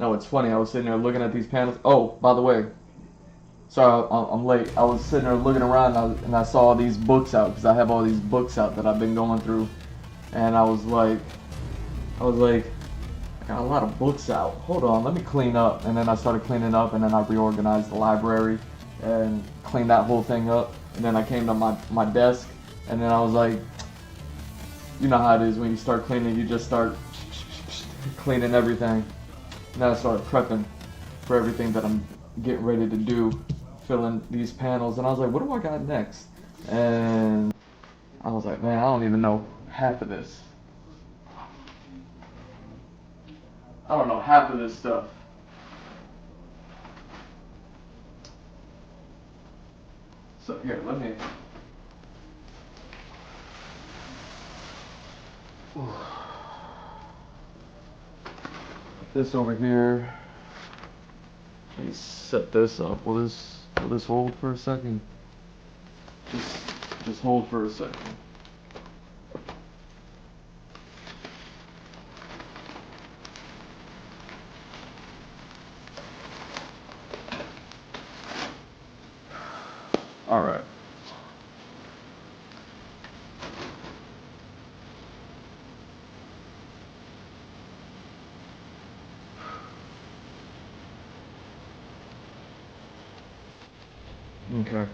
No, it's funny. I was sitting there looking at these panels. Oh, by the way, sorry, I'm late. I was sitting there looking around and I saw all these books out because I have all these books out that I've been going through, and I was like, I got a lot of books out. Hold on, let me clean up. And then I started cleaning up, and then I reorganized the library and cleaned that whole thing up. And then I came to my desk, and then I was like, you know how it is when you start cleaning, you just start cleaning everything. And then I started prepping for everything that I'm getting ready to do, filling these panels. And I was like, what do I got next? And I was like, man, I don't even know half of this. I don't know half of this stuff. So here, let me. This over here. Let me set this up. Will this hold for a second? Just just hold for a second. All right. Okay.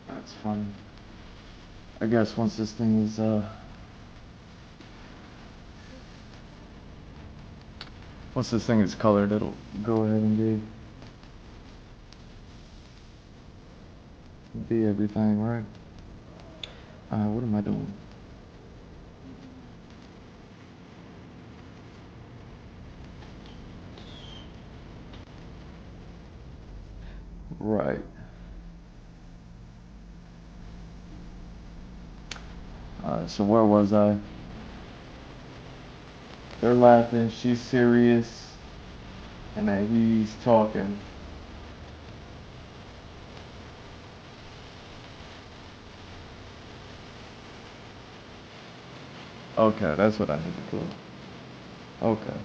That's fine. I guess once this thing is once this thing is colored, it'll go ahead and be everything, right? What am I doing? Right. So where was I? They're laughing, she's serious, and then he's talking. Okay, that's what I need to do. Okay.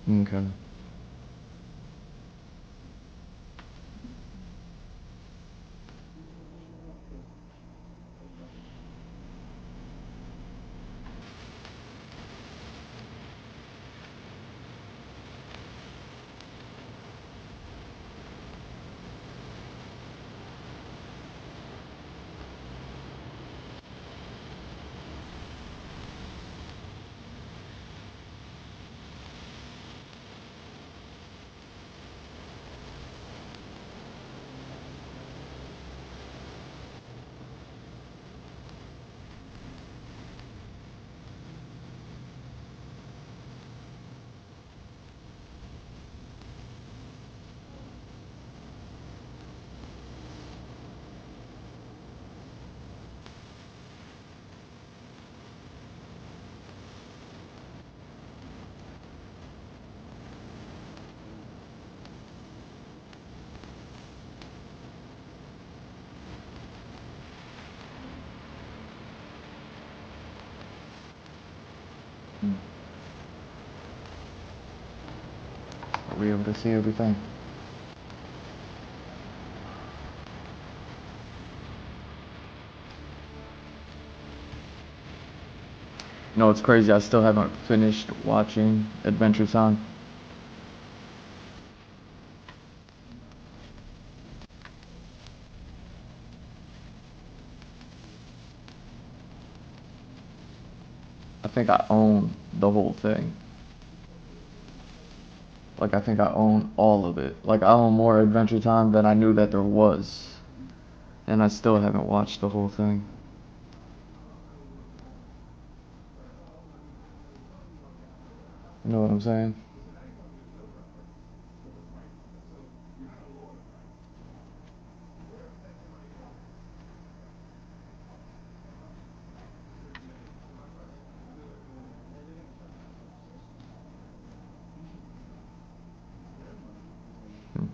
Okay. Hmm. Are we able to see everything? You know, it's crazy. I still haven't finished watching Adventure Time. I think I own the whole thing. Like, I think I own all of it. Like, I own more Adventure Time than I knew that there was. And I still haven't watched the whole thing. You know what I'm saying? Hmm.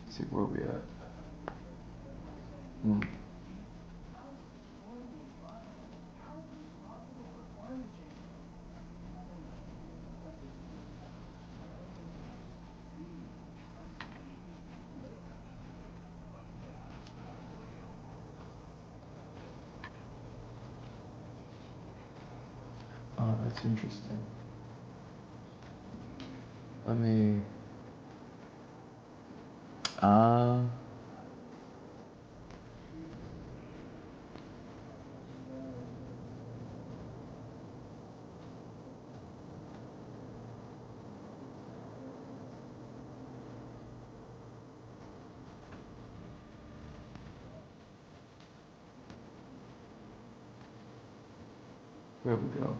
Let's see where we at. Hmm. Oh, that's interesting. Let me. Uh, Where we go?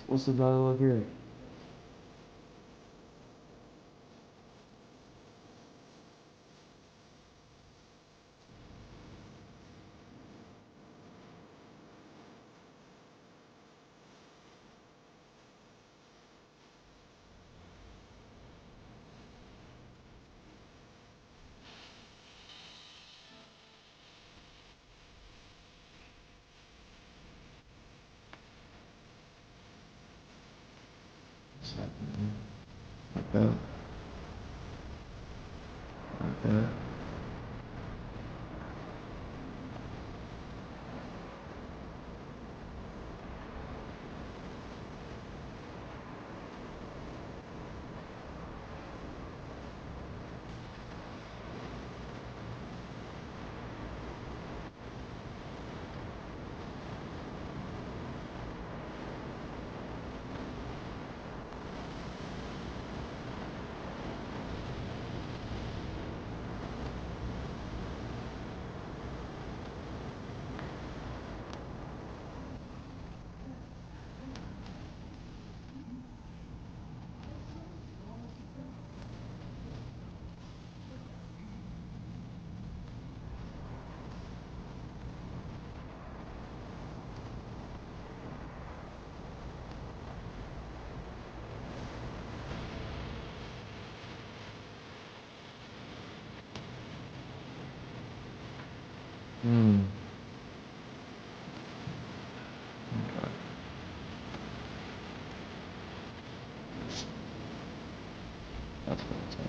What's the dialogue here? What's happening? Like that. Like that. Hmm. Okay. That's what it's at.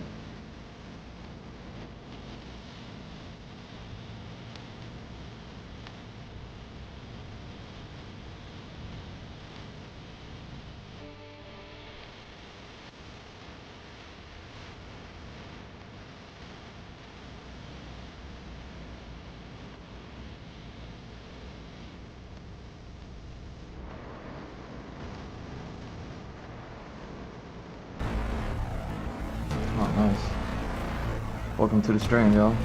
Oh, nice. Welcome to the stream, y'all.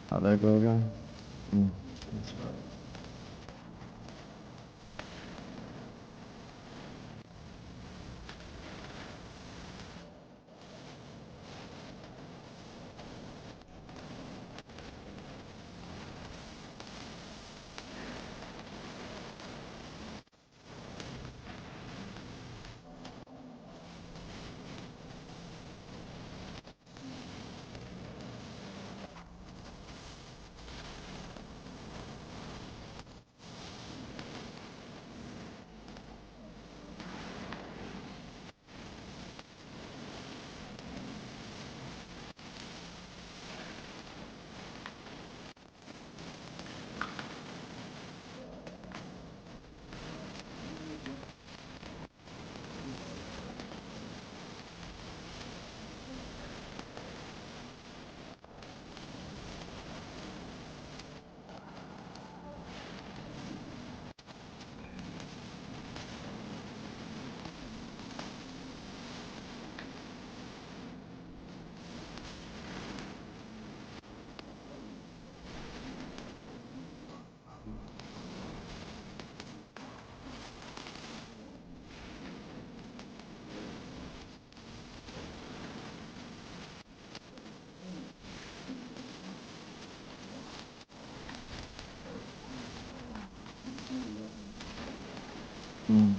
How'd that go again? Hmm. That's right. Mm.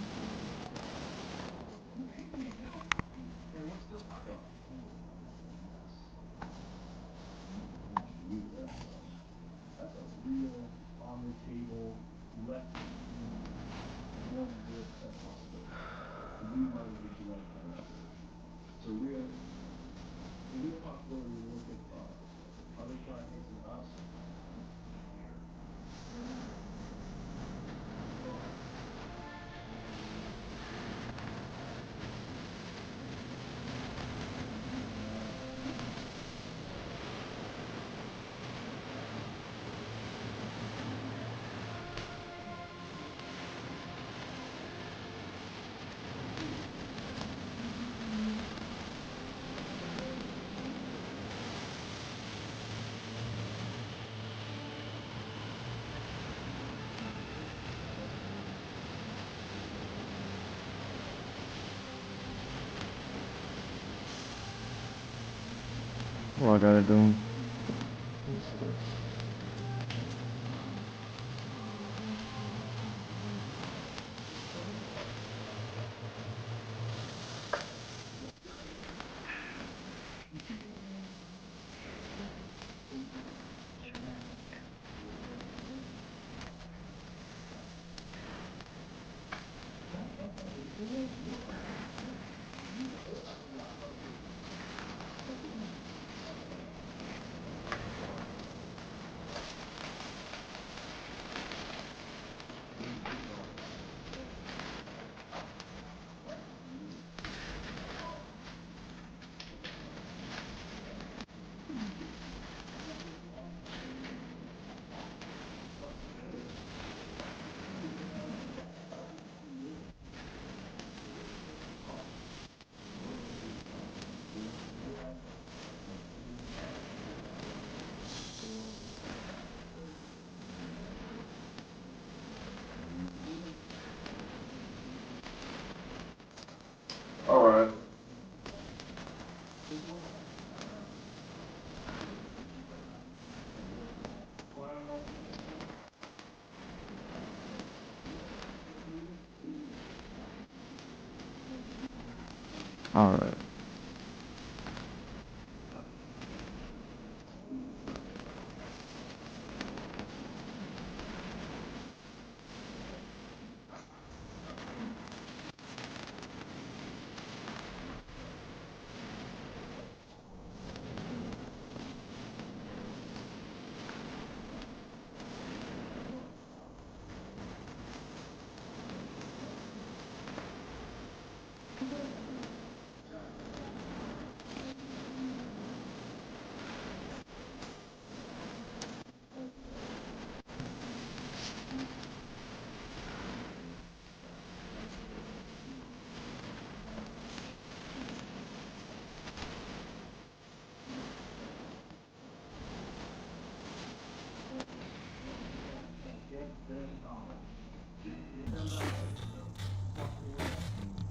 What I gotta do? Alright. Alright.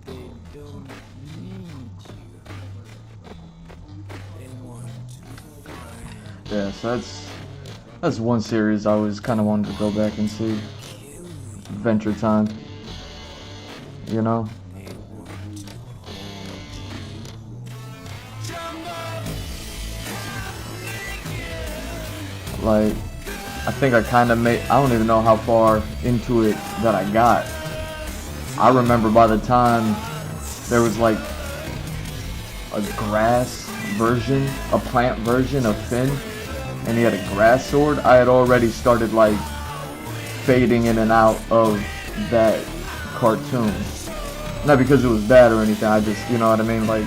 They don't need you. They want to find Yeah, so that's one series I was kind of wanted to go back and see. kill you. Adventure Time, you know? They want to hold you. Jungle, Like, I think I kind of made, I don't even know how far into it that I got. I remember by the time there was like a grass version, a plant version of Finn, and he had a grass sword, I had already started like fading in and out of that cartoon. Not because it was bad or anything, I just, you know what I mean, like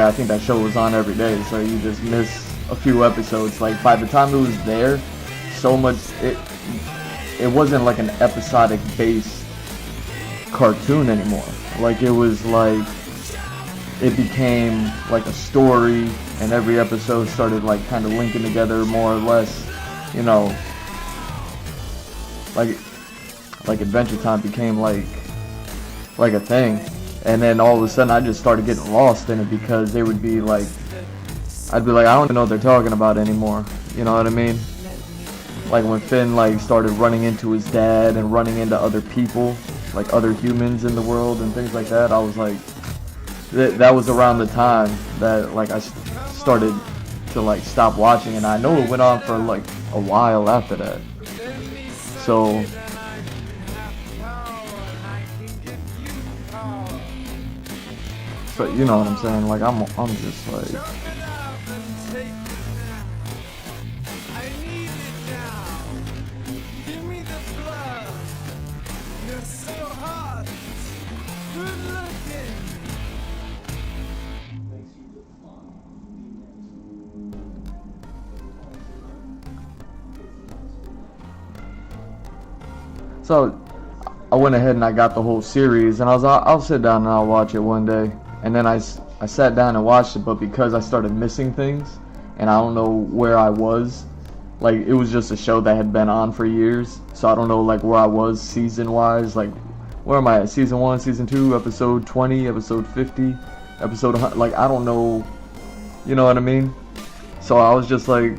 I think that show was on every day, so you just miss a few episodes. Like by the time it was there, so much, it wasn't like an episodic based cartoon anymore. Like it was like, it became like a story, and every episode started like kind of linking together more or less, you know, like Adventure Time became like a thing. And then all of a sudden I just started getting lost in it because they would be like, I'd be like, I don't even know what they're talking about anymore, you know what I mean? Like when Finn like started running into his dad and running into other people, like other humans in the world and things like that. I was like, that was around the time that like I started to like stop watching, and I know it went on for like a while after that. So, you know what I'm saying? Like I'm just like, so I went ahead and I got the whole series, and I was I'll sit down and I'll watch it one day. And then I sat down and watched it, but because I started missing things, and I don't know where I was, like it was just a show that had been on for years, so I don't know like where I was season wise, like where am I at? Season 1, season 2, episode 20, episode 50, episode 100, like I don't know, you know what I mean? So I was just like,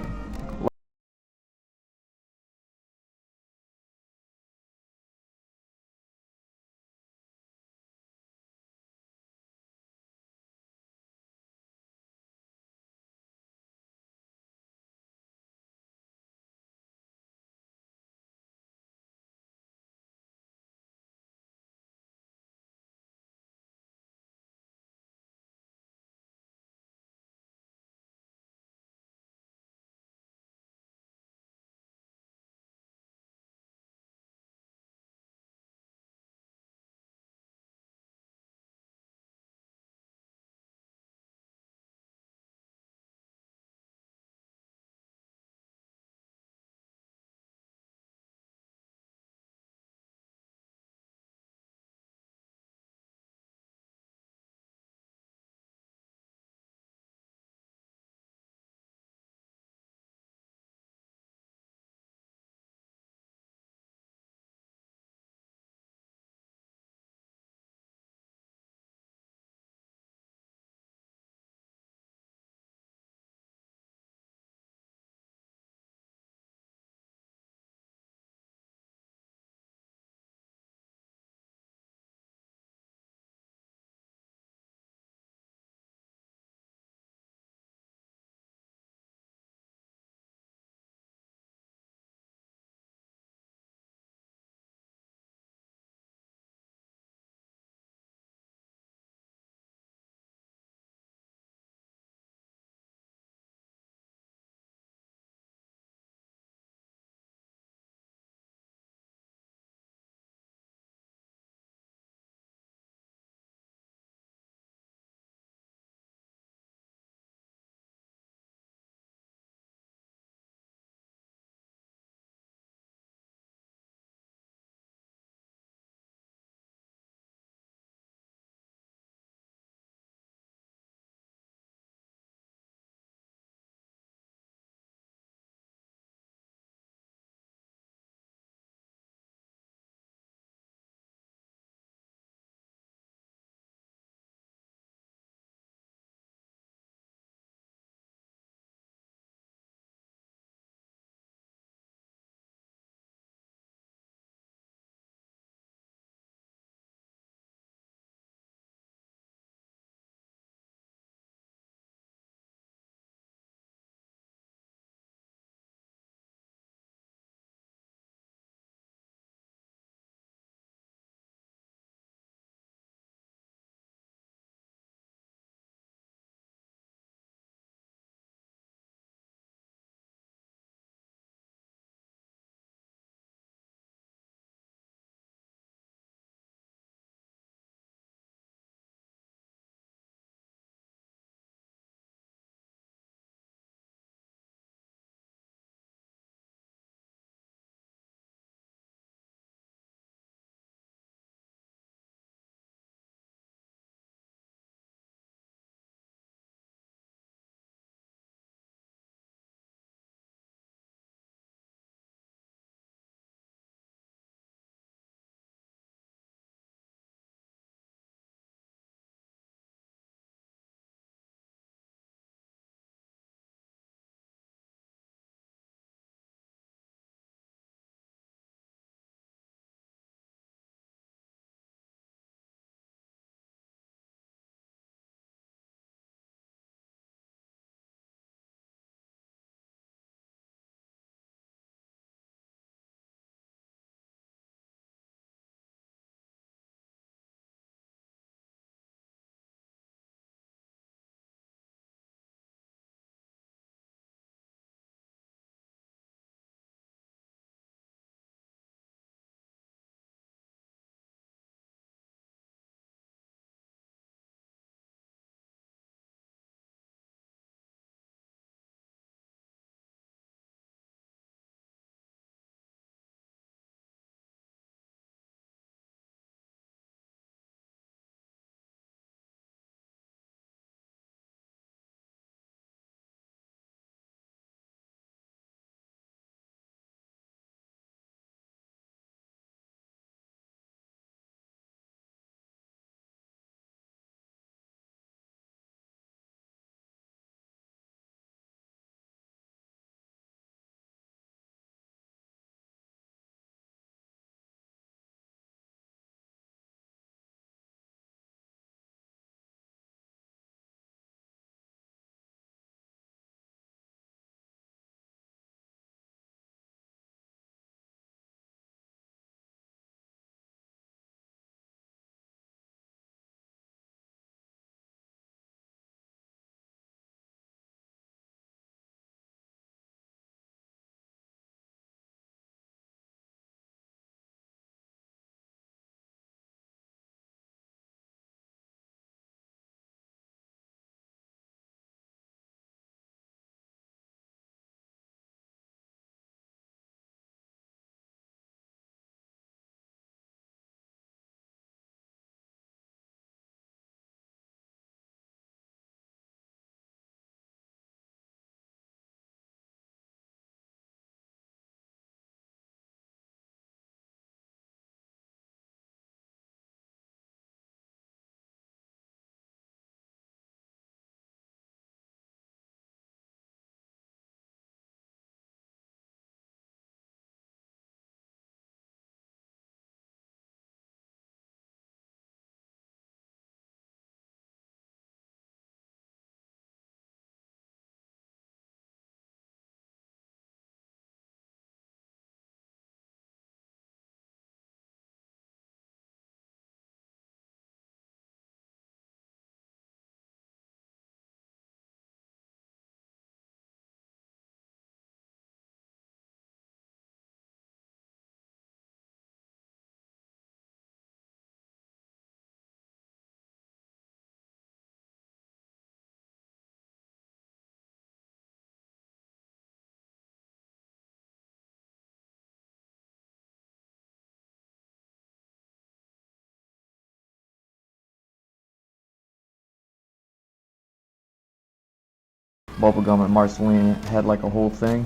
Bubblegum and Marceline had like a whole thing.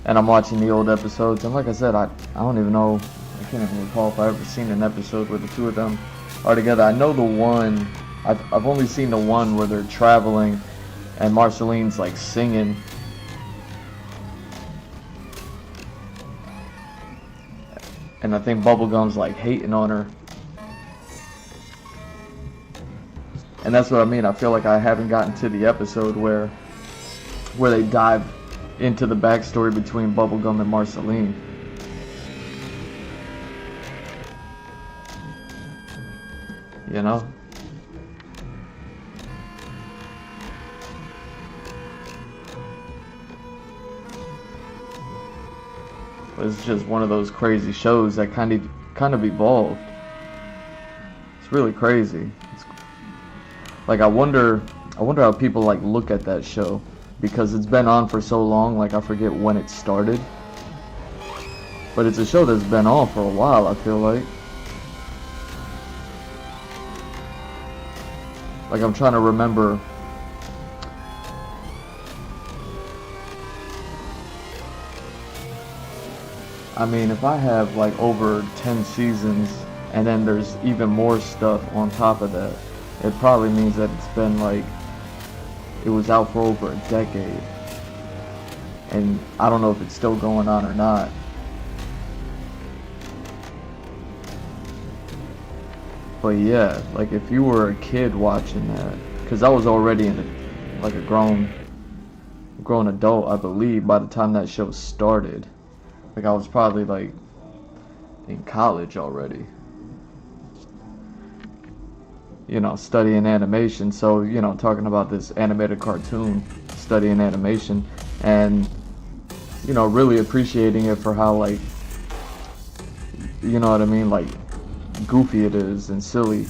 And I'm watching the old episodes, and like I said, I don't even know, I can't even recall if I've ever seen an episode where the two of them are together. I know the one, I've only seen the one where they're traveling and Marceline's like singing. And I think Bubblegum's like hating on her. And that's what I mean. I feel like I haven't gotten to the episode where they dive into the backstory between Bubblegum and Marceline. You know? It's just one of those crazy shows that kind of evolved. It's really crazy. Like I wonder how people like look at that show, because it's been on for so long. Like I forget when it started, but it's a show that's been on for a while, I feel like. Like I'm trying to remember. I mean, if I have like over 10 seasons and then there's even more stuff on top of that, it probably means that it's been like, it was out for over a decade. And I don't know if it's still going on or not. But yeah, like if you were a kid watching that, because I was already like a grown adult, I believe, by the time that show started. Like I was probably like in college already, you know, studying animation. So, you know, talking about this animated cartoon, studying animation, and, you know, really appreciating it for how, like, you know what I mean, like goofy it is and silly.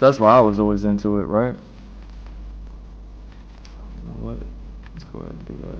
That's why I was always into it, right? You know what? Let's go ahead and do that.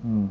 Hmm.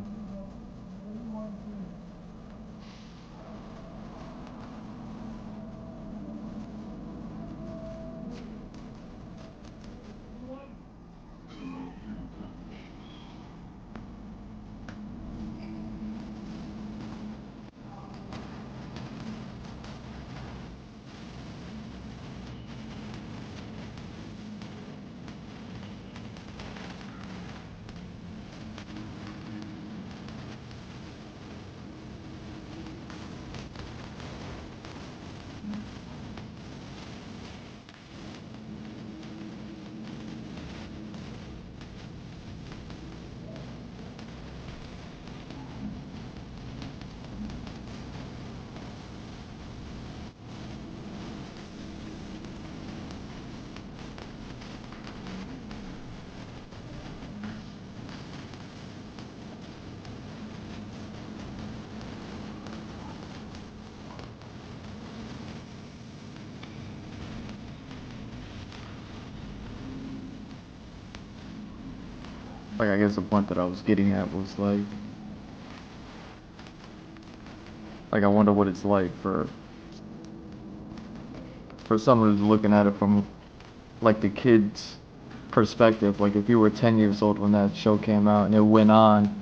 Like, I guess the point that I was getting at was like I wonder what it's like for someone who's looking at it from like the kid's perspective. Like if you were 10 years old when that show came out and it went on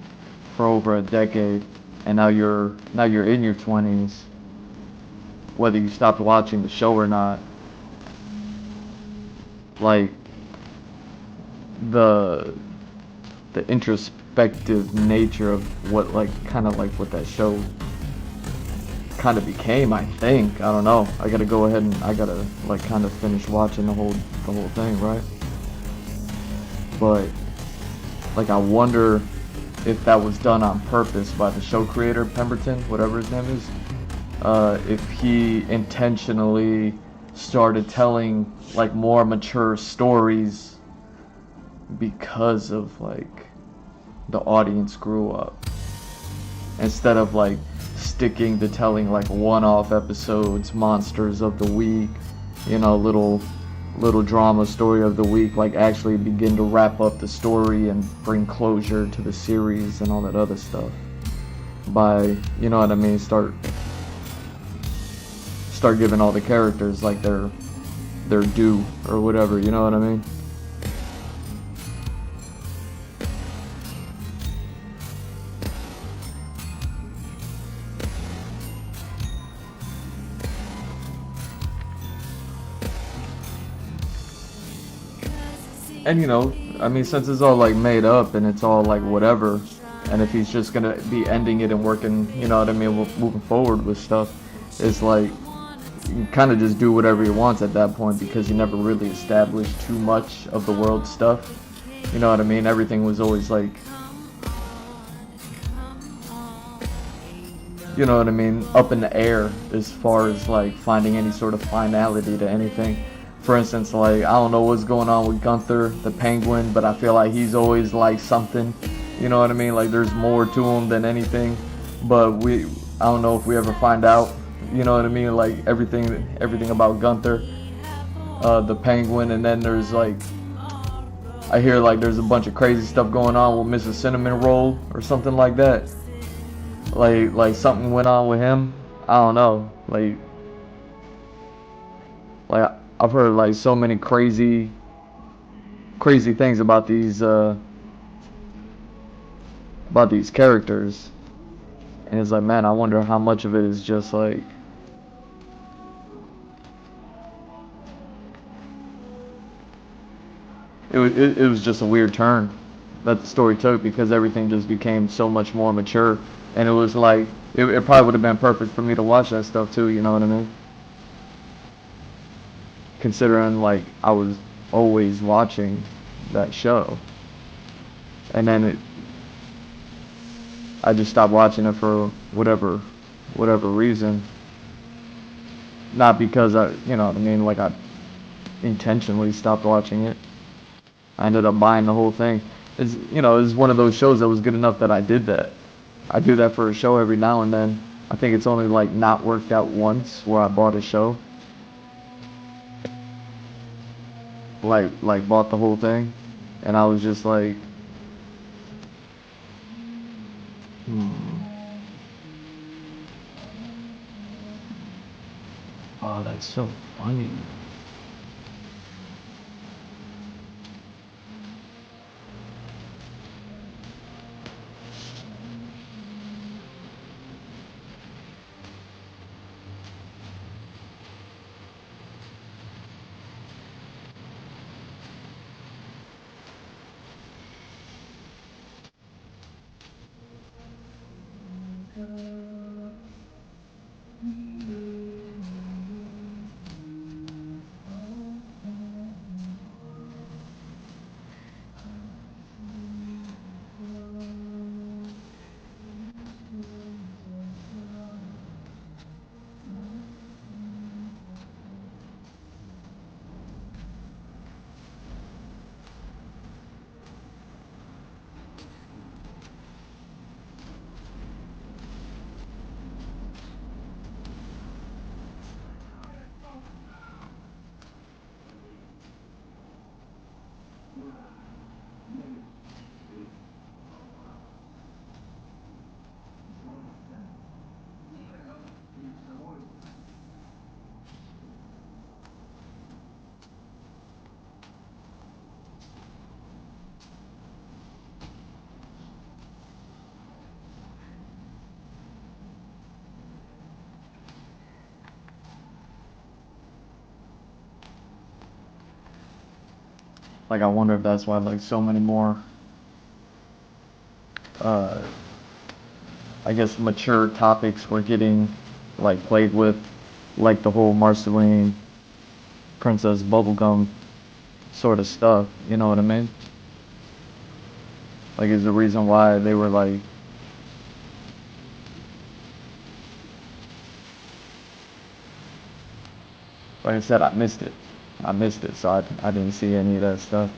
for over a decade, and now you're in your 20s, whether you stopped watching the show or not, like the the introspective nature of what like kind of like what that show kind of became. I think, I don't know, I gotta go ahead and I gotta like kind of finish watching the whole thing, right? But like I wonder if that was done on purpose by the show creator Pemberton, whatever his name is, if he intentionally started telling like more mature stories because of like the audience grew up, instead of like sticking to telling like one-off episodes, monsters of the week, little drama story of the week, like actually begin to wrap up the story and bring closure to the series and all that other stuff by, you know what I mean, start giving all the characters like their due or whatever, you know what I mean? And I mean, since it's all like made up and it's all like whatever, and if he's just gonna be ending it and working, you know what I mean, moving forward with stuff, it's like you kind of just do whatever he wants at that point because he never really established too much of the world stuff. You know what I mean? Everything was always like, you know what I mean, up in the air as far as like finding any sort of finality to anything. For instance, like I don't know what's going on with Gunther the Penguin, but I feel like he's always like something. You know what I mean? Like there's more to him than anything. But I don't know if we ever find out. You know what I mean? Like everything about Gunther, the Penguin, and then there's like I hear like there's a bunch of crazy stuff going on with Mrs. Cinnamon Roll or something like that. Like something went on with him. I don't know. Like I've heard like so many crazy things about these characters, and it's like, man, I wonder how much of it is just like it was just a weird turn that the story took because everything just became so much more mature, and it was like it probably would have been perfect for me to watch that stuff too. You know what I mean? Considering like I was always watching that show, and then I just stopped watching it for whatever reason. Not because you know what I mean, like I intentionally stopped watching it. I ended up buying the whole thing. It's one of those shows that was good enough that I did that. I do that for a show every now and then. I think it's only like not worked out once where I bought a show, like bought the whole thing, and I was just like, Oh, that's so funny. Like, I wonder if that's why, like, so many more, uh, I guess, mature topics were getting, like, played with, like the whole Marceline Princess Bubblegum sort of stuff. You know what I mean? Like, is the reason why they were like I said, I missed it. I missed it, so I didn't see any of that stuff.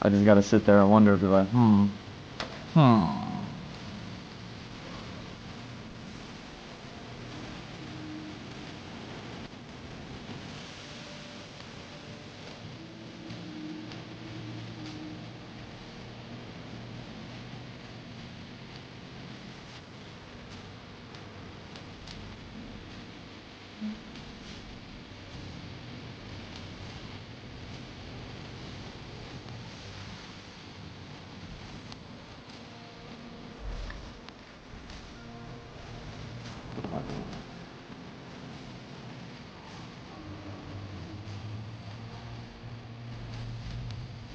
I just gotta sit there and wonder, be like, hmm.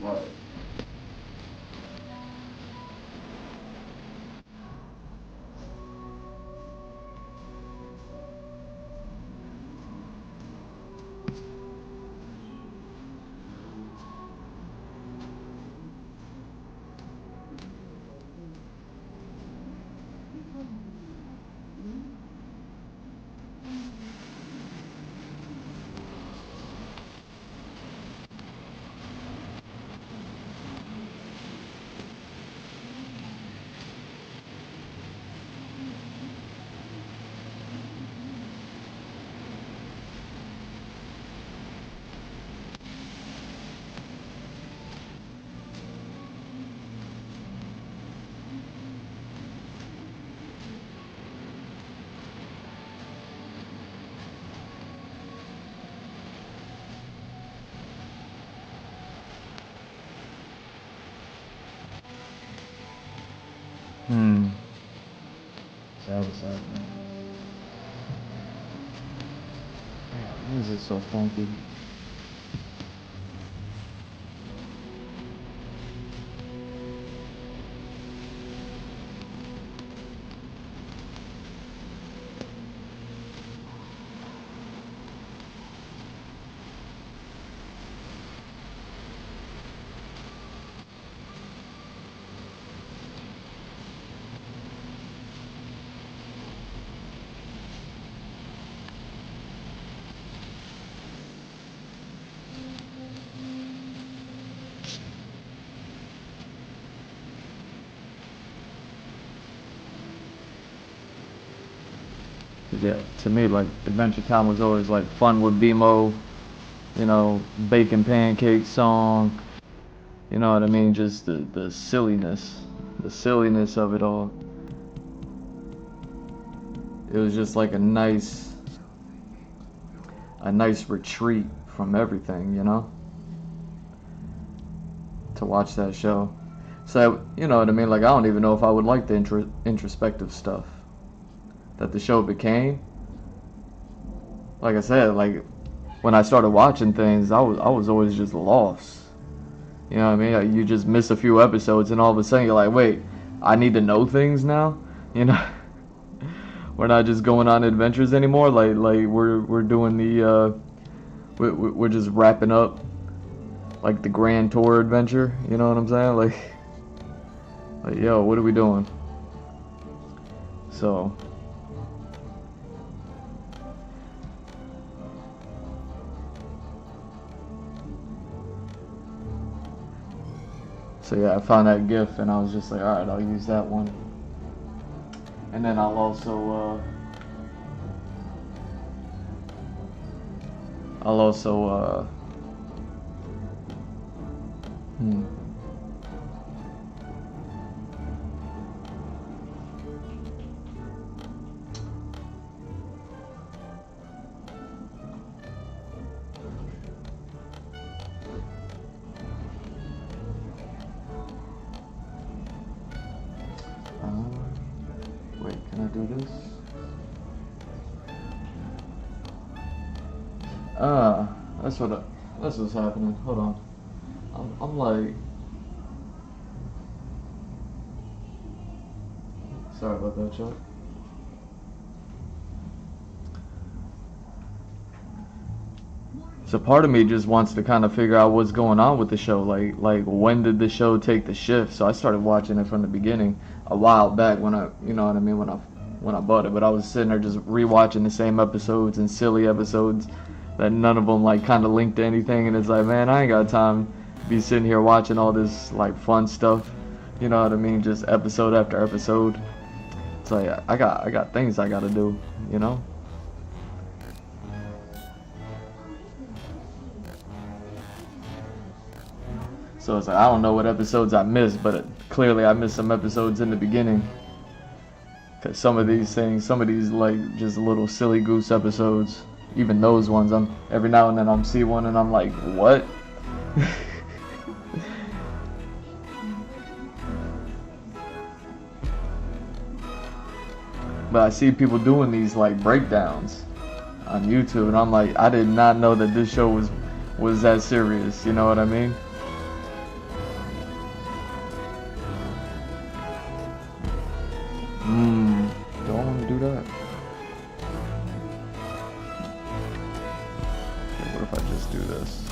Right. Hmm. That was happening. Why is it so funky? Yeah, to me, like, Adventure Time was always like fun with BMO, bacon pancake song. You know what I mean? Just the silliness of it all. It was just like a nice, a nice retreat from everything, you know, to watch that show. So, you know what I mean? Like, I don't even know if I would like the introspective stuff that the show became. Like I said, like, when I started watching things, I was always just lost. You know what I mean? Like, you just miss a few episodes, and all of a sudden you're like, wait, I need to know things now. You know, we're not just going on adventures anymore. Like we're doing the we're just wrapping up like the grand tour adventure. You know what I'm saying? Like yo, what are we doing? So. So yeah, I found that GIF and I was just like, all right, I'll use that one. And then I'll also hmm. Wait, can I do this? That's what's happening. Hold on. I'm like, sorry about that, Chuck. So part of me just wants to kind of figure out what's going on with the show. Like when did the show take the shift? So I started watching it from the beginning a while back when you know what I mean, when I bought it. But I was sitting there just rewatching the same episodes and silly episodes that none of them like kind of linked to anything. And it's like, man, I ain't got time to be sitting here watching all this like fun stuff. You know what I mean? Just episode after episode. It's like I got things I gotta do. You know. So it's like, I don't know what episodes I missed, but clearly I missed some episodes in the beginning. Because some of these like just little silly goose episodes, even those ones, every now and then I'm see one and I'm like, what? But I see people doing these like breakdowns on YouTube and I'm like, I did not know that this show was that serious, you know what I mean? Do I want to do that? Okay, what if I just do this?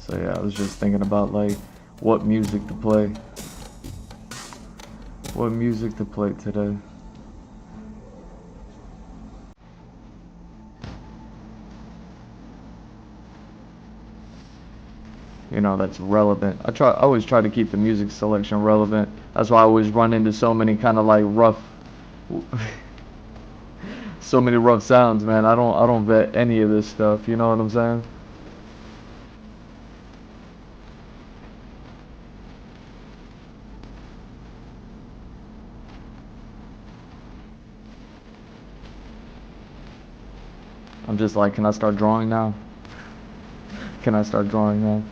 So yeah, I was just thinking about like what music to play. What music to play today? You know, that's relevant. I always try to keep the music selection relevant. That's why I always run into so many kind of like rough so many rough sounds, man. I don't vet any of this stuff, you know what I'm saying? I'm just like, can I start drawing now? Can I start drawing now?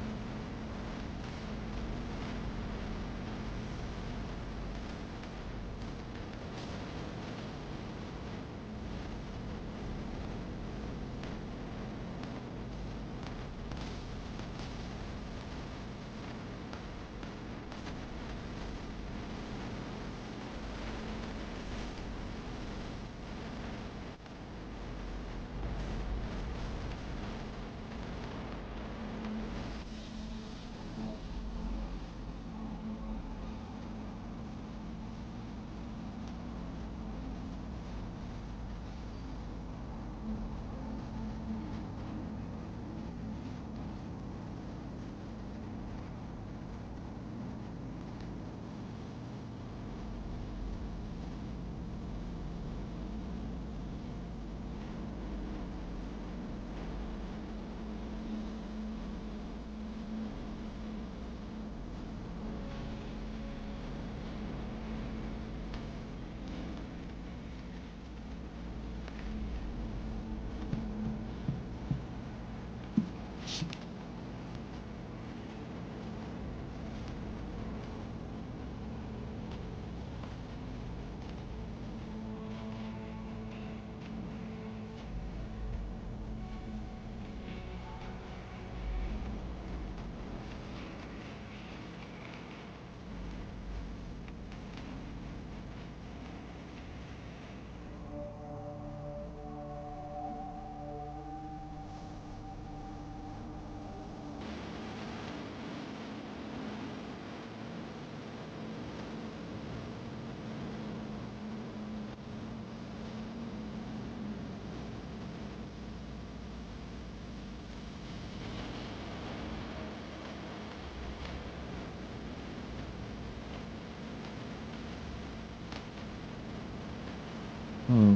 Hmm.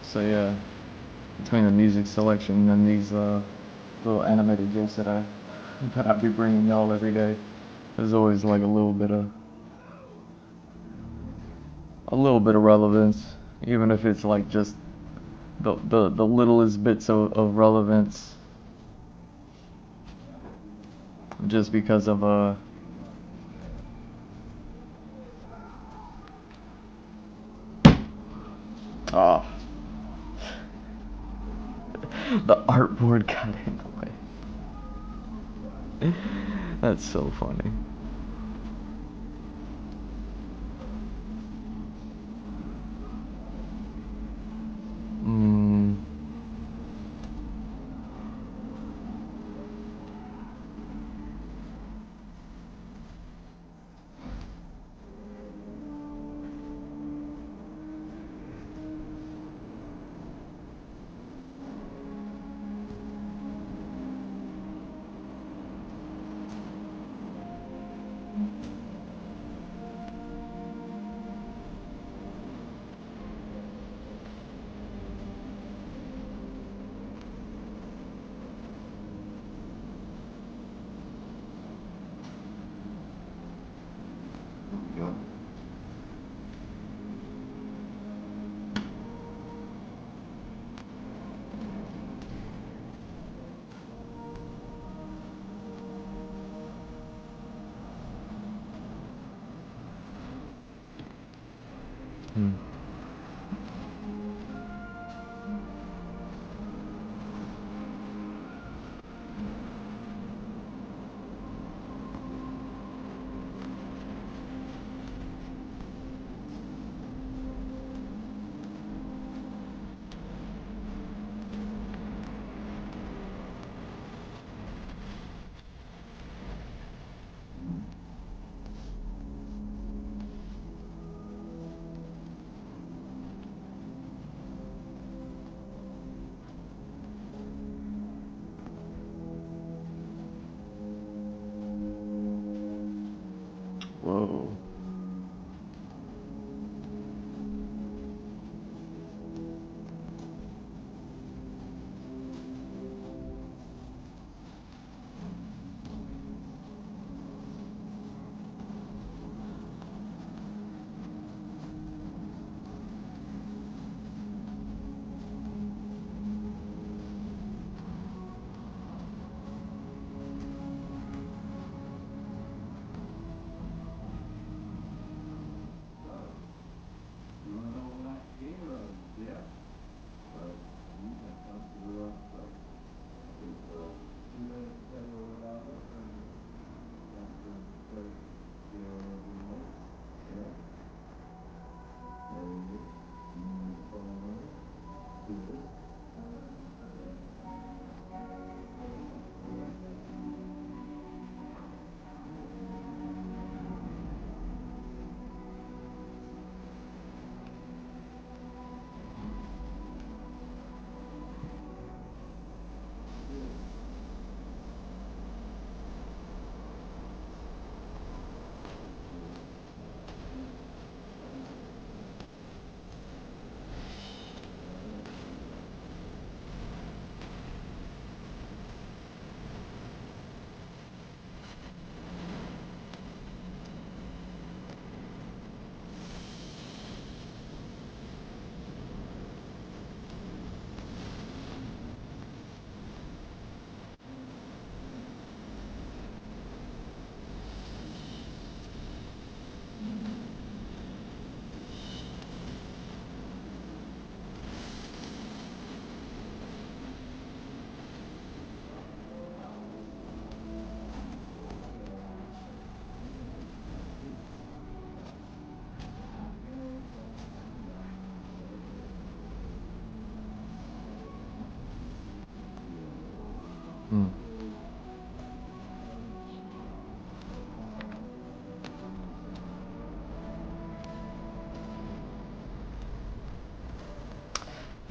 So yeah, between the music selection and these little animated gifs that I be bringing y'all every day, there's always like a little bit of relevance, even if it's like just the littlest bits of relevance, just because of ah the artboard got in the way. That's so funny. Mm. Go. Hmm. Whoa.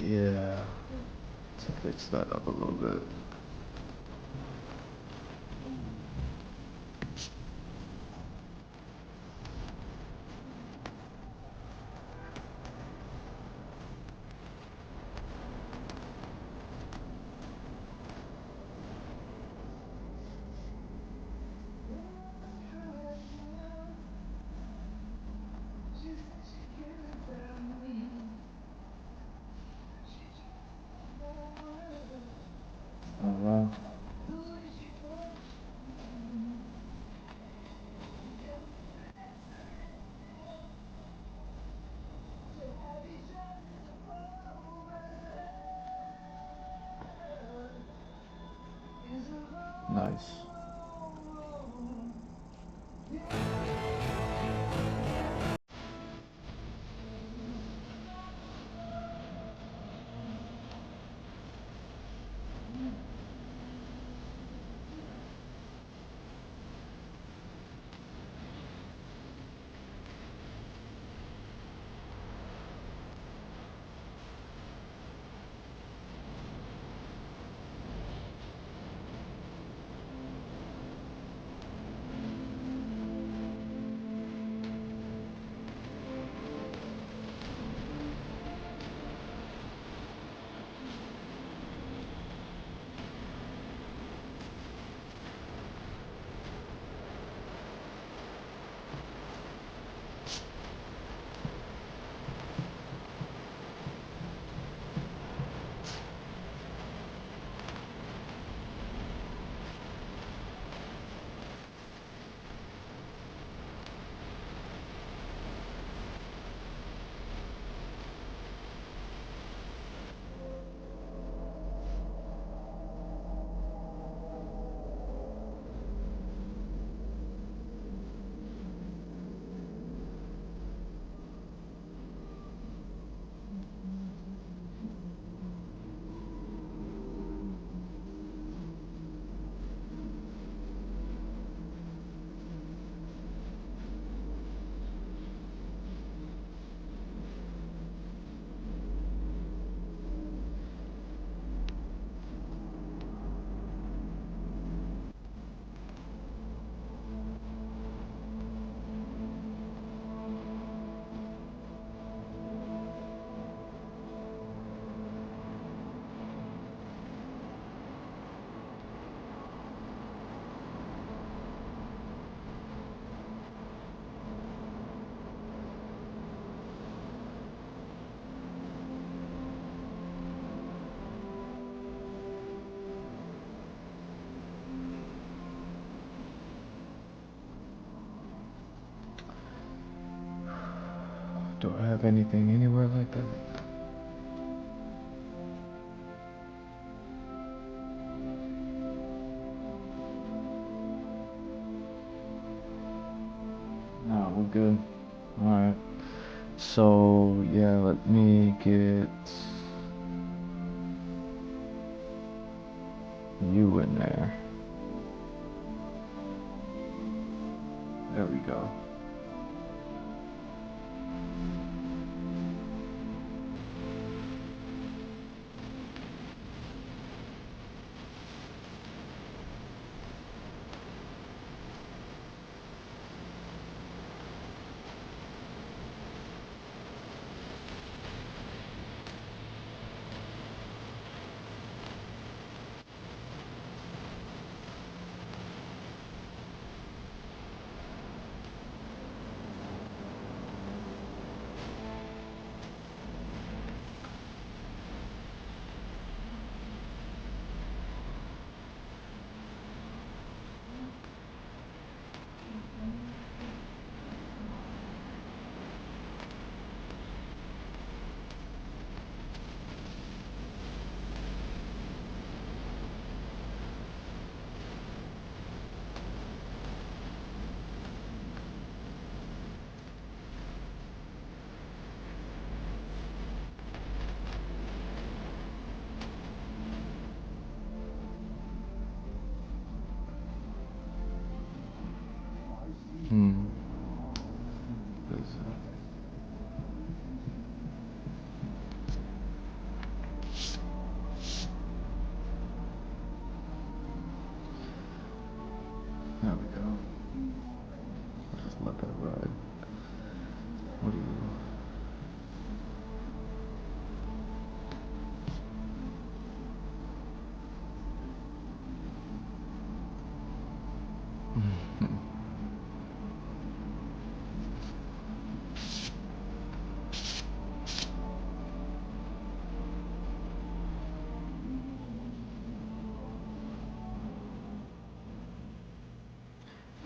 Yeah. To fix that up a little bit. Oh wow. Nice. Do I have anything anywhere like that? No, we're good. Alright. So, yeah, let me get you in there. There we go. let that ride. What do you?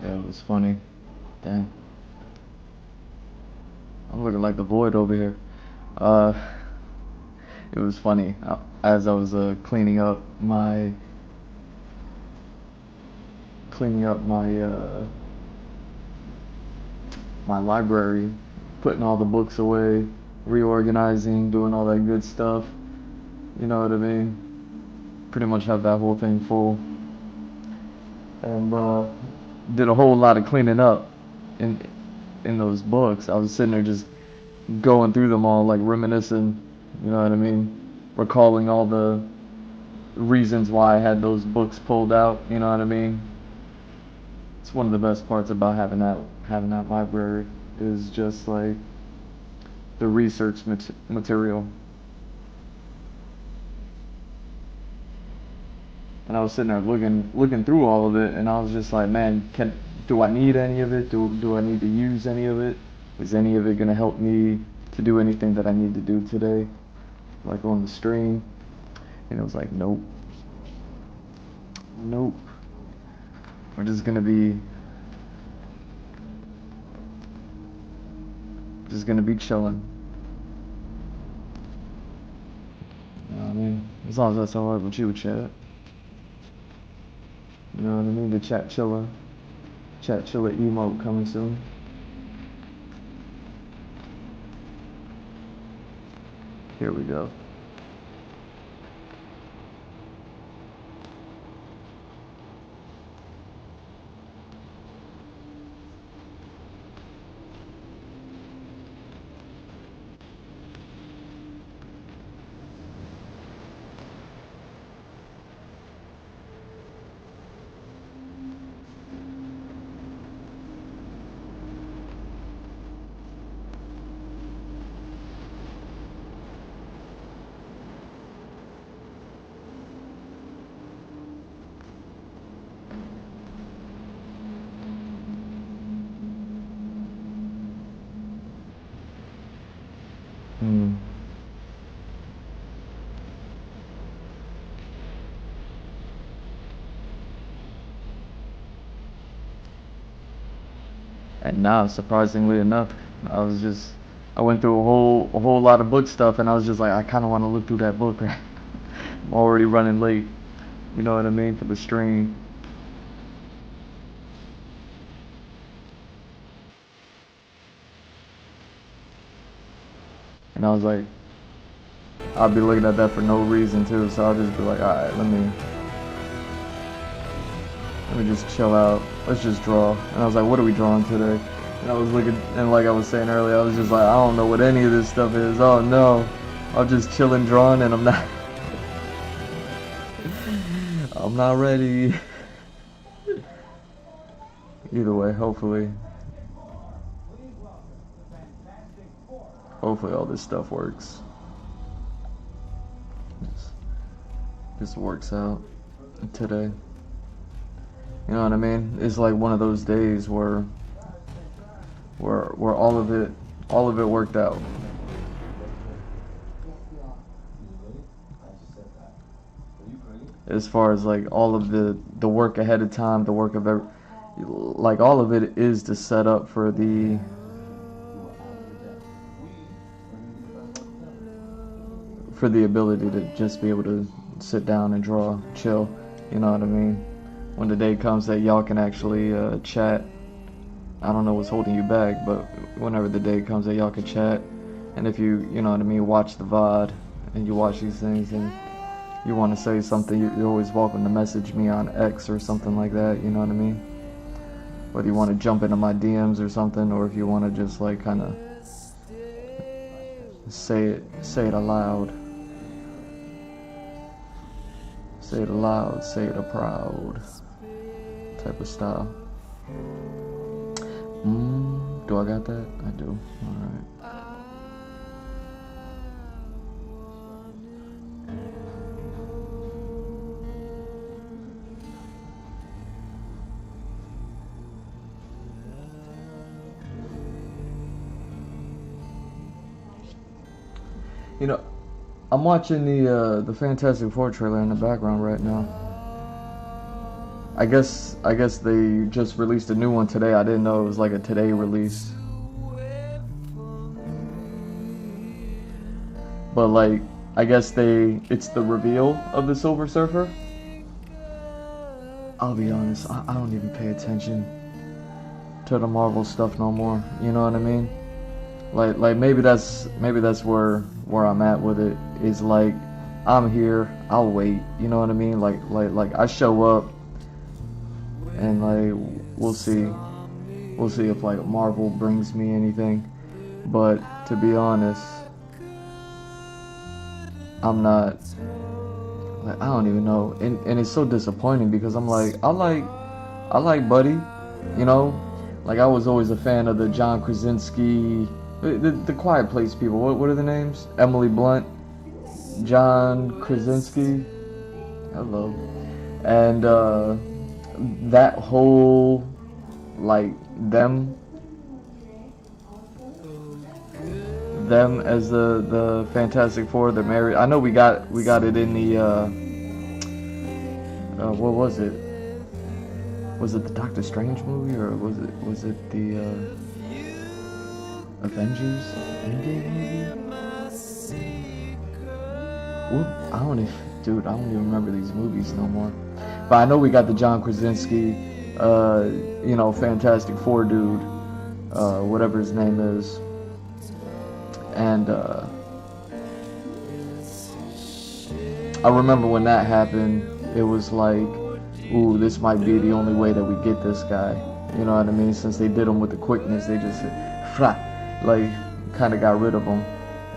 Yeah, it was funny. Damn. I'm looking like the void over here. Uh, it was funny. As I was cleaning up my library, putting all the books away, reorganizing, doing all that good stuff. You know what I mean? Pretty much have that whole thing full. And did a whole lot of cleaning up in those books. I was sitting there just going through them all, like reminiscing. You know what I mean? Recalling all the reasons why I had those books pulled out. You know what I mean? It's one of the best parts about having that library is just like the research material. And I was sitting there looking through all of it, and I was just like, man, do I need any of it? Do I need to use any of it? Is any of it gonna help me to do anything that I need to do today, like on the stream? And it was like, nope, nope. We're just gonna be chilling. You know what I mean? As long as that's alright with you, chat. You know what I mean? The chat chiller emote coming soon. Here we go. Hmm. And now, surprisingly enough, I went through a whole lot of book stuff, and I was just like, I kind of want to look through that book. I'm already running late. You know what I mean, for the stream. And I was like, I'll be looking at that for no reason too, so I'll just be like, alright, let me just chill out. Let's just draw. And I was like, what are we drawing today? And I was looking, and like I was saying earlier, I was just like, I don't know what any of this stuff is. Oh no, I'm just chilling drawing, and I'm not ready. Either way, hopefully all this stuff works. This works out today. You know what I mean? It's like one of those days where all of it worked out. As far as like all of the work ahead of time, the work of like all of it is to set up for the ability to just be able to sit down and draw, chill. You know what I mean? When the day comes that y'all can actually chat. I don't know what's holding you back, but whenever the day comes that y'all can chat, and if you know what I mean, watch the VOD, and you watch these things, and you want to say something, you're always welcome to message me on X or something like that, you know what I mean? Whether you want to jump into my DMs or something, or if you want to just like kind of say it aloud. Say it aloud, say it proud type of style. Do I got that? I do. Alright. You know, I'm watching the Fantastic Four trailer in the background right now. I guess they just released a new one today. I didn't know it was like a today release. But like, I guess it's the reveal of the Silver Surfer. I'll be honest, I don't even pay attention to the Marvel stuff no more. You know what I mean? Like maybe that's where I'm at with it. Is like, I'm here, I'll wait. You know what I mean? Like I show up, and like we'll see if like Marvel brings me anything. But to be honest, I'm not. Like, I don't even know, and it's so disappointing because I'm like, I like Buddy, you know, like I was always a fan of the John Krasinski, the Quiet Place people. What are the names? Emily Blunt, John Krasinski, hello, and that whole like them as the Fantastic Four. They're married. I know we got it in the what was it? Was it the Doctor Strange movie, or was it the Avengers Endgame movie? I don't even remember these movies no more. But I know we got the John Krasinski, you know, Fantastic Four dude, whatever his name is. And I remember when that happened, it was like, ooh, this might be the only way that we get this guy. You know what I mean? Since they did him with the quickness, they just like kind of got rid of him.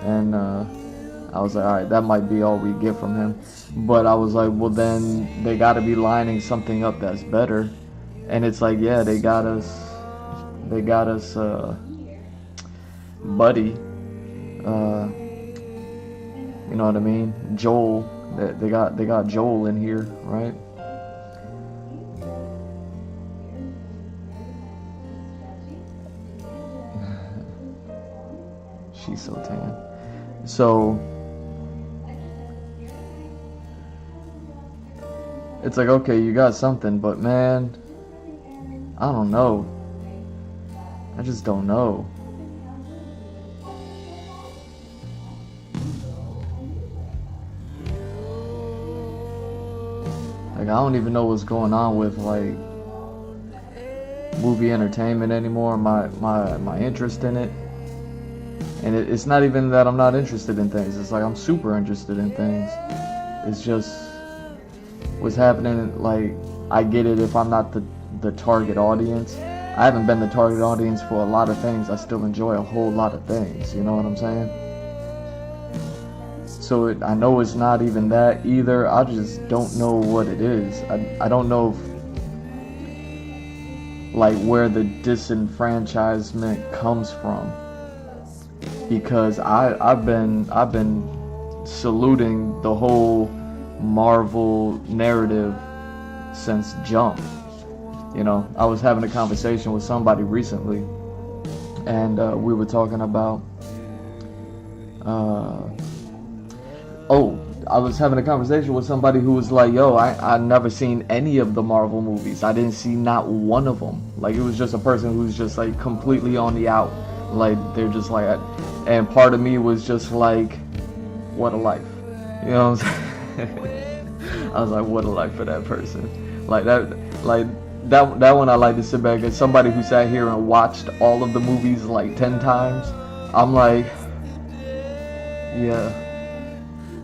And I was like, all right, that might be all we get from him. But I was like, well, then they got to be lining something up that's better. And it's like, yeah, they got us Buddy. You know what I mean? Joel. They got Joel in here, right? She's so tan. So it's like, okay, you got something, but man, I don't know. I just don't know. Like, I don't even know what's going on with like movie entertainment anymore. My interest in it, and it's not even that I'm not interested in things. It's like I'm super interested in things. It's just what's happening. Like, I get it if I'm not the target audience. I haven't been the target audience for a lot of things. I still enjoy a whole lot of things. You know what I'm saying? So I know it's not even that either. I just don't know what it is. I don't know if, like, where the disenfranchisement comes from, because I've been saluting the whole Marvel narrative since Jump. You know, I was having a conversation with somebody recently, and we were talking about I was having a conversation with somebody who was like, yo, I never seen any of the Marvel movies. I didn't see not one of them. Like, it was just a person who's just like completely on the out. Like, they're just like, and part of me was just like, what a life. You know what I'm saying? I was like, what a life for that person. Like that one I like to sit back as somebody who sat here and watched all of the movies like 10 times. I'm like, yeah.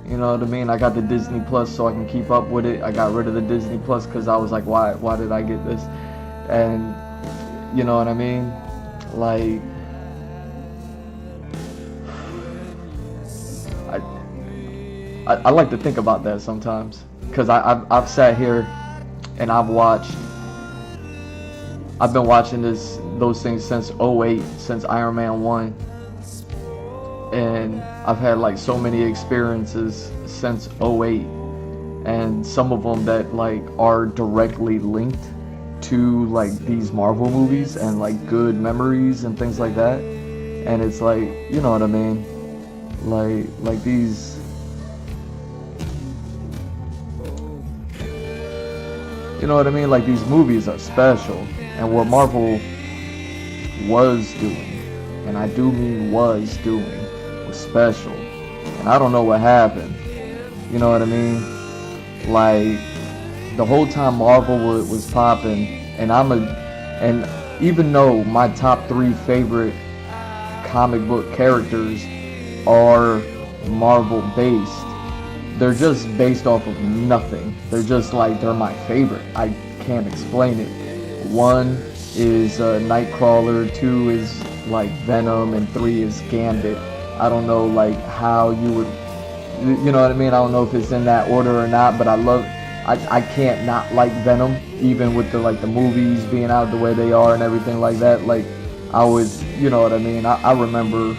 You know what I mean? I got the Disney Plus so I can keep up with it. I got rid of the Disney Plus because I was like, why did I get this? And you know what I mean? Like, I like to think about that sometimes, because I've sat here and I've watched I've been watching those things since '08, since Iron Man 1. And I've had like so many experiences since '08, and some of them that like are directly linked to like these Marvel movies and like good memories and things like that. And it's like, you know what I mean? Like these, you know what I mean? Like these movies are special, and what Marvel was doing, and I do mean was doing, was special. And I don't know what happened. You know what I mean? Like the whole time Marvel was popping, and even though my top 3 favorite comic book characters are Marvel based, they're just based off of nothing. They're just like, they're my favorite. I can't explain it. 1 is Nightcrawler, 2 is like Venom, and 3 is Gambit. I don't know like how you would, you know what I mean? I don't know if it's in that order or not, but I can't not like Venom, even with the movies being out the way they are and everything like that. Like I was, you know what I mean? I remember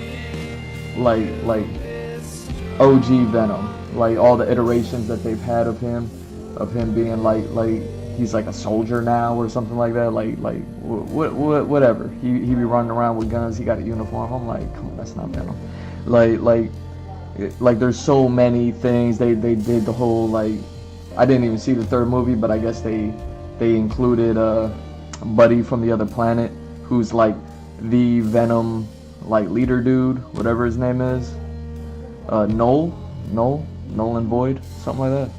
like OG Venom, like all the iterations that they've had of him being like he's like a soldier now or something like that. Like whatever. He be running around with guns. He got a uniform. I'm like, come on, that's not Venom. Like there's so many things they did. The whole like, I didn't even see the 3rd movie, but I guess they included Buddy from the Other Planet, who's like the Venom like leader dude, whatever his name is. Nolan Boyd, something like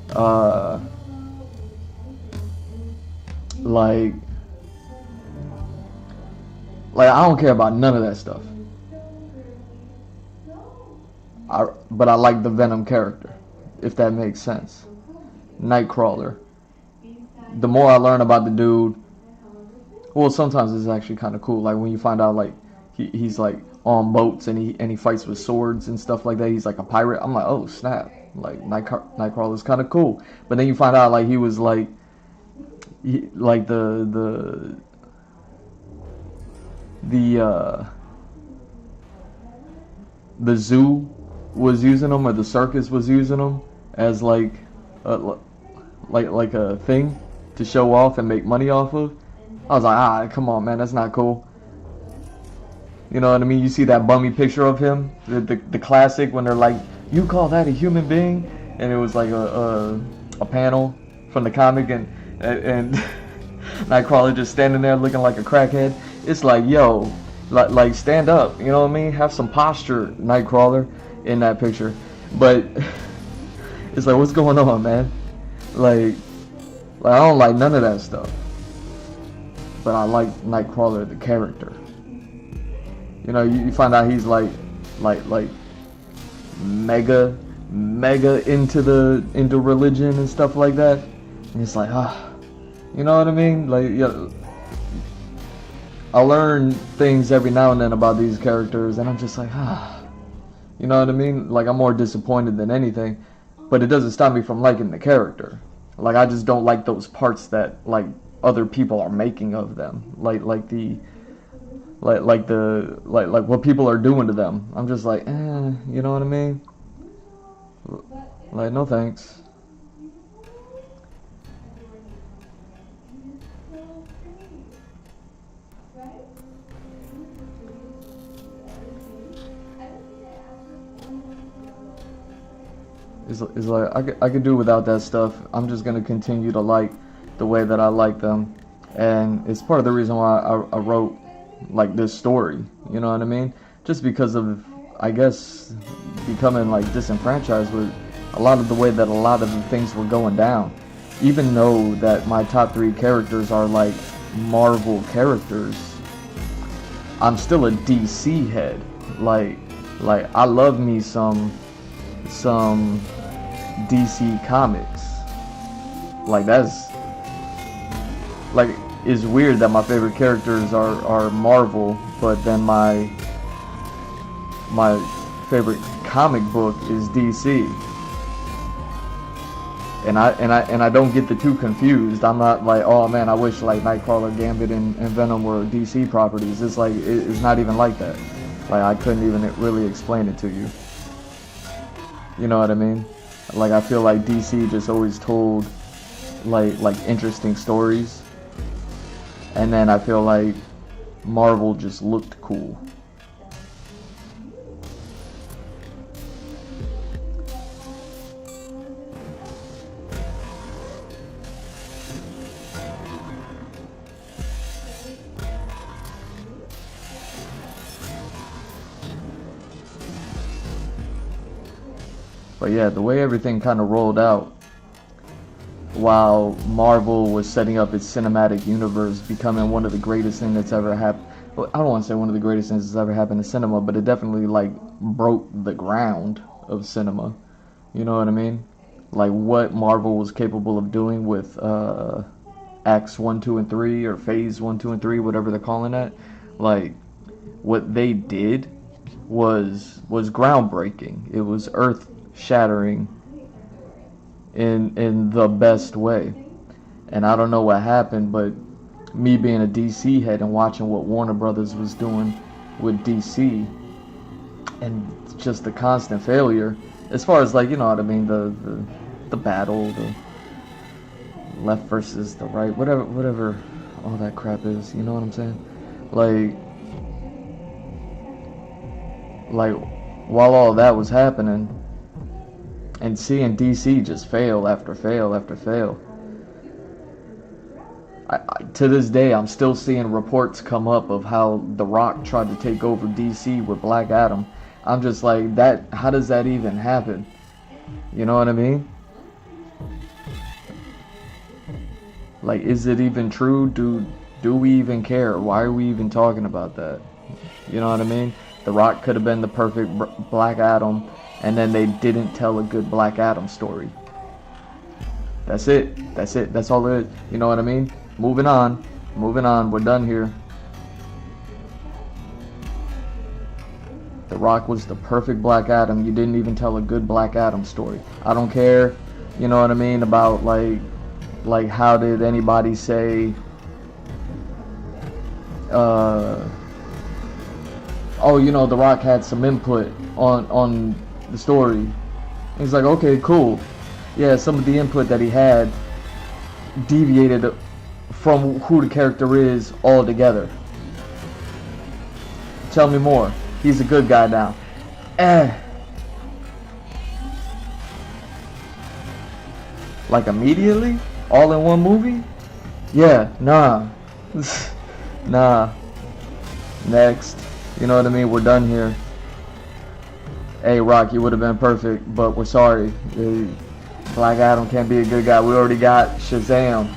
that. Like I don't care about none of that stuff. But I like the Venom character, if that makes sense. Nightcrawler. The more I learn about the dude, well, sometimes it's actually kind of cool. Like when you find out like he's like on boats and he fights with swords and stuff like that. He's like a pirate. I'm like, oh snap! Like Nightcrawler's kind of cool. But then you find out like he was like the zoo was using him, or the circus was using him as like a thing to show off and make money off of. I was like, come on, man, that's not cool. You know what I mean? You see that bummy picture of him, the classic, when they're like, you call that a human being? And it was like a panel from the comic, and Nightcrawler just standing there looking like a crackhead. It's like, yo, like stand up, you know what I mean? Have some posture, Nightcrawler, in that picture. But it's like, what's going on, man? Like I don't like none of that stuff. But I like Nightcrawler, the character. You know, you find out he's like mega into religion and stuff like that. And it's like, you know what I mean? Like, yeah, I learn things every now and then about these characters, and I'm just like, you know what I mean? Like, I'm more disappointed than anything, but it doesn't stop me from liking the character. Like, I just don't like those parts that like other people are making of them, like what people are doing to them. I'm just like, you know what I mean? Like, no thanks. It's like I could do without that stuff. I'm just gonna continue to like the way that I like them, and it's part of the reason why I wrote like this story. You know what I mean? Just because of, I guess, becoming like disenfranchised with a lot of the way that a lot of the things were going down. Even though that my top 3 characters are like Marvel characters, I'm still a DC head. Like I love me some DC comics. Like that's like, it's weird that my favorite characters are Marvel, but then my favorite comic book is DC. And I don't get the two confused. I'm not like, oh man, I wish like Nightcrawler, Gambit, and Venom were DC properties. It's like it's not even like that. Like I couldn't even really explain it to you. You know what I mean? Like I feel like DC just always told like interesting stories, and then I feel like Marvel just looked cool. But yeah, the way everything kind of rolled out while Marvel was setting up its cinematic universe, becoming one of the greatest things that's ever happened. Well, I don't want to say one of the greatest things that's ever happened in cinema, but it definitely like broke the ground of cinema. You know what I mean? Like what Marvel was capable of doing with Acts 1, 2, and 3, or Phase 1, 2, and 3, whatever they're calling that. Like what they did was groundbreaking. It was earth shattering in the best way. And I don't know what happened, but me being a DC head and watching what Warner Brothers was doing with DC and just the constant failure as far as like, you know what I mean, the battle, the left versus the right, whatever all that crap is, you know what I'm saying? Like while all that was happening, and seeing DC just fail after fail after fail. To this day, I'm still seeing reports come up of how The Rock tried to take over DC with Black Adam. I'm just like, that. How does that even happen? You know what I mean? Like, is it even true? Do we even care? Why are we even talking about that? You know what I mean? The Rock could have been the perfect Black Adam, and then they didn't tell a good Black Adam story. That's it. That's all it is. You know what I mean? Moving on. We're done here. The Rock was the perfect Black Adam. You didn't even tell a good Black Adam story. I don't care, you know what I mean, about like how did anybody say oh, you know, The Rock had some input on the story. He's like, okay, cool. Yeah, some of the input that he had deviated from who the character is altogether. Tell me more. He's a good guy now. Like immediately? All in one movie? Yeah, nah. Nah. Next. You know what I mean? We're done here. Hey, Rock, you would have been perfect, but we're sorry. Black Adam can't be a good guy. We already got Shazam.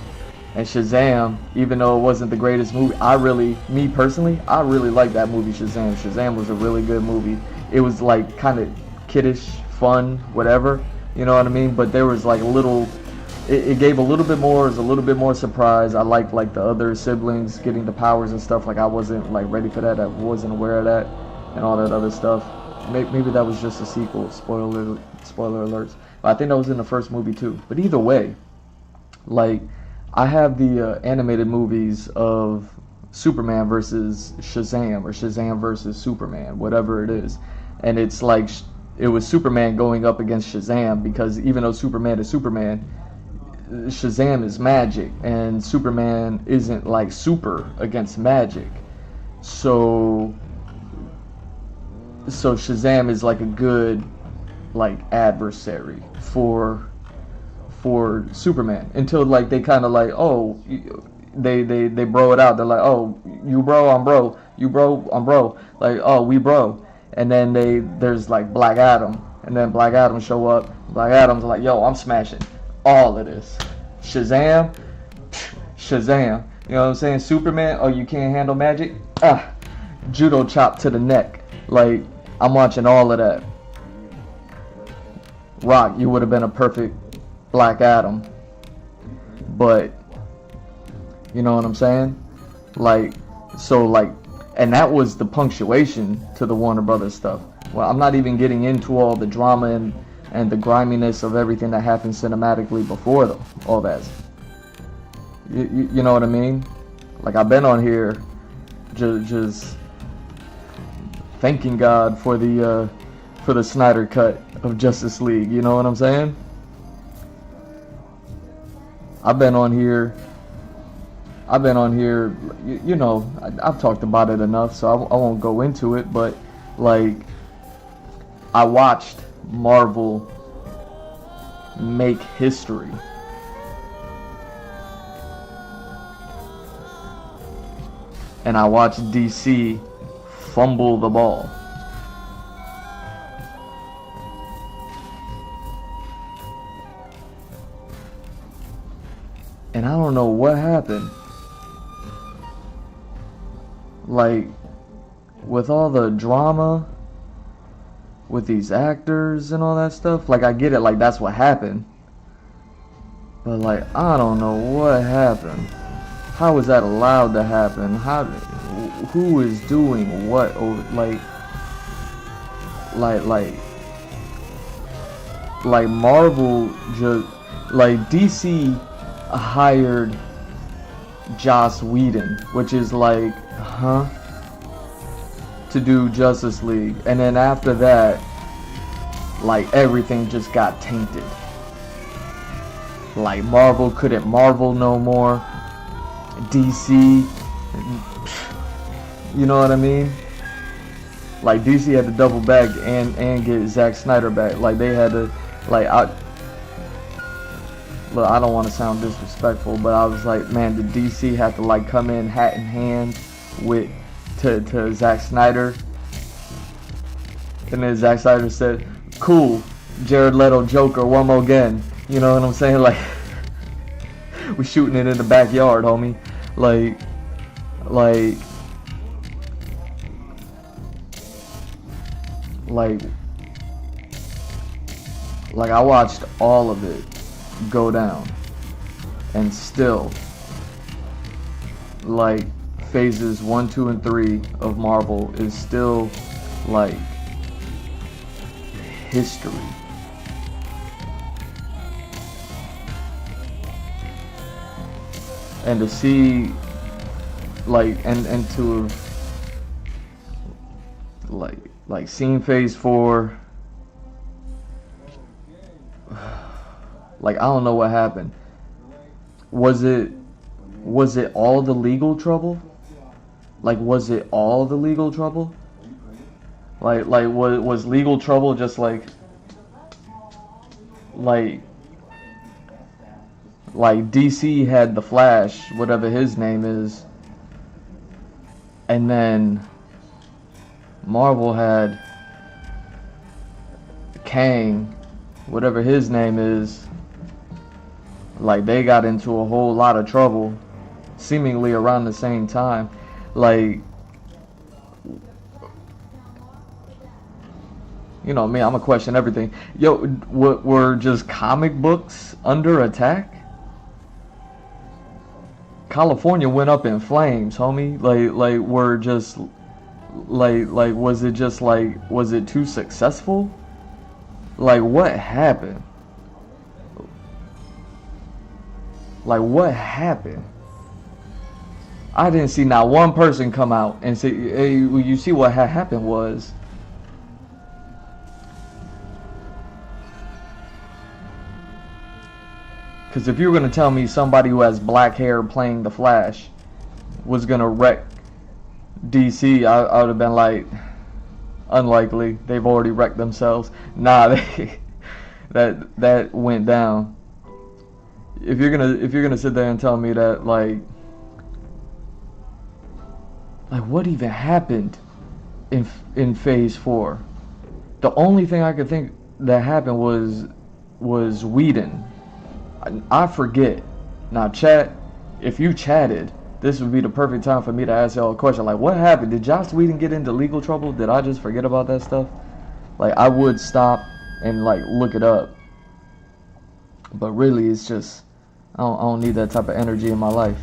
And Shazam, even though it wasn't the greatest movie, me personally, I really like that movie, Shazam. Shazam was a really good movie. It was like kind of kiddish, fun, whatever. You know what I mean? But there was like a little, it gave a little bit more, it was a little bit more surprise. I liked like the other siblings getting the powers and stuff. Like I wasn't like ready for that. I wasn't aware of that and all that other stuff. Maybe that was just a sequel. Spoiler alerts. But I think that was in the first movie too. But either way, like I have the animated movies of Superman versus Shazam, or Shazam versus Superman, whatever it is. And it's like it was Superman going up against Shazam, because even though Superman is Superman, Shazam is magic, and Superman isn't like super against magic. So Shazam is like a good like adversary for Superman, until like they kind of like, oh, they bro it out. They're like, oh, you bro, I'm bro, you bro, I'm bro, like, oh, we bro. And then there's like Black Adam, and then Black Adam show up. Black Adam's like, yo, I'm smashing all of this. Shazam, you know what I'm saying? Superman, oh, you can't handle magic? Judo chop to the neck. Like, I'm watching all of that. Rock, you would have been a perfect Black Adam. But, you know what I'm saying? Like, so like, and that was the punctuation to the Warner Brothers stuff. Well, I'm not even getting into all the drama and and the griminess of everything that happened cinematically before all that. You know what I mean? Like, I've been on here just thanking God for the Snyder cut of Justice League. You know what I'm saying? I've been on here, you know, I've talked about it enough, so I won't go into it, but, like, I watched Marvel make history. And I watched DC fumble the ball. And I don't know what happened. Like, with all the drama with these actors and all that stuff, like, I get it, like, that's what happened. But, like, I don't know what happened. How is that allowed to happen? Who is doing what? Or, like Marvel just, like, DC hired Joss Whedon, which is like, to do Justice League, and then after that, like, everything just got tainted. Like, Marvel couldn't Marvel no more. DC, you know what I mean? Like, DC had to double back and get Zack Snyder back. Like, they had to, like, look, I don't want to sound disrespectful, but I was like, man, did DC have to, like, come in hat in hand to Zack Snyder? And then Zack Snyder said, cool, Jared Leto Joker one more again. You know what I'm saying? Like, we shooting it in the backyard, homie. Like I watched all of it go down, and still, like, phases 1, 2, and 3 of Marvel is still, like, history. And to see, like, and to have, like seen phase 4, like, I don't know what happened. Was it all the legal trouble? Like, was it all the legal trouble? Like was legal trouble just like DC had the Flash, whatever his name is, and then Marvel had Kang, whatever his name is. Like, they got into a whole lot of trouble seemingly around the same time. Like, you know me, I'm gonna question everything. Yo, were just comic books under attack? California went up in flames, homie. Like we're just like was it just like, was it too successful? Like, what happened? Like, what happened? I didn't see not one person come out and say, hey, you see what happened was, because if you were going to tell me somebody who has black hair playing the Flash was going to wreck DC, I would have been like, unlikely. They've already wrecked themselves. Nah, that went down. If you're gonna sit there and tell me that, like what even happened in phase 4? The only thing I could think that happened was Whedon. I forget. Now, chat, if you chatted, this would be the perfect time for me to ask y'all a question. Like, what happened? Did Joss Whedon get into legal trouble? Did I just forget about that stuff? Like, I would stop and, like, look it up. But really, it's just, I don't need that type of energy in my life.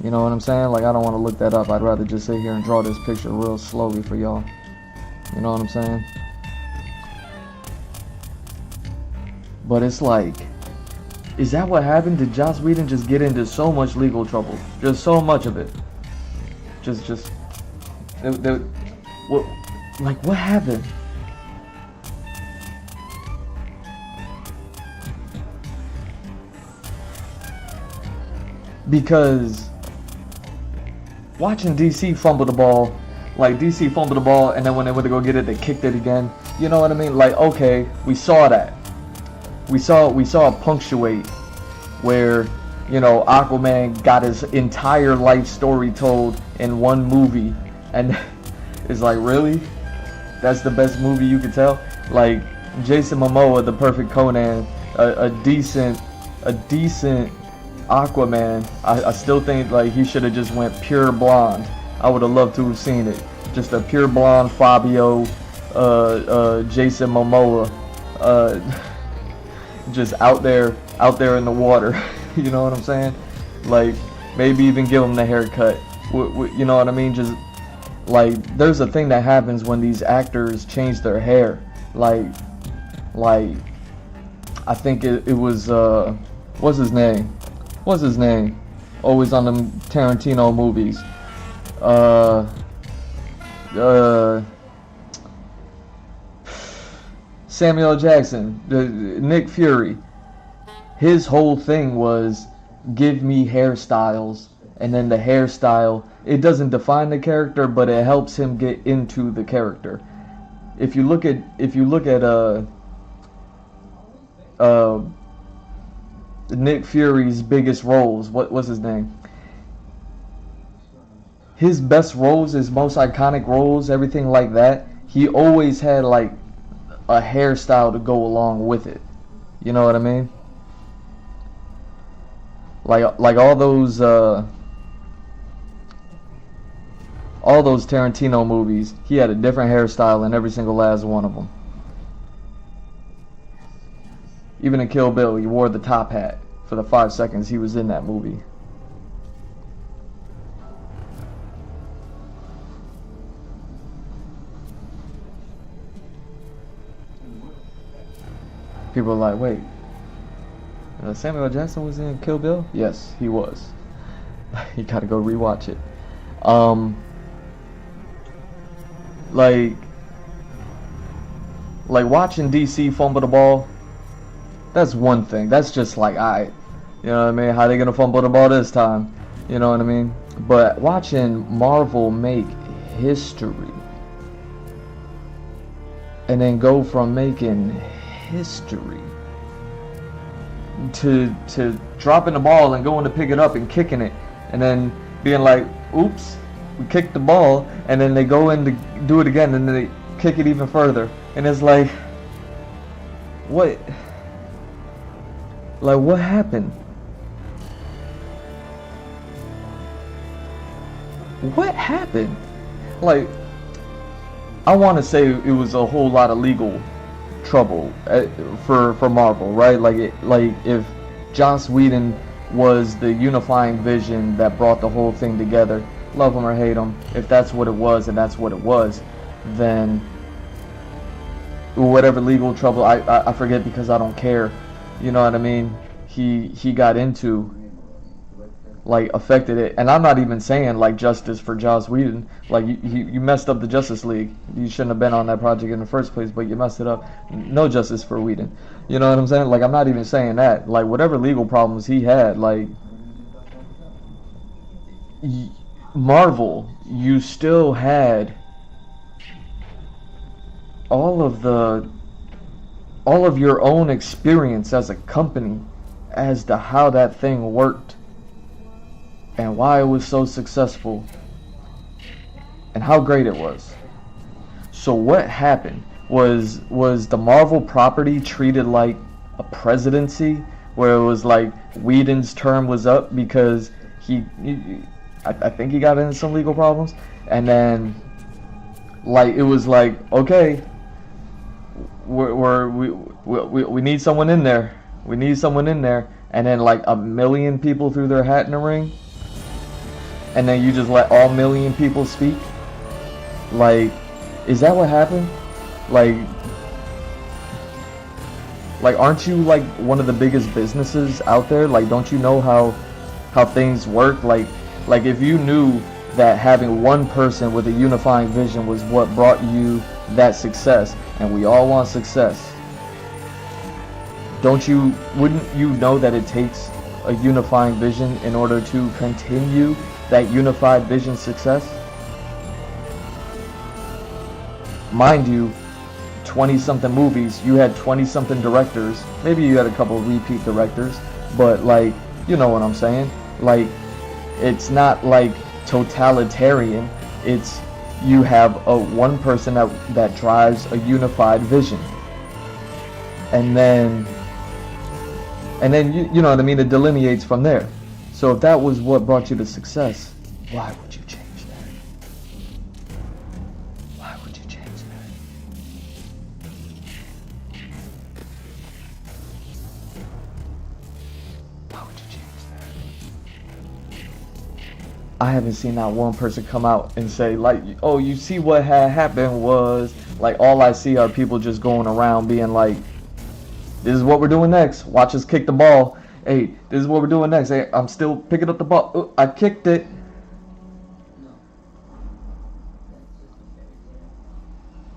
You know what I'm saying? Like, I don't want to look that up. I'd rather just sit here and draw this picture real slowly for y'all. You know what I'm saying? But it's like, is that what happened? Did Joss Whedon just get into so much legal trouble? Just so much of it. What, like, what happened? Because watching DC fumble the ball, like DC fumbled the ball, and then when they went to go get it, they kicked it again. You know what I mean? Like, okay, we saw that. We saw it punctuate where, you know, Aquaman got his entire life story told in one movie, and it's like, really? That's the best movie you could tell? Like, Jason Momoa, the perfect Conan, a decent Aquaman. I still think like he should have just went pure blonde. I would have loved to have seen it. Just a pure blonde Fabio, Jason Momoa, just out there in the water. You know what I'm saying? Like, maybe even give him the haircut. You know what I mean? Just like, there's a thing that happens when these actors change their hair. Like I think it was what's his name? Always on them Tarantino movies. Samuel Jackson, Nick Fury. His whole thing was, give me hairstyles, and then the hairstyle, it doesn't define the character, but it helps him get into the character. If you look at Nick Fury's biggest roles, what's his name? His best roles, his most iconic roles, everything like that, he always had like a hairstyle to go along with it. You know what I mean? Like all those Tarantino movies, he had a different hairstyle in every single last one of them. Even in Kill Bill, he wore the top hat for the 5 seconds he was in that movie. People are like, wait, Samuel Jackson was in Kill Bill? Yes, he was. You gotta go rewatch it. Like watching DC fumble the ball, that's one thing. That's just like, alright, you know what I mean? How they gonna fumble the ball this time? You know what I mean? But watching Marvel make history, and then go from making history to dropping the ball and going to pick it up and kicking it, and then being like, oops, we kicked the ball, and then they go in to do it again, and then they kick it even further, and it's like, what? Like, what happened? What happened? Like, I want to say it was a whole lot of legal trouble for Marvel, right? Like if Joss Whedon was the unifying vision that brought the whole thing together, love him or hate him, if that's what it was and that's what it was, then whatever legal trouble, I forget because I don't care, you know what I mean, he got into, like, affected it. And I'm not even saying like justice for Joss Whedon. Like, you messed up the Justice League. You shouldn't have been on that project in the first place, but you messed it up. No justice for Whedon. You know what I'm saying? Like, I'm not even saying that. Like, whatever legal problems he had, like, Marvel, you still had all of your own experience as a company as to how that thing worked and why it was so successful and how great it was. So what happened was the Marvel property treated like a presidency, where it was like Whedon's term was up because I think he got into some legal problems, and then like it was like, okay, we need someone in there. We need someone in there, and then like 1 million people threw their hat in the ring, and then you just let all 1 million people speak. Like, is that what happened? Like, Like, aren't you like one of the biggest businesses out there? Like, don't you know how things work? Like if you knew that having one person with a unifying vision was what brought you that success, and we all want success, wouldn't you know that it takes a unifying vision in order to continue that unified vision success? Mind you, 20-something movies, you had 20-something directors, maybe you had a couple of repeat directors, but like, you know what I'm saying? Like, it's not like totalitarian, it's you have a one person that drives a unified vision, and then you know what I mean, it delineates from there. So if that was what brought you to success, why would you change that? Why would you change that? Why would you change that? I haven't seen that one person come out and say, like, oh, you see what had happened was, like, all I see are people just going around being like, this is what we're doing next. Watch us kick the ball. Hey, this is what we're doing next. Hey, I'm still picking up the ball. Ooh, I kicked it.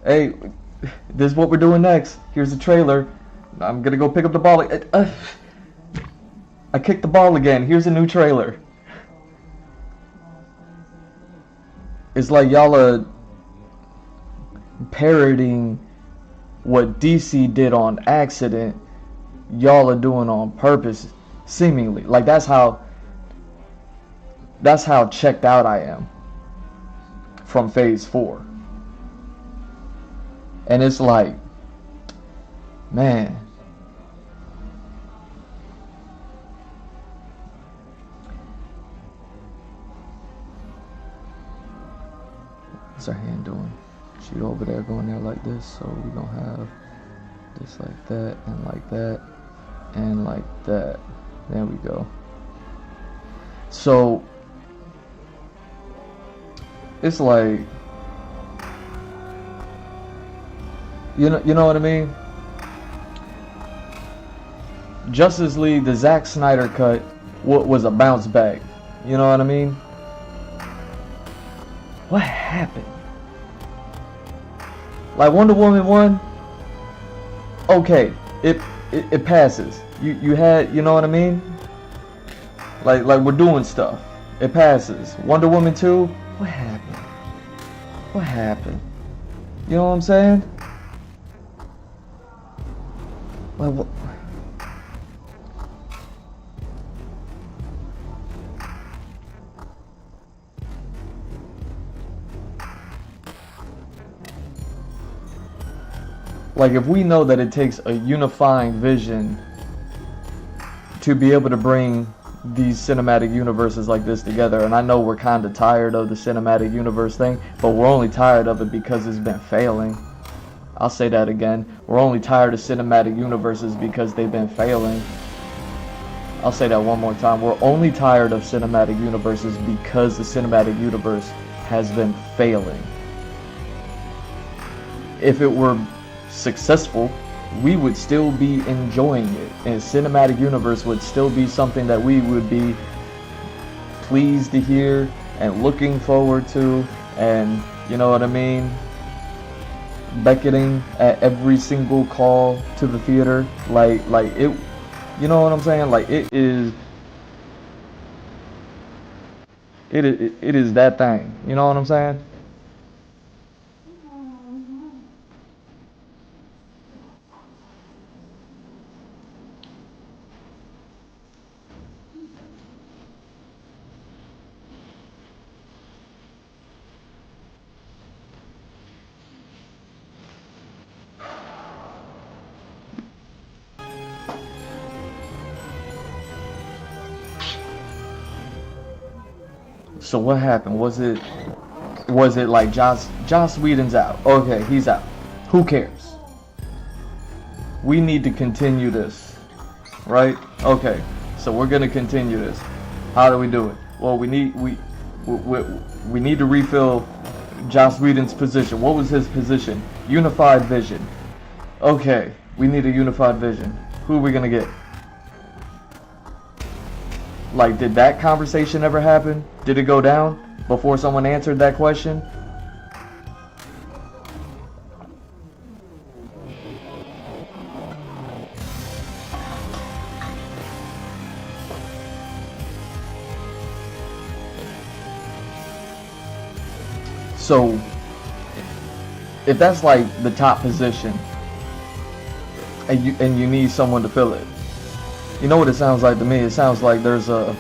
Hey, this is what we're doing next. Here's the trailer. I'm gonna go pick up the ball. I kicked the ball again. Here's a new trailer. It's like y'all are parroting what DC did on accident. Y'all are doing on purpose, seemingly. Like that's how checked out I am from Phase 4. And it's like, man, what's her hand doing? She over there going there like this, so we gonna have this like that, and like that, and like that. There we go. So it's like, you know what I mean? Justice League, the Zack Snyder cut, was a bounce back. You know what I mean? What happened? Like Wonder Woman 1, okay, it passes. You had, you know what I mean? Like we're doing stuff. It passes. Wonder Woman 2, what happened? What happened? You know what I'm saying? Like what? Like if we know that it takes a unifying vision to be able to bring these cinematic universes like this together, and I know we're kind of tired of the cinematic universe thing, but we're only tired of it because it's been failing. I'll say that again. We're only tired of cinematic universes because they've been failing. I'll say that one more time. We're only tired of cinematic universes because the cinematic universe has been failing. If it were successful, we would still be enjoying it, and cinematic universe would still be something that we would be pleased to hear and looking forward to, and you know what I mean, beckoning at every single call to the theater. Like it, you know what I'm saying? Like it is that thing, you know what I'm saying? So what happened? Was it like Joss Whedon's out? Okay, he's out. Who cares? We need to continue this, right? Okay, so we're gonna continue this. How do we do it? Well, we need to refill Joss Whedon's position. What was his position? Unified vision. Okay, We need a unified vision. Who are we gonna get? Like, did that conversation ever happen? Did it go down before someone answered that question? So, if that's like the top position, and you need someone to fill it, you know what it sounds like to me? It sounds like there's an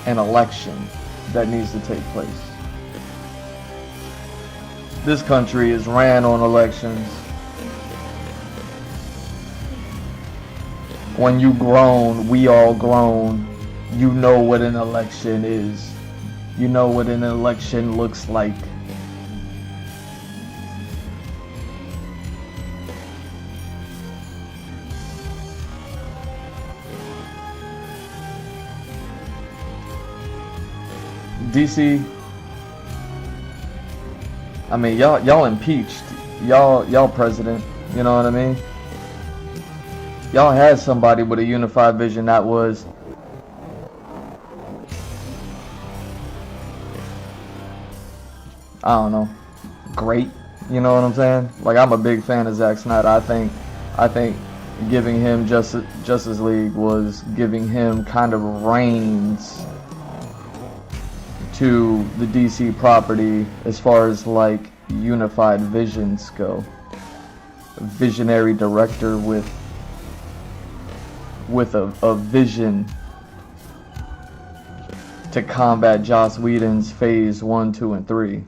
election that needs to take place. This country is ran on elections. When you grown, we all grown. You know what an election is. You know what an election looks like. DC, I mean, y'all impeached y'all president, you know what I mean? Y'all had somebody with a unified vision that was I don't know, great, you know what I'm saying? Like, I'm a big fan of Zack Snyder. I think giving him Justice League was giving him kind of reins to the DC property as far as like unified visions go. A visionary director with a vision to combat Joss Whedon's phase 1, 2, and 3.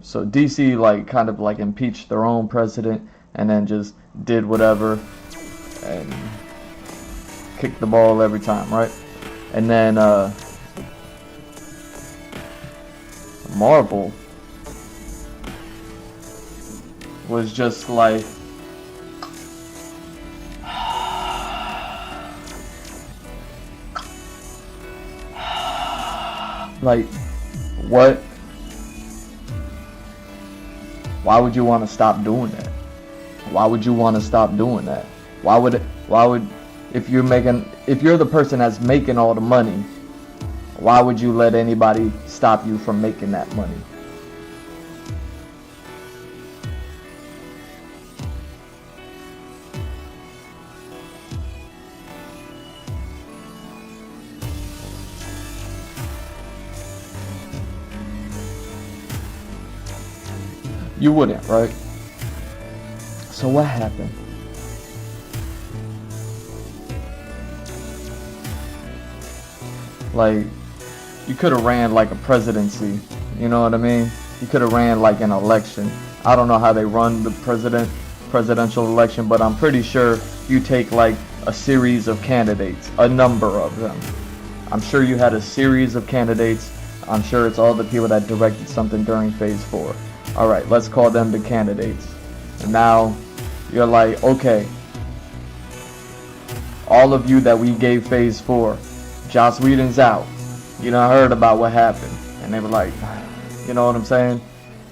So DC like kind of like impeached their own president and then just did whatever and kicked the ball every time, right? And then Marvel was just like what? Why would you want to stop doing that? Why would you want to stop doing that? Why would if you're the person that's making all the money, why would you let anybody stop you from making that money? You wouldn't, right? So what happened? Like, you could have ran like a presidency, you know what I mean? You could have ran like an election. I don't know how they run the presidential election, but I'm pretty sure you take like a series of candidates, a number of them. I'm sure you had a series of candidates. I'm sure it's all the people that directed something during phase 4. All right, let's call them the candidates. And now you're like, okay, all of you that we gave phase 4, Joss Whedon's out. You know, I heard about what happened. And they were like, you know what I'm saying?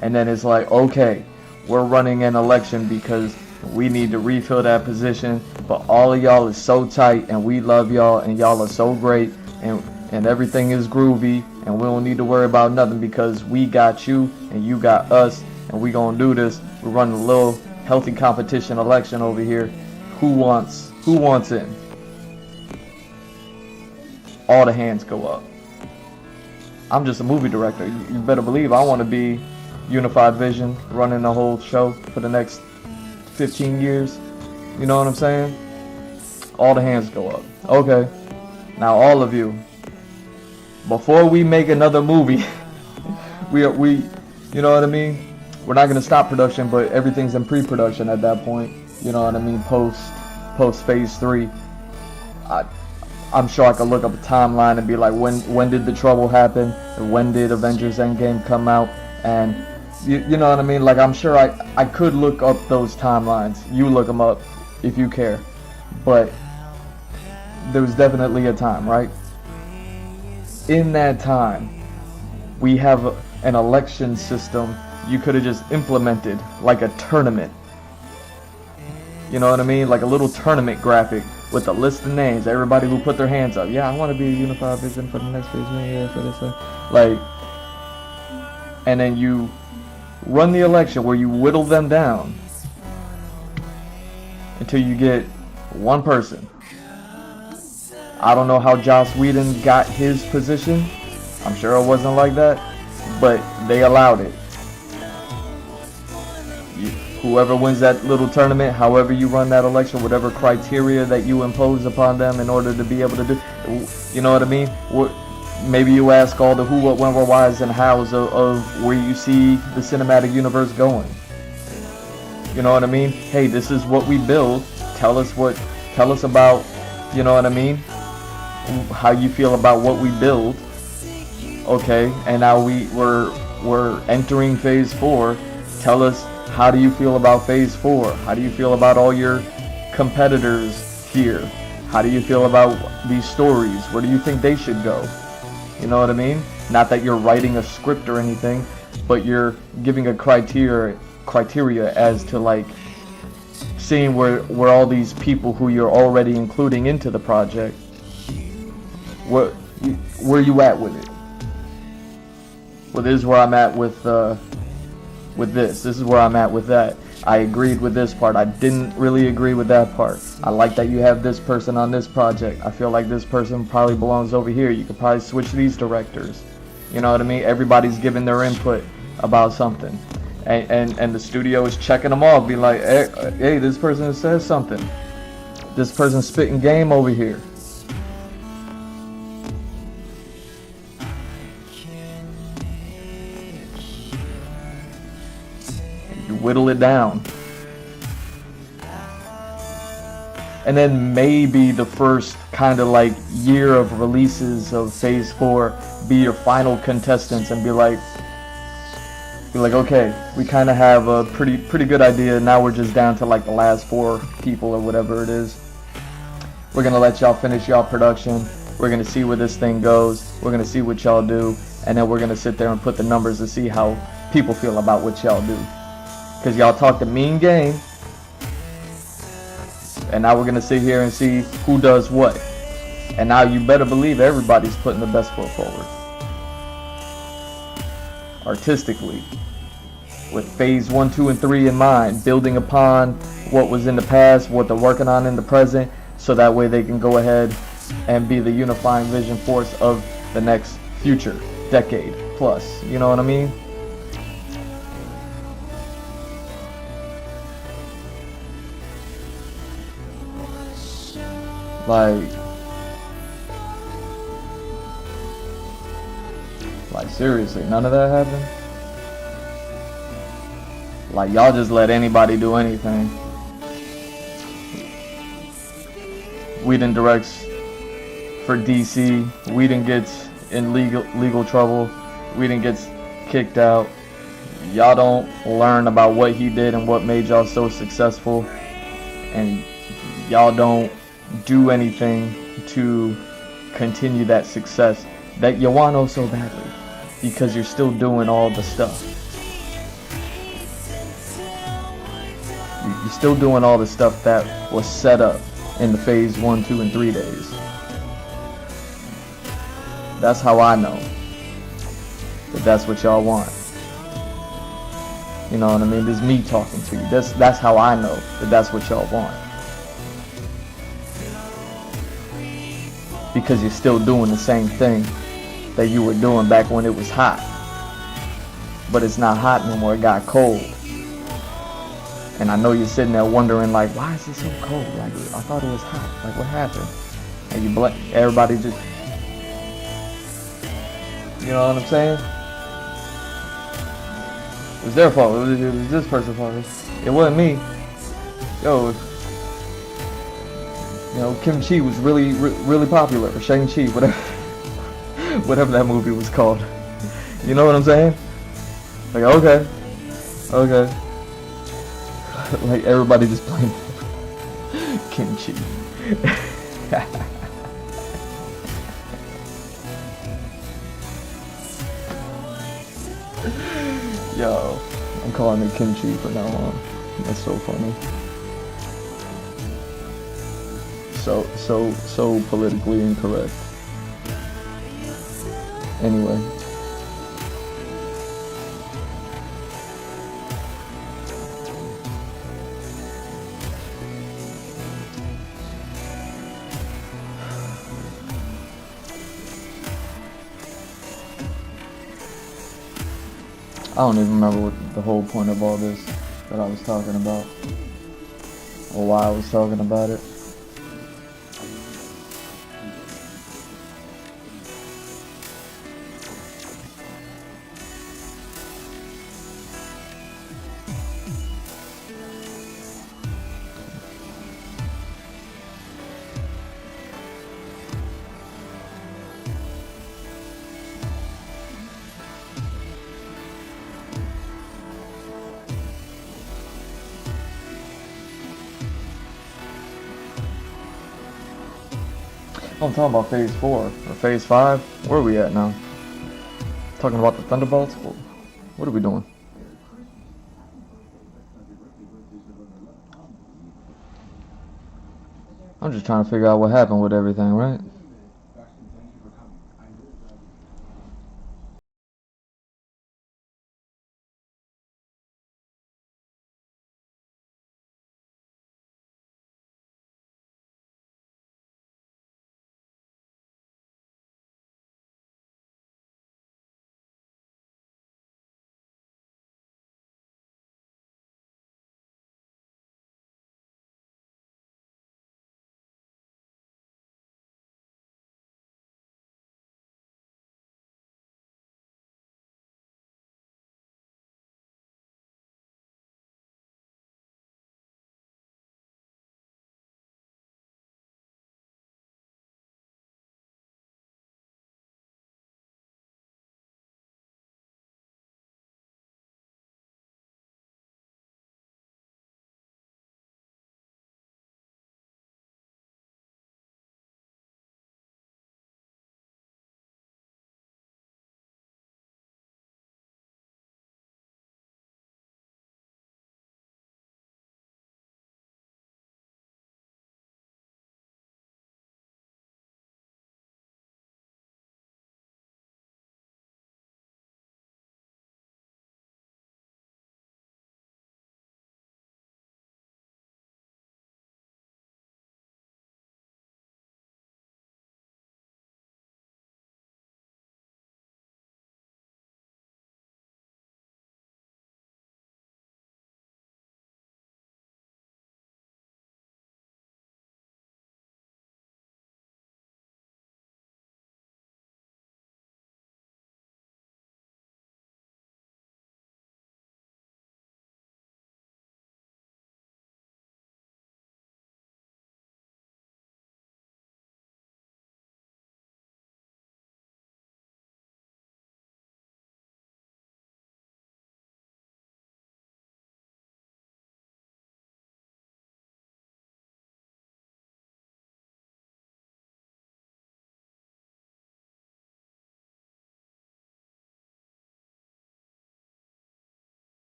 And then it's like, okay, we're running an election because we need to refill that position. But all of y'all is so tight and we love y'all and y'all are so great and everything is groovy and we don't need to worry about nothing because we got you and you got us and we gonna do this. We're running a little healthy competition election over here. Who wants in? All the hands go up. I'm just a movie director. You better believe I want to be unified vision, running the whole show for the next 15 years. You know what I'm saying? All the hands go up. Okay. Now all of you, before we make another movie, we you know what I mean? We're not gonna stop production, but everything's in pre-production at that point. You know what I mean? Post phase 3. I'm sure I could look up a timeline and be like, when did the trouble happen? And when did Avengers Endgame come out? And you know what I mean? Like, I'm sure I could look up those timelines. You look them up if you care. But there was definitely a time, right? in that time, we have an election system you could have just implemented, like a tournament. You know what I mean? Like a little tournament graphic with a list of names, everybody who put their hands up. Yeah, I want to be a unified vision for the next phase. Yeah, for this. Like, and then you run the election where you whittle them down until you get one person. I don't know how Joss Whedon got his position. I'm sure it wasn't like that, but they allowed it. Whoever wins that little tournament, however you run that election, whatever criteria that you impose upon them in order to be able to do, you know what I mean? Maybe you ask all the who, what, when, where, whys, and hows of where you see the cinematic universe going. You know what I mean? Hey, this is what we build. Tell us about, you know what I mean? How you feel about what we build. Okay, and now we're entering phase 4. Tell us, how do you feel about phase 4? How do you feel about all your competitors here? How do you feel about these stories? Where do you think they should go? You know what I mean? Not that you're writing a script or anything, but you're giving a criteria as to like seeing where all these people who you're already including into the project, where you at with it? Well, this is where I'm at with this. This is where I'm at with that. I agreed with this part. I didn't really agree with that part. I like that you have this person on this project. I feel like this person probably belongs over here. You could probably switch these directors. You know what I mean? Everybody's giving their input about something. And the studio is checking them off. Be like, hey, this person says something. This person's spitting game over here. Whittle it down, and then maybe the first kind of like year of releases of phase 4 be your final contestants and be like okay, we kind of have a pretty good idea. Now we're just down to like the last 4 people or whatever it is. We're gonna let y'all finish y'all production. We're gonna see where this thing goes. We're gonna see what y'all do, and then we're gonna sit there and put the numbers to see how people feel about what y'all do. Because y'all talked a mean game, and now we're going to sit here and see who does what. And now you better believe everybody's putting the best foot forward. Artistically. With phase 1, 2, and 3 in mind. Building upon what was in the past, what they're working on in the present, so that way they can go ahead and be the unifying vision force of the next future decade plus. You know what I mean? Like seriously, none of that happened? Like y'all just let anybody do anything. Whedon directs for DC. Whedon gets in legal trouble. Whedon gets kicked out. Y'all don't learn about what he did and what made y'all so successful. And y'all don't do anything to continue that success that you want so badly, because you're still doing all the stuff. You're still doing all the stuff that was set up in the phase 1, 2, and 3 days. That's how I know that that's what y'all want. You know what I mean? This is me talking to you. That's how I know that that's what y'all want. Because you're still doing the same thing that you were doing back when it was hot. But it's not hot no more, it got cold. And I know you're sitting there wondering like, why is it so cold? Like, I thought it was hot. Like, what happened? And you everybody just, you know what I'm saying? It was their fault. It was this person's fault. It wasn't me. Yo, you know, Kim Chi was really popular, or Shang-Chi, whatever that movie was called. You know what I'm saying? Like, okay. Like, everybody just blamed Kim Chi. Yo, I'm calling it kimchi from now on. That's so funny. So politically incorrect. Anyway. I don't even remember what the whole point of all this that I was talking about, or why I was talking about it. I'm talking about phase 4 or phase 5. Where are we at now? Talking about the Thunderbolts? What are we doing? I'm just trying to figure out what happened with everything, right?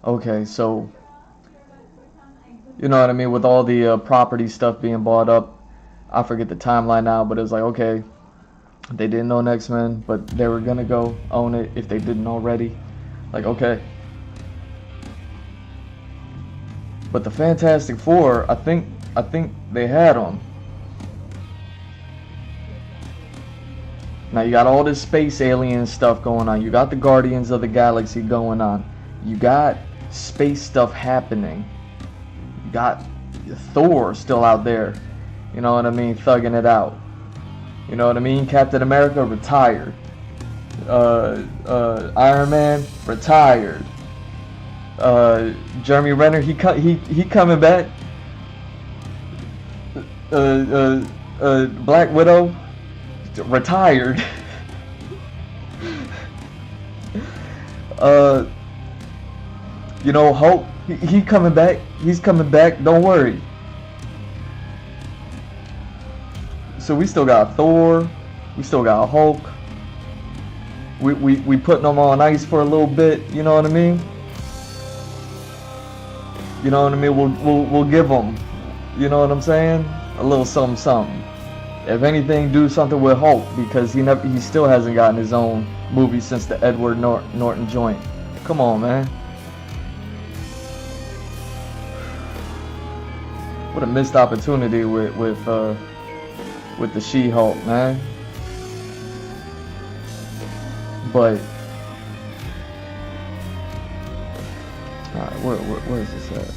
Okay, so you know what I mean, with all the property stuff being bought up. I forget the timeline now, but it was like, okay, they didn't own X-Men, but they were gonna go own it if they didn't already. Like, okay. But the Fantastic Four, I think they had them. Now you got all this space alien stuff going on. You got the Guardians of the Galaxy going on. You got space stuff happening. You got Thor still out there. You know what I mean? Thugging it out. You know what I mean? Captain America retired. Iron Man retired. Jeremy Renner, he coming back. Black Widow retired. You know, Hulk, he coming back. He's coming back. Don't worry. So we still got Thor. We still got Hulk. We putting them on ice for a little bit. You know what I mean? You know what I mean? We'll give them. You know what I'm saying? A little something something. If anything, do something with Hulk, because he still hasn't gotten his own movie since the Edward Norton joint. Come on, man. What a missed opportunity with the She-Hulk, man. But alright, where is this at?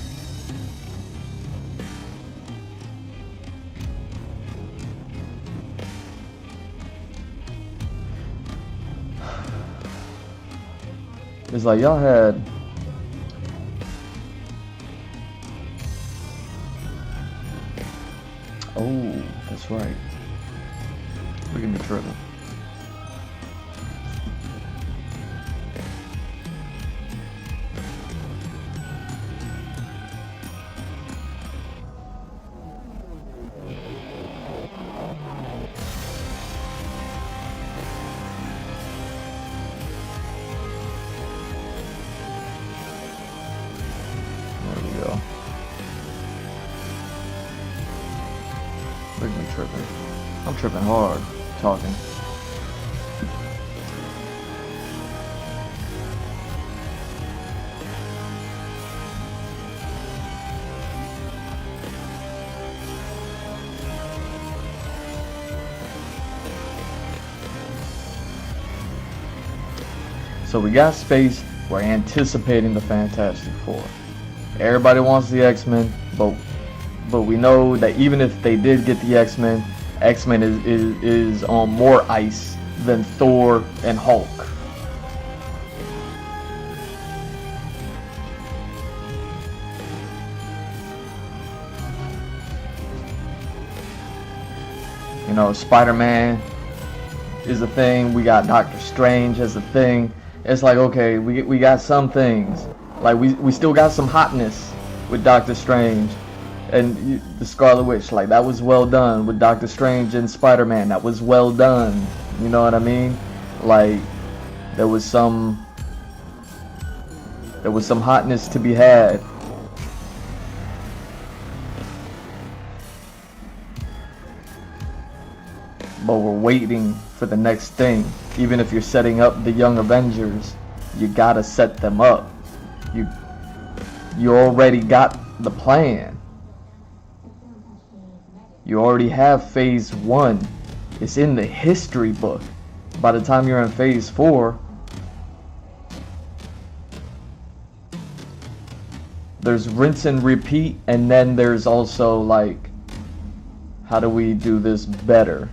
It's like y'all had oh, that's right. Look at me tripping. There we go. Look at me tripping. I'm tripping hard talking. So we got space. We're anticipating the Fantastic Four. Everybody wants the X-Men, but we know that even if they did get the X-Men, X-Men is on more ice than Thor and Hulk. You know, Spider-Man is a thing. We got Doctor Strange as a thing. It's like, okay, we got some things. Like we still got some hotness with Doctor Strange and the Scarlet Witch. Like, that was well done with Doctor Strange and Spider-Man. That was well done. You know what I mean? Like, there was some hotness to be had. But we're waiting for the next thing. Even if you're setting up the Young Avengers, you gotta set them up. You already got the plan. You already have phase 1. It's in the history book. By the time you're in phase 4, there's rinse and repeat, and then there's also like, how do we do this better?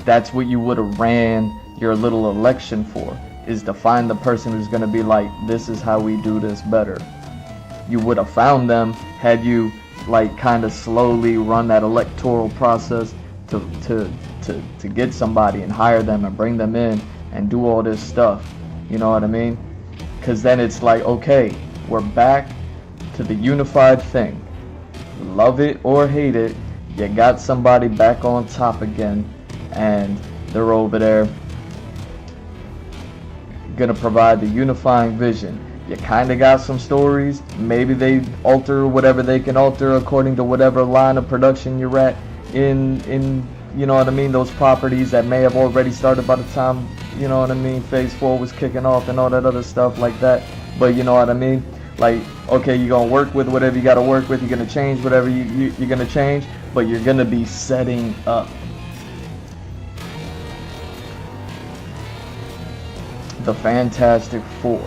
That's what you would have ran your little election for, is to find the person who's going to be like, this is how we do this better. You would have found them had you like kind of slowly run that electoral process to get somebody and hire them and bring them in and do all this stuff. You know what I mean? Because then it's like, okay, we're back to the unified thing. Love it or hate it, you got somebody back on top again, and they're over there gonna provide the unifying vision. You kind of got some stories. Maybe they alter whatever they can alter according to whatever line of production you're at in you know what I mean, those properties that may have already started by the time, you know what I mean, phase 4 was kicking off and all that other stuff like that. But you know what I mean, like, okay, you're gonna work with whatever you gotta work with, you're gonna change whatever you're gonna change, but you're gonna be setting up the Fantastic Four.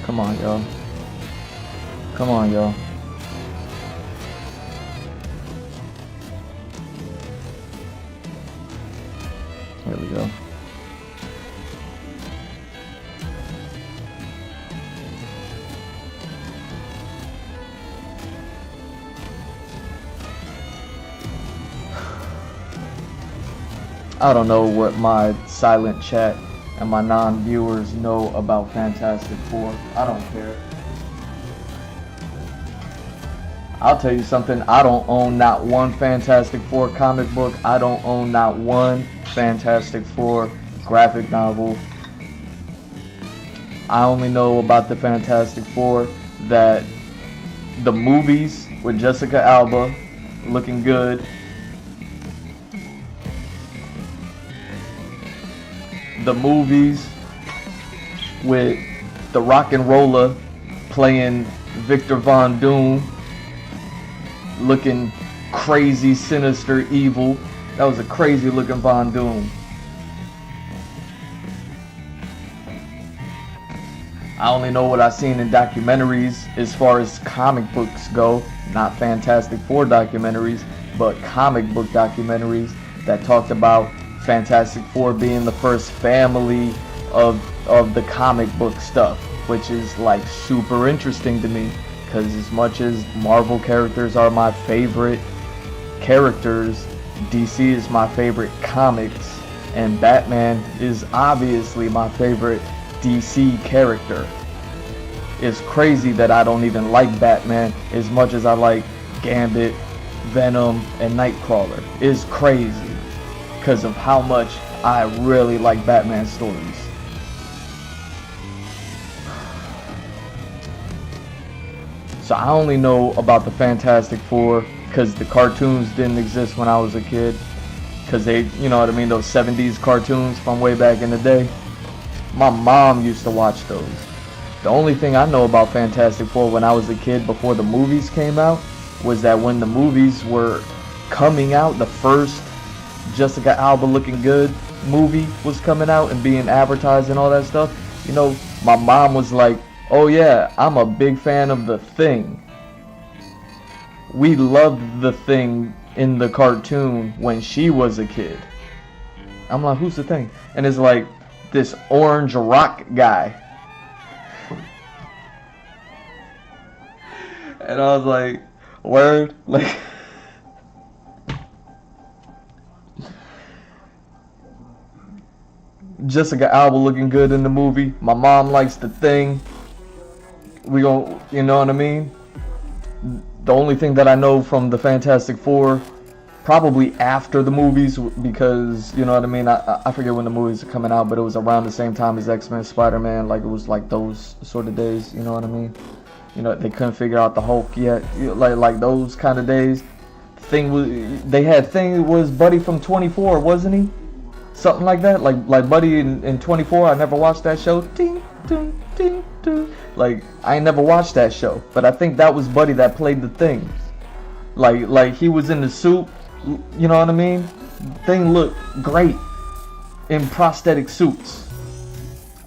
Come on, y'all. Come on, y'all. Here we go. I don't know what my silent chat and my non-viewers know about Fantastic Four. I don't care. I'll tell you something, I don't own not one Fantastic Four comic book. I don't own not one Fantastic Four graphic novel. I only know about the Fantastic Four that the movies with Jessica Alba looking good, the movies with the rock and roller playing Victor Von Doom, looking crazy, sinister, evil. That was a crazy looking Von Doom. I only know what I've seen in documentaries as far as comic books go, not Fantastic Four documentaries, but comic book documentaries that talked about Fantastic Four being the first family of the comic book stuff, which is like super interesting to me, because as much as Marvel characters are my favorite characters, DC is my favorite comics, and Batman is obviously my favorite DC character. It's crazy that I don't even like Batman as much as I like Gambit, Venom, and Nightcrawler. It's crazy because of how much I really like Batman stories. So I only know about the Fantastic Four because the cartoons didn't exist when I was a kid. Because they, you know what I mean, those 70s cartoons from way back in the day. My mom used to watch those. The only thing I know about Fantastic Four when I was a kid before the movies came out was that when the movies were coming out, the first Jessica Alba looking good movie was coming out and being advertised and all that stuff, you know, my mom was like, oh yeah, I'm a big fan of The Thing. We loved The Thing in the cartoon when she was a kid. I'm like, who's The Thing? And it's like this orange rock guy. And I was like, word? Like, Jessica Alba looking good in the movie. My mom likes The Thing. We gon', you know what I mean? The only thing that I know from the Fantastic Four, probably after the movies, because, you know what I mean, I forget when the movies are coming out, but it was around the same time as X-Men, Spider-Man, like it was like those sort of days, you know what I mean? You know, they couldn't figure out the Hulk yet, like those kind of days. Thing was, they had Thing was Buddy from 24, wasn't he? Something like that, like Buddy in 24. I never watched that show. Ding, ding, ding, ding. Like, I ain't never watched that show, but I think that was Buddy that played the Thing. Like he was in the suit, you know what I mean? Thing looked great in prosthetic suits.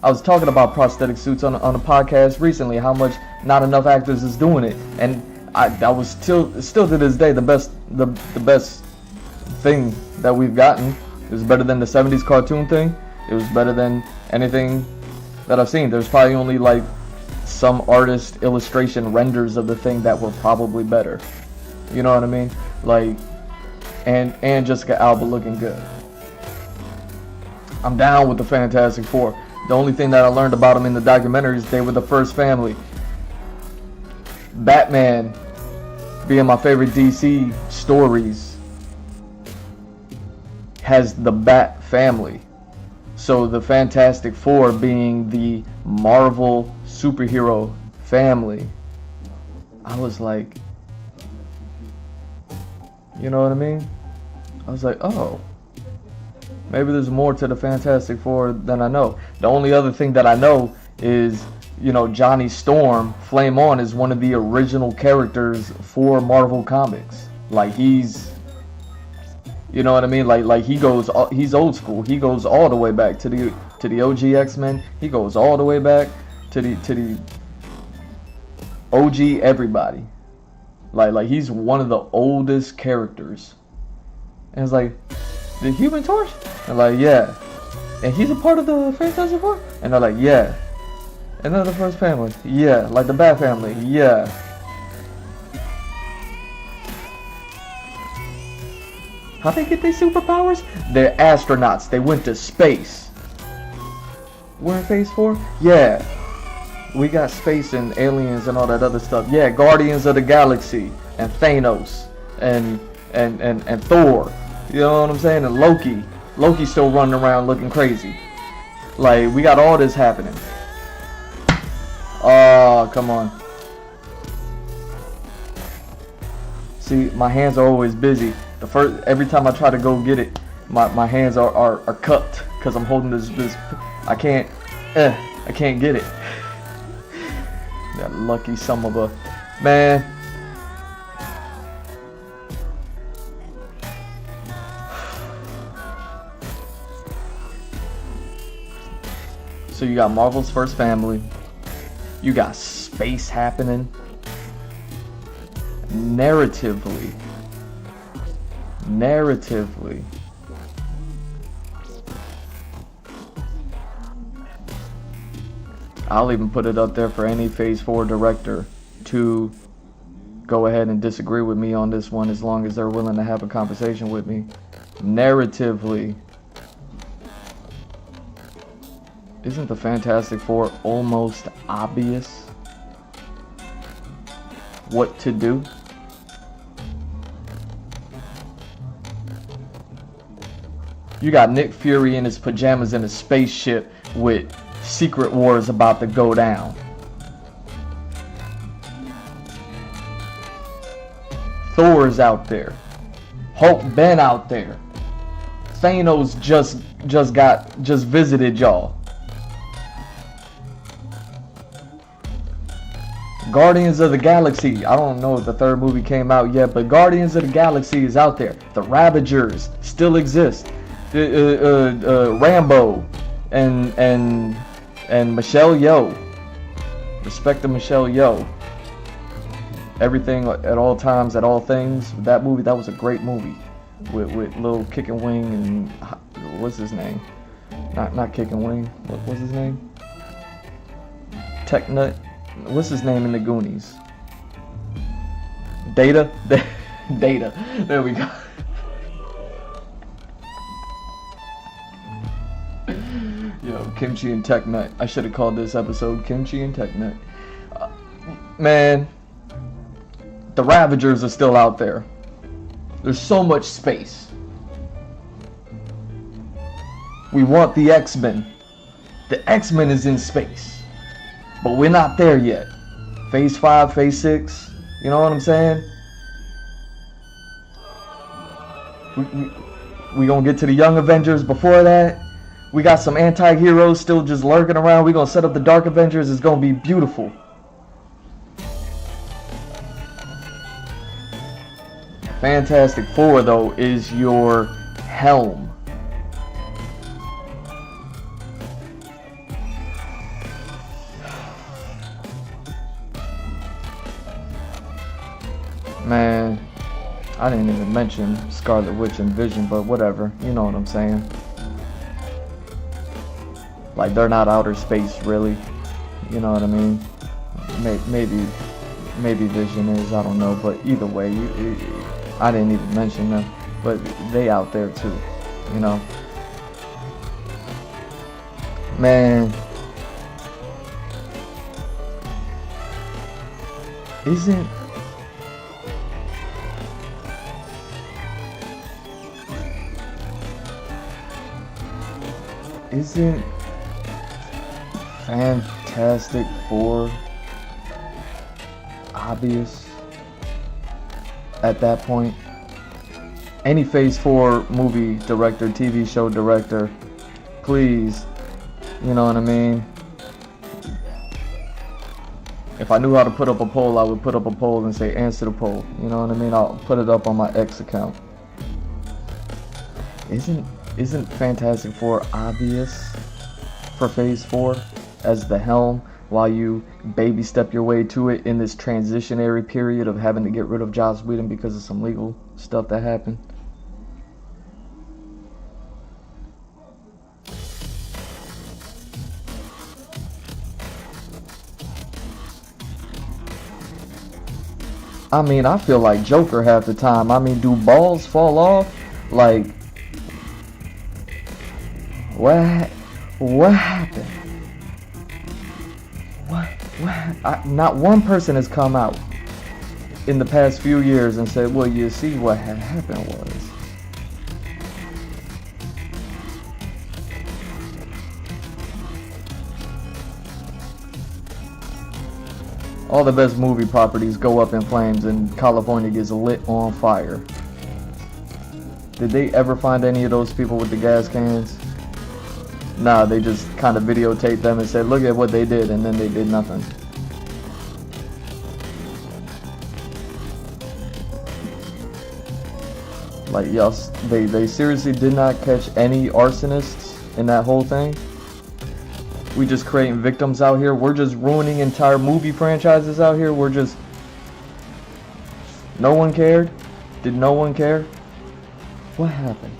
I was talking about prosthetic suits on a podcast recently, how much not enough actors is doing it, and I was still to this day the best thing that we've gotten. It was better than the 70s cartoon thing. It was better than anything that I've seen. There's probably only like some artist illustration renders of the Thing that were probably better. You know what I mean? Like, and Jessica Alba looking good. I'm down with the Fantastic Four. The only thing that I learned about them in the documentaries, they were the first family. Batman being my favorite DC stories. has the Bat family. So the Fantastic Four being the Marvel superhero family, I was like, you know what I mean? I was like, oh, maybe there's more to the Fantastic Four than I know. The only other thing that I know is, you know, Johnny Storm, Flame On, is one of the original characters for Marvel Comics. Like, he's, you know what I mean? Like he's old school. He goes all the way back to the OG X-Men. He goes all the way back to the OG everybody. Like he's one of the oldest characters. And it's like, the Human Torch? And like, yeah. And he's a part of the Fantastic Four? And they're like, yeah. And they're the first family. Yeah. Like the Bat family. Yeah. How they get their superpowers? They're astronauts. They went to space. We're in phase 4? Yeah. We got space and aliens and all that other stuff. Yeah, Guardians of the Galaxy and Thanos and Thor. You know what I'm saying? And Loki. Loki's still running around looking crazy. Like, we got all this happening. Oh, come on. See, my hands are always busy. Every time I try to go get it, my hands are cupped because I'm holding this I can't get it. That lucky son of a man. So you got Marvel's first family. You got space happening. Narratively. I'll even put it up there for any Phase 4 director to go ahead and disagree with me on this one, as long as they're willing to have a conversation with me. Narratively, isn't the Fantastic Four almost obvious what to do? You got Nick Fury in his pajamas in a spaceship with Secret Wars about to go down. Thor's out there. Hulk been out there. Thanos just visited y'all. Guardians of the Galaxy. I don't know if the third movie came out yet, but Guardians of the Galaxy is out there. The Ravagers still exist. Rambo and Michelle Yeoh. Respect to Michelle Yeoh. Everything at all times, at all things. That movie, that was a great movie. With little Kick and Wing and what's his name? Not Kick and Wing. What's his name? Tech Nut. What's his name in the Goonies? Data. Data. There we go. Yo, Kimchi and Tech Nut. I should have called this episode Kimchi and Tech Nut. Man, the Ravagers are still out there. There's so much space. We want the X-Men. The X-Men is in space. But we're not there yet. Phase 5, Phase 6. You know what I'm saying? We gonna get to the Young Avengers before that. We got some anti-heroes still just lurking around. We gonna set up the Dark Avengers. It's gonna be beautiful. Fantastic Four, though, is your helm. Man, I didn't even mention Scarlet Witch and Vision, but whatever. You know what I'm saying. Like, they're not outer space, really. You know what I mean? Maybe Vision is, I don't know. But either way, I didn't even mention them. But they out there, too. You know? Man. Isn't... isn't Fantastic Four obvious at that point? Any Phase 4 movie director, TV show director, please, you know what I mean? If I knew how to put up a poll, I would put up a poll and say answer the poll. You know what I mean? I'll put it up on my X account. Isn't Fantastic Four obvious for Phase 4 as the helm while you baby step your way to it in this transitionary period of having to get rid of Joss Whedon because of some legal stuff that happened? I mean, I feel like Joker half the time. I mean, do balls fall off? Like, what happened? Not one person has come out in the past few years and said, well, you see, what had happened was. All the best movie properties go up in flames and California gets lit on fire. Did they ever find any of those people with the gas cans? Nah, they just kind of videotaped them and said, look at what they did, and then they did nothing. Like, yes, they seriously did not catch any arsonists in that whole thing. We just creating victims out here. We're just ruining entire movie franchises out here. We're just... No one cared? Did no one care? What happened?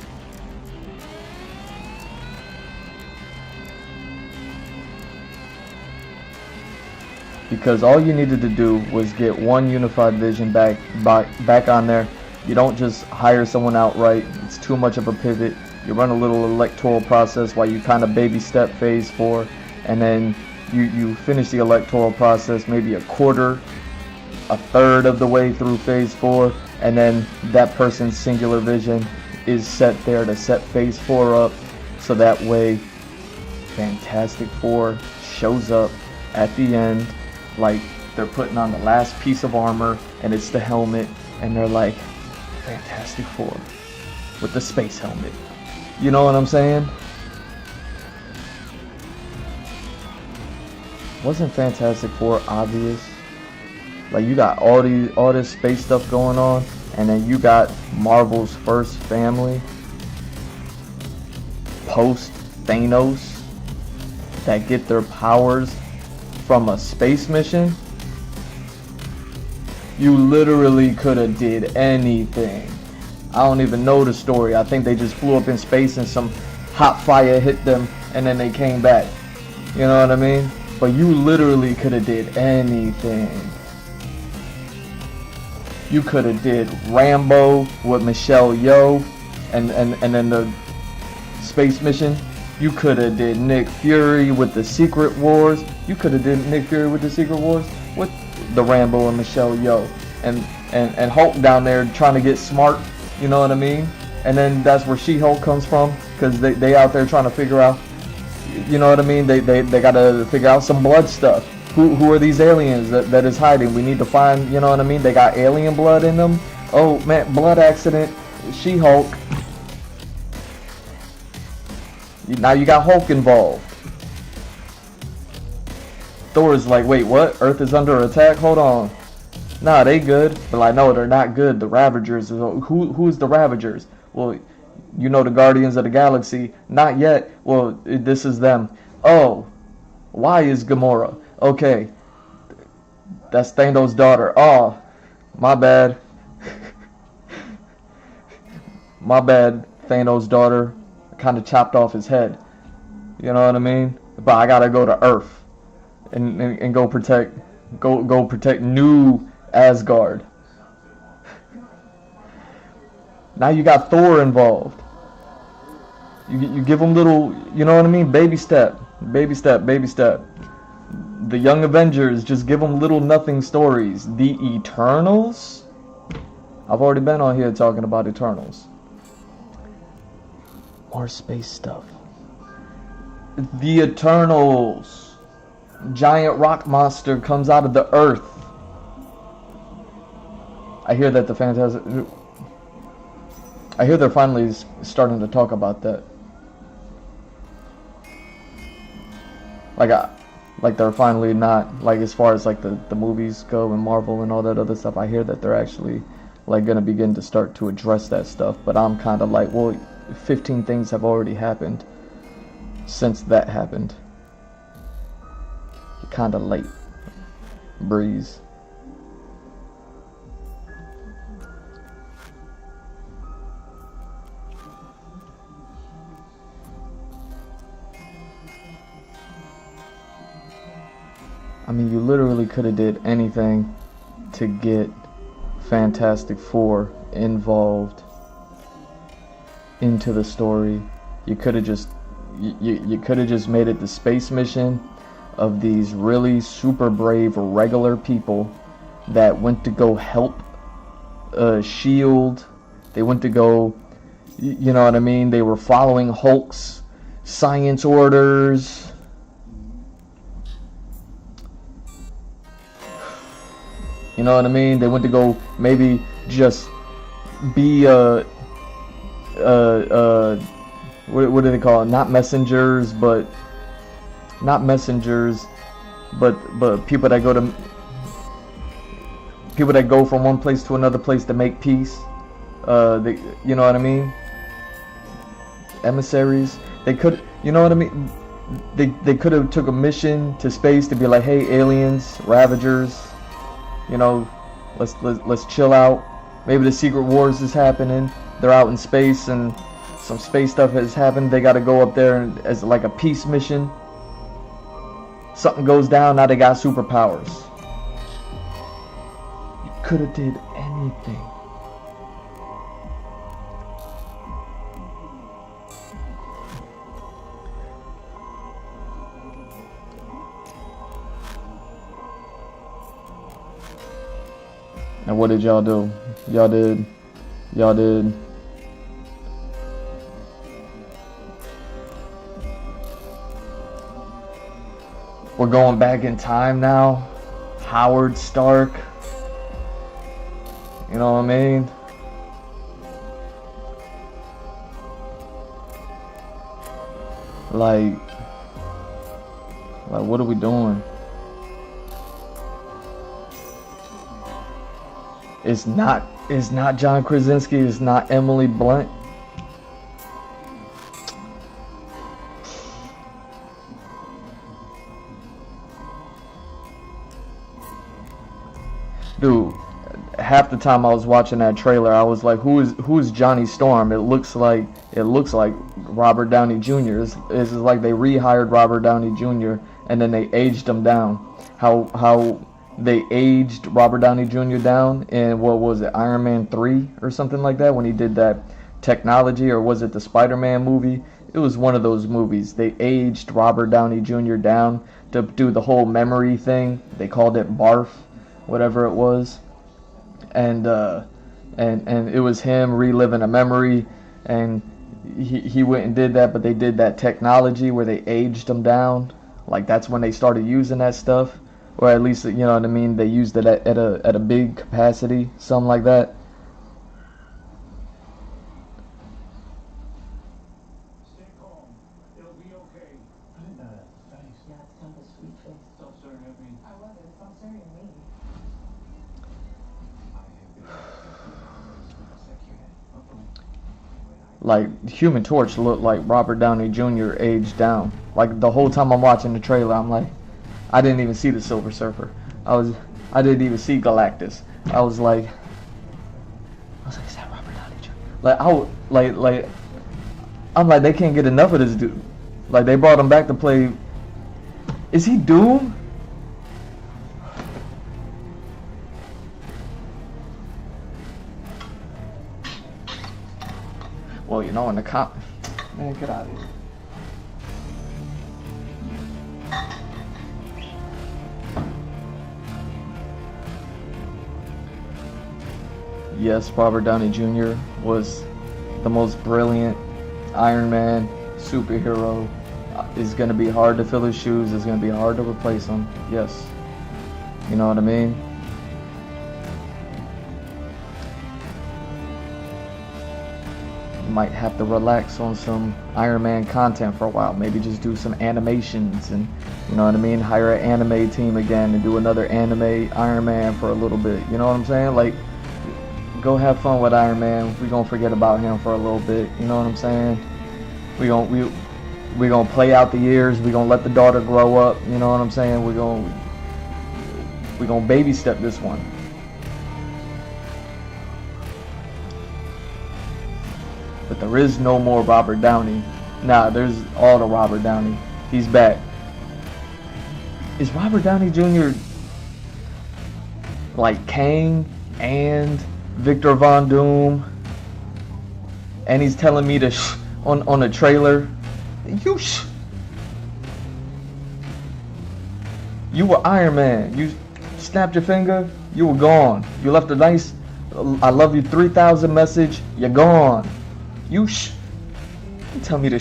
Because all you needed to do was get one unified vision back on there. You don't just hire someone outright. It's too much of a pivot. You run a little electoral process while you kind of baby step Phase 4. And then you finish the electoral process maybe a third of the way through Phase 4, and then that person's singular vision is set there to set Phase 4 up, so that way Fantastic Four shows up at the end like they're putting on the last piece of armor and it's the helmet, and they're like, Fantastic Four with the space helmet. You know what I'm saying? Wasn't Fantastic Four obvious? Like, you got all this space stuff going on, and then you got Marvel's first family post Thanos that get their powers from a space mission. You literally could have did anything. I don't even know the story. I think they just flew up in space and some hot fire hit them and then they came back. You know what I mean? But you literally could have did anything. You could have did Rambo with Michelle Yeoh and then the space mission. You could have did Nick Fury with the Secret Wars. You could have did Nick Fury with the Secret Wars with the Rambo and Michelle Yeoh. And Hulk down there trying to get smart. You know what I mean? And then that's where She-Hulk comes from, because they out there trying to figure out, you know what I mean? They gotta figure out some blood stuff. Who are these aliens that is hiding? We need to find, you know what I mean? They got alien blood in them. Oh man, blood accident. She-Hulk. Now you got Hulk involved. Thor's like, wait, what? Earth is under attack? Hold on. Nah, they good. But like, no, they're not good. The Ravagers. Who's the Ravagers? Well, you know the Guardians of the Galaxy. Not yet. Well, this is them. Oh, why is Gamora? Okay, that's Thanos' daughter. Oh, my bad. My bad, Thanos' daughter. Kind of chopped off his head. You know what I mean? But I gotta go to Earth and go protect New Asgard. Now you got Thor involved. You give them little, you know what I mean? Baby step, baby step, baby step. The Young Avengers, just give them little nothing stories. The Eternals? I've already been on here talking about Eternals. More space stuff. The Eternals. Giant rock monster comes out of the earth. I hear that the Fantastic... I hear they're finally starting to talk about that. Like they're finally not, like, as far as like the movies go and Marvel and all that other stuff, I hear that they're actually like gonna begin to start to address that stuff. But I'm kind of like, well, 15 things have already happened since that happened. You're kind of late, Breeze. I mean, you literally could have did anything to get Fantastic Four involved into the story. You could have just you could have just made it the space mission of these really super brave regular people that went to go help Shield. They went to go, you know what I mean? They were following Hulk's science orders. You know what I mean? They went to go maybe just be what do they call it? Not messengers, but people that go from one place to another place to make peace. You know what I mean? Emissaries. They could, you know what I mean? They could have took a mission to space to be like, hey, aliens, Ravagers. You know, let's chill out. Maybe the Secret Wars is happening. They're out in space and some space stuff has happened. They got to go up there and, as like a peace mission. Something goes down. Now they got superpowers. You could have did anything. And what did y'all do? Y'all did. We're going back in time now. Howard Stark. You know what I mean? Like what are we doing? It's not John Krasinski, it's not Emily Blunt. Dude, half the time I was watching that trailer, I was like, who is Johnny Storm? It looks like Robert Downey Jr. It's like they rehired Robert Downey Jr. and then they aged him down. How they aged Robert Downey Jr. down in, what was it, Iron Man 3 or something like that, when he did that technology, or was it the Spider-Man movie? It was one of those movies. They aged Robert Downey Jr. down to do the whole memory thing. They called it BARF, whatever it was. And it was him reliving a memory, and he went and did that, but they did that technology where they aged him down. Like, that's when they started using that stuff. Or at least, you know what I mean, they used it at a big capacity, something like that. Stay calm. It'll be okay. I didn't know that. Thanks. Yeah, it's kind of a sweet face. Stop staring at me. I love it. Stop staring at me. Like, Human Torch looked like Robert Downey Jr. aged down. Like, the whole time I'm watching the trailer, I'm like, I didn't even see the Silver Surfer. I didn't even see Galactus. I was like, is that Robert Downey Jr.? I'm like, they can't get enough of this dude. Like, they brought him back to play. Is he Doom? Well, you know, in the man, get out of here. Yes, Robert Downey Jr. was the most brilliant Iron Man superhero It's gonna be hard to fill his shoes. It's gonna be hard to replace him. Yes. You know what I mean? You might have to relax on some Iron Man content for a while. Maybe just do some animations and, you know what I mean? Hire an anime team again and do another anime Iron Man for a little bit. You know what I'm saying? Like, go have fun with Iron Man. We gonna forget about him for a little bit. You know what I'm saying? We gonna play out the years. We gonna let the daughter grow up. You know what I'm saying? We gonna baby step this one. But there is no more Robert Downey. Nah, there's all the Robert Downey. He's back. Is Robert Downey Jr. like Kang and Victor Von Doom? And he's telling me to on a trailer. You were Iron Man. You snapped your finger. You were gone. You left a nice "I love you 3,000" message. You're gone. You tell me to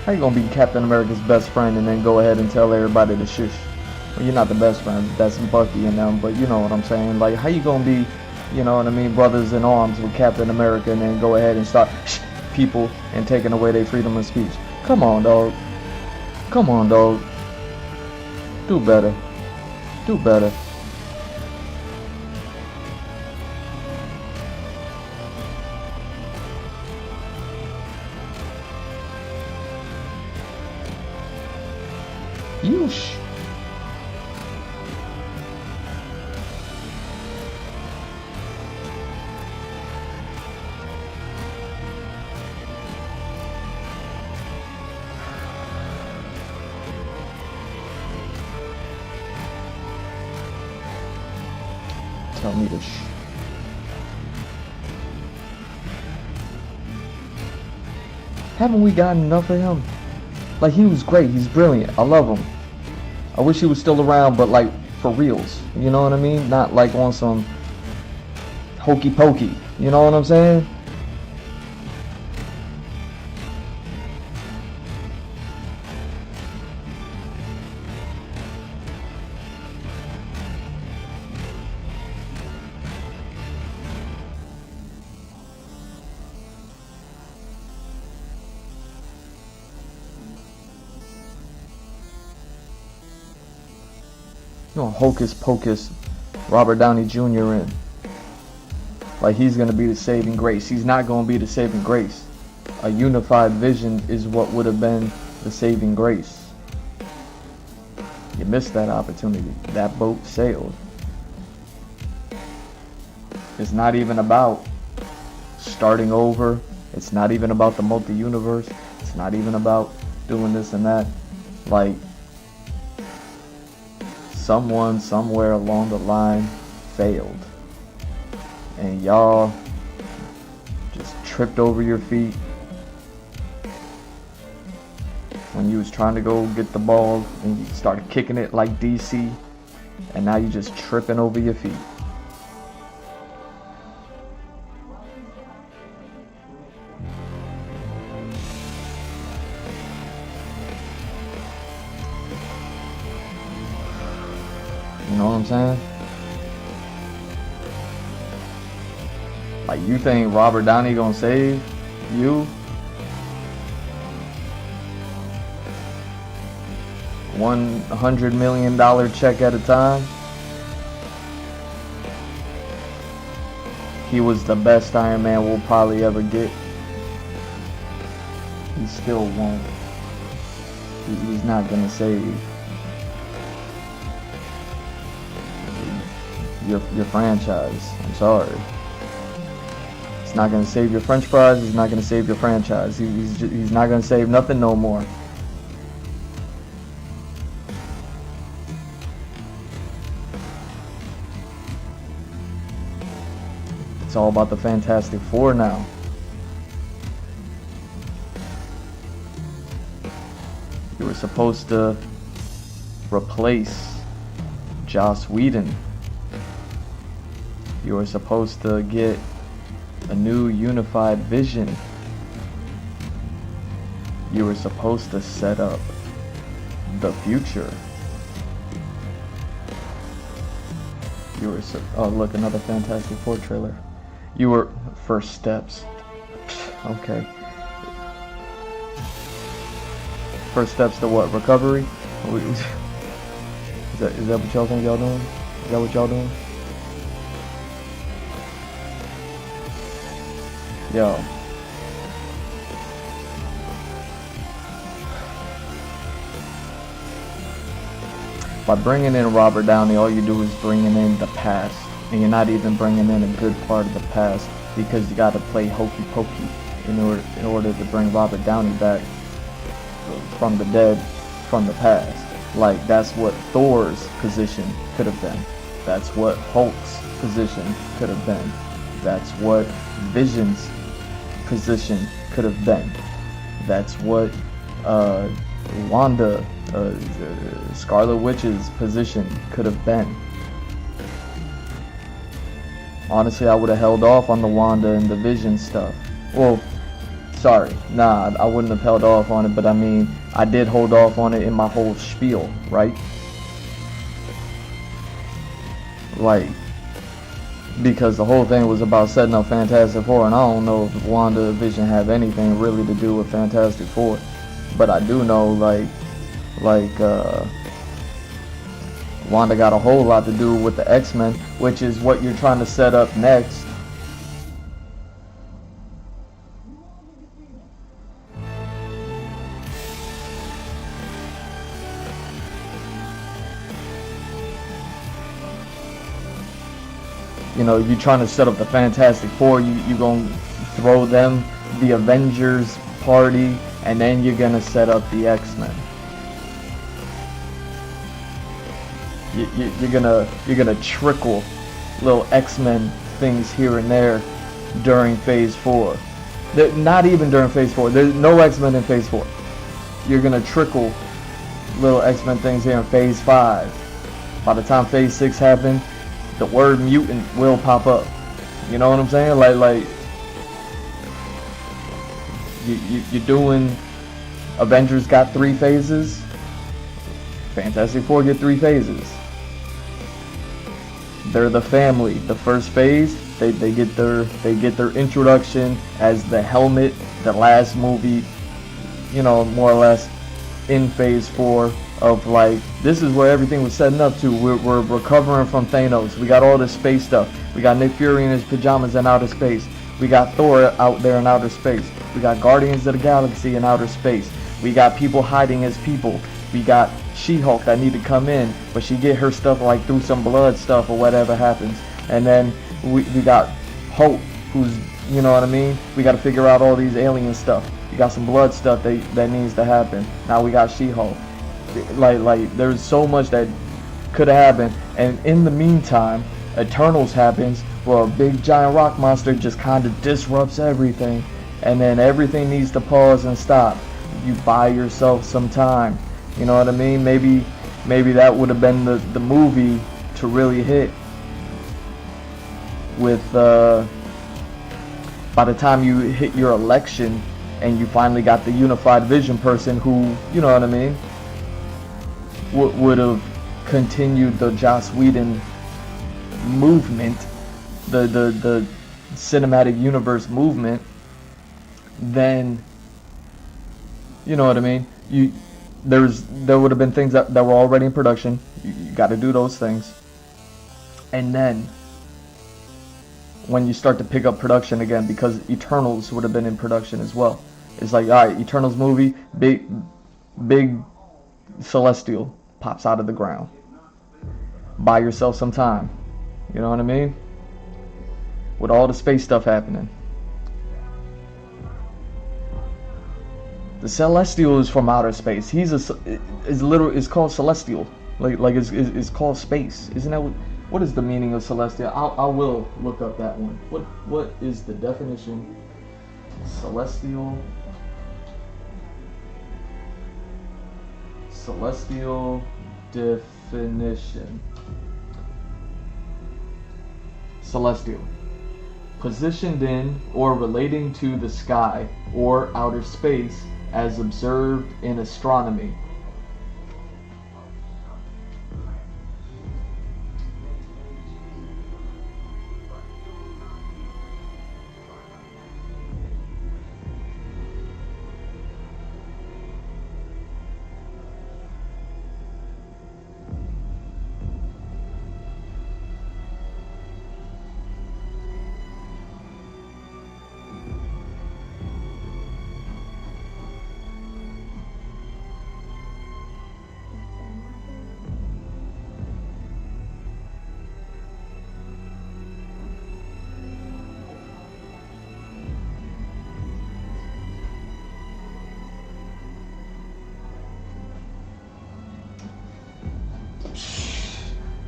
How you gonna be Captain America's best friend and then go ahead and tell everybody to shush? Well, you're not the best friend. That's Bucky and them, but you know what I'm saying. Like, how you gonna be, you know what I mean, brothers in arms with Captain America and then go ahead and start people and taking away their freedom of speech? Come on, dog. Come on, dog. Do better. Do better. Yeesh. Tell me to Haven't we gotten enough of him? Like, he was great. He's brilliant. I love him. I wish he was still around, but like for reals. You know what I mean? Not like on some hokey pokey. You know what I'm saying? You know, hocus pocus Robert Downey Jr. in. Like, he's going to be the saving grace. He's not going to be the saving grace. A unified vision is what would have been the saving grace. You missed that opportunity. That boat sailed. It's not even about starting over. It's not even about the multi-universe. It's not even about doing this and that. Like, someone somewhere along the line failed, and y'all just tripped over your feet when you was trying to go get the ball and you started kicking it like DC, and now you just tripping over your feet. You know what I'm saying? Like, you think Robert Downey gonna save you? $100 million check at a time? He was the best Iron Man we'll probably ever get. He still won't. He's not gonna save your franchise. I'm sorry. It's not gonna save your French fries. He's not gonna save your franchise. He's not gonna save nothing no more. It's all about the Fantastic Four now. supposed to replace Joss Whedon. You were supposed to get a new unified vision. You were supposed to set up the future. You were oh look, another Fantastic Four trailer. You were first steps. Okay. First steps to what? Recovery? Is that what y'all think y'all doing? Is that what y'all doing? Yo. By bringing in Robert Downey, all you do is bringing in the past, and you're not even bringing in a good part of the past, because you got to play hokey pokey in order to bring Robert Downey back from the dead, from the past. Like, that's what Thor's position could have been. That's what Hulk's position could have been. That's what Vision's position could have been. That's what Wanda, Scarlet Witch's position could have been. Honestly, I would have held off on the Wanda and the Vision stuff. Well, sorry, nah, I wouldn't have held off on it, but I mean, I did hold off on it in my whole spiel, right? Like, because the whole thing was about setting up Fantastic Four, and I don't know if Wanda and Vision have anything really to do with Fantastic Four. But I do know, Wanda got a whole lot to do with the X-Men, which is what you're trying to set up next. You know, you're trying to set up the Fantastic Four, you gonna throw them the Avengers party, and then you're gonna set up the X-Men. You're gonna trickle little X-Men things here and there during Phase 4. Not even during Phase 4. There's no X-Men in Phase 4. You're gonna trickle little X-Men things here in Phase 5. By the time Phase 6 happens, the word mutant will pop up. You know what I'm saying? Like you're doing Avengers got 3 phases. Fantastic Four get 3 phases. They're the family. The first phase, they get their introduction as the Helmet, the last movie, you know, more or less in Phase 4 of like, this is where everything was setting up to. We're recovering from Thanos. We got all this space stuff. We got Nick Fury in his pajamas in outer space. We got Thor out there in outer space. We got Guardians of the Galaxy in outer space. We got people hiding as people. We got She-Hulk that need to come in, but she get her stuff like through some blood stuff or whatever happens. And then we got Hope, who's, you know what I mean? We got to figure out all these alien stuff. You got some blood stuff that needs to happen. Now we got She-Hulk. Like there's so much that could have happened. And in the meantime, Eternals happens, where a big giant rock monster just kind of disrupts everything. And then everything needs to pause and stop. You buy yourself some time. You know what I mean? Maybe that would have been the movie to really hit. With by the time you hit your election and you finally got the unified vision person who, you know what I mean, would have continued the Joss Whedon movement, the cinematic universe movement, then, you know what I mean, there would have been things that were already in production. You got to do those things, and then when you start to pick up production again, because Eternals would have been in production as well, it's like, all right, Eternals movie, big Celestial pops out of the ground. Buy yourself some time. You know what I mean? With all the space stuff happening. The Celestial is from outer space. It's called Celestial. Like it's called space. Isn't that what is the meaning of Celestial? I will look up that one. What is the definition? Celestial. Celestial definition. Celestial. Positioned in or relating to the sky or outer space as observed in astronomy.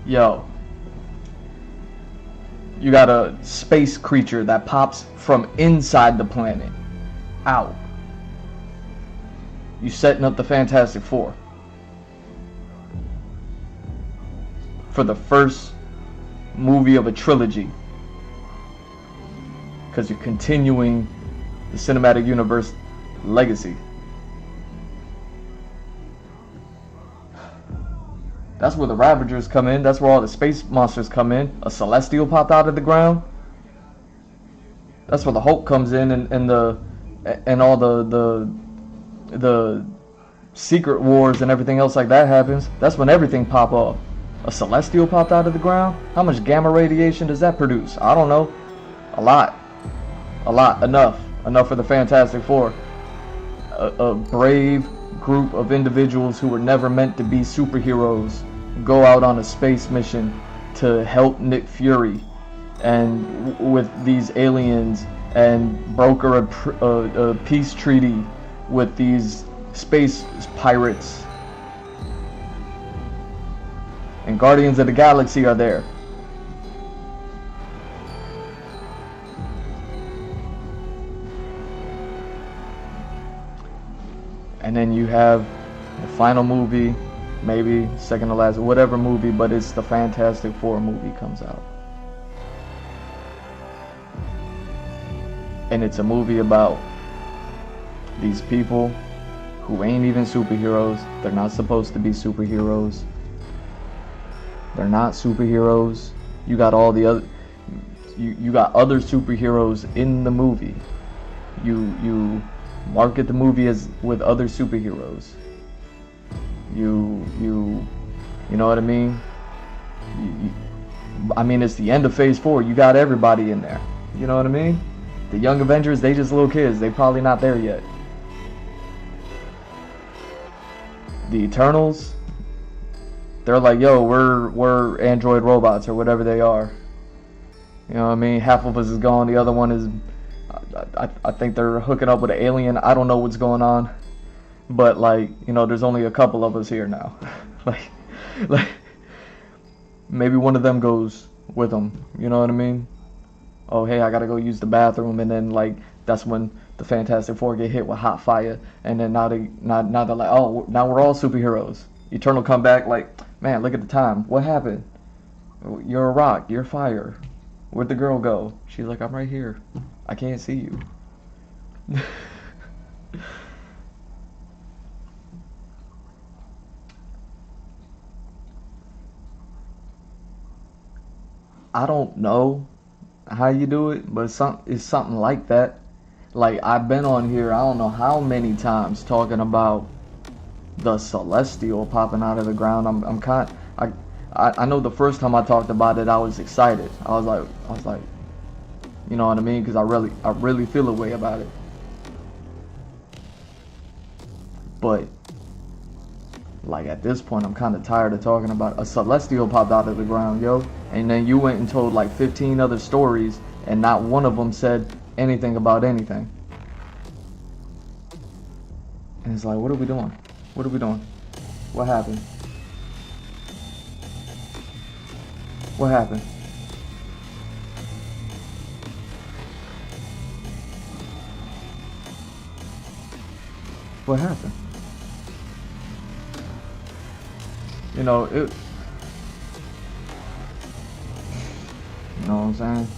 Yo, you got a space creature that pops from inside the planet out. You setting up the Fantastic Four for the first movie of a trilogy, because you're continuing the cinematic universe legacy. That's where the Ravagers come in. That's where all the space monsters come in. A Celestial popped out of the ground. That's where the Hulk comes in, and all the Secret Wars and everything else like that happens. That's when everything pop off. A Celestial popped out of the ground. How much gamma radiation does that produce? I don't know. A lot. Enough for the Fantastic Four. A brave group of individuals who were never meant to be superheroes go out on a space mission to help Nick Fury and with these aliens and broker a peace treaty with these space pirates. And Guardians of the Galaxy are there. And then you have the final movie, maybe second to last, whatever movie, but it's the Fantastic Four movie comes out. And it's a movie about these people who ain't even superheroes. They're not supposed to be superheroes. They're not superheroes. You got all the other, you got other superheroes in the movie. You market the movie as with other superheroes. You know what I mean? I mean, it's the end of Phase 4. You got everybody in there. You know what I mean? The Young Avengers, they just little kids. They probably not there yet. The Eternals, they're like, yo, we're android robots or whatever they are. You know what I mean? Half of us is gone. The other one is, I think they're hooking up with an alien. I don't know what's going on. But, like, you know, there's only a couple of us here now. like, maybe one of them goes with them. You know what I mean? Oh, hey, I gotta go use the bathroom. And then, like, that's when the Fantastic Four get hit with hot fire. And then now they're like, oh, now we're all superheroes. Eternal come back like, man, look at the time. What happened? You're a rock. You're fire. Where'd the girl go? She's like, I'm right here. I can't see you. I don't know how you do it, but it's something like that. Like, I've been on here, I don't know how many times talking about the Celestial popping out of the ground. I know the first time I talked about it, I was excited. I was like, you know what I mean? Because I really feel a way about it. But like, at this point, I'm kind of tired of talking about a Celestial popped out of the ground, yo. And then you went and told like 15 other stories, and not one of them said anything about anything. And it's like, what are we doing? What are we doing? What happened? What happened? What happened? You know, it. You know what I'm saying?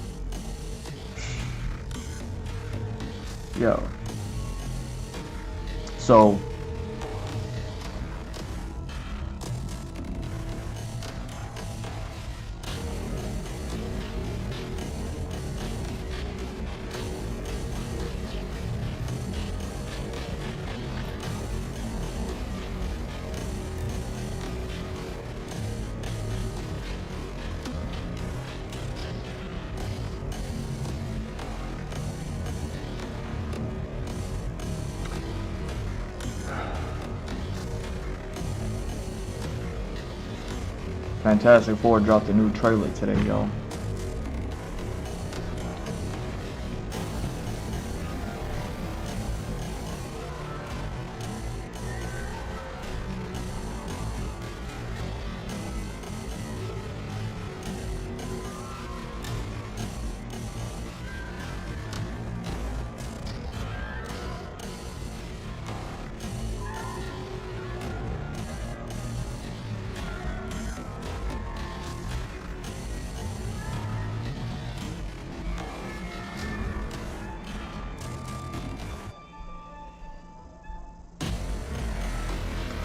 Yo. So. Fantastic Four dropped a new trailer today, yo.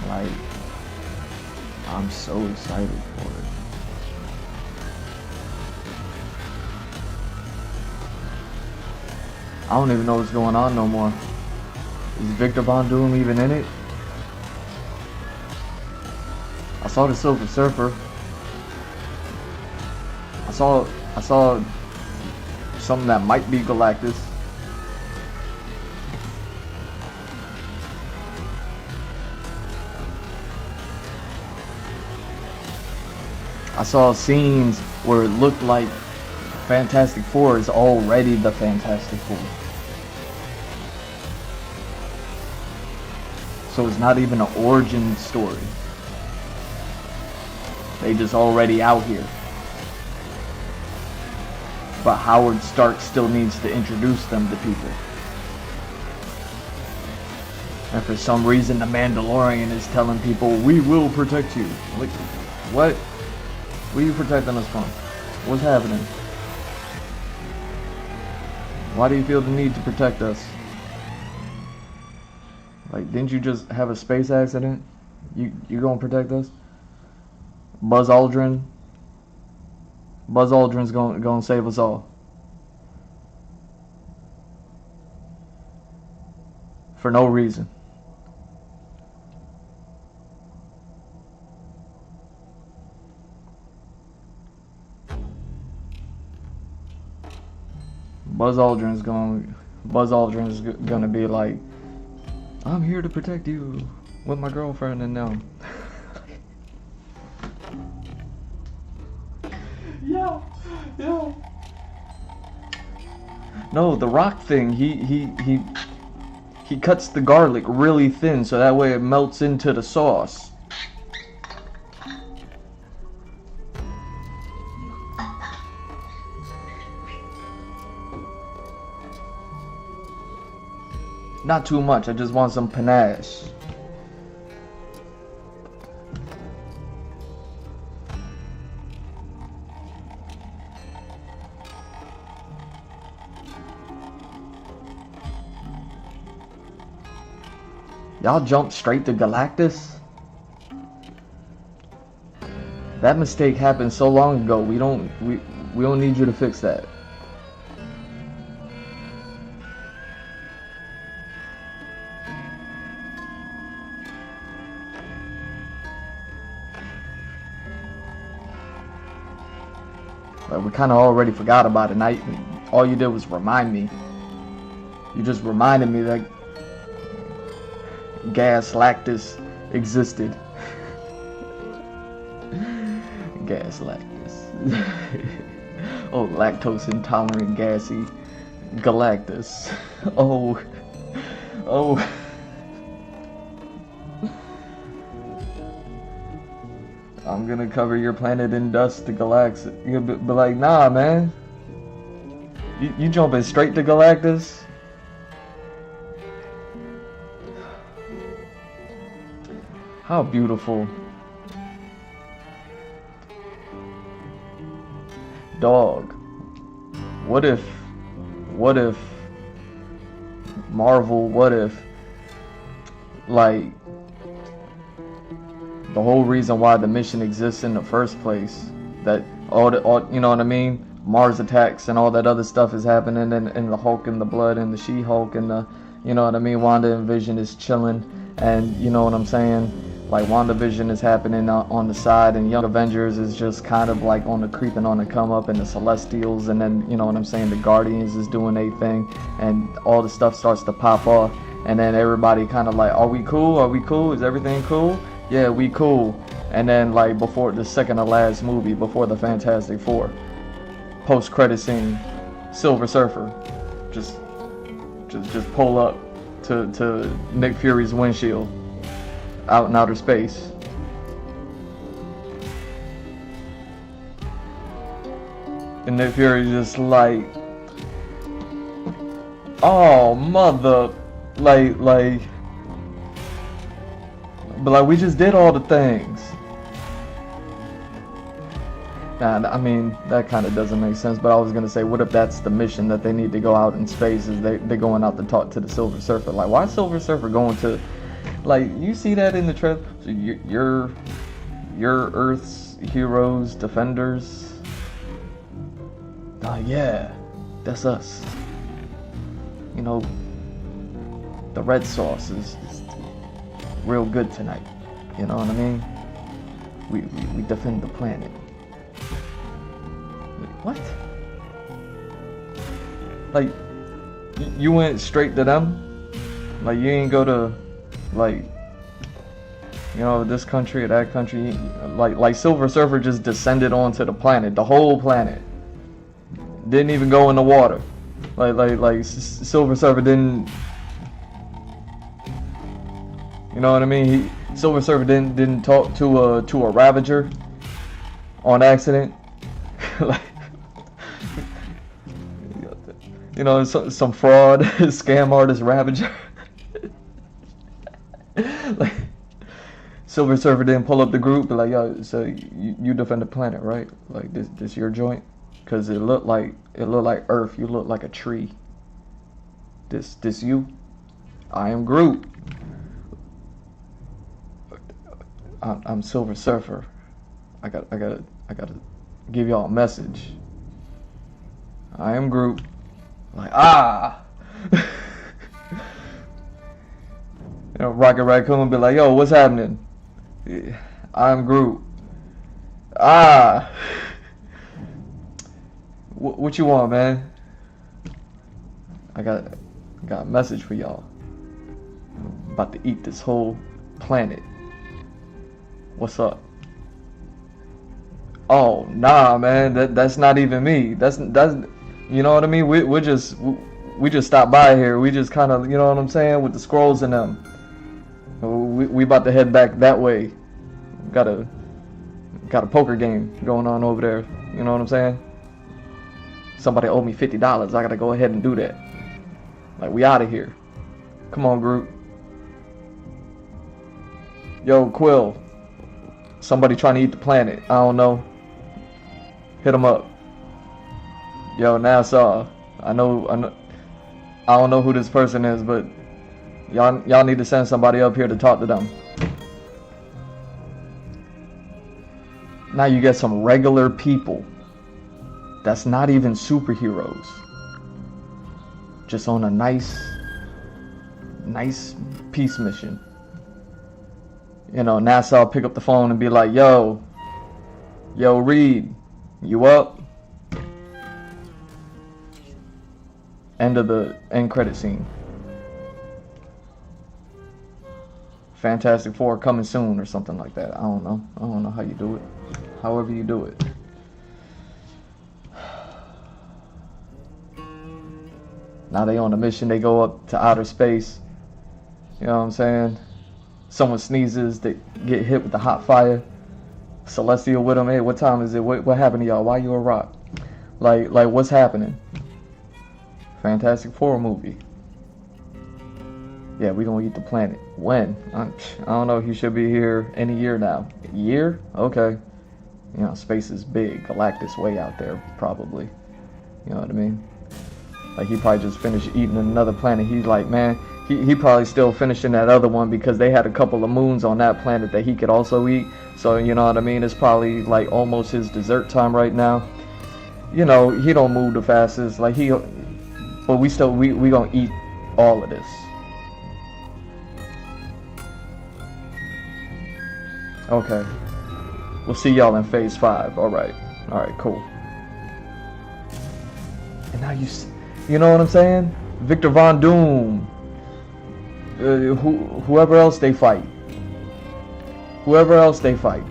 Like, I'm so excited for it. I don't even know what's going on no more. Is Victor Von Doom even in it? I saw the Silver Surfer. I saw something that might be Galactus. I saw scenes where it looked like Fantastic Four is already the Fantastic Four. So it's not even an origin story. They just already out here. But Howard Stark still needs to introduce them to people. And for some reason the Mandalorian is telling people, we will protect you. Like, what? What are you protecting us from? What's happening? Why do you feel the need to protect us? Like, didn't you just have a space accident? You gonna protect us? Buzz Aldrin's gonna save us all. For no reason. Buzz Aldrin's gonna be like, I'm here to protect you with my girlfriend and them. Yo. No, the Rock thing, he cuts the garlic really thin so that way it melts into the sauce. Not too much, I just want some panache. Y'all jumped straight to Galactus? That mistake happened so long ago. We don't need you to fix that. Like, we kind of already forgot about it. And all you did was remind me. You just reminded me that gas lactus existed. Gas lactus. Oh, lactose intolerant gassy Galactus. Oh. I'm gonna cover your planet in dust to Galactus. You'll be like, nah, man. You jumping straight to Galactus? How beautiful dog, what if Marvel, what if, like, the whole reason why the mission exists in the first place, that all you know what I mean, Mars attacks and all that other stuff is happening, and the Hulk and the Blood and the She-Hulk and the, you know what I mean, Wanda and Vision is chilling, and you know what I'm saying, like WandaVision is happening on the side, and Young Avengers is just kind of like on the creeping on the come up, and the Celestials, and then, you know what I'm saying, the Guardians is doing their thing, and all the stuff starts to pop off, and then everybody kind of like, are we cool? Are we cool? Is everything cool? Yeah, we cool. And then, like, before the second to last movie, before the Fantastic Four, post-credit scene, Silver Surfer just pull up to Nick Fury's windshield out in outer space. And Nick Fury just like, oh mother, like, but like, we just did all the things. Nah, I mean, that kind of doesn't make sense, but I was gonna say, what if that's the mission, that they need to go out in space, is they're going out to talk to the Silver Surfer? Like, why is Silver Surfer going to, like, you see that in the trailer? So you're Earth's heroes, defenders. Yeah, that's us. You know, the red sauce is real good tonight. You know what I mean? We defend the planet. What? Like, you went straight to them? Like, you ain't go to, like, you know, this country or that country? Like Silver Surfer just descended onto the planet, the whole planet. Didn't even go in the water. Like Silver Surfer didn't, you know what I mean? Silver Surfer didn't talk to a Ravager on accident. Like, you know, some fraud, scam artist Ravager. Like, Silver Surfer didn't pull up the group, but like, yo, so you defend the planet, right? Like, this your joint? Cause it looked like Earth. You look like a tree. This you? I am Groot. I'm Silver Surfer. I gotta give y'all a message. I am Groot. Like, you know, Rocket Raccoon be like, yo, what's happening? I'm Groot. What you want, man? I got a message for y'all. I'm about to eat this whole planet. What's up? Oh, nah, man. That's not even me. That's you know what I mean? We just stopped by here. We just kind of, you know what I'm saying, with the scrolls in them. We about to head back that way. Got a poker game going on over there. You know what I'm saying? Somebody owed me $50. I gotta go ahead and do that. Like, we out of here. Come on, Groot. Yo, Quill. Somebody trying to eat the planet. I don't know. Hit him up. Yo, Nassau. I know. I don't know who this person is, but y'all need to send somebody up here to talk to them. Now you get some regular people that's not even superheroes, just on a nice peace mission. You know, Nassau pick up the phone and be like, yo, Reed, you up? End credit scene. Fantastic Four coming soon or something like that. I don't know how you do it. However you do it. Now they on a mission, they go up to outer space. You know what I'm saying? Someone sneezes, they get hit with the hot fire. Celestial with them, hey, what time is it? What happened to y'all? Why you a rock? Like what's happening? Fantastic Four movie. Yeah, we gonna eat the planet. When? I don't know. He should be here any year now. A year? Okay. You know, space is big. Galactus way out there, probably. You know what I mean? Like, he probably just finished eating another planet. He's like, man, he probably still finishing that other one because they had a couple of moons on that planet that he could also eat. So, you know what I mean? It's probably like almost his dessert time right now. You know, he don't move the fastest. Like, but we gonna eat all of this. Okay. We'll see y'all in phase 5. Alright, cool. And now you know what I'm saying? Victor Von Doom. Whoever else they fight. Whoever else they fight.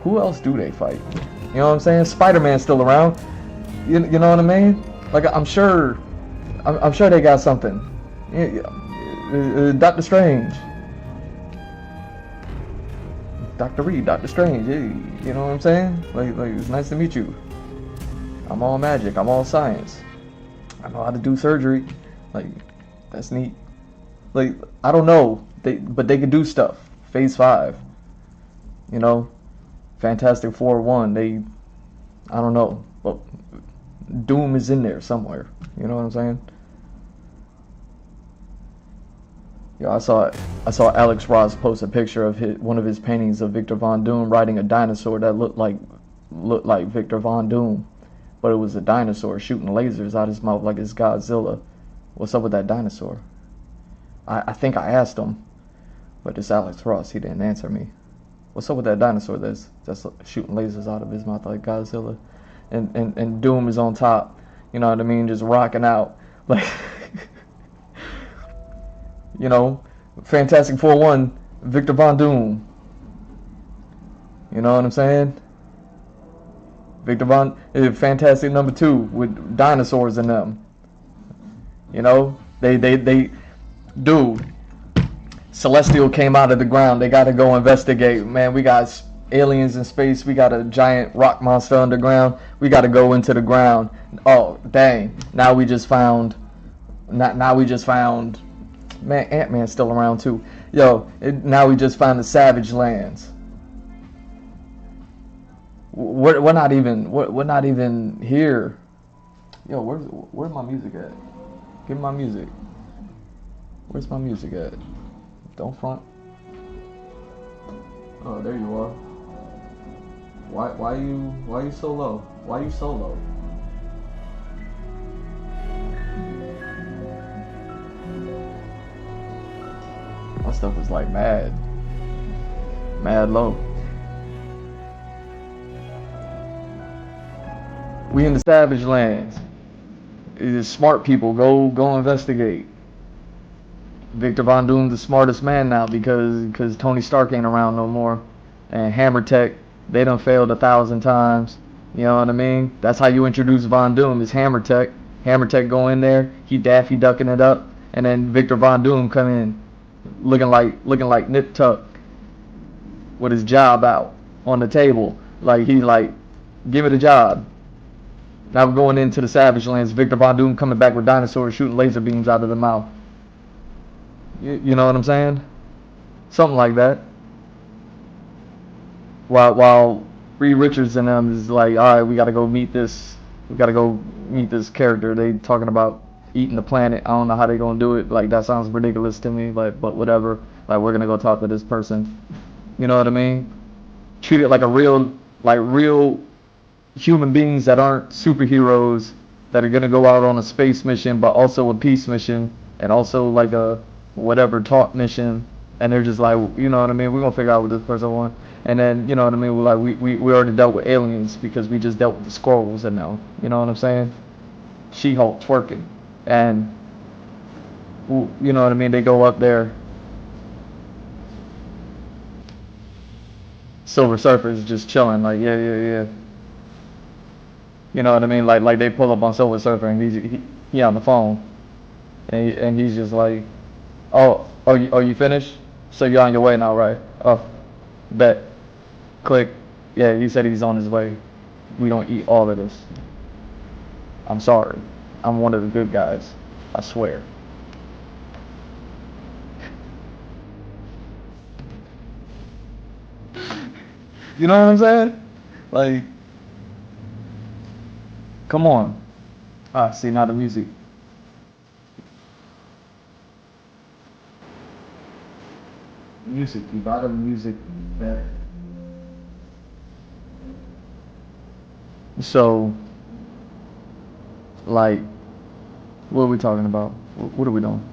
Who else do they fight? You know what I'm saying? Spider-Man's still around. You know what I mean? Like, I'm sure they got something. Doctor Strange. Dr. Reed, Doctor Strange, hey, you know what I'm saying? Like it's nice to meet you. I'm all magic, I'm all science. I know how to do surgery. Like, that's neat. Like, I don't know, but they can do stuff. Phase 5. You know? Fantastic Four 1, I don't know. But Doom is in there somewhere. You know what I'm saying? Yo, I saw Alex Ross post a picture of one of his paintings of Victor Von Doom riding a dinosaur that looked like Victor Von Doom, but it was a dinosaur shooting lasers out his mouth like it's Godzilla. What's up with that dinosaur? I think I asked him, but it's Alex Ross. He didn't answer me. What's up with that dinosaur that's shooting lasers out of his mouth like Godzilla, and Doom is on top. You know what I mean? Just rocking out like. You know, Fantastic Four 1, Victor Von Doom. You know what I'm saying? Fantastic number 2 with dinosaurs in them. You know, dude. Celestial came out of the ground. They got to go investigate. Man, we got aliens in space. We got a giant rock monster underground. We got to go into the ground. Oh, dang. Now we just found. Man, Ant-Man's still around too. Yo, now we just found the Savage Lands. We're not even here. Yo, where's my music at? Give me my music. Where's my music at? Don't front. Oh, there you are. Why you so low? Why you so low? My stuff is like mad low. We in the Savage Lands. It is smart people. Go investigate. Victor Von Doom's the smartest man now because Tony Stark ain't around no more, and Hammer Tech, they done failed 1,000 times. You know what I mean? That's how you introduce Von Doom is Hammer Tech. Hammer Tech go in there, he Daffy ducking it up, and then Victor Von Doom come in. Looking like Nip Tuck with his job out on the table. Like, he's like, give it a job. Now we're going into the Savage Lands. Victor Von Doom coming back with dinosaurs shooting laser beams out of the mouth. You know what I'm saying? Something like that. While Reed Richards and them is like, all right, we gotta go meet this character. They talking about eating the planet. I don't know how they gonna do it. Like, that sounds ridiculous to me. Like, but whatever. Like, we're gonna go talk to this person. You know what I mean? Treat it like real human beings that aren't superheroes that are gonna go out on a space mission, but also a peace mission, and also like a whatever talk mission. And they're just like, you know what I mean? We're gonna figure out what this person wants. And then, you know what I mean? We're like, we already dealt with aliens because we just dealt with the squirrels and now. You know what I'm saying? She-Hulk twerking. And, you know what I mean? They go up there. Silver Surfer's just chilling, like, yeah. You know what I mean? Like they pull up on Silver Surfer and he on the phone. And he's just like, oh, you finished? So you're on your way now, right? Oh, bet. Click. Yeah, he said he's on his way. We don't eat all of this. I'm sorry. I'm one of the good guys. I swear. You know what I'm saying? Like, come on. Ah, see, now the music. Music, you got the music better. So, like, what are we talking about? What are we doing?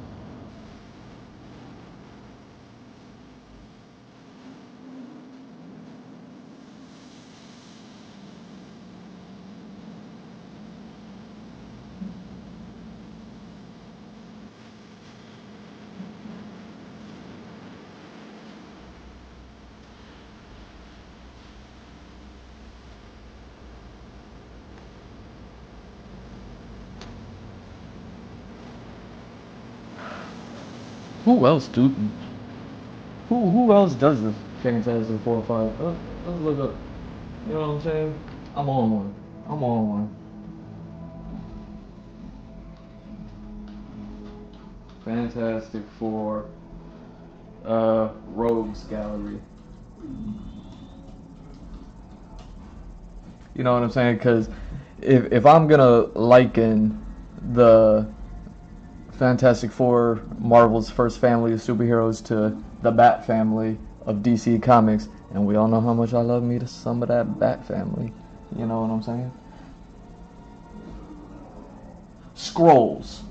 Who else, dude? Who else does this? Fantastic Four or Five. Let's look up. You know what I'm saying? I'm on one. I'm on one. Fantastic Four. Rogues Gallery. You know what I'm saying? Because if I'm gonna liken the Fantastic Four, Marvel's first family of superheroes, to the Bat family of DC Comics, and we all know how much I love me to some of that Bat family. You know what I'm saying? Scrolls.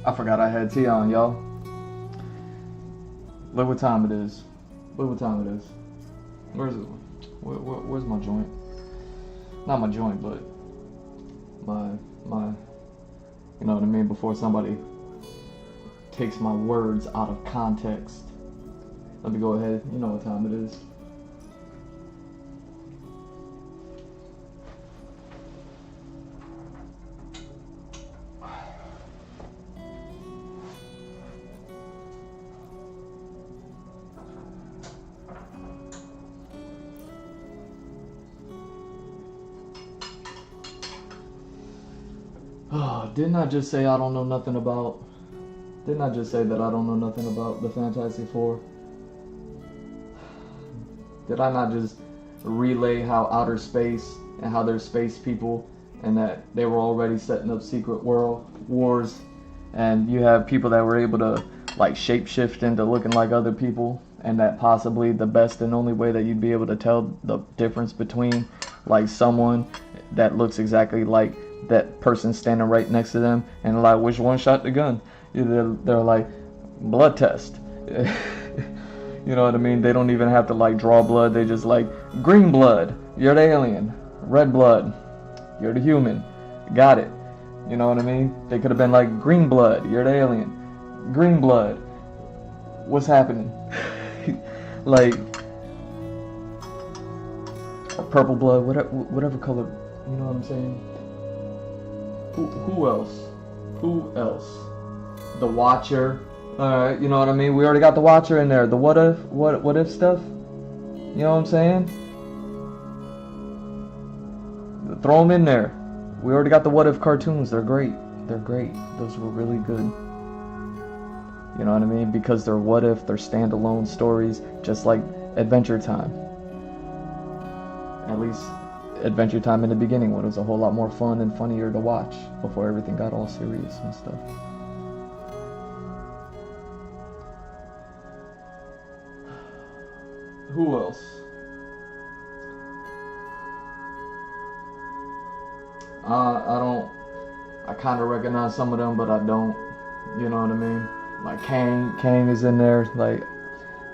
I forgot I had tea on, y'all. Look what time it is. Look what time it is. Where's it? Where's my joint? Not my joint, but my. You know what I mean? Before somebody takes my words out of context. Let me go ahead. You know what time it is. Didn't I just say I don't know nothing about? Didn't I just say that I don't know nothing about the Fantastic Four? Did I not just relay how outer space and how there's space people and that they were already setting up secret world wars, and you have people that were able to like shapeshift into looking like other people, and that possibly the best and only way that you'd be able to tell the difference between like someone that looks exactly like that person standing right next to them, and like which one shot the gun. They're like blood test. You know what I mean? They don't even have to like draw blood. They just like green blood, you're the alien. Red blood, you're the human. Got it. You know what I mean? They could have been like green blood, you're the alien. Green blood, what's happening? Like purple blood, whatever color. You know what I'm saying? Who else? Who else? The Watcher. Alright, you know what I mean? We already got the Watcher in there. The what if stuff. You know what I'm saying? Throw them in there. We already got the what if cartoons. They're great. They're great. Those were really good. You know what I mean? Because they're what if, they're standalone stories, just like Adventure Time. At least Adventure Time in the beginning when it was a whole lot more fun and funnier to watch before everything got all serious and stuff. Who else? I kind of recognize some of them, but I don't. You know what I mean? Like Kang is in there. Like,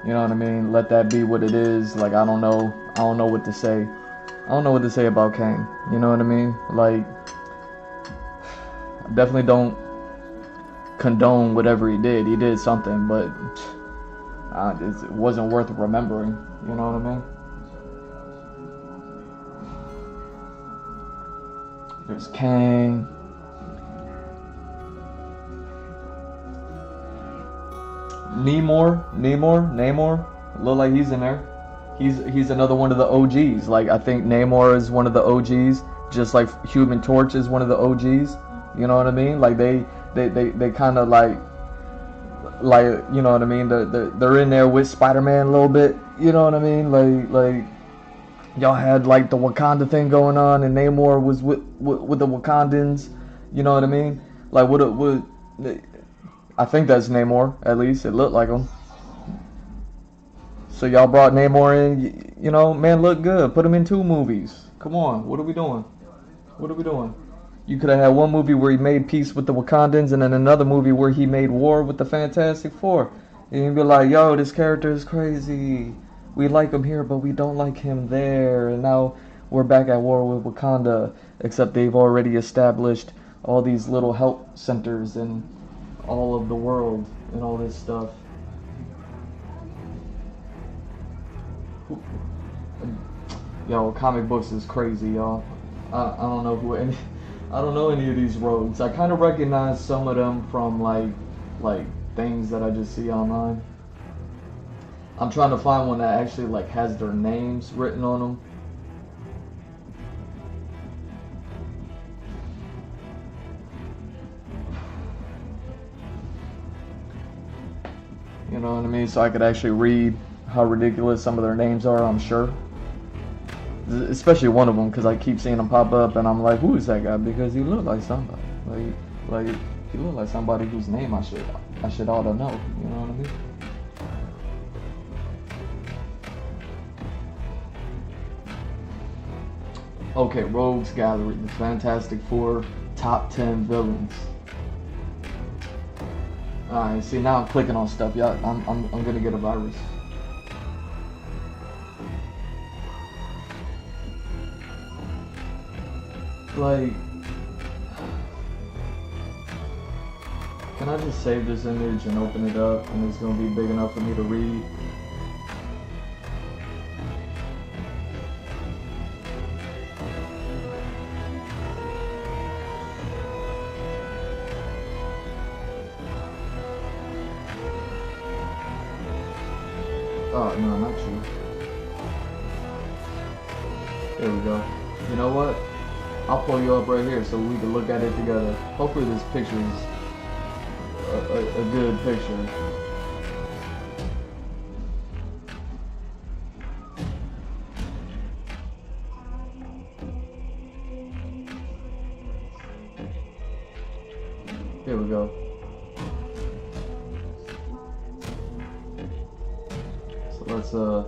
you know what I mean? Let that be what it is. Like, I don't know what to say. I don't know what to say about Kang. You know what I mean? Like, I definitely don't condone whatever he did. He did something, but it wasn't worth remembering. You know what I mean? There's Kang. Namor. Look like he's in there. He's another one of the OGs. Like, I think Namor is one of the OGs, just like Human Torch is one of the OGs. You know what I mean? Like they kind of like you know what I mean? They're in there with Spider-Man a little bit. You know what I mean? Like y'all had like the Wakanda thing going on, and Namor was with the Wakandans. You know what I mean? Like what I think that's Namor, at least. It looked like him. So y'all brought Namor in, you know, man, look good. Put him in 2 movies. Come on, what are we doing? What are we doing? You could have had one movie where he made peace with the Wakandans, and then another movie where he made war with the Fantastic Four. And you'd be like, yo, this character is crazy. We like him here, but we don't like him there. And now we're back at war with Wakanda, except they've already established all these little help centers in all of the world and all this stuff. Yo, comic books is crazy, y'all. I don't know I don't know any of these rogues. I kind of recognize some of them from like things that I just see online. I'm trying to find one that actually like has their names written on them. You know what I mean? So I could actually read how ridiculous some of their names are, I'm sure. Especially one of them, because I keep seeing them pop up, and I'm like, who is that guy? Because he looked like somebody. Like he looked like somebody whose name I should ought to know. You know what I mean? Okay, Rogues Gallery, the Fantastic Four top 10 villains. Alright, see, now I'm clicking on stuff. Yeah, I'm gonna get a virus. Like, can I just save this image and open it up, and it's gonna be big enough for me to read? Oh, no, not you. There we go. You know what? I'll pull you up right here so we can look at it together. Hopefully this picture is a good picture. Here we go. So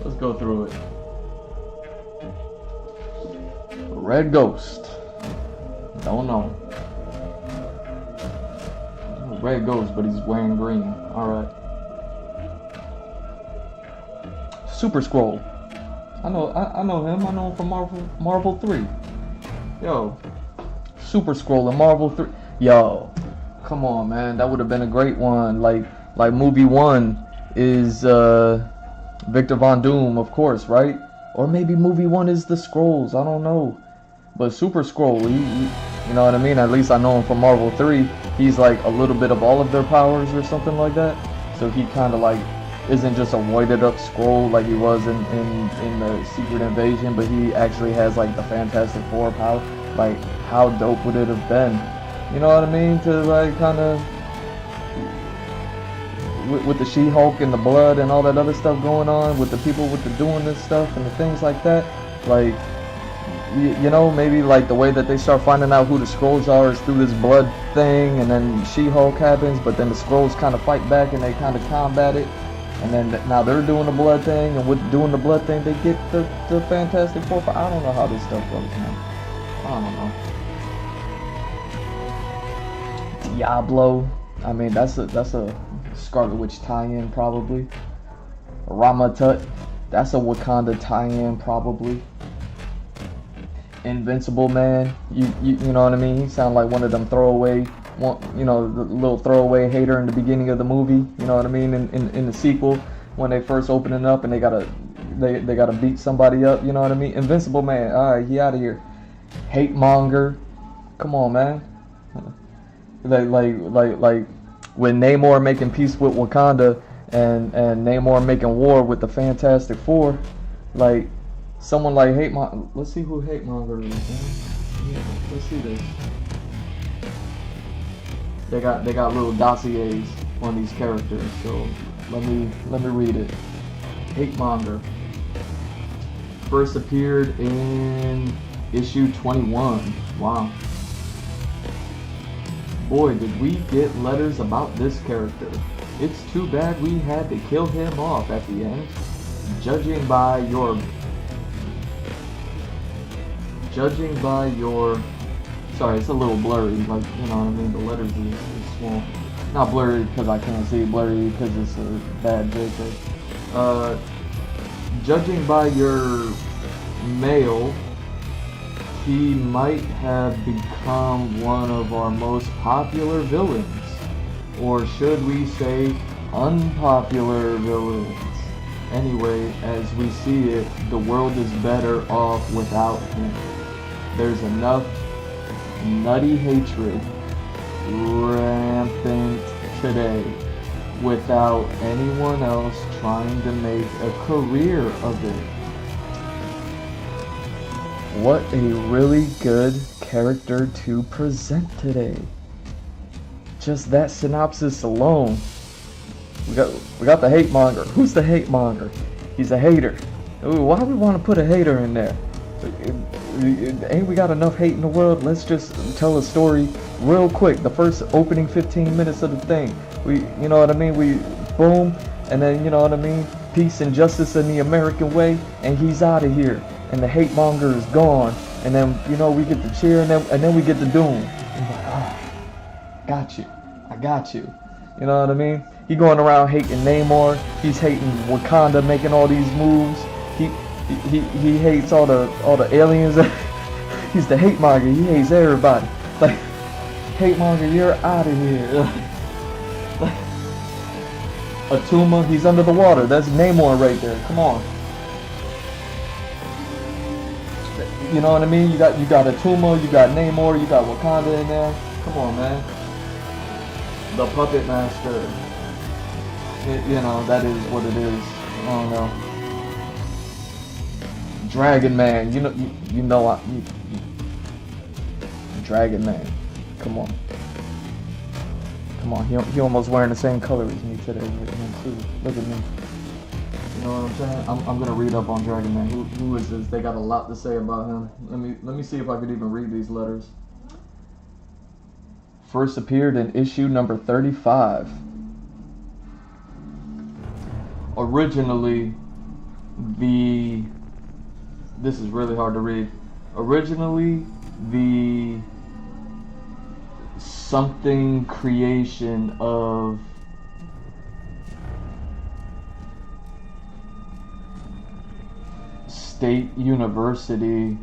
let's go through it. Red Ghost. Don't know. Red Ghost, but he's wearing green. Alright. Super Skrull. I know him. I know him from Marvel 3. Yo. Super Skrull in Marvel 3. Yo. Come on, man. That would have been a great one. Like movie 1 is Victor Von Doom, of course, right? Or maybe movie 1 is the Skrulls. I don't know. But Super Skrull, you know what I mean? At least I know him from Marvel 3. He's like a little bit of all of their powers or something like that. So he kind of like isn't just a whited up Skrull like he was in the Secret Invasion, but he actually has like the Fantastic Four power. Like, how dope would it have been? You know what I mean? To like kind of with the She-Hulk and the blood and all that other stuff going on, with the people with the doing this stuff and the things like that. Like, you know, maybe like the way that they start finding out who the Skrulls are is through this blood thing, and then She-Hulk happens, but then the Skrulls kind of fight back and they kind of combat it, and then now they're doing the blood thing, and with doing the blood thing they get the Fantastic Four. I don't know how this stuff goes, man. I don't know. Diablo. I mean, that's a Scarlet Witch tie-in probably. Ramatut. That's a Wakanda tie-in probably. Invincible Man. You know what I mean? He sound like one of them throwaway, the little throwaway hater in the beginning of the movie. You know what I mean? In the sequel, when they first open it up and they gotta beat somebody up. You know what I mean? Invincible Man. All right, he out of here. Hate monger. Come on, man. Like when Namor making peace with Wakanda and Namor making war with the Fantastic Four, like someone like Hate Monger. Let's see who Hate Monger is. Man. Yeah, let's see this. They got little dossiers on these characters, so let me read it. Hate Monger first appeared in issue 21. Wow. Boy, did we get letters about this character. It's too bad we had to kill him off at the end. Judging by your... Sorry, it's a little blurry, like, you know what I mean? The letters is small. Not blurry because I can't see, blurry because it's a bad JPEG. Judging by your mail, he might have become one of our most popular villains. Or should we say, unpopular villains. Anyway, as we see it, the world is better off without him. There's enough nutty hatred rampant today without anyone else trying to make a career of it. What a really good character to present today. Just that synopsis alone. We got the hate monger. Who's the hate monger? He's a hater. Ooh, why do we want to put a hater in there? Ain't we got enough hate in the world? Let's just tell a story real quick. The first opening 15 minutes of the thing. You know what I mean? We boom, and then you know what I mean? Peace and justice in the American way, and he's out of here. And the hate monger is gone. And then we get the cheer, and then we get the doom. And like, oh, got you. I got you. You know what I mean? He going around hating Namor. He's hating Wakanda making all these moves. He hates all the aliens. He's the hate monger. He hates everybody. Like, hate monger, you're out of here. Atuma, he's under the water. That's Namor right there. Come on. You know what I mean? You got Atuma, you got Namor, you got Wakanda in there. Come on, man. The puppet master. That is what it is. I don't know. Dragon Man, Dragon Man. Come on. He almost wearing the same color as me today. Look at me. You know what I'm saying? I'm gonna read up on Dragon Man. Who is this? They got a lot to say about him. Let me see if I could even read these letters. First appeared in issue number 35. Originally, this is really hard to read. Originally, the something creation of State University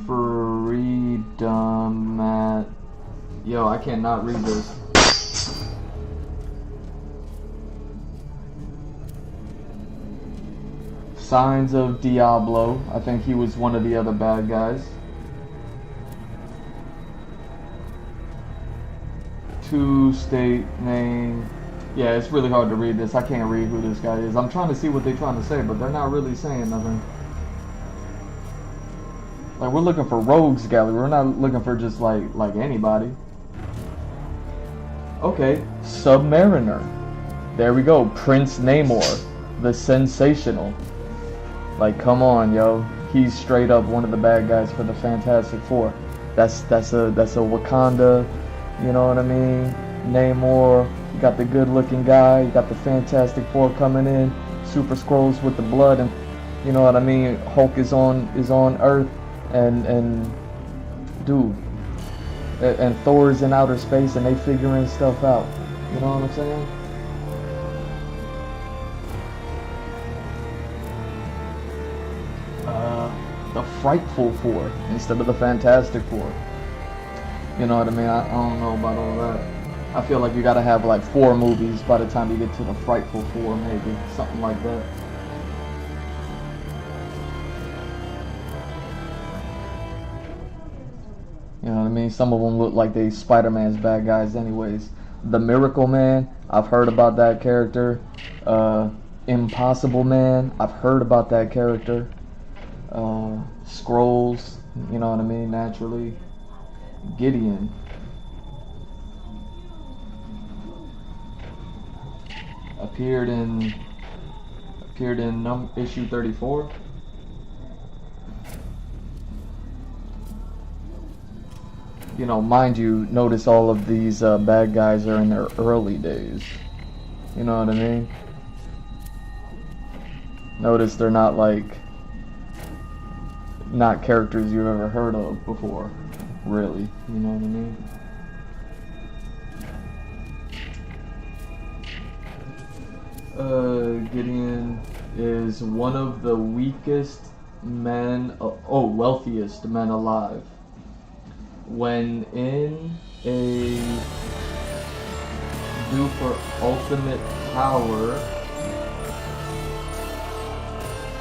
Freedom at... Yo, I cannot read this. Signs of Diablo. I think he was one of the other bad guys. Two state name. Yeah, it's really hard to read this. I can't read who this guy is. I'm trying to see what they're trying to say, but they're not really saying nothing. Like, we're looking for rogues gallery. We're not looking for just like anybody. Okay, Submariner. There we go. Prince Namor, the sensational. Like, come on, yo. He's straight up one of the bad guys for the Fantastic Four. That's a Wakanda, you know what I mean? Namor. You got the good-looking guy. You got the Fantastic Four coming in. Super Skrulls with the blood, and you know what I mean? Hulk is on Earth, and dude, and Thor's in outer space and they figuring stuff out. You know what I'm saying? The Frightful Four instead of the Fantastic Four. You know what I mean? I don't know about all that. I feel like you gotta have like 4 movies by the time you get to the Frightful Four, maybe. Something like that. You know what I mean? Some of them look like they Spider-Man's bad guys anyways. The Miracle Man, I've heard about that character. Impossible Man, I've heard about that character. Scrolls, you know what I mean, naturally. Gideon. Appeared in issue 34. You know, mind you, notice all of these bad guys are in their early days. You know what I mean? Notice they're not characters you've ever heard of before, really. You know what I mean? Gideon is one of the weakest men, wealthiest men alive. When in a due for ultimate power,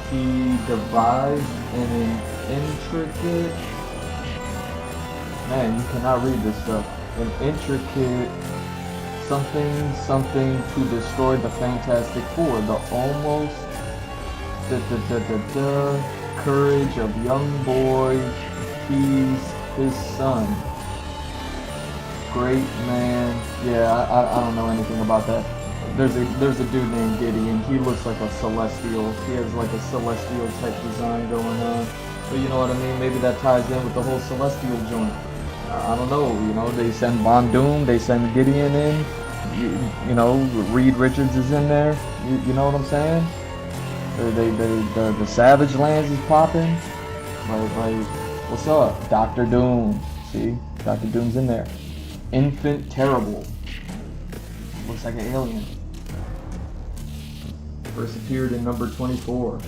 he devised an intricate, man, you cannot read this stuff, an intricate something to destroy the Fantastic Four, the almost courage of young boys, he's his son. Great man. Yeah, I don't know anything about that. There's a dude named Gideon. He looks like a celestial. He has like a celestial type design going on. But you know what I mean? Maybe that ties in with the whole celestial joint. I don't know. You know, they send Von Doom, they send Gideon in. You know, Reed Richards is in there. You know what I'm saying? The Savage Lands is popping. Like, what's up? Dr. Doom. See? Dr. Doom's in there. Infant Terrible. Looks like an alien. First appeared in number 24.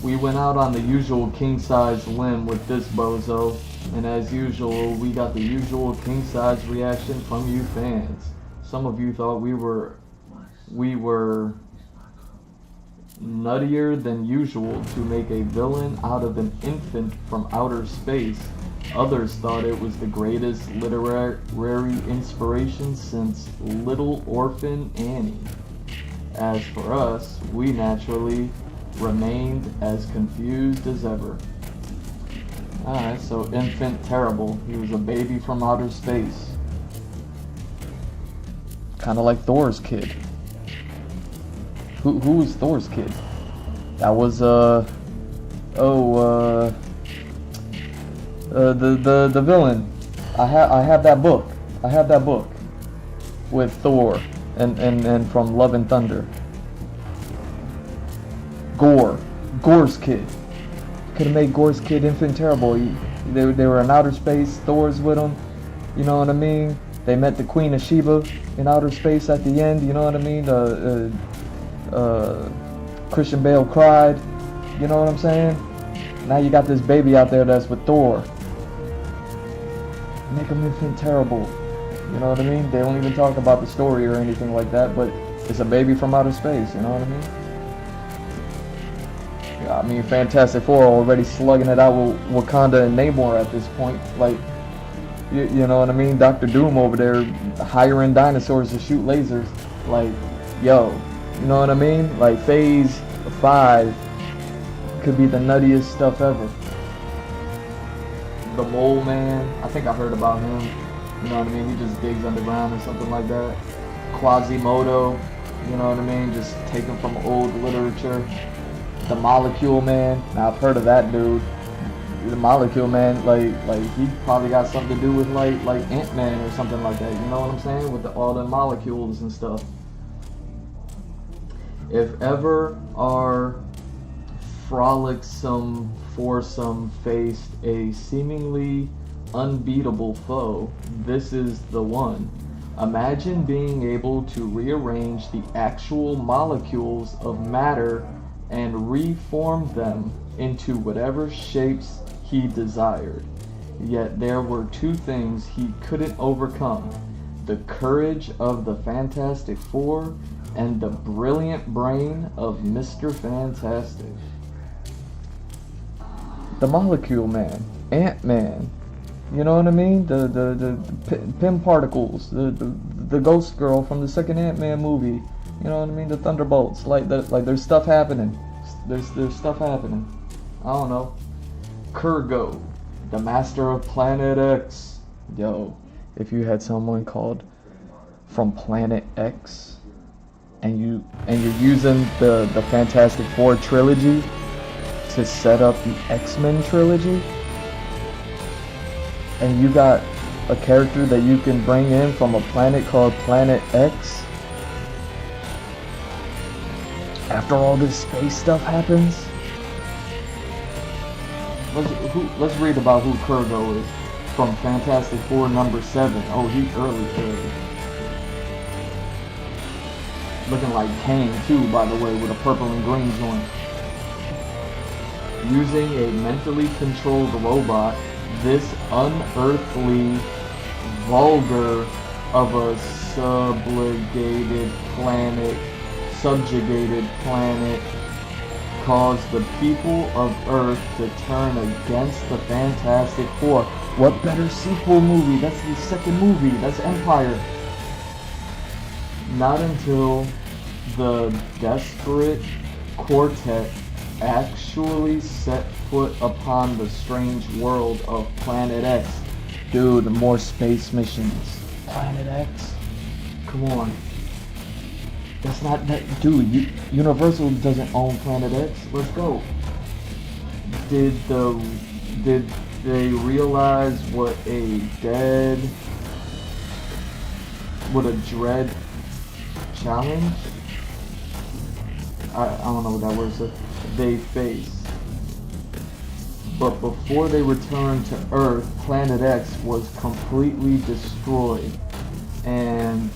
We went out on the usual king-size limb with this bozo, and as usual, we got the usual king-size reaction from you fans. Some of you thought we were nuttier than usual to make a villain out of an infant from outer space. Others thought it was the greatest literary inspiration since Little Orphan Annie. As for us, we naturally remained as confused as ever. Alright, so Infant Terrible. He was a baby from outer space. Kind of like Thor's kid. Who was Thor's kid? That was the villain. I have that book. I have that book with Thor and from Love and Thunder. Gore's kid. Could have made Gore's kid Infant Terrible. They were in outer space. Thor's with him. You know what I mean? They met the Queen of Sheba in outer space at the end. You know what I mean? Christian Bale cried. You know what I'm saying? Now you got this baby out there that's with Thor. Make him Infant Terrible. You know what I mean? They don't even talk about the story or anything like that, but it's a baby from outer space. You know what I mean? Yeah, I mean, Fantastic Four already slugging it out with Wakanda and Namor at this point. Like, you know what I mean? Dr. Doom over there hiring dinosaurs to shoot lasers. Like, yo, you know what I mean? Like, Phase 5 could be the nuttiest stuff ever. The Mole Man, I think I heard about him. You know what I mean? He just digs underground or something like that. Quasimodo, you know what I mean? Just taken from old literature. The Molecule Man, now I've heard of that dude. The Molecule Man, like he probably got something to do with like Ant-Man or something like that. You know what I'm saying? With all the molecules and stuff. If ever our frolicsome foursome faced a seemingly unbeatable foe, this is the one. Imagine being able to rearrange the actual molecules of matter and reform them into whatever shapes he desired. Yet there were two things he couldn't overcome: the courage of the Fantastic Four and the brilliant brain of Mr. Fantastic. The Molecule Man, Ant-Man. You know what I mean? The Pym particles, the Ghost Girl from the second Ant-Man movie. You know what I mean? The Thunderbolts. Like there's stuff happening. There's stuff happening. I don't know. Kurgo, the master of Planet X. Yo, if you had someone called from Planet X, and you're using the Fantastic Four trilogy to set up the X-Men trilogy, and you got a character that you can bring in from a planet called Planet X, after all this space stuff happens. Let's read about who Kurgo is from Fantastic Four number 7. Oh, he's early Kurgo. Looking like Kane too, by the way, with a purple and green joint. Using a mentally controlled robot, this unearthly, vulgar of a subjugated planet caused the people of Earth to turn against the Fantastic Four. What better sequel movie? That's the second movie. That's Empire. Not until the desperate quartet actually set foot upon the strange world of Planet X. Dude, more space missions. Planet X? Come on. That's not that. Dude, Universal doesn't own Planet X. Let's go. Did they realize what a dread challenge? I don't know what that word says. They face. But before they returned to Earth, Planet X was completely destroyed, and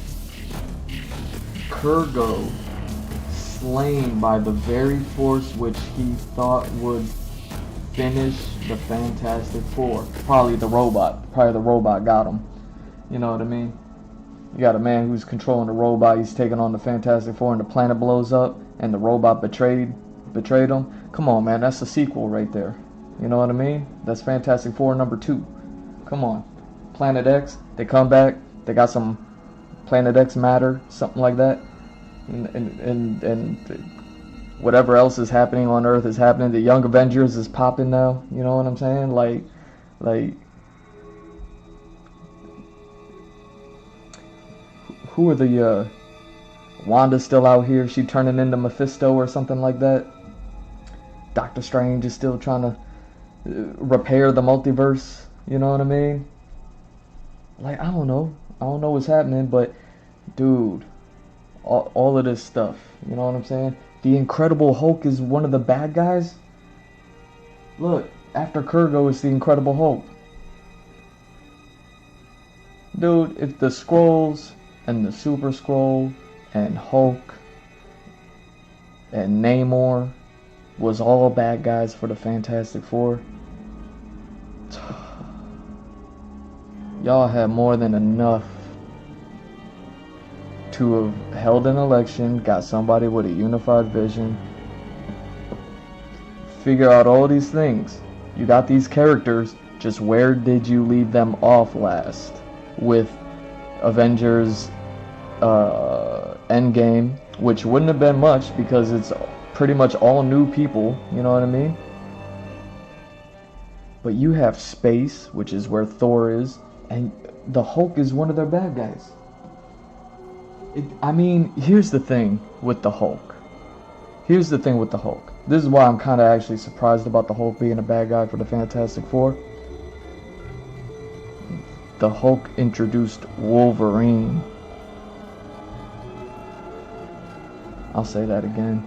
Kurgo slain by the very force which he thought would finish the Fantastic Four. Probably the robot got him. You know what I mean? You got a man who's controlling the robot, he's taking on the Fantastic Four, and the planet blows up, and the robot betrayed him. Come on, man, that's a sequel right there. You know what I mean? That's Fantastic Four number 2. Come on. Planet X, they come back, they got some Planet X matter, something like that. And whatever else is happening on Earth is happening. The Young Avengers is popping now. You know what I'm saying? Like who are the Wanda's still out here? She turning into Mephisto or something like that. Doctor Strange is still trying to repair the multiverse. You know what I mean? Like, I don't know what's happening, but dude, all of this stuff, you know what I'm saying? The Incredible Hulk is one of the bad guys. Look, after Kurgo is the Incredible Hulk. Dude, if the Skrulls and the Super Skrull and Hulk and Namor was all bad guys for the Fantastic Four, y'all had more than enough to have held an election, got somebody with a unified vision, figure out all these things. You got these characters, just where did you leave them off last? With Avengers Endgame, which wouldn't have been much because it's pretty much all new people, you know what I mean? But you have space, which is where Thor is, and the Hulk is one of their bad guys. I mean, here's the thing with the Hulk. This is why I'm kind of actually surprised about the Hulk being a bad guy for the Fantastic Four. The Hulk introduced Wolverine. I'll say that again.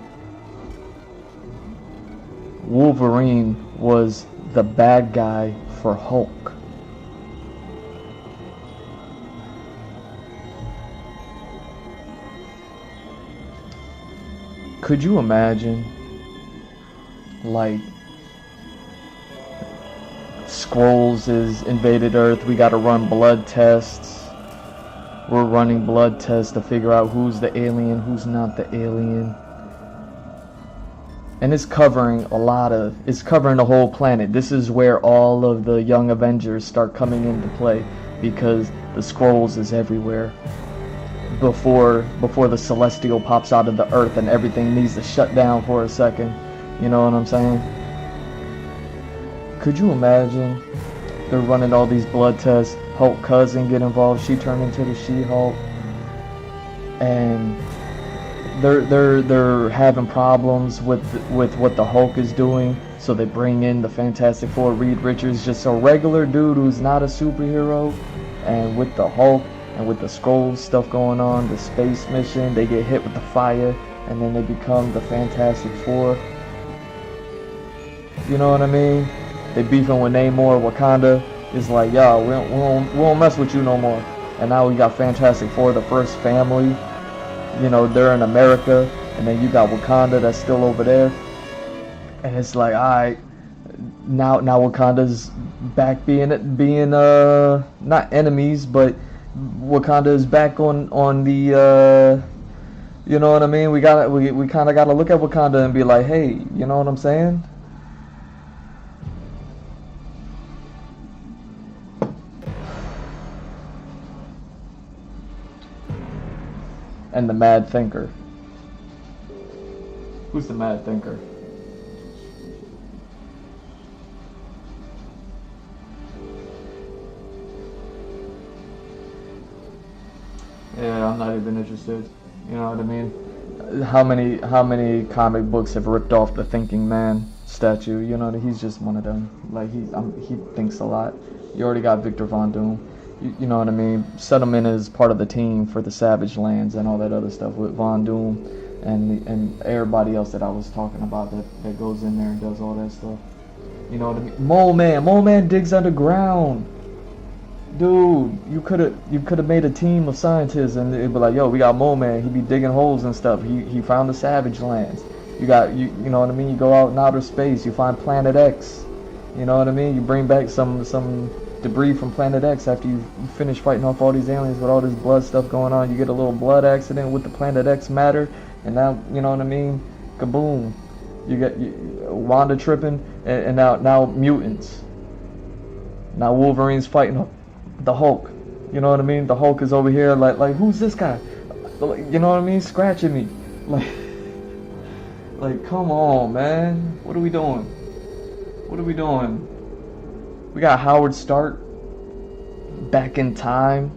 Wolverine was the bad guy for Hulk. Could you imagine, like, Skrulls has invaded Earth, we gotta run blood tests. We're running blood tests to figure out who's the alien, who's not the alien. And it's covering it's covering the whole planet. This is where all of the young Avengers start coming into play, because the Skrulls is everywhere. Before the Celestial pops out of the Earth and everything needs to shut down for a second. You know what I'm saying? Could you imagine? They're running all these blood tests. Hulk cousin get involved. She turned into the She-Hulk, and they're having problems with what the Hulk is doing. So they bring in the Fantastic Four. Reed Richards, just a regular dude who's not a superhero, and with the Hulk and with the Skrulls stuff going on, the space mission, they get hit with the fire, and then they become the Fantastic Four. You know what I mean? They beefing with Namor. Wakanda is like, yo, we won't mess with you no more. And now we got Fantastic Four, the first family. You know, they're in America, and then you got Wakanda that's still over there. And it's like, alright, now Wakanda's back being not enemies, but Wakanda is back on the you know what I mean? We kind of gotta look at Wakanda and be like, hey, you know what I'm saying? And the Mad Thinker. Who's the Mad Thinker? Yeah, I'm not even interested. You know what I mean? How many comic books have ripped off the thinking man statue? You know, he's just one of them. Like he thinks a lot. You already got Victor Von Doom. You know what I mean? Set him in as part of the team for the Savage Lands and all that other stuff with Von Doom and everybody else that I was talking about that goes in there and does all that stuff. You know what I mean? Mole Man digs underground. Dude, you could have made a team of scientists and it'd be like, yo, we got Mole Man. He be digging holes and stuff. He found the Savage Lands. You know what I mean? You go out in outer space. You find Planet X. You know what I mean? You bring back some debris from Planet X after you finish fighting off all these aliens with all this blood stuff going on. You get a little blood accident with the Planet X matter, and now, you know what I mean? Kaboom! You get Wanda tripping, and now mutants. Now Wolverine's fighting the Hulk. You know what I mean? The Hulk is over here like who's this guy? You know what I mean? Scratching me. Like come on, man. What are we doing? What are we doing? We got Howard Stark back in time.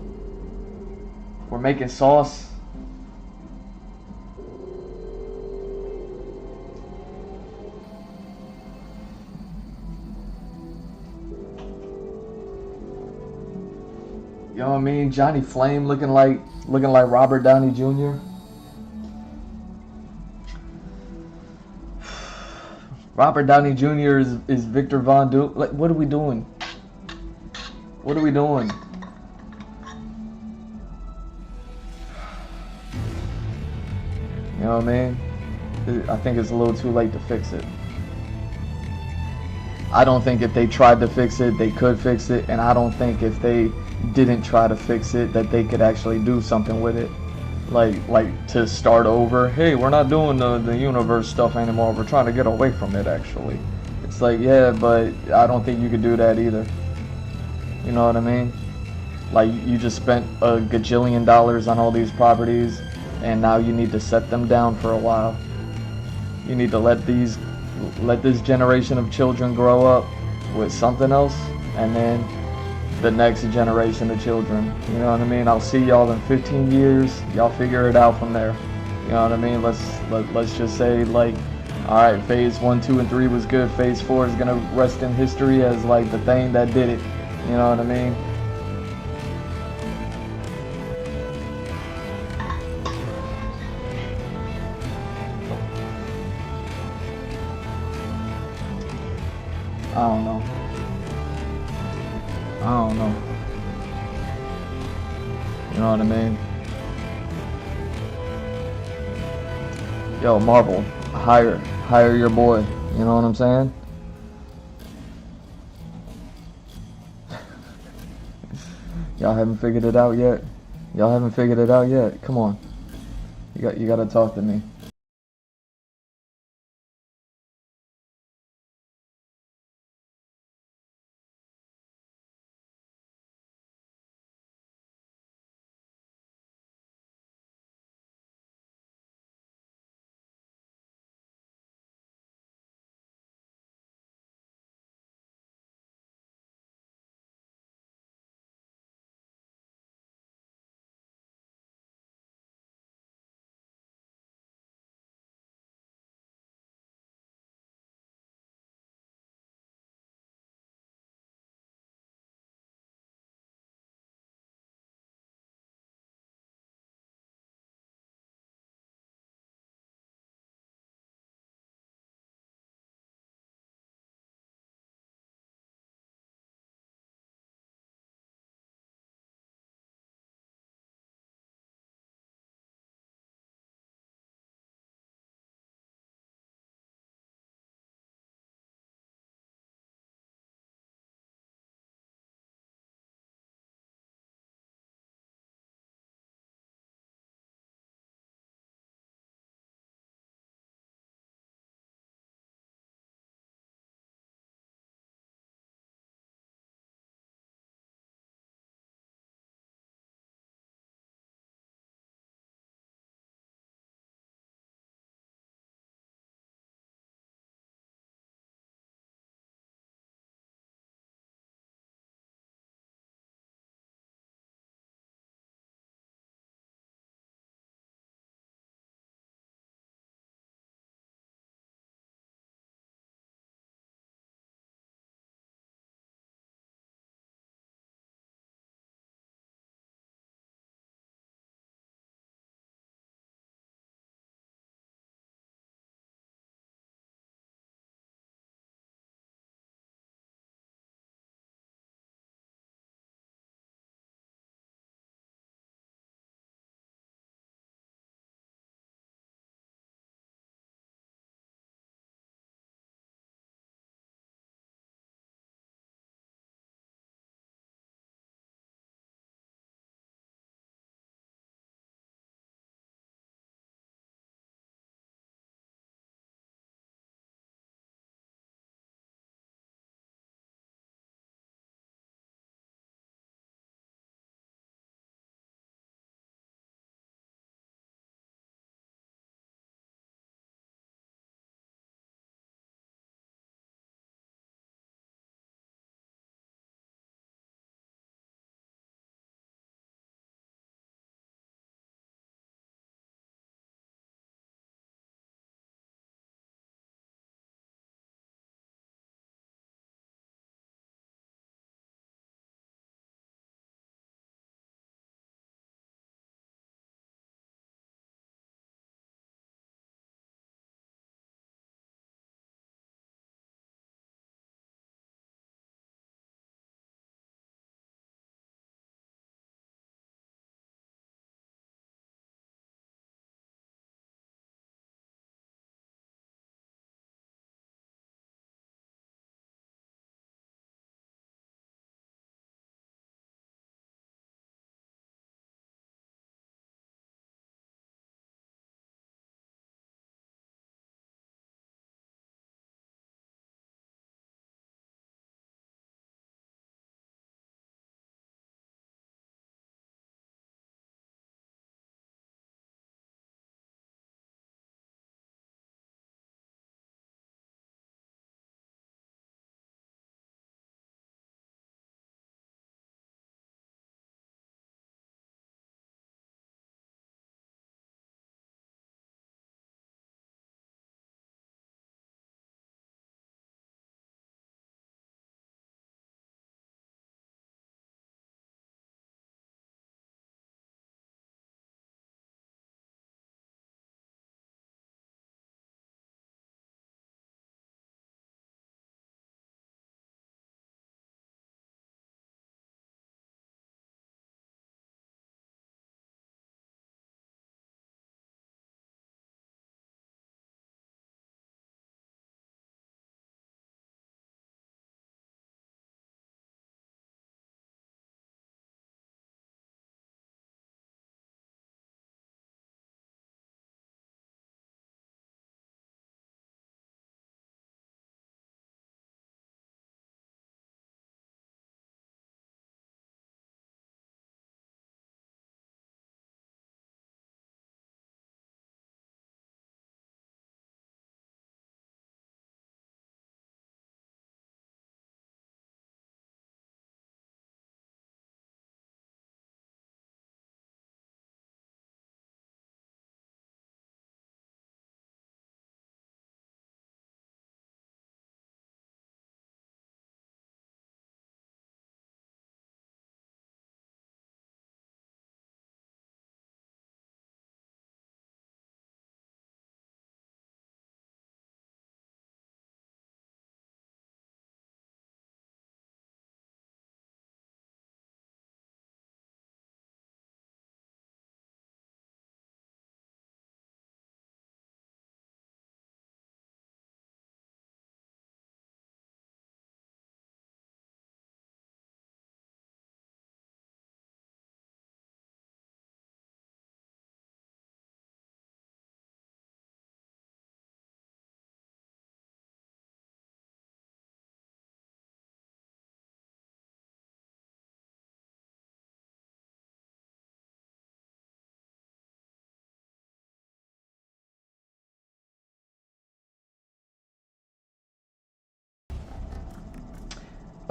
We're making sauce. You know what I mean? Johnny Flame looking like Robert Downey Jr. Robert Downey Jr. is Victor Von Doom. Like, what are we doing? What are we doing? You know what I mean? I think it's a little too late to fix it. I don't think if they tried to fix it, they could fix it. And I don't think if they didn't try to fix it, that they could actually do something with it. Like to start over. Hey, we're not doing the universe stuff anymore. We're trying to get away from it, actually. It's like, yeah, but I don't think you could do that either. You know what I mean? Like, you just spent a gajillion dollars on all these properties, and now you need to set them down for a while. You need to let this generation of children grow up with something else, and then the next generation of children. You know what I mean? I'll see y'all in 15 years. Y'all figure it out from there. You know what I mean? Let's just say, like, all right, phase 1, 2, and 3 was good. Phase 4 is gonna rest in history as like the thing that did it. You know what I mean? don't know. I don't know. You know what I mean? Yo, Marvel, hire your boy. You know what I'm saying? Y'all haven't figured it out yet. Y'all haven't figured it out yet. Come on. You gotta talk to me.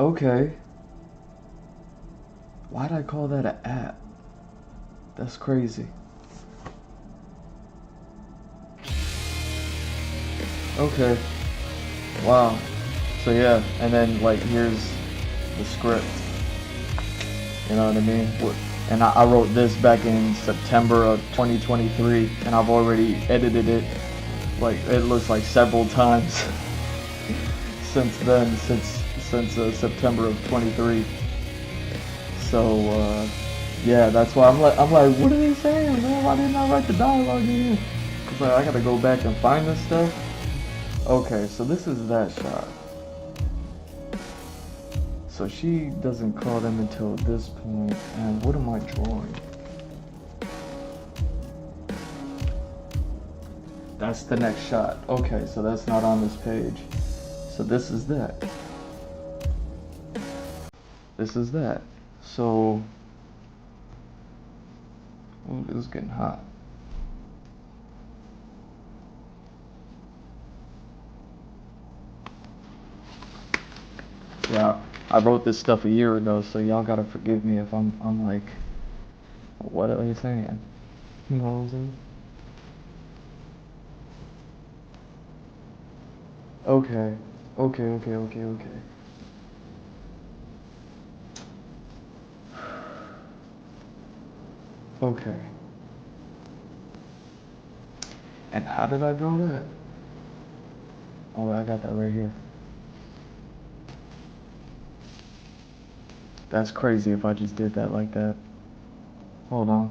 Okay. Why'd I call that an app? That's crazy. Okay. Wow. So yeah, and then like here's the script. You know what I mean? And I wrote this back in September of 2023, and I've already edited it. Like it looks like several times since then, since September of 23. So yeah, that's why I'm like, what are they saying, man? Why didn't I write the dialogue in here? It's like I gotta go back and find this stuff. Okay, so this is that shot. So she doesn't call them until this point, and what am I drawing? That's the next shot. Okay, so that's not on this page. So this is that. This is that. So, ooh, this is getting hot. Yeah, I wrote this stuff a year ago, so y'all gotta forgive me if I'm like, what are you saying? You know what I'm saying? Okay, okay. Okay. And how did I draw that? Oh, I got that right here. That's crazy if I just did that like that. Hold on.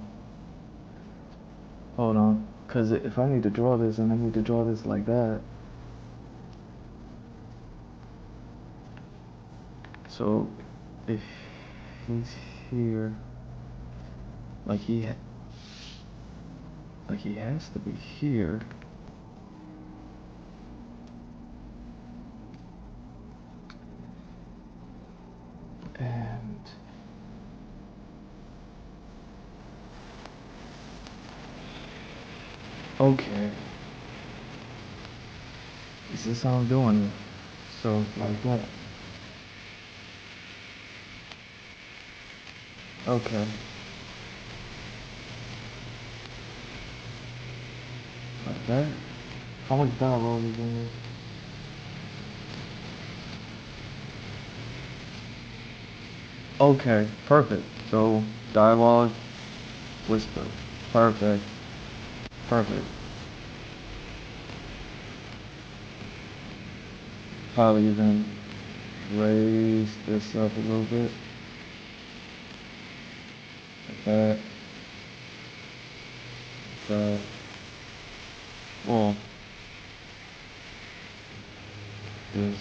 Hold on. Because if I need to draw this, and I need to draw this like that. So, if he's here, like he has to be here. And okay, this is how I'm doing it. So like that. Okay. Like that. How much dialogue is in this? Okay, perfect. So dialogue, whisper. Perfect. Perfect. Probably even raise this up a little bit. Like that. Like that. Well, this.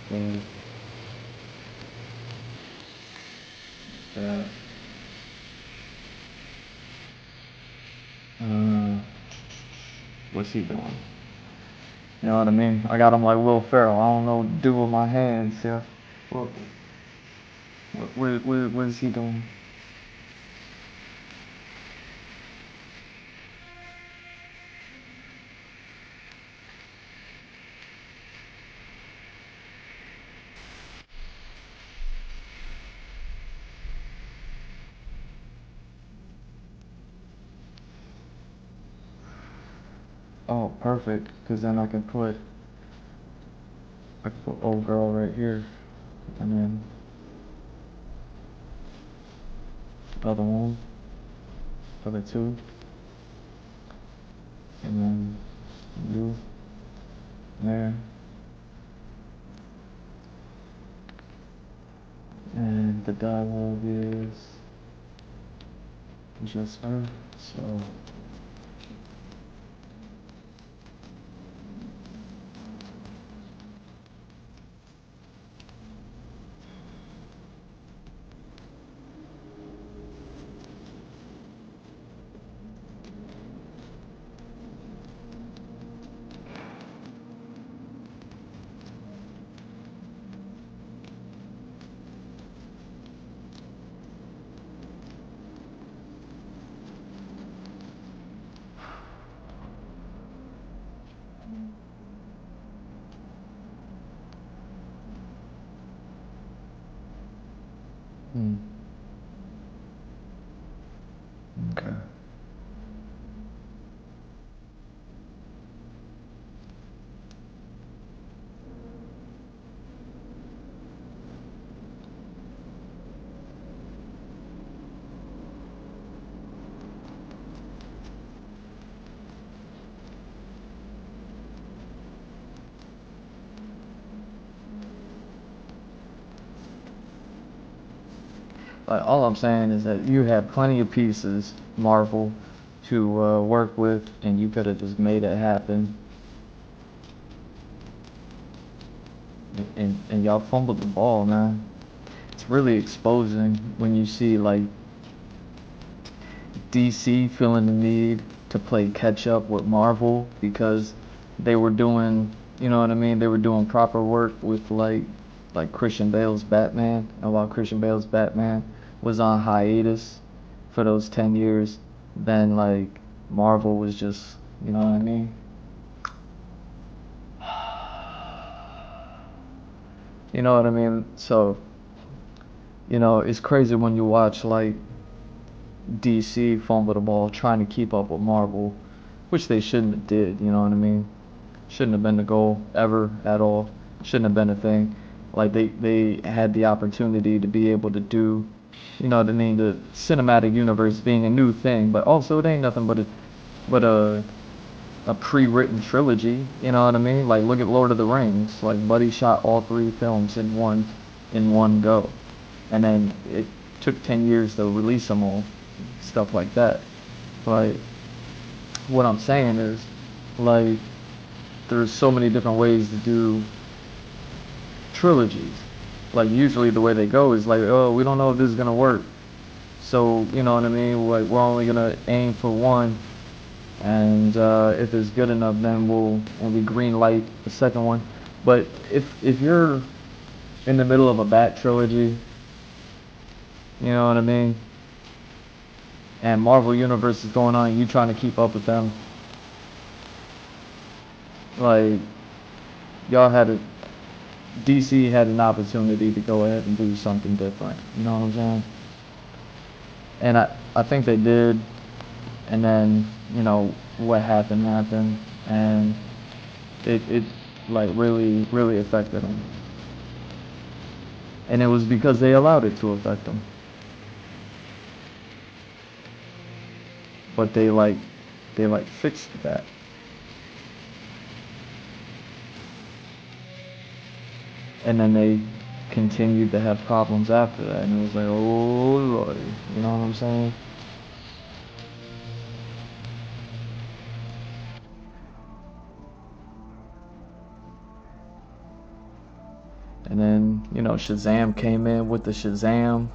That. That. What's he doing? You know what I mean? I got him like Will Ferrell. I don't know what to do with my hands, yeah. What, what is he doing? Oh, perfect. Because then I can put old girl right here. And then other one, other two. And then you there. And the dialogue is just her. So Hmm. Okay. Like, all I'm saying is that you had plenty of pieces, Marvel, to work with, and you could have just made it happen. And y'all fumbled the ball, man. It's really exposing when you see like DC feeling the need to play catch up with Marvel because they were doing, you know what I mean? They were doing proper work with like Christian Bale's Batman, and while Christian Bale's Batman was on hiatus for those 10 years, then like Marvel was just, you know what I mean? You know what I mean? So, it's crazy when you watch like DC fumble the ball trying to keep up with Marvel, which they shouldn't have did, you know what I mean? Shouldn't have been the goal ever at all. Shouldn't have been a thing. Like they had the opportunity to be able to do, you know what I mean, the cinematic universe being a new thing, but also it ain't nothing but a pre-written trilogy, you know what I mean? Like look at Lord of the Rings. Like Buddy shot all 3 films in one go. And then it took 10 years to release them all, stuff like that. But what I'm saying is, like, there's so many different ways to do trilogies. Like, usually the way they go is like, oh, we don't know if this is gonna work. So, you know what I mean? Like, we're only gonna aim for one, and if it's good enough, then we green light the second one. But if you're in the middle of a Bat trilogy, you know what I mean? And Marvel Universe is going on, and you trying to keep up with them. Like, y'all had a DC had an opportunity to go ahead and do something different. You know what I'm saying? And I think they did. And then, what happened, and it like really affected them. And it was because they allowed it to affect them. But they fixed that. And then they continued to have problems after that, and it was like, oh Lord, you know what I'm saying? And then, Shazam came in with the Shazam,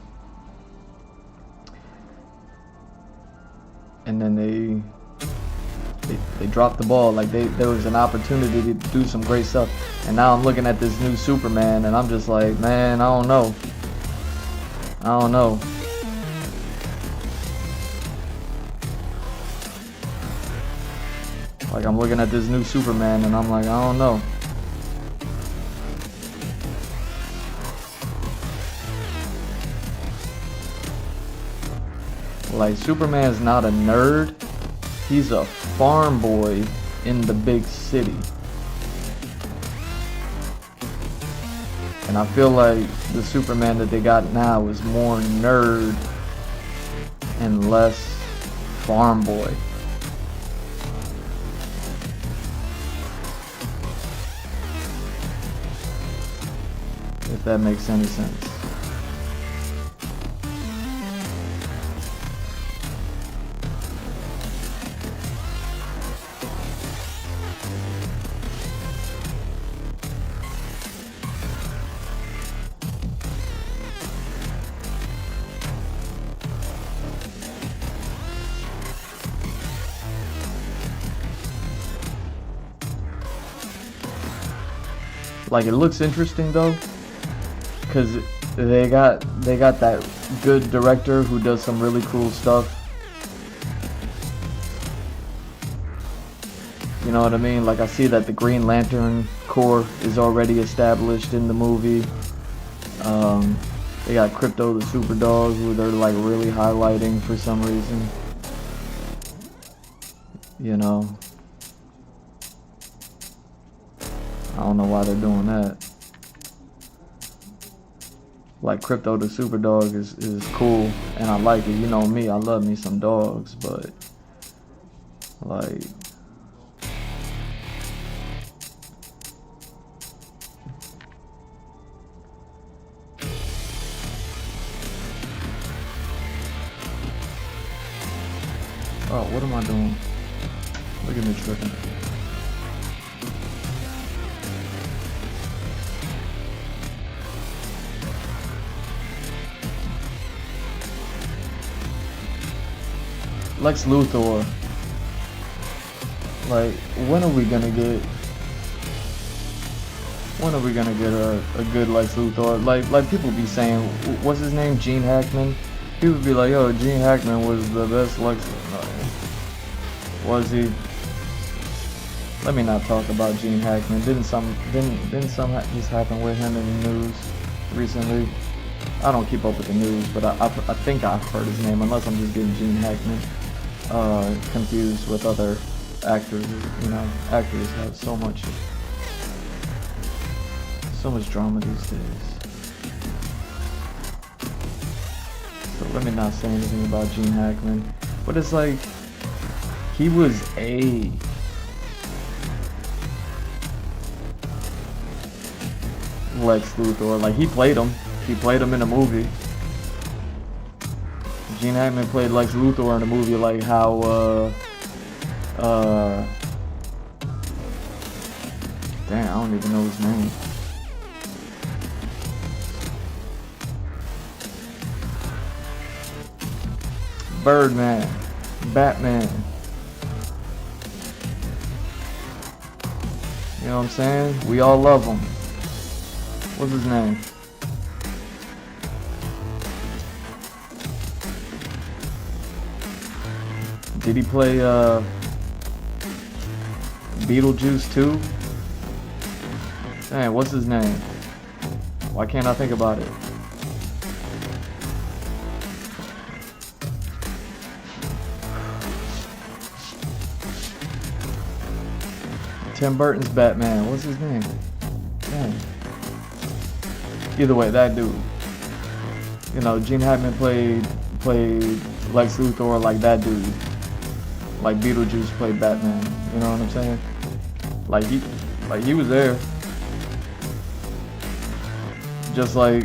and then they dropped the ball. Like there was an opportunity to do some great stuff, and now I'm looking at this new Superman, and I'm just like, man, I don't know. Like, I'm looking at this new Superman, and I'm like, I don't know. Like, Superman's not a nerd. He's a farm boy in the big city. And I feel like the Superman that they got now is more nerd and less farm boy. If that makes any sense. Like, it looks interesting though, because they got that good director who does some really cool stuff. You know what I mean? Like, I see that the Green Lantern Corps is already established in the movie. They got Crypto the Super Dog, who they're like really highlighting for some reason. You know, I don't know why they're doing that. Like Crypto the Super Dog is cool, and I like it. You know me, I love me some dogs, but like, oh, what am I doing? Look at me tripping. Lex Luthor. Like, when are we gonna get a good Lex Luthor? Like people be saying, what's his name? Gene Hackman. People be like, yo, Gene Hackman was the best Lex. Was he? Let me not talk about Gene Hackman. Didn't some just happen with him in the news recently? I don't keep up with the news, but I think I've heard his name, unless I'm just getting Gene Hackman confused with other actors. You know, actors have so much drama these days. So let me not say anything about Gene Hackman, but it's like he was a Lex Luthor. Like he played him in a movie. Gene Hackman played Lex Luthor in a movie, like how damn, I don't even know his name. Birdman, Batman. You know what I'm saying? We all love him. What's his name? Did he play Beetlejuice too? Dang, what's his name? Why can't I think about it? Tim Burton's Batman. What's his name? Dang. Either way, that dude. You know, Gene Hackman played Lex Luthor like that dude. Like Beetlejuice played Batman. You know what I'm saying? Like he was there. Just like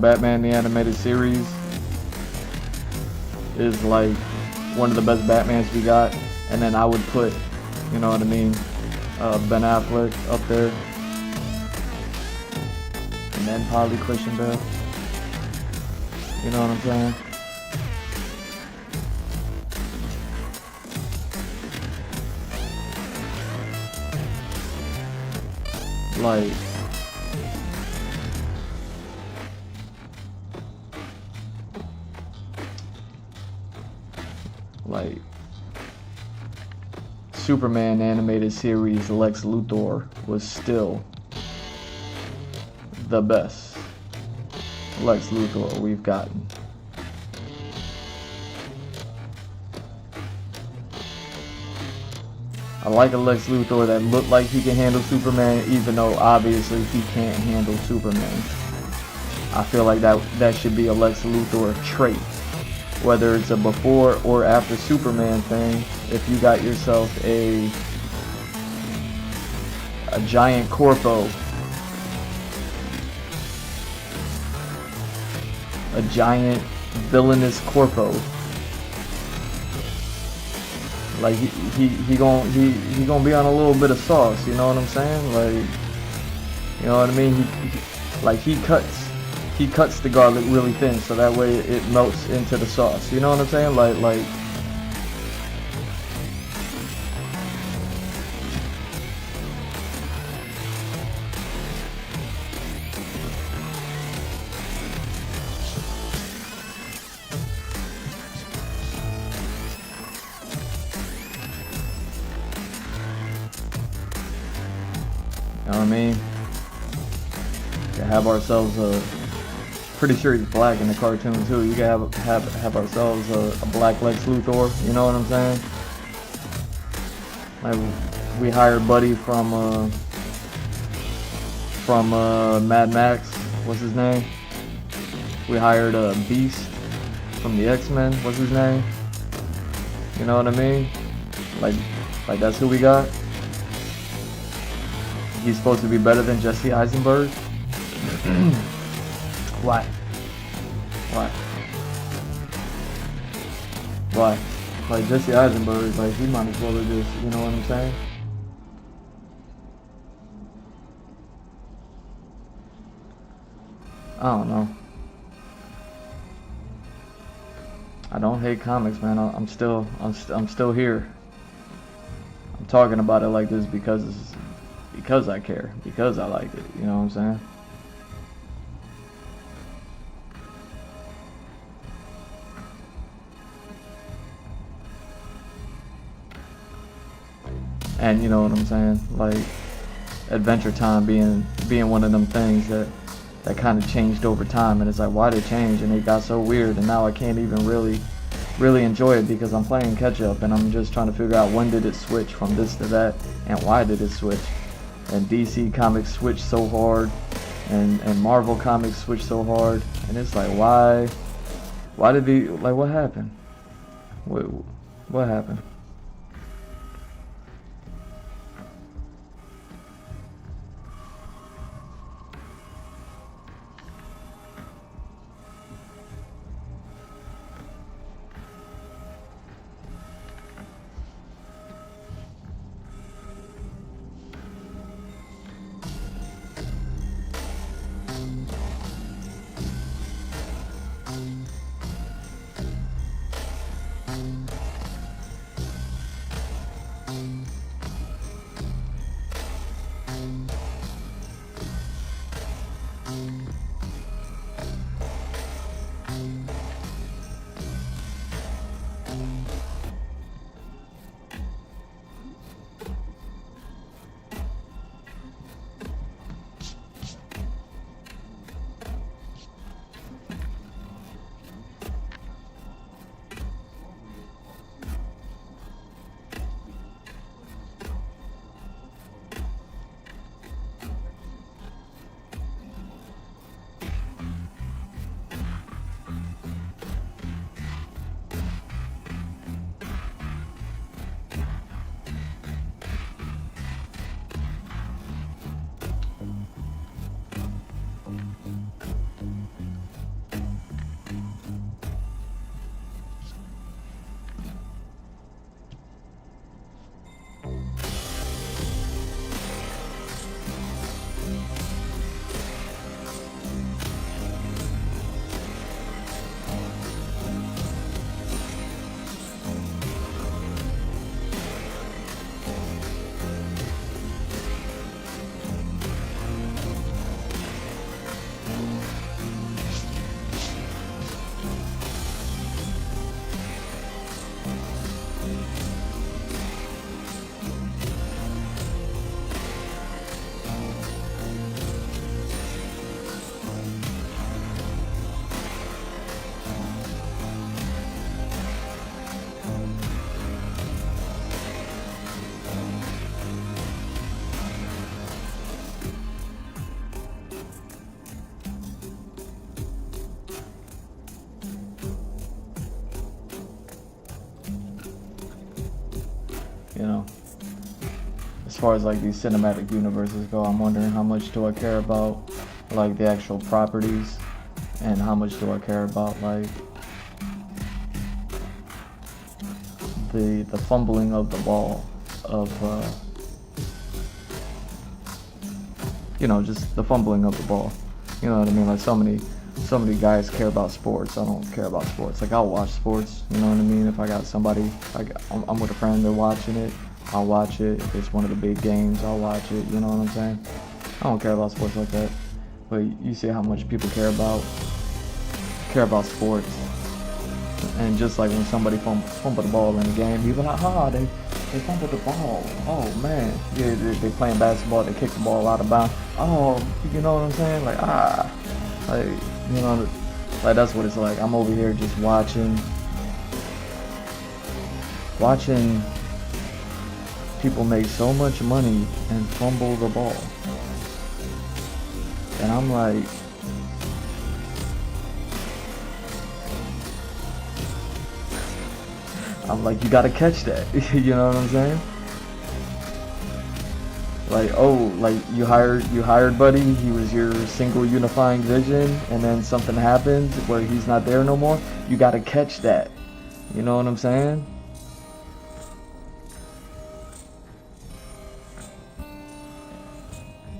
Batman the animated series is like one of the best Batmans we got. And then I would put, you know what I mean, Ben Affleck up there. And then probably Christian Bale. You know what I'm saying? Like Superman animated series Lex Luthor was still the best Lex Luthor we've gotten. I like a Lex Luthor that looked like he can handle Superman, even though obviously he can't handle Superman. I feel like that should be a Lex Luthor trait. Whether it's a before or after Superman thing, if you got yourself a giant corpo, a giant villainous corpo, like he gonna be on a little bit of sauce, you know what I'm saying? Like, you know what I mean? He cuts the garlic really thin, so that way it melts into the sauce. You know what I'm saying? Like. You know what I mean? To have ourselves a pretty sure he's black in the cartoon too. You can have ourselves a black Lex Luthor. You know what I'm saying? Like we hired Buddy from Mad Max. What's his name? We hired Beast from the X-Men. What's his name? You know what I mean? Like that's who we got. He's supposed to be better than Jesse Eisenberg. Why? Why? Why? Like Jesse Eisenberg, like he might as well have just, you know what I'm saying? I don't know. I don't hate comics, man. I'm still here. I'm talking about it like this because I care, because I like it. You know what I'm saying? And you know what I'm saying? Like Adventure Time being one of them things that kind of changed over time, and it's like, why did it change? And it got so weird, and now I can't even really enjoy it because I'm playing catch up, and I'm just trying to figure out when did it switch from this to that, and why did it switch? And DC Comics switched so hard, and Marvel Comics switched so hard, and it's like, why did they, like, what happened? What happened? You know, as far as like these cinematic universes go, I'm wondering how much do I care about like the actual properties, and how much do I care about like the fumbling of the ball of you know, just the fumbling of the ball. You know what I mean? Like so many guys care about sports. I don't care about sports. Like I'll watch sports. You know what I mean? If I got somebody, like I'm with a friend, they're watching it, I'll watch it. If it's one of the big games, I'll watch it. You know what I'm saying? I don't care about sports like that. But you see how much people care about sports. And just like when somebody fumble the ball in a game, you're like, they fumbled the ball. Oh man, yeah, they playing basketball, they kick the ball out of bounds. Oh, you know what I'm saying? Like like You know, like that's what it's like. I'm over here just watching people make so much money and fumble the ball. And I'm like, you gotta catch that. You know what I'm saying? Like, oh, like you hired Buddy, he was your single unifying vision, and then something happens where he's not there no more. You gotta catch that. You know what I'm saying?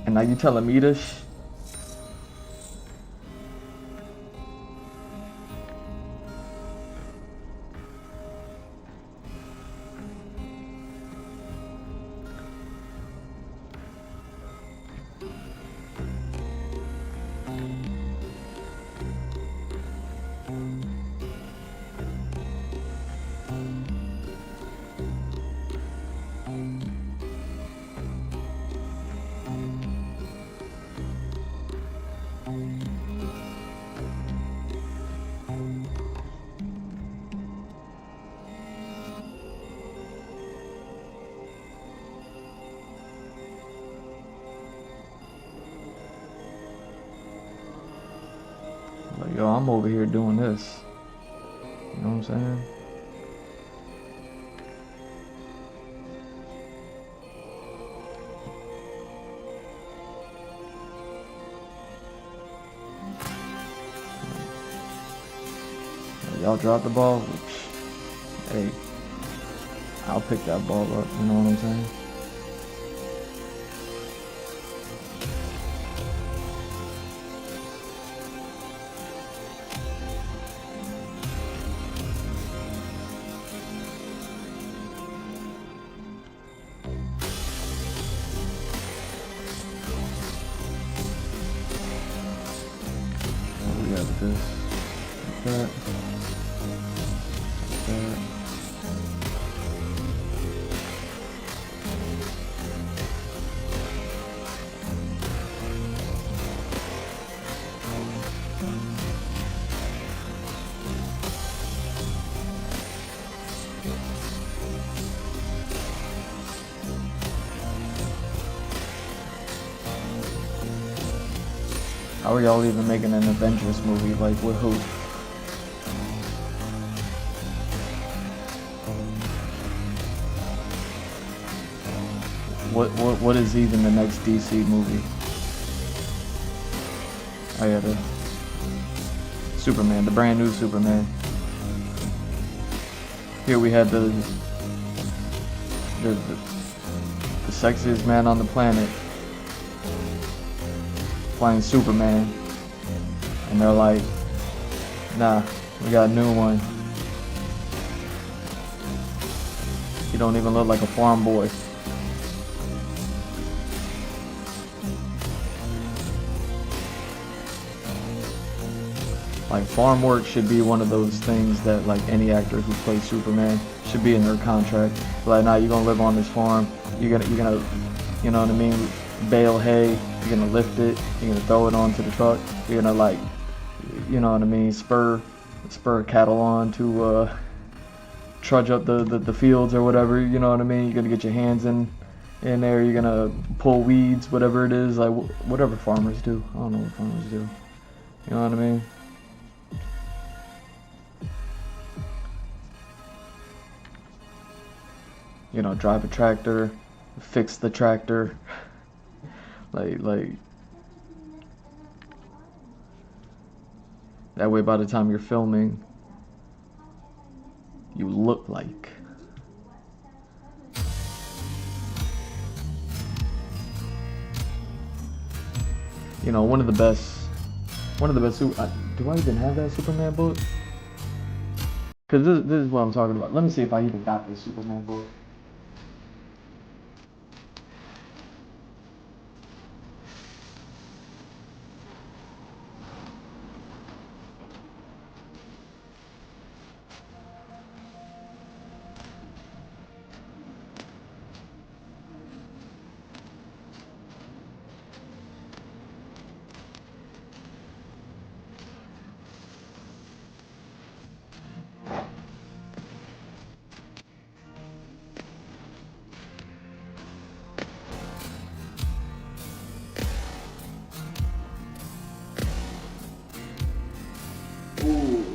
And now you telling me this? Like, yo, I'm over here doing this. You know what I'm saying? Y'all drop the ball, hey, I'll pick that ball up, you know what I'm saying? What we got with this? That. How are y'all even making an Avengers movie? Like, with who? What is even the next DC movie? Oh yeah, the Superman, the brand new Superman. Here we had the sexiest man on the planet playing Superman, and they're like, nah, we got a new one. He don't even look like a farm boy. Like, farm work should be one of those things that, like, any actor who plays Superman should be in their contract. Like, nah, you're gonna live on this farm. You're gonna, you know what I mean, bale hay. You're gonna lift it. You're gonna throw it onto the truck. You're gonna, like, you know what I mean, spur cattle on to trudge up the fields or whatever. You know what I mean. You're gonna get your hands in there. You're gonna pull weeds, whatever it is, like whatever farmers do. I don't know what farmers do. You know what I mean. You know, drive a tractor, fix the tractor, like that way by the time you're filming, you look like. You know, one of the best, do I even have that Superman book? Because this is what I'm talking about. Let me see if I even got this Superman book.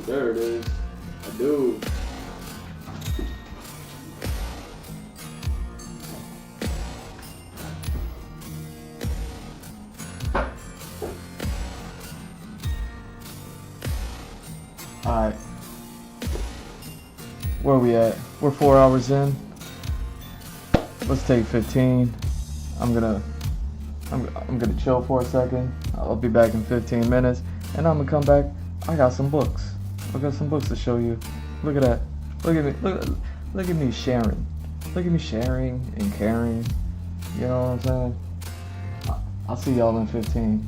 There it is. I do. Alright. Where are we at? We're 4 hours in. Let's take 15. I'm gonna chill for a second. I'll be back in 15 minutes. And I'm gonna come back. I got some books. I got some books to show you. Look at that. Look at me. Look at me sharing. Look at me sharing and caring. You know what I'm saying? I'll see y'all in 15.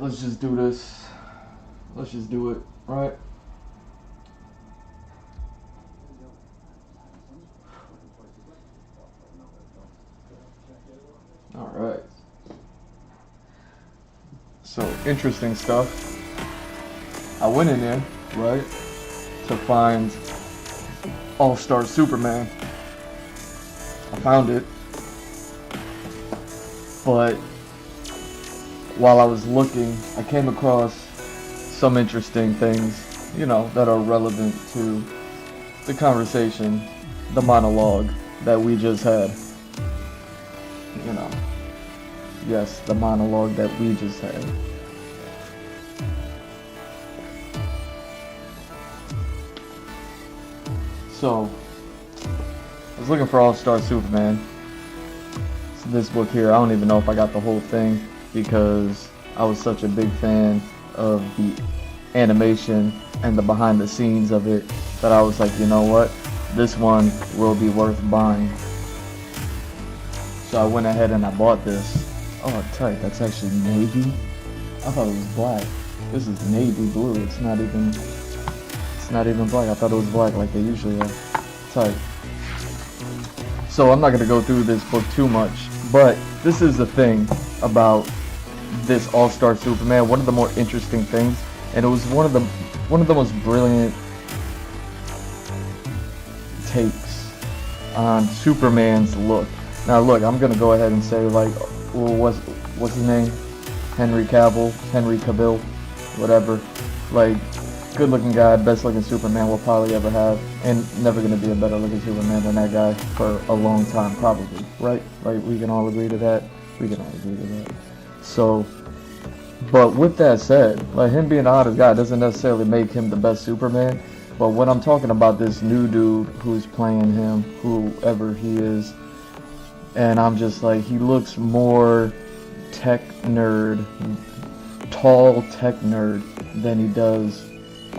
let's just do this. Let's just do it, right? All right. So interesting stuff. I went in there, right, to find All-Star Superman. I found it, but while I was looking, I came across some interesting things, you know, that are relevant to the conversation, the monologue that we just had. You know, yes, the monologue that we just had. So, I was looking for All-Star Superman. So this book here, I don't even know if I got the whole thing because I was such a big fan of the animation and the behind the scenes of it that I was like, you know what, this one will be worth buying. So I went ahead and I bought this. Oh, tight, that's actually navy. I thought it was black. This is navy blue. It's not even black. I thought it was black like they usually are. Tight. So I'm not gonna go through this book too much, but this is the thing about this All-Star Superman. One of the more interesting things, and it was one of the most brilliant takes on Superman's look. Now look, I'm gonna go ahead and say, like, well, what's his name? Henry Cavill, whatever. Like, good looking guy, best looking Superman we'll probably ever have, and never gonna be a better looking Superman than that guy for a long time, probably, right? Like, we can all agree to that. We can all agree to that. So, but with that said, like, him being the hottest guy doesn't necessarily make him the best Superman. But when I'm talking about this new dude who's playing him, whoever he is, and I'm just like, he looks more tech nerd, tall tech nerd than he does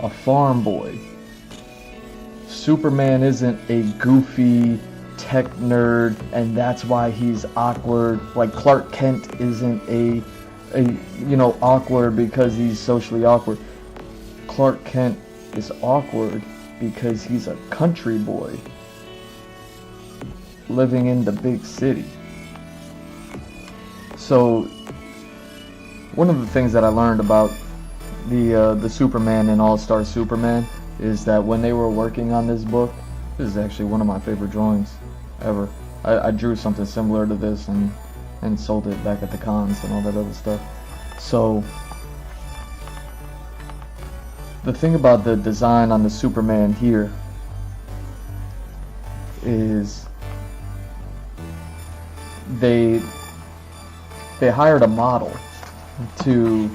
a farm boy. Superman isn't a goofy tech nerd, and that's why he's awkward. Like, Clark Kent isn't a awkward because he's socially awkward. Clark Kent is awkward because he's a country boy living in the big city. So one of the things that I learned about the Superman and All-Star Superman is that when they were working on this book, this is actually one of my favorite drawings ever. I drew something similar to this and sold it back at the cons and all that other stuff. So the thing about the design on the Superman here is they hired a model to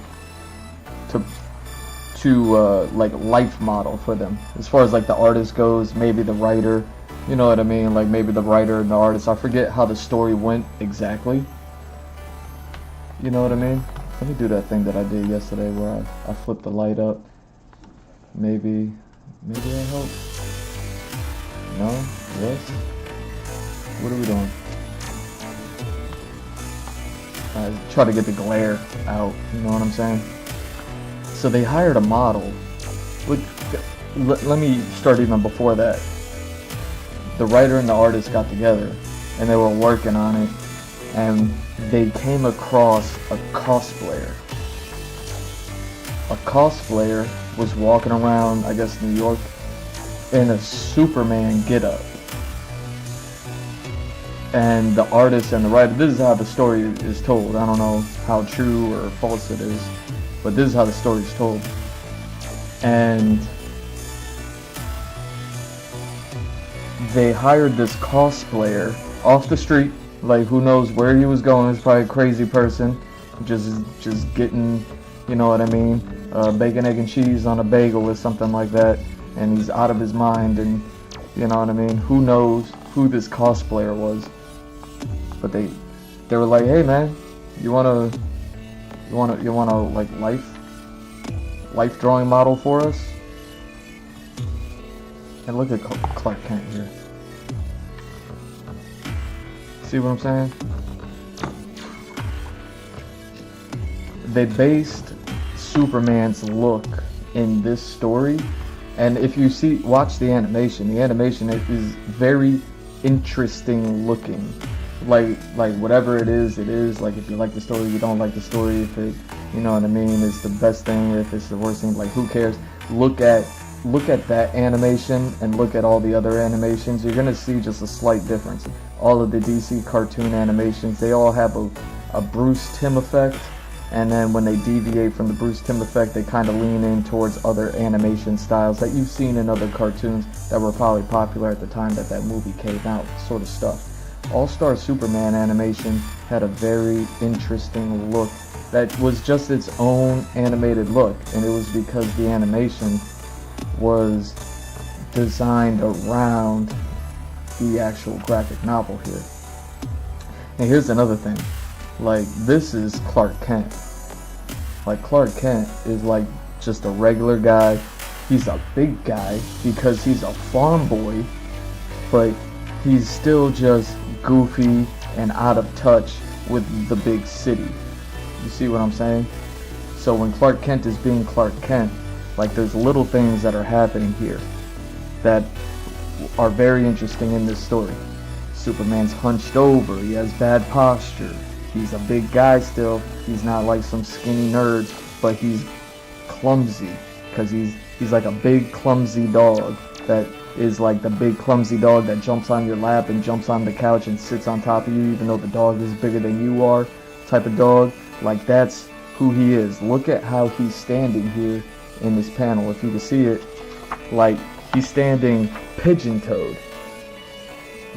like life model for them, as far as like the artist goes, maybe the writer, you know what I mean, like maybe the writer and the artist. I forget how the story went exactly, you know what I mean. Let me do that thing that I did yesterday where I flipped the light up. Maybe that helps. No? Yes? What are we doing? I try to get the glare out, you know what I'm saying? So they hired a model. Let me start even before that. The writer and the artist got together and they were working on it, and they came across a cosplayer. A cosplayer was walking around, I guess, New York in a Superman getup. And the artist and the writer, this is how the story is told. I don't know how true or false it is, but this is how the story is told. And they hired this cosplayer off the street, like who knows where he was going. He's probably a crazy person, just getting, you know what I mean, bacon, egg, and cheese on a bagel or something like that, and he's out of his mind, and you know what I mean. Who knows who this cosplayer was? But they were like, hey man, you wanna like life drawing model for us? And look at Clark Kent here. See what I'm saying? They based Superman's look in this story. And if you watch the animation is very interesting looking. Like whatever it is, like if you like the story, you don't like the story, if it, you know what I mean, it's the best thing, if it's the worst thing, like who cares? Look at that animation and look at all the other animations. You're gonna see just a slight difference. All of the DC cartoon animations, they all have a Bruce Timm effect, and then when they deviate from the Bruce Timm effect, they kind of lean in towards other animation styles that you've seen in other cartoons that were probably popular at the time that movie came out, sort of stuff. All-Star Superman animation had a very interesting look that was just its own animated look, and it was because the animation was designed around the actual graphic novel here. And here's another thing, like this is Clark Kent. Like Clark Kent is like just a regular guy. He's a big guy because he's a farm boy, but he's still just goofy and out of touch with the big city. You see what I'm saying? So when Clark Kent is being Clark Kent, like there's little things that are happening here that are very interesting in this story. Superman's hunched over, he has bad posture, he's a big guy still, he's not like some skinny nerd, but he's clumsy, because he's like a big clumsy dog that is like the big clumsy dog that jumps on your lap and jumps on the couch and sits on top of you even though the dog is bigger than you are, type of dog. Like that's who he is. Look at how he's standing here in this panel. If you can see it, like he's standing pigeon-toed.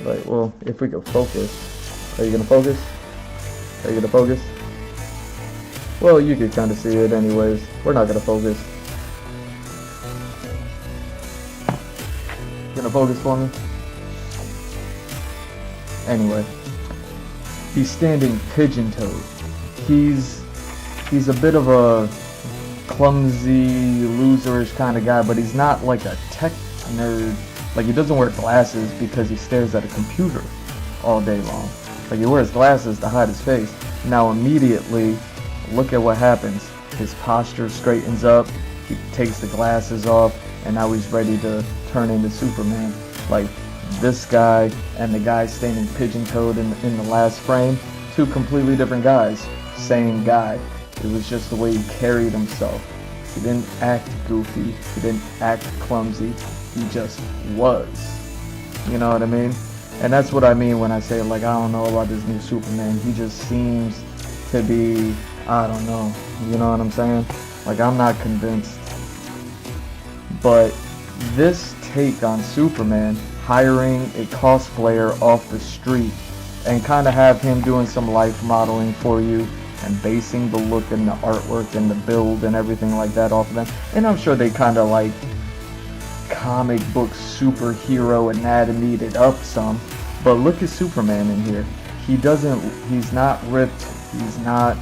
Like, well, if we could focus. Are you gonna focus? Are you gonna focus? Well, you could kind of see it anyways. We're not gonna focus. Gonna focus for me? Anyway, he's standing pigeon-toed. He's a bit of a clumsy, loserish kind of guy, but he's not like a tech nerd. Like he doesn't wear glasses because he stares at a computer all day long. Like he wears glasses to hide his face. Now immediately, look at what happens. His posture straightens up, he takes the glasses off, and now he's ready to turn into Superman. Like this guy and the guy standing pigeon-toed in the last frame, two completely different guys, same guy. It was just the way he carried himself. He didn't act goofy, he didn't act clumsy, he just was. You know what I mean? And that's what I mean when I say, like, I don't know about this new Superman. He just seems to be, I don't know, you know what I'm saying? Like, I'm not convinced. But this take on Superman, hiring a cosplayer off the street and kind of have him doing some life modeling for you and basing the look and the artwork and the build and everything like that off of them. And I'm sure they kind of like comic book superhero anatomied it up some, but look at Superman in here. He's not ripped, he's not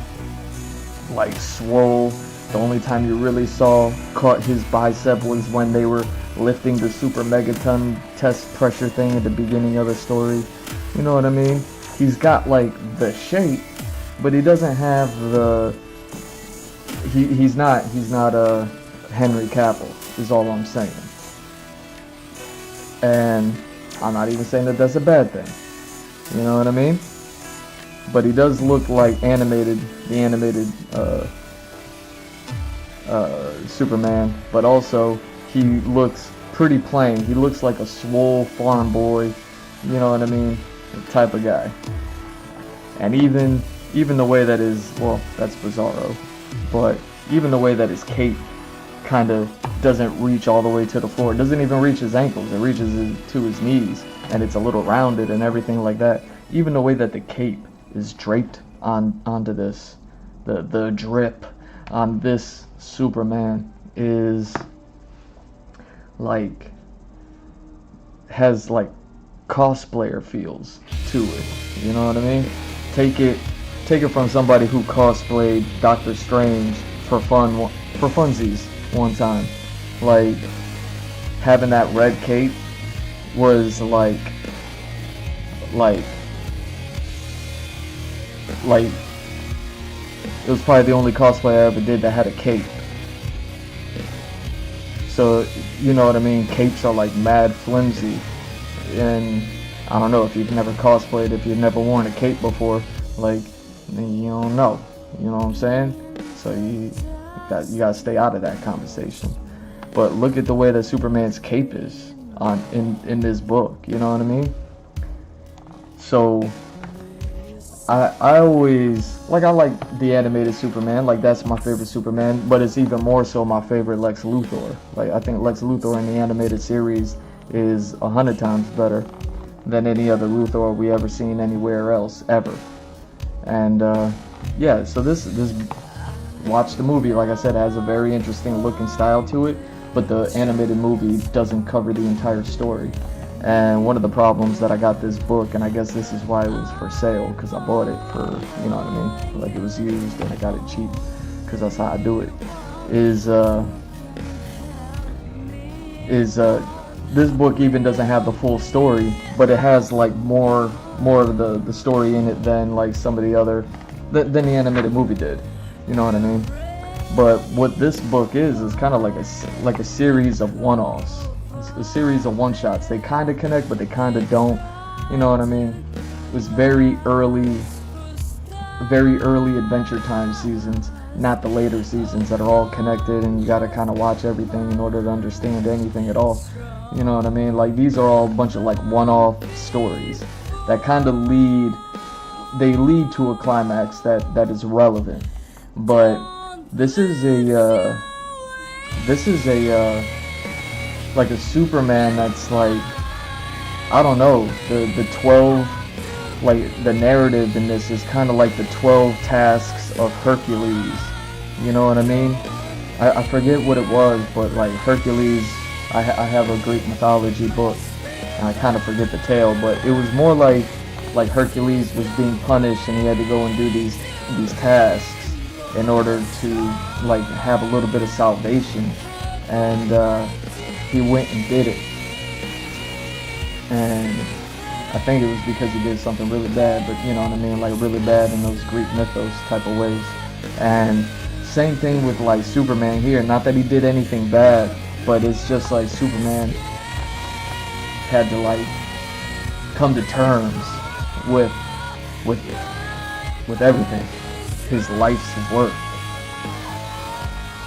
like swole. The only time you really caught his bicep was when they were lifting the super megaton test pressure thing at the beginning of the story. You know what I mean? He's got like the shape, but he doesn't have the he's not a Henry Cavill is all I'm saying. And I'm not even saying that that's a bad thing. You know what I mean? But he does look like the animated Superman, but also he looks pretty plain. He looks like a swole farm boy, you know what I mean, type of guy. And even the way that that's Bizarro, but even the way that his cape kind of doesn't reach all the way to the floor. It doesn't even reach his ankles. It reaches to his knees, and it's a little rounded and everything like that. Even the way that the cape is draped onto this, the drip on this Superman is like, has like cosplayer feels to it. You know what I mean? Take it from somebody who cosplayed Doctor Strange for funsies one time. Like having that red cape was like it was probably the only cosplay I ever did that had a cape. So, you know what I mean? Capes are like mad flimsy. And I don't know if you've never cosplayed, if you've never worn a cape before, like, then you don't know. You know what I'm saying? So you gotta stay out of that conversation. But look at the way that Superman's cape is in this book. You know what I mean? So I always I like the animated Superman, like that's my favorite Superman, but it's even more so my favorite Lex Luthor. Like I think Lex Luthor in the animated series is 100 times better than any other Luthor we ever seen anywhere else ever. And yeah, so this watch the movie, like I said, has a very interesting look and style to it, but the animated movie doesn't cover the entire story. And one of the problems that I got this book, and I guess this is why it was for sale, because I bought it for, you know what I mean, like it was used and I got it cheap, because that's how I do it, is this book even doesn't have the full story, but it has like more of the story in it than like some of the other, than the animated movie did, you know what I mean? But what this book is kind of like a series of one-offs. A series of one-shots. They kind of connect, but they kind of don't. You know what I mean? It was very early Adventure Time seasons, not the later seasons that are all connected, and you got to kind of watch everything in order to understand anything at all. You know what I mean? Like these are all a bunch of like one-off stories that kind of lead to a climax that is relevant. But this is a like a Superman that's like, I don't know, the 12, like the narrative in this is kind of like the 12 tasks of Hercules, you know what I mean? I forget what it was, but like Hercules, I have a Greek mythology book, and I kind of forget the tale, but it was more like Hercules was being punished and he had to go and do these tasks in order to like have a little bit of salvation, and he went and did it, and I think it was because he did something really bad, but you know what I mean, like really bad in those Greek mythos type of ways. And same thing with like Superman here, not that he did anything bad, but it's just like Superman had to like come to terms with everything, his life's work,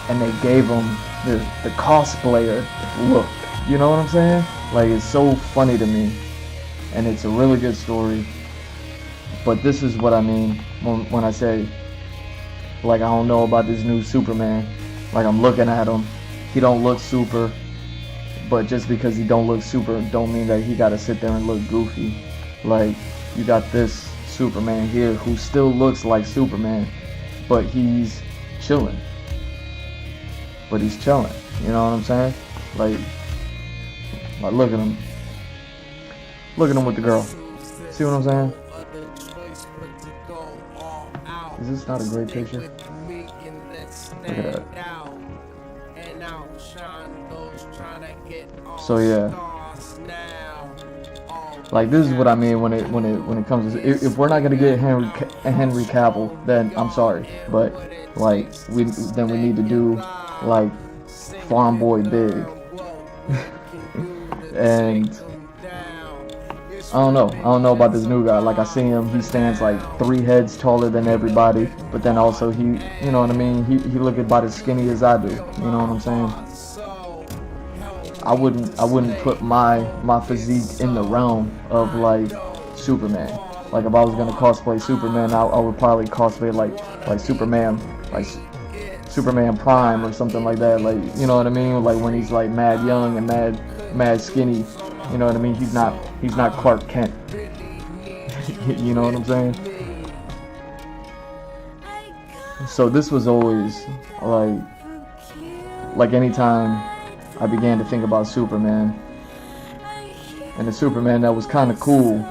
and they gave him the cosplayer look, you know what I'm saying? Like it's so funny to me, and it's a really good story. But this is what I mean when I say, like, I don't know about this new Superman. Like I'm looking at him, he don't look super, but just because he don't look super don't mean that he gotta sit there and look goofy. Like you got this Superman here who still looks like Superman, but he's chilling. You know what I'm saying? Like look at him. Look at him with the girl. See what I'm saying? Is this not a great picture? Look at that. So yeah. Like this is what I mean when it comes to, if we're not gonna get Henry Cavill, then I'm sorry, but like we need to do like Farm Boy Big. And I don't know about this new guy. Like I see him, he stands like 3 heads taller than everybody, but then also he, you know what I mean, he look about as skinny as I do, you know what I'm saying? I wouldn't put my physique in the realm of like Superman. Like if I was gonna cosplay Superman, I would probably cosplay like Superman, like Superman Prime or something like that. Like, you know what I mean? Like when he's like mad young and mad skinny. You know what I mean? He's not Clark Kent. You know what I'm saying? So this was always like anytime I began to think about Superman, and the Superman that was kind of cool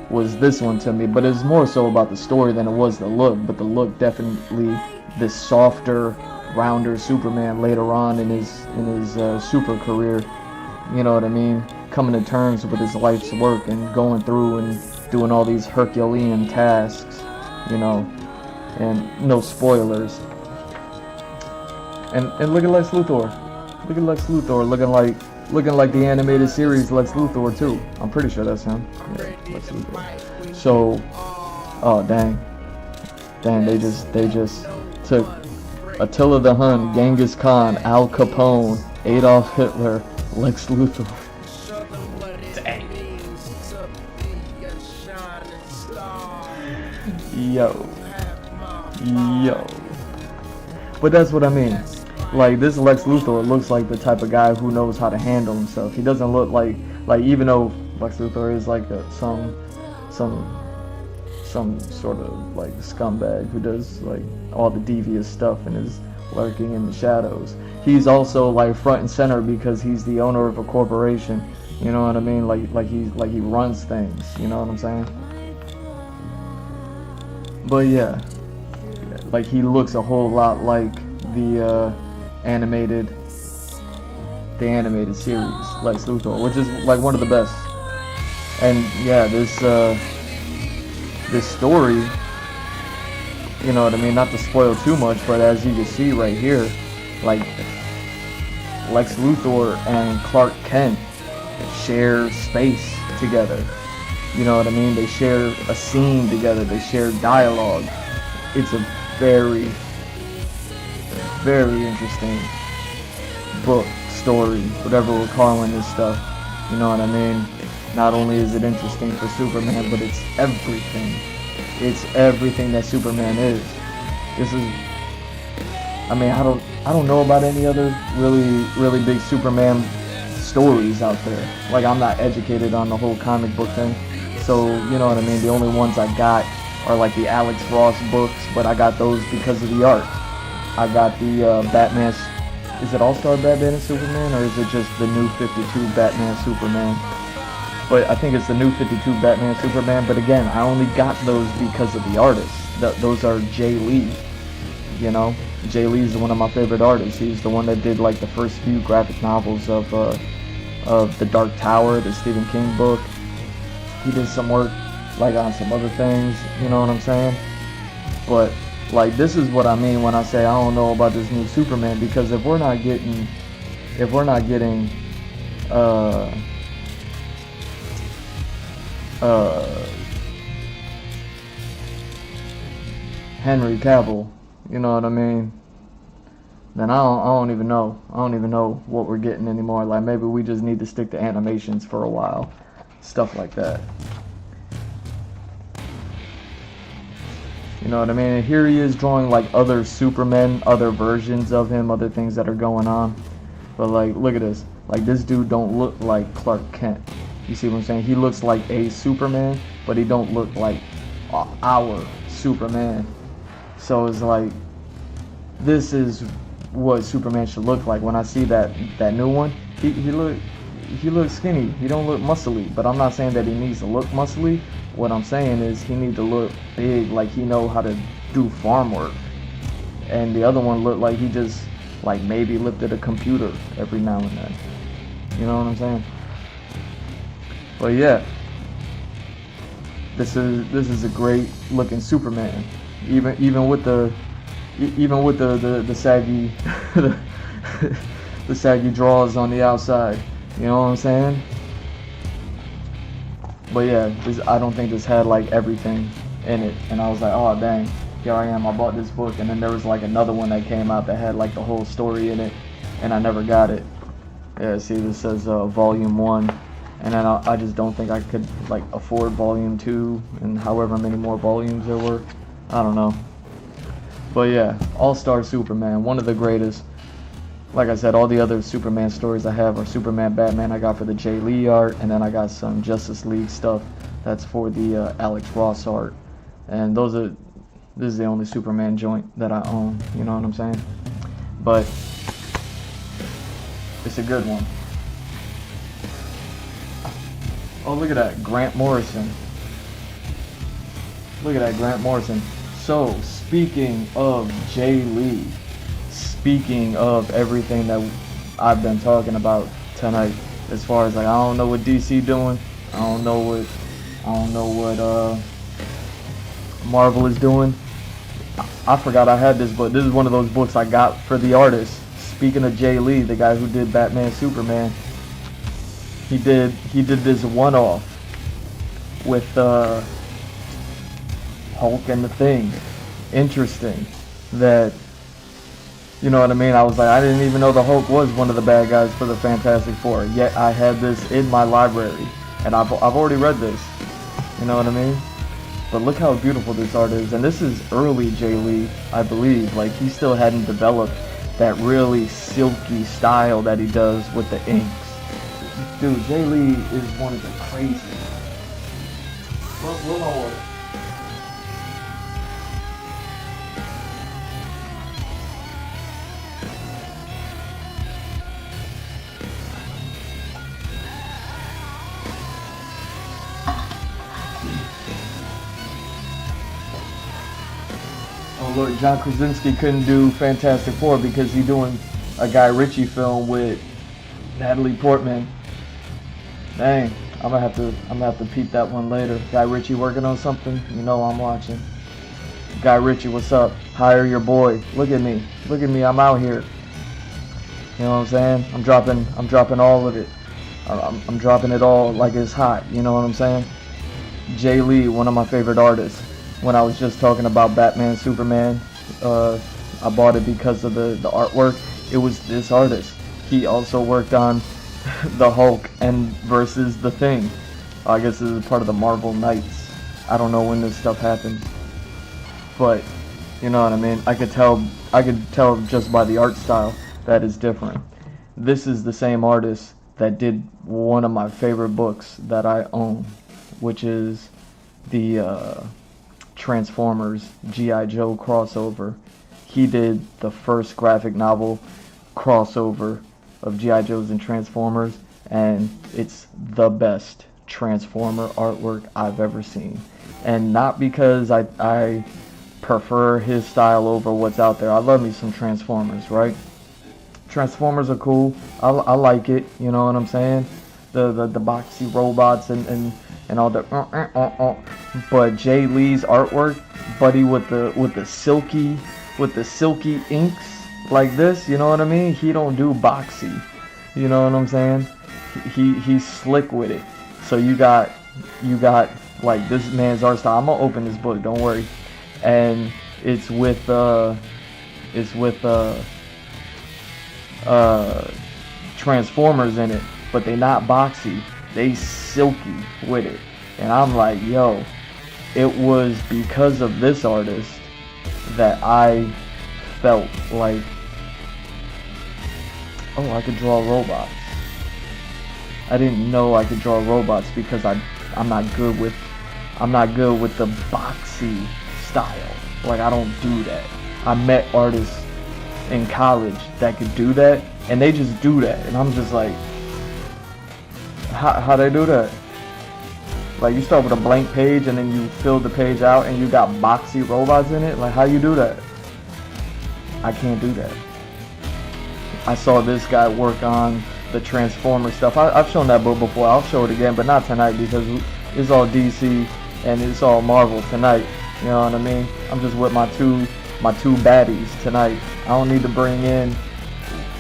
was this one to me, but it's more so about the story than it was the look. But the look definitely, this softer, rounder Superman later on in his super career, you know what I mean, coming to terms with his life's work and going through and doing all these Herculean tasks, you know, and no spoilers. And look at Lex Luthor. Look at Lex Luthor looking like the animated series Lex Luthor too. I'm pretty sure that's him. Yeah, Lex Luthor. So, oh dang, they just took Attila the Hun, Genghis Khan, Al Capone, Adolf Hitler, Lex Luthor. Yo. But that's what I mean. Like, this Lex Luthor looks like the type of guy who knows how to handle himself. He doesn't look like even though Lex Luthor is like some sort of like scumbag who does like all the devious stuff and is lurking in the shadows. He's also like front and center because he's the owner of a corporation. You know what I mean? Like he runs things. You know what I'm saying? But yeah, like he looks a whole lot like the animated series Lex Luthor, which is like one of the best. And yeah, this story, you know what I mean, not to spoil too much, but as you can see right here, like Lex Luthor and Clark Kent share space together. You know what I mean? They share a scene together. They share dialogue. It's a very, very interesting book, story, whatever we're calling this stuff. You know what I mean? Not only is it interesting for Superman, but it's everything. It's everything that Superman is. This is, I mean, I don't know about any other really big Superman stories out there. Like, I'm not educated on the whole comic book thing. So, you know what I mean? The only ones I got are like the Alex Ross books, but I got those because of the art. I got the Batman, is it All-Star Batman and Superman, or is it just the New 52 Batman Superman? But I think it's the New 52 Batman Superman, but again, I only got those because of the artists. Those are Jay Lee, you know? Jay Lee is one of my favorite artists. He's the one that did like the first few graphic novels of The Dark Tower, the Stephen King book. He did some work like on some other things, you know what I'm saying? But like, this is what I mean when I say I don't know about this new Superman, because if we're not getting Henry Cavill, you know what I mean, then I don't even know. I don't even know what we're getting anymore. Like, maybe we just need to stick to animations for a while. Stuff like that. You know what I mean? And here he is drawing like other Supermen, other versions of him, other things that are going on. But like, look at this. Like, this dude don't look like Clark Kent. You see what I'm saying? He looks like a Superman, but he don't look like our Superman. So it's like, this is what Superman should look like. When I see that new one, he looks skinny. He don't look muscly. But I'm not saying that he needs to look muscly. What I'm saying is he needs to look big, like he know how to do farm work. And the other one looked like he just like maybe lifted a computer every now and then. You know what I'm saying? But yeah, this is a great looking Superman. Even with the saggy the saggy draws on the outside. You know what I'm saying? But yeah, I don't think this had like everything in it. And I was like, oh dang, here I am, I bought this book. And then there was like another one that came out that had like the whole story in it, and I never got it. Yeah, see, this says volume 1. And then I just don't think I could like afford volume 2 and however many more volumes there were. I don't know. But yeah, All-Star Superman, one of the greatest. Like I said, all the other Superman stories I have are Superman, Batman I got for the Jay Lee art, and then I got some Justice League stuff that's for the Alex Ross art. And this is the only Superman joint that I own, you know what I'm saying? But it's a good one. Oh, look at that, Grant Morrison. Look at that, Grant Morrison. So, speaking of Jay Lee, speaking of everything that I've been talking about tonight, as far as like, I don't know what DC doing, I don't know what Marvel is doing. I forgot I had this book. This is one of those books I got for the artist speaking of Jay Lee, the guy who did Batman Superman, he did this one-off with Hulk and the Thing. Interesting that, you know what I mean? I was like, I didn't even know the Hulk was one of the bad guys for the Fantastic Four. Yet I had this in my library, and I've already read this. You know what I mean? But look how beautiful this art is, and this is early Jay Lee, I believe. Like, he still hadn't developed that really silky style that he does with the inks. Dude, Jay Lee is one of the craziest. We'll know what. Oh look, John Krasinski couldn't do Fantastic Four because he's doing a Guy Ritchie film with Natalie Portman. Dang, I'm gonna have to peep that one later. Guy Ritchie working on something? You know I'm watching. Guy Ritchie, what's up? Hire your boy. Look at me, I'm out here. You know what I'm saying? I'm dropping all of it. I'm dropping it all like it's hot. You know what I'm saying? Jay Lee, one of my favorite artists. When I was just talking about Batman Superman, I bought it because of the artwork. It was this artist. He also worked on the Hulk and versus the Thing. I guess this is part of the Marvel Knights. I don't know when this stuff happened, but you know what I mean. I could tell just by the art style that is different. This is the same artist that did one of my favorite books that I own, which is the Transformers G.I. Joe crossover. He did the first graphic novel crossover of G.I. Joes and Transformers, and it's the best Transformer artwork I've ever seen. And not because I prefer his style over what's out there. I love me some Transformers, right? Transformers are cool. I like it, you know what I'm saying? The boxy robots and all that. But Jay Lee's artwork, buddy, with the silky inks like this, you know what I mean? He don't do boxy, you know what I'm saying? He's slick with it. So you got like this man's art style. I'm gonna open this book, don't worry. And it's with Transformers in it, but they not boxy. They silky with it. And I'm like, yo, it was because of this artist that I felt like, oh, I could draw robots. I didn't know I could draw robots because I'm not good with the boxy style. Like, I don't do that. I met artists in college that could do that, and they just do that, and I'm just like, how they do that? Like, you start with a blank page and then you fill the page out and you got boxy robots in it. Like, how you do that? I can't do that. I saw this guy work on the Transformer stuff. I've shown that book before. I'll show it again, but not tonight because it's all DC and it's all Marvel tonight. You know what I mean? I'm just with my two baddies tonight. I don't need to bring in,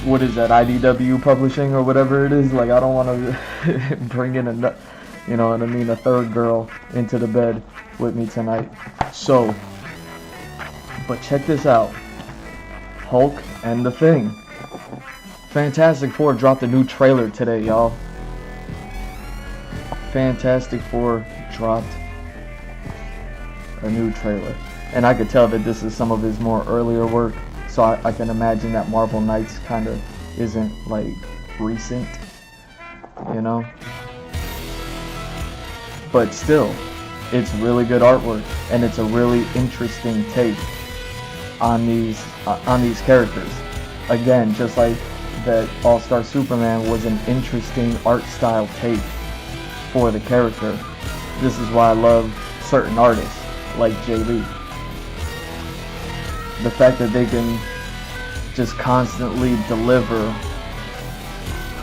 what is that, IDW Publishing or whatever it is. Like, I don't want to bring in a third girl into the bed with me tonight. So, but check this out. Hulk and the Thing. Fantastic Four dropped a new trailer today, y'all. Fantastic Four dropped a new trailer. And I could tell that this is some of his more earlier work. So I can imagine that Marvel Knights kind of isn't like recent, you know? But still, it's really good artwork, and it's a really interesting take on these characters. Again, just like that All-Star Superman was an interesting art style take for the character. This is why I love certain artists like Jay Lee. The fact that they can just constantly deliver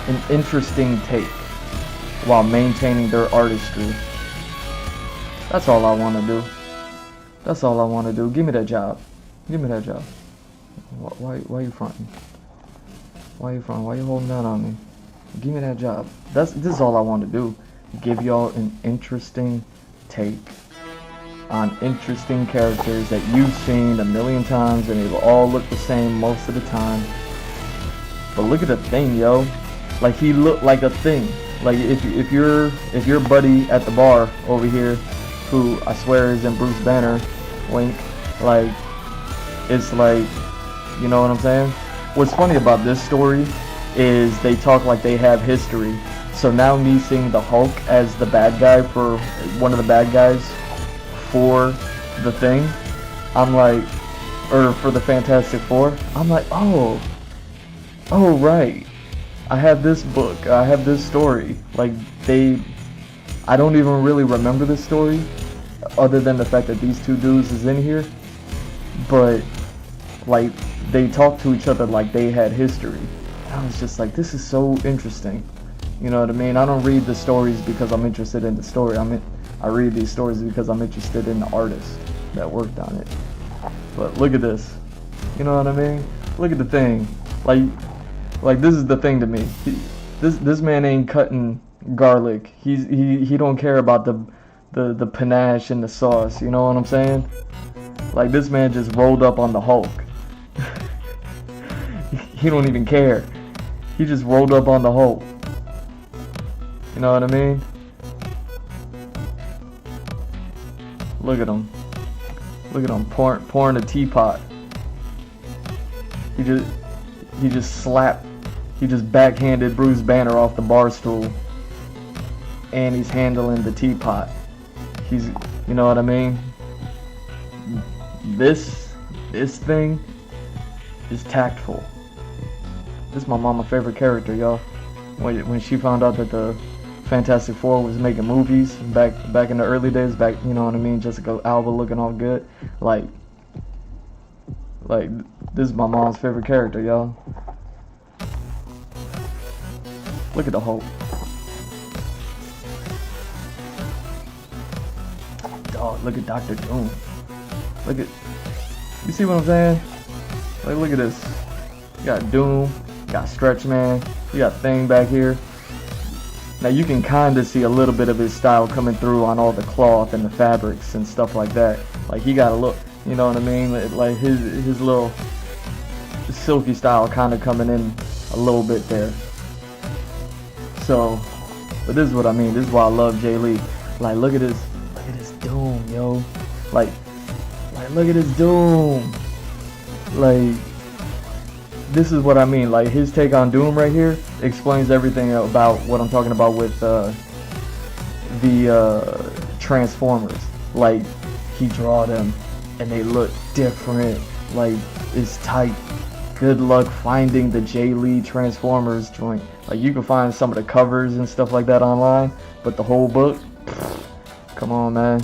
an interesting take while maintaining their artistry. That's all I want to do. That's all I want to do. Give me that job. Give me that job. Why are you fronting? Why you from? Why you holding down on me? Give me that job. This is all I want to do. Give y'all an interesting take on interesting characters that you've seen a million times and they will all look the same most of the time. But look at the Thing, yo. Like, he looked like a Thing. Like, if your buddy at the bar over here, who I swear is in Bruce Banner, wink, like, it's like, you know what I'm saying? What's funny about this story is they talk like they have history. So now me seeing the Hulk as the bad guy, for one of the bad guys for the Thing, I'm like, or for the Fantastic Four, I'm like, oh right, I have this book, I have this story. Like, I don't even really remember this story other than the fact that these two dudes is in here, but like, they talk to each other like they had history. And I was just like, this is so interesting. You know what I mean? I don't read the stories because I'm interested in the story. I read these stories because I'm interested in the artist that worked on it. But look at this. You know what I mean? Look at the Thing. Like this is the Thing to me. This man ain't cutting garlic. He don't care about the panache and the sauce. You know what I'm saying? Like, this man just rolled up on the Hulk. He don't even care. He just rolled up on the Hulk. You know what I mean? Look at him. Look at him pouring a teapot. He just backhanded Bruce Banner off the bar stool. And he's handling the teapot. You know what I mean? This Thing is tactful. This is my mama's favorite character, y'all. When she found out that the Fantastic Four was making movies back in the early days, you know what I mean? Jessica Alba looking all good. Like this is my mom's favorite character, y'all. Look at the Hulk. Dog, look at Dr. Doom. You see what I'm saying? Like, look at this. You got Doom, you got Stretch Man, you got Thing back here. Now you can kind of see a little bit of his style coming through on all the cloth and the fabrics and stuff like that. Like, he got a look, you know what I mean? Like his little silky style kind of coming in a little bit there. So, but this is what I mean. This is why I love Jay Lee. Like, look at this Doom, yo. Like look at his Doom. Like, this is what I mean. Like, his take on Doom right here explains everything about what I'm talking about with the Transformers. Like, he draw them and they look different. Like, it's tight. Good luck finding the Jay Lee Transformers joint. Like, you can find some of the covers and stuff like that online, but the whole book, come on, man.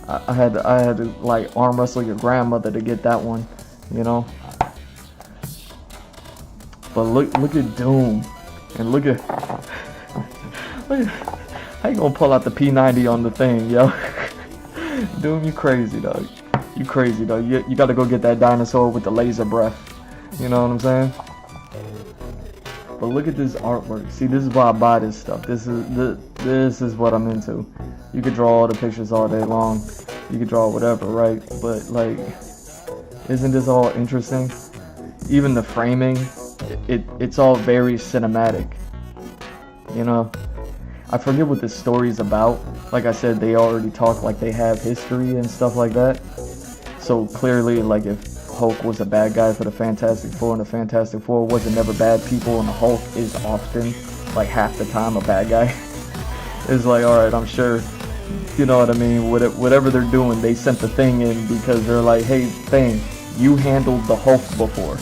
I had to like arm wrestle your grandmother to get that one, you know. But look at Doom, and look at how you gonna pull out the P90 on the Thing, yo? Doom, you crazy, dog. You crazy, dog. You gotta go get that dinosaur with the laser breath. You know what I'm saying? But look at this artwork. See, this is why I buy this stuff. This is what I'm into. You could draw all the pictures all day long. You could draw whatever, right? But, like, isn't this all interesting? Even the framing, it's all very cinematic. You know? I forget what this story's about. Like I said, they already talk like they have history and stuff like that. So clearly, like, if Hulk was a bad guy for the Fantastic Four, and the Fantastic Four wasn't never bad people, and the Hulk is often, like, half the time a bad guy. It's like, alright, I'm sure, you know what I mean, whatever they're doing, they sent the Thing in because they're like, hey, Thing, you handled the Hulk before.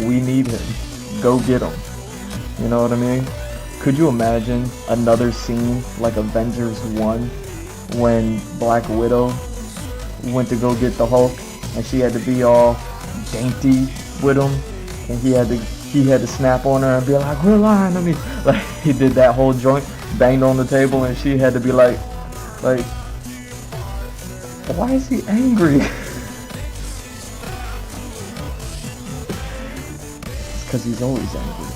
We need him. Go get him. You know what I mean? Could you imagine another scene like Avengers 1 when Black Widow went to go get the Hulk? And she had to be all dainty with him, and he had to snap on her and be like, "We're lying to me." Like, he did that whole joint, banged on the table, and she had to be like, why is he angry? It's Because he's always angry.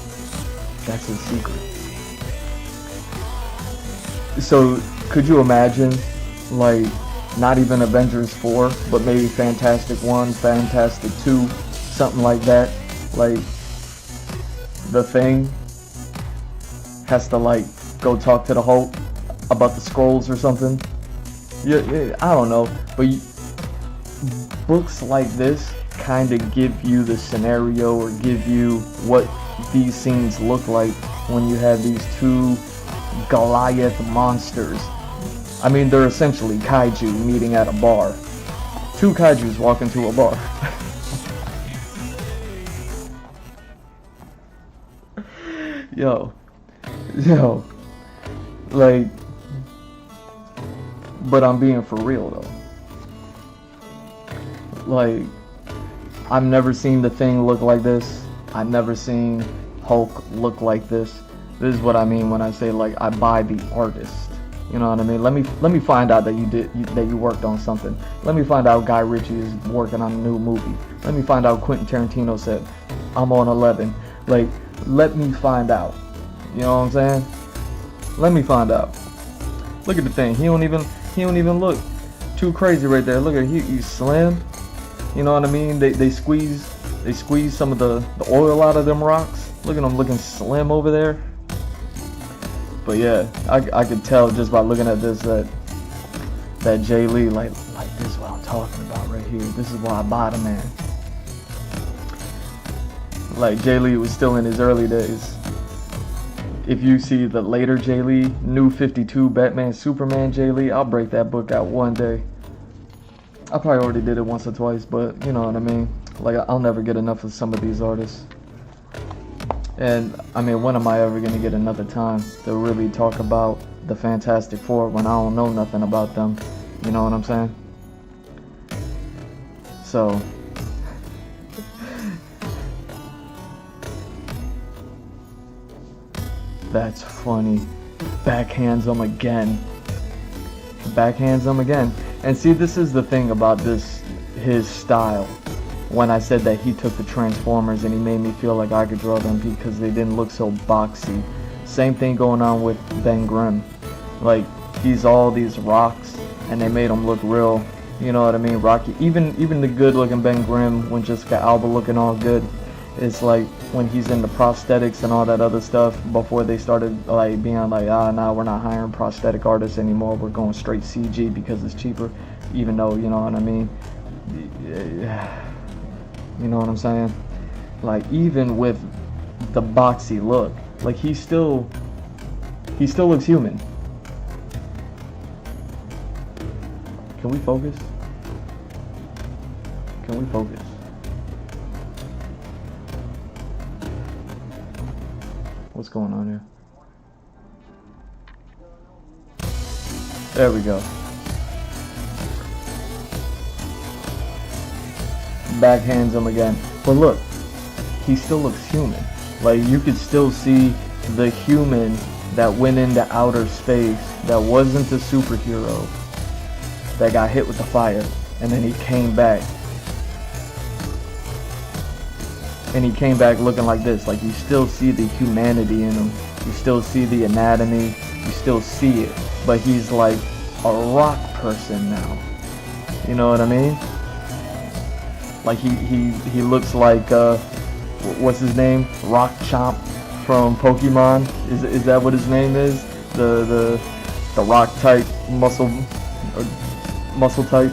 That's his secret. So, could you imagine, like, not even Avengers 4, but maybe Fantastic 1, Fantastic 2, something like that? Like, the Thing has to, like, go talk to the Hulk about the scrolls or something? Yeah, I don't know. But books like this kind of give you the scenario or give you what these scenes look like when you have these two Goliath monsters. I mean, they're essentially kaiju meeting at a bar. Two kaijus walk into a bar. Yo, like, but I'm being for real though. Like, I've never seen the Thing look like this. I've never seen Hulk look like this. This is what I mean when I say, like, I buy the artist. You know what I mean? Let me find out that you worked on something. Let me find out Guy Ritchie is working on a new movie. Let me find out Quentin Tarantino said, I'm on 11. Like, let me find out. You know what I'm saying? Let me find out. Look at the Thing. He don't even look too crazy right there. Look at he's slim. You know what I mean? They squeeze some of the oil out of them rocks. Look at him looking slim over there. But yeah, I could tell just by looking at this that Jay Lee, like this is what I'm talking about right here. This is why I buy the man. Like, Jay Lee was still in his early days. If you see the later Jay Lee, New 52 Batman Superman Jay Lee, I'll break that book out one day. I probably already did it once or twice, but you know what I mean. Like, I'll never get enough of some of these artists. And I mean, when am I ever gonna get another time to really talk about the Fantastic Four when I don't know nothing about them? You know what I'm saying? So, that's funny. Backhands him again. Backhands him again. And see, this is the thing about his style. When I said that he took the Transformers and he made me feel like I could draw them because they didn't look so boxy. Same thing going on with Ben Grimm. Like, he's all these rocks and they made him look real, you know what I mean, rocky. Even the good looking Ben Grimm, when Jessica Alba looking all good, it's like when he's in the prosthetics and all that other stuff before they started like being like, nah, we're not hiring prosthetic artists anymore, we're going straight CG because it's cheaper, even though, you know what I mean. You know what I'm saying? Like, even with the boxy look, like he still looks human. Can we focus? Can we focus? What's going on here? There we go. Backhands him again. But look, he still looks human. Like, you could still see the human that went into outer space, that wasn't a superhero, that got hit with the fire, and then he came back. And he came back looking like this. Like, you still see the humanity in him. You still see the anatomy. You still see it. But he's like a rock person now. You know what I mean? Like, he looks like, what's his name? Rock Chomp from Pokemon. Is that what his name is? The rock type muscle type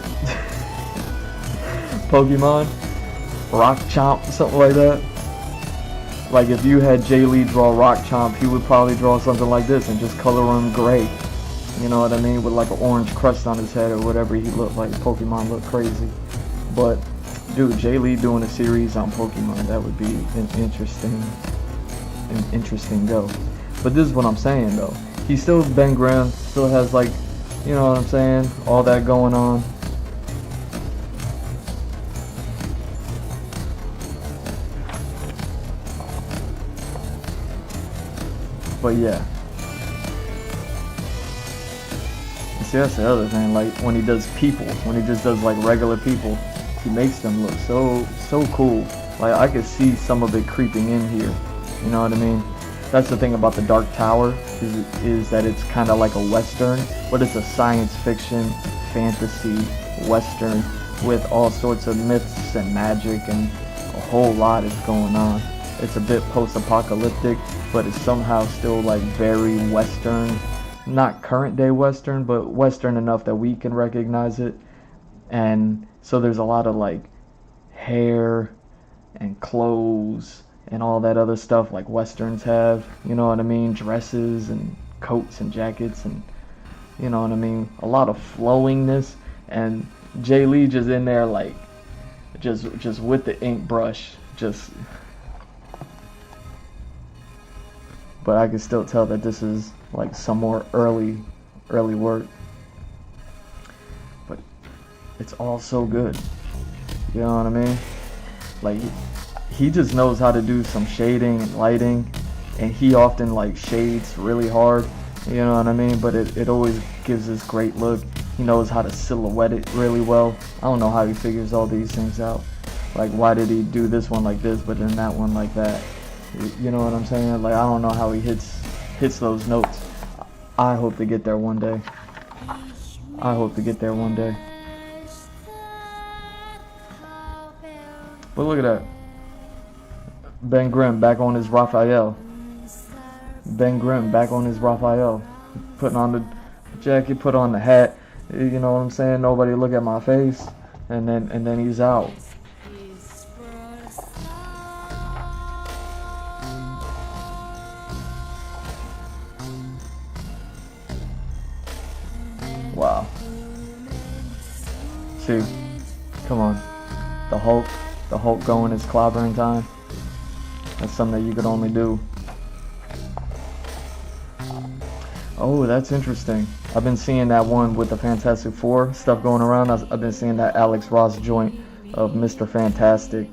Pokemon. Rock Chomp, something like that. Like, if you had Jay Lee draw Rock Chomp, he would probably draw something like this and just color him gray. You know what I mean? With like an orange crust on his head or whatever he looked like. Pokemon looked crazy. But dude, Jay Lee doing a series on Pokemon, that would be an interesting go. But this is what I'm saying though. He's still Ben Grimm, still has, like, you know what I'm saying, all that going on. But yeah. See, that's the other thing, like when he just does like regular people, he makes them look so cool. Like I could see some of it creeping in here. You know what I mean? That's the thing about the Dark Tower is that it's kind of like a Western, but it's a science fiction, fantasy Western with all sorts of myths and magic, and a whole lot is going on. It's a bit post-apocalyptic, but it's somehow still like very Western. Not current day Western, but Western enough that we can recognize it. And so there's a lot of like hair and clothes and all that other stuff like Westerns have, you know what I mean? Dresses and coats and jackets, and you know what I mean? A lot of flowingness, and Jay Lee just in there like just with the ink brush, just. But I can still tell that this is like some more early work. But it's all so good. You know what I mean? Like he just knows how to do some shading and lighting, and he often like shades really hard. You know what I mean? But it always gives this great look. He knows how to silhouette it really well. I don't know how he figures all these things out. Like why did he do this one like this, but then that one like that? You know what I'm saying? Like I don't know how he hits those notes. I hope to get there one day. I hope to get there one day. But look at that. Ben Grimm back on his Raphael. Ben Grimm back on his Raphael. Putting on the jacket, put on the hat. You know what I'm saying? Nobody look at my face. And then he's out. Wow. See, come on. The Hulk going is clobbering time. That's something that you could only do. Oh, that's interesting. I've been seeing that one with the Fantastic Four stuff going around. I've been seeing that Alex Ross joint of Mr. Fantastic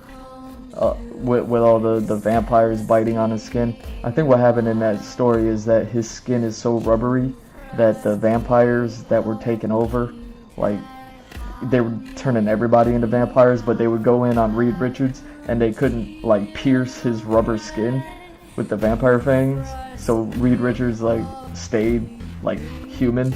with all the vampires biting on his skin. I think what happened in that story is that his skin is so rubbery that the vampires that were taken over, like, they were turning everybody into vampires, but they would go in on Reed Richards and they couldn't like pierce his rubber skin with the vampire fangs. So Reed Richards like stayed like human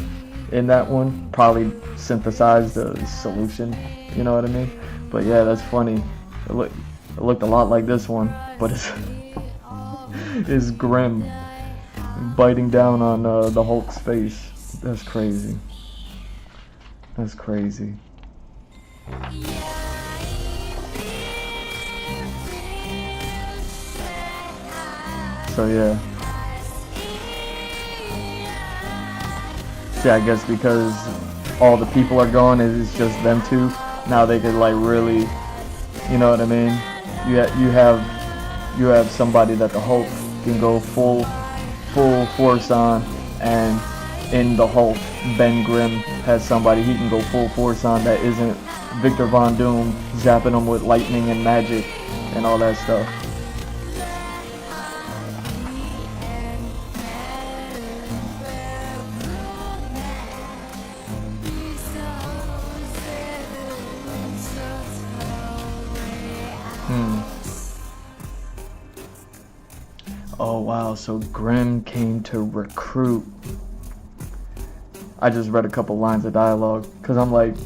in that one, probably synthesized a solution, you know what I mean? But yeah, that's funny. It looked a lot like this one, but it's grim, biting down on the Hulk's face. That's crazy. That's crazy. So yeah. See, I guess because all the people are gone, it's just them two. Now they could like really, you know what I mean? You have somebody that the Hulk can go full force on, and in the Hulk, Ben Grimm has somebody he can go full force on that isn't Victor Von Doom zapping him with lightning and magic and all that stuff. Oh wow, so Grimm came to recruit. I just read a couple lines of dialogue because I'm like,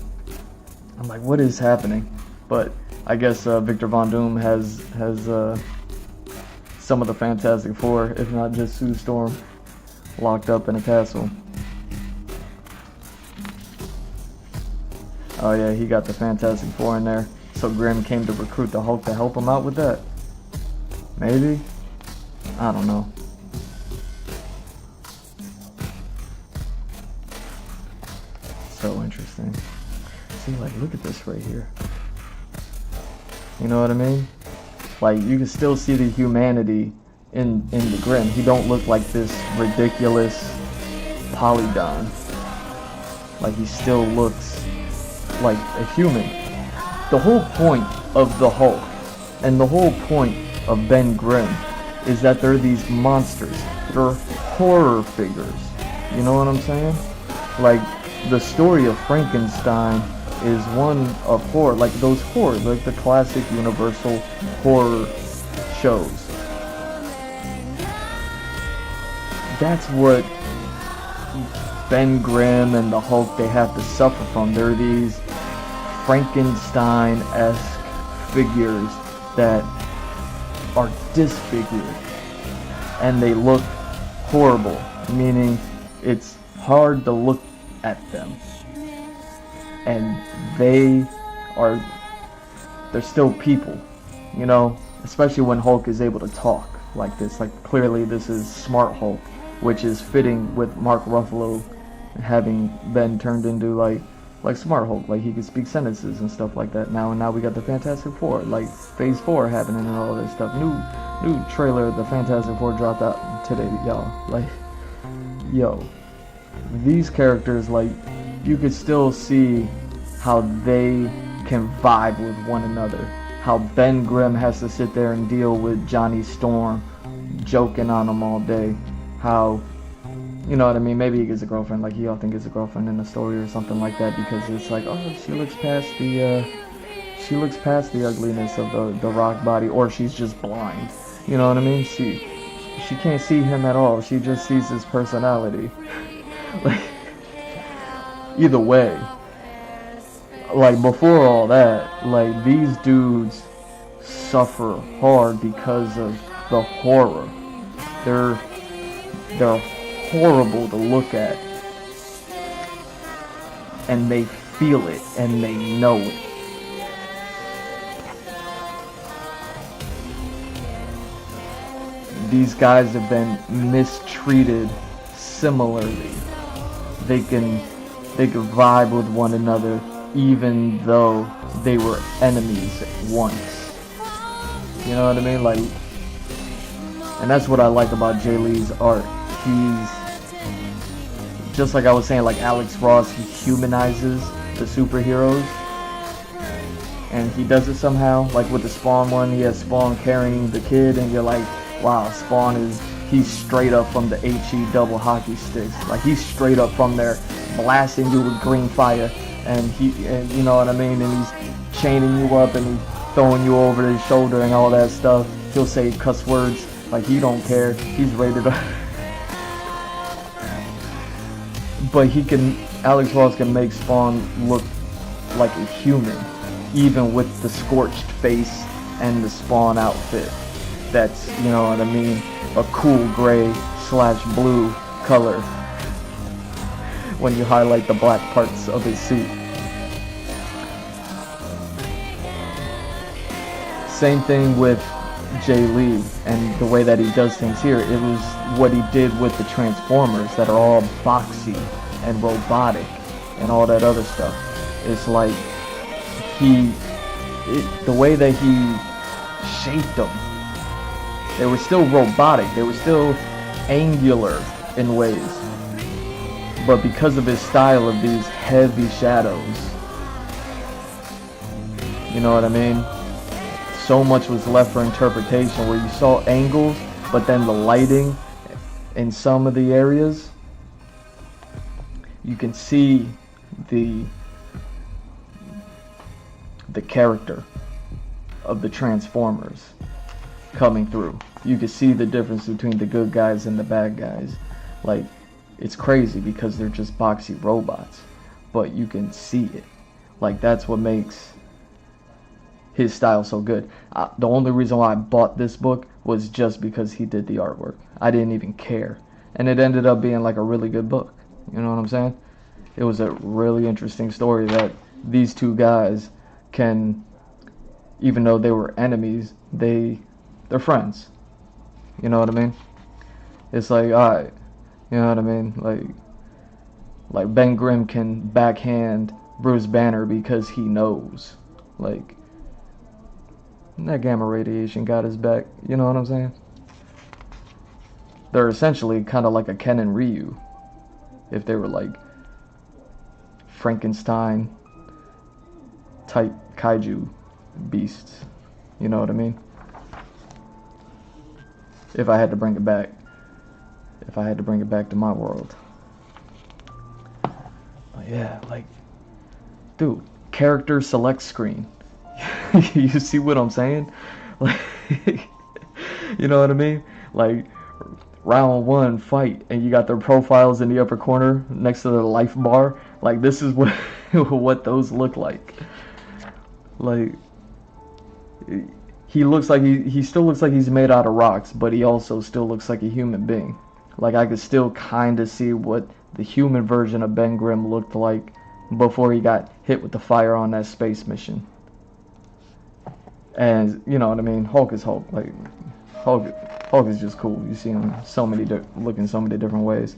what is happening? But I guess Victor Von Doom has some of the Fantastic Four, if not just Sue Storm, locked up in a castle. Oh yeah, he got the Fantastic Four in there. So Grimm came to recruit the Hulk to help him out with that. Maybe? I don't know. So interesting. See, like, look at this right here. You know what I mean? Like, you can still see the humanity in the Grimm. He don't look like this ridiculous polygon. Like, he still looks like a human. The whole point of the Hulk and the whole point of Ben Grimm is that they're these monsters. They're horror figures. You know what I'm saying? Like, the story of Frankenstein is one of horror, like those horror, like the classic Universal horror shows. That's what Ben Grimm and the Hulk, they have to suffer from. They're these Frankenstein-esque figures that are disfigured, and they look horrible, meaning it's hard to look at them. And they're still people, you know, especially when Hulk is able to talk like this. Like, clearly this is Smart Hulk, which is fitting with Mark Ruffalo having been turned into like Smart Hulk, like he could speak sentences and stuff like that now. And now we got the Fantastic Four, like Phase 4 happening and all this stuff. New trailer of the Fantastic Four dropped out today, y'all. Like, yo, these characters, like, you could still see how they can vibe with one another. How Ben Grimm has to sit there and deal with Johnny Storm, joking on him all day. How, you know what I mean, maybe he gets a girlfriend, like he often gets a girlfriend in the story or something like that, because it's like, oh, she looks past the ugliness of the Rock body, or she's just blind. You know what I mean? She can't see him at all. She just sees his personality. Like, either way, like, before all that, like, these dudes suffer hard because of the horror. They're horrible to look at, and they feel it and they know it. These guys have been mistreated similarly. They can vibe with one another even though they were enemies once. You know what I mean? Like, and that's what I like about Jay Lee's art. He's, just like I was saying, like Alex Ross, he humanizes the superheroes, and he does it somehow. Like with the Spawn one, he has Spawn carrying the kid, and you're like, wow, he's straight up from the HE double hockey sticks. Like, he's straight up from there blasting you with green fire, and you know what I mean, and he's chaining you up and he's throwing you over his shoulder and all that stuff. He'll say cuss words, like he don't care. He's rated R. But Alex Ross can make Spawn look like a human, even with the scorched face and the Spawn outfit. That's, you know what I mean, a cool gray/blue color when you highlight the black parts of his suit. Same thing with Jay Lee and the way that he does things here. It was what he did with the Transformers that are all boxy and robotic and all that other stuff. It's like the way that he shaped them, they were still robotic, they were still angular in ways, but because of his style of these heavy shadows, you know what I mean, so much was left for interpretation, where you saw angles, but then the lighting in some of the areas, you can see the character of the Transformers coming through. You can see the difference between the good guys and the bad guys. Like, it's crazy because they're just boxy robots, but you can see it. Like, that's what makes his style so good. The only reason why I bought this book was just because he did the artwork. I didn't even care, and it ended up being like a really good book. You know what I'm saying? It was a really interesting story that these two guys can, even though they were enemies, they're friends. You know what I mean? It's like, alright, you know what I mean? Like Ben Grimm can backhand Bruce Banner because he knows. Like, that gamma radiation got his back. You know what I'm saying? They're essentially kind of like a Ken and Ryu, if they were like Frankenstein type kaiju beasts. You know what I mean? If I had to bring it back to my world. But yeah, like, dude, character select screen. You see what I'm saying? Like, you know what I mean? Like, round one fight, and you got their profiles in the upper corner next to the life bar. Like, this is what what those look like. Like, he looks like he still looks like he's made out of rocks, but he also still looks like a human being. Like, I could still kind of see what the human version of Ben Grimm looked like before he got hit with the fire on that space mission. And you know what I mean? Hulk is Hulk. Like, Hulk is just cool. You see him looking so many different ways.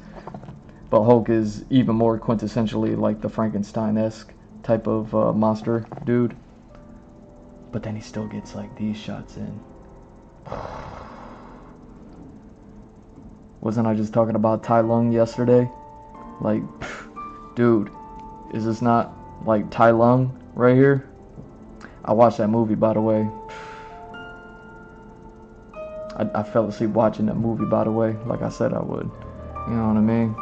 But Hulk is even more quintessentially like the Frankenstein-esque type of monster dude. But then he still gets like these shots in. Wasn't I just talking about Tai Lung yesterday? Like, dude, is this not like Tai Lung right here? I watched that movie, by the way. I fell asleep watching that movie, by the way, like I said I would. You know what I mean?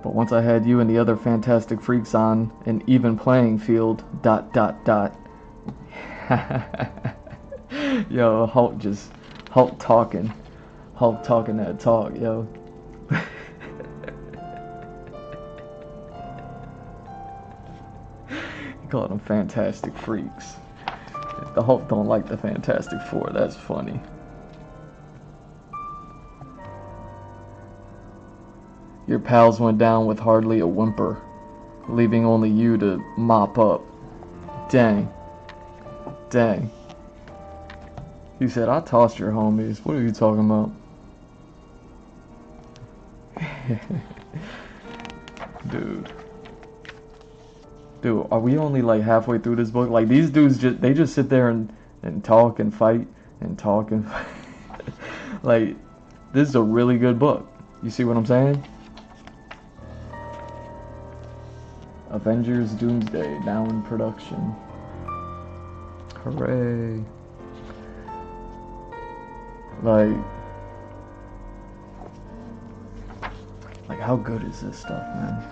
But once I had you and the other Fantastic Freaks on an even playing field, ... Yo, Hulk talking that talk, yo. He called them Fantastic Freaks. The Hulk don't like the Fantastic Four, that's funny. Your pals went down with hardly a whimper, leaving only you to mop up. Dang. Dang. He said, I tossed your homies. What are you talking about? Dude, are we only like halfway through this book? Like, these dudes just sit there and talk and fight and talk and fight. Like, this is a really good book. You see what I'm saying? Avengers Doomsday now in production. Hooray. Like how good is this stuff, man?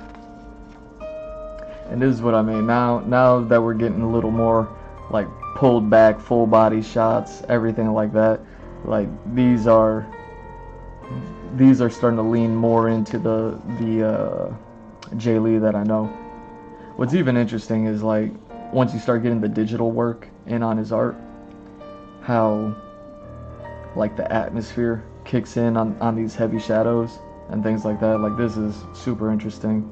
And this is what I mean. Now that we're getting a little more like pulled back, full body shots, everything like that. Like, these are starting to lean more into the Jay Lee that I know. What's even interesting is, like, once you start getting the digital work in on his art, how like the atmosphere kicks in on these heavy shadows and things like that. Like, this is super interesting.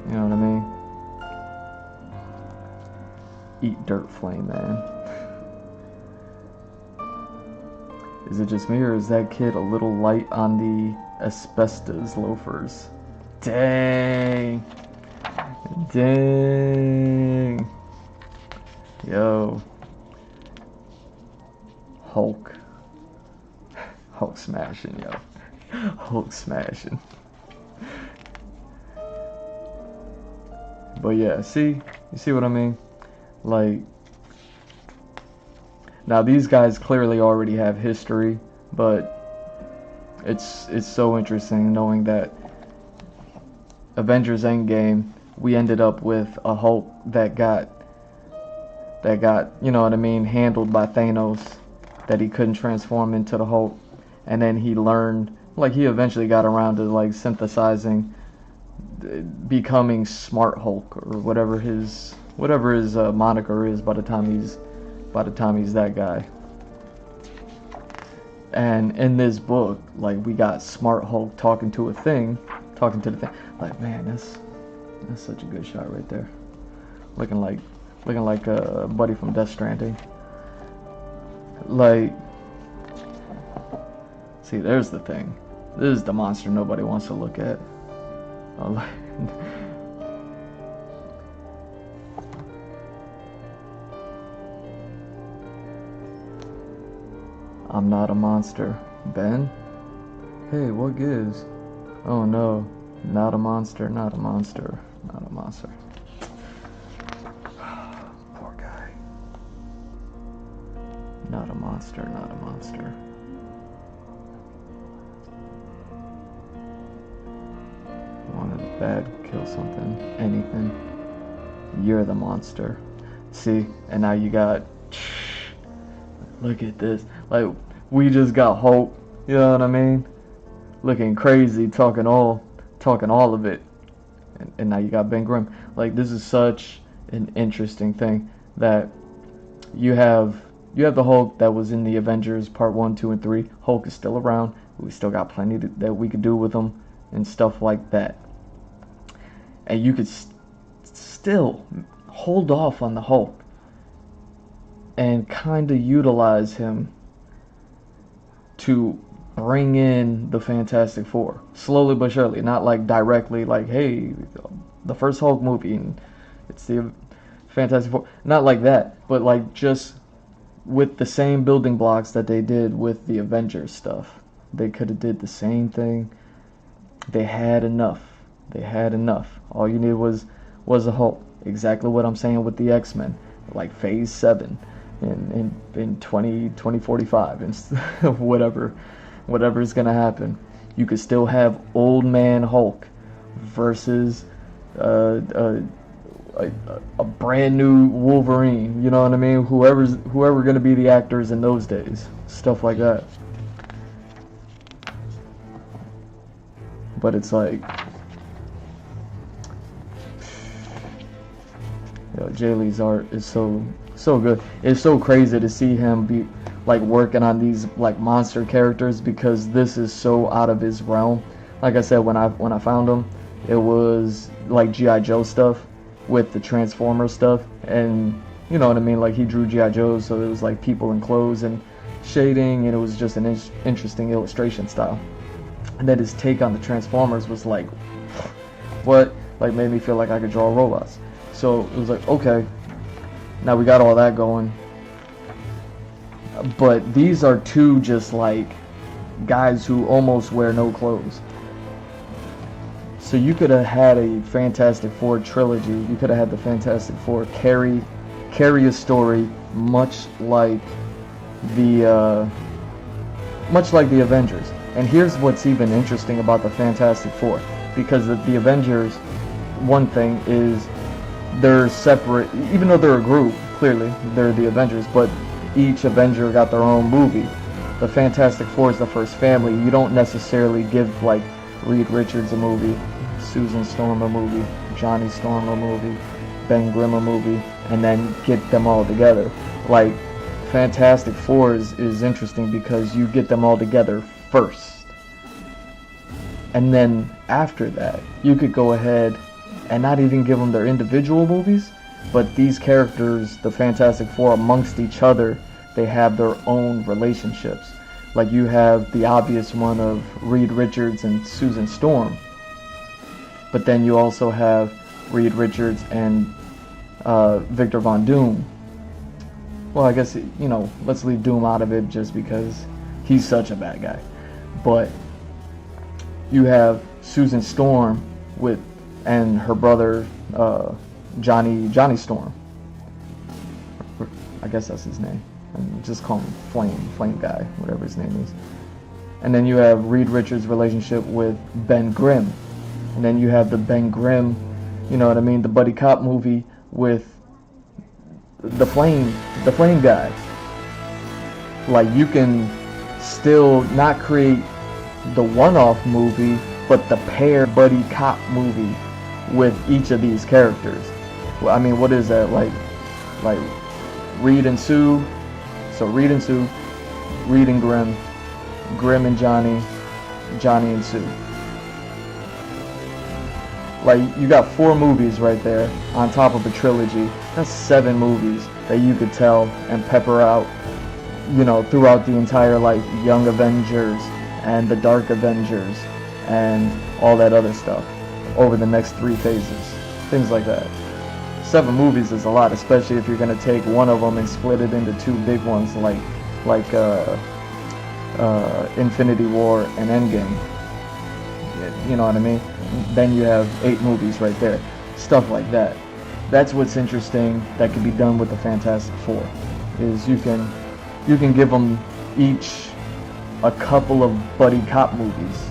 You know what I mean? Eat dirt, Flame Man. Is it just me, or is that kid a little light on the asbestos loafers? Dang. Dang. Yo. Hulk smashing, yo. Hulk smashing. But yeah, you see what I mean? Like, now these guys clearly already have history, but it's so interesting knowing that Avengers Endgame, we ended up with a Hulk that got, you know what I mean, handled by Thanos, that he couldn't transform into the Hulk. And then he learned, like, he eventually got around to like synthesizing, becoming Smart Hulk, or whatever his moniker is by the time he's that guy. And in this book, like, we got Smart Hulk talking to the thing. Like, man, that's such a good shot right there. Looking like a buddy from Death Stranding. Like, see, there's the thing. This is the monster nobody wants to look at. I'm not a monster. Ben? Hey, what gives? Oh no, not a monster, not a monster, not a monster. Poor guy. Not a monster, not a monster. bad, kill something, anything. You're the monster. See, and now you got, look at this. Like, we just got Hulk, you know what I mean? Looking crazy, talking all of it. And now you got Ben Grimm. Like, this is such an interesting thing that you have the Hulk that was in the Avengers Part 1, 2, and 3. Hulk is still around. We still got plenty that we could do with him and stuff like that. And you could still hold off on the Hulk and kind of utilize him to bring in the Fantastic Four. Slowly but surely. Not like directly like, hey, the first Hulk movie and it's the Fantastic Four. Not like that. But like just with the same building blocks that they did with the Avengers stuff. They could have did the same thing. They had enough. All you needed was a Hulk. Exactly what I'm saying with the X-Men. Like Phase 7 in 2045 and whatever is going to happen. You could still have Old Man Hulk versus a brand new Wolverine. You know what I mean? Whoever going to be the actors in those days. Stuff like that. But it's like, Jay Lee's art is so good. It's so crazy to see him be like working on these like monster characters because this is so out of his realm. Like I said, when I found him, it was like G.I. Joe stuff with the Transformer stuff, and you know what I mean. Like he drew G.I. Joe, so it was like people in clothes and shading, and it was just an interesting illustration style. And then his take on the Transformers was like, what? Like made me feel like I could draw robots. So it was like, okay, now we got all that going. But these are two just like guys who almost wear no clothes. So you could have had a Fantastic Four trilogy. You could have had the Fantastic Four carry a story much like the Avengers. And here's what's even interesting about the Fantastic Four, because the Avengers, one thing is they're separate, even though they're a group, clearly they're the Avengers, but each Avenger got their own movie. The Fantastic Four is the first family. You don't necessarily give like Reed Richards a movie, Susan Storm a movie, Johnny Storm a movie, Ben Grimm a movie, and then get them all together. Like Fantastic Four is interesting because you get them all together first. And then after that, you could go ahead and not even give them their individual movies, but these characters, the Fantastic Four, amongst each other, they have their own relationships. Like you have the obvious one of Reed Richards and Susan Storm, but then you also have Reed Richards and Victor Von Doom. Well, I guess, let's leave Doom out of it just because he's such a bad guy. But you have Susan Storm and her brother Johnny Storm. I guess that's his name. And just call him Flame Guy, whatever his name is. And then you have Reed Richards' relationship with Ben Grimm. And then you have the Ben Grimm, the buddy cop movie with the Flame Guy. Like you can still not create the one-off movie, but the pair buddy cop movie with each of these characters. Well, I mean, what is that, like Reed and Sue? So Reed and Sue, Reed and Grimm, Grimm and Johnny, Johnny and Sue. Like, you got 4 movies right there on top of a trilogy. That's 7 movies that you could tell and pepper out, throughout the entire, like, Young Avengers and the Dark Avengers and all that other stuff over the next 3 phases. Things like that. 7 movies is a lot, especially if you're going to take one of them and split it into 2 big ones like Infinity War and Endgame. You know what I mean? Then you have 8 movies right there. Stuff like that. That's what's interesting that can be done with the Fantastic Four. Is you can give them each a couple of buddy cop movies.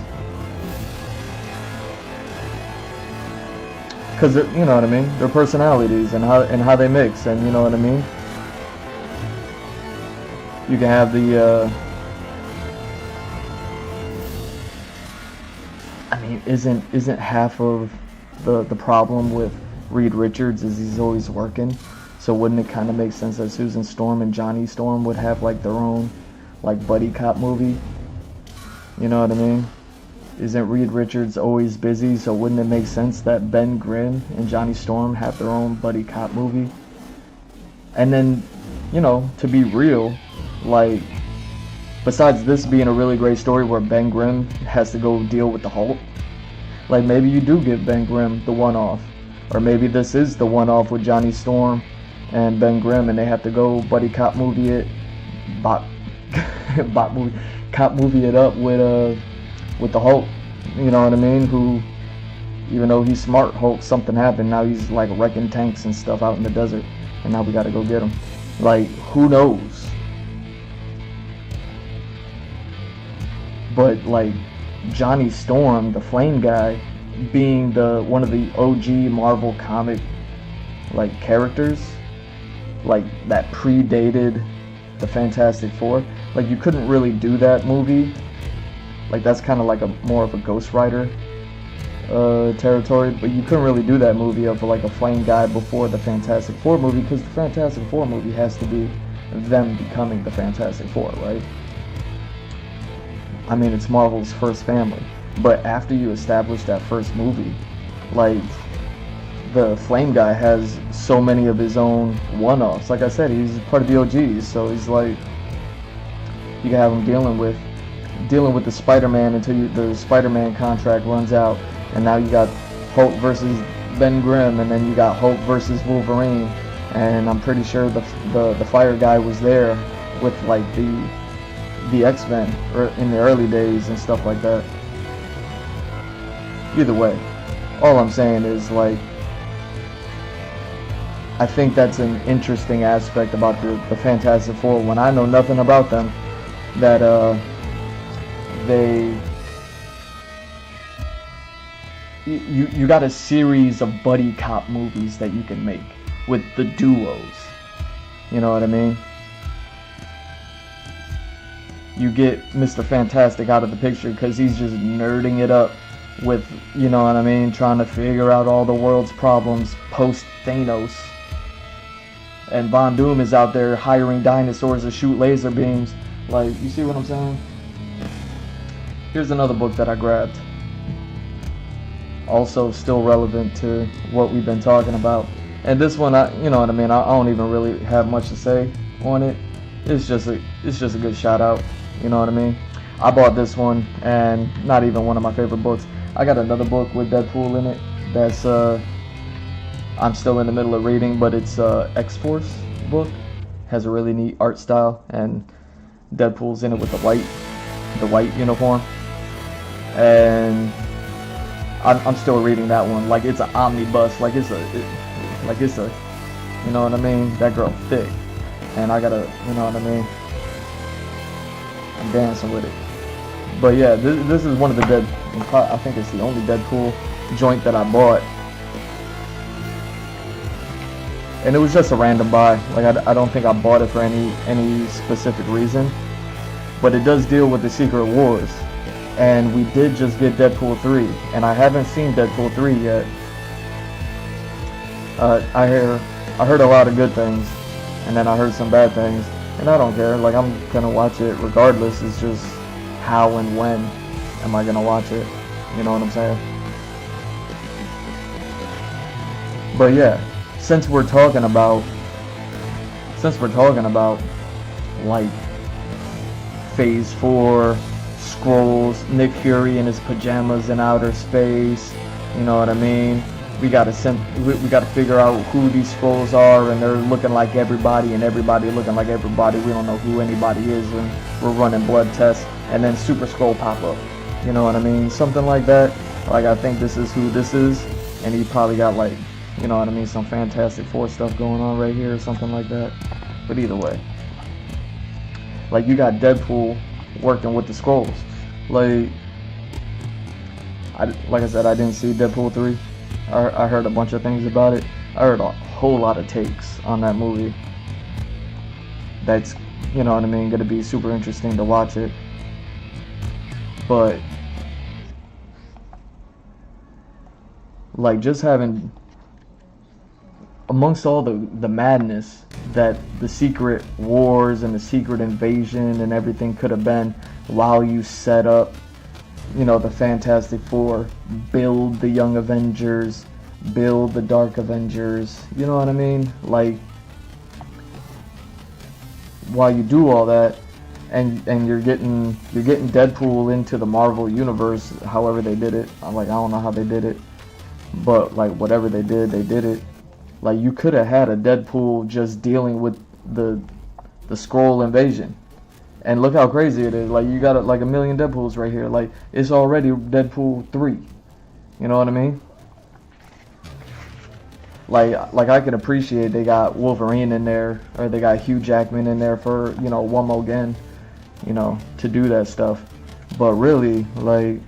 Cause you know what I mean. Their personalities and how they mix, and you know what I mean. You can have the. I mean, isn't half of the problem with Reed Richards is he's always working? So wouldn't it kind of make sense that Susan Storm and Johnny Storm would have like their own like buddy cop movie? You know what I mean? Isn't Reed Richards always busy? So wouldn't it make sense that Ben Grimm and Johnny Storm have their own buddy cop movie? And then, you know, to be real, like, besides this being a really great story where Ben Grimm has to go deal with the Hulk, like maybe you do give Ben Grimm the one-off. Or maybe this is the one-off with Johnny Storm and Ben Grimm, and they have to go buddy cop movie it, cop movie it up with the Hulk. You know what I mean? Who, even though he's smart, Hulk, something happened. Now he's like wrecking tanks and stuff out in the desert, and now we gotta go get him. Like, who knows? But like Johnny Storm, the Flame guy, being the one of the OG Marvel comic like characters, like that predated the Fantastic Four. Like, you couldn't really do that movie. Like, that's kind of like a more of a Ghost Rider territory, but you couldn't really do that movie of like a Flame guy before the Fantastic Four movie, because the Fantastic Four movie has to be them becoming the Fantastic Four, right? I mean, it's Marvel's first family. But after you establish that first movie, like, the Flame guy has so many of his own one-offs. Like I said, he's part of the OGs, so he's like, you can have him dealing with the Spider-Man until the Spider-Man contract runs out, and now you got Hulk versus Ben Grimm, and then you got Hulk versus Wolverine, and I'm pretty sure the Fire guy was there with like the X-Men in the early days and stuff like that. Either way, all I'm saying is, like, I think that's an interesting aspect about the Fantastic Four, when I know nothing about them, that you got a series of buddy cop movies that you can make with the duos. You know what I mean? You get Mr. Fantastic out of the picture because he's just nerding it up with, you know what I mean, trying to figure out all the world's problems post Thanos. And Von Doom is out there hiring dinosaurs to shoot laser beams. Like, you see what I'm saying? Here's another book that I grabbed. Also still relevant to what we've been talking about. And this one, you know what I mean, I don't even really have much to say on it. It's just a good shout out. You know what I mean? I bought this one, and not even one of my favorite books. I got another book with Deadpool in it that's I'm still in the middle of reading, but it's X-Force book. Has a really neat art style, and Deadpool's in it with the white uniform. And I'm still reading that one. Like, it's an omnibus. Like it's a, you know what I mean? That girl thick, and I gotta, you know what I mean? I'm dancing with it. But yeah, this is one of the I think it's the only Deadpool joint that I bought. And it was just a random buy. Like, I don't think I bought it for any specific reason. But it does deal with the Secret Wars. And we did just get Deadpool 3. And I haven't seen Deadpool 3 yet. I heard a lot of good things. And then I heard some bad things. And I don't care. Like, I'm gonna watch it regardless. It's just how and when am I gonna watch it. You know what I'm saying? But yeah, since we're talking about like Phase 4, Skrulls, Nick Fury in his pajamas in outer space, you know what I mean? We gotta figure out who these Skrulls are, and they're looking like everybody, and everybody looking like everybody. We don't know who anybody is, and we're running blood tests, and then Super Skrull pop up. You know what I mean? Something like that. Like, I think this is who this is, and he probably got, like, you know what I mean, some Fantastic Four stuff going on right here or something like that. But either way, like, you got Deadpool working with the Skrulls. Like I said, I didn't see Deadpool 3. I heard a bunch of things about it. I heard a whole lot of takes on that movie. That's, you know what I mean, gonna be super interesting to watch it. But like just having amongst all the madness that the secret wars and the secret invasion and everything could have been while you set up, you know, the Fantastic Four, build the Young Avengers, build the Dark Avengers, you know what I mean? Like, while you do all that, and you're getting Deadpool into the Marvel universe, however they did it. I don't know how they did it, but like whatever they did it. Like, you could have had a Deadpool just dealing with the Skrull invasion. And look how crazy it is. Like, you got like a million Deadpools right here. Like, it's already Deadpool 3. You know what I mean? Like I could appreciate they got Wolverine in there, or they got Hugh Jackman in there for, you know, one more again, you know, to do that stuff. But really, like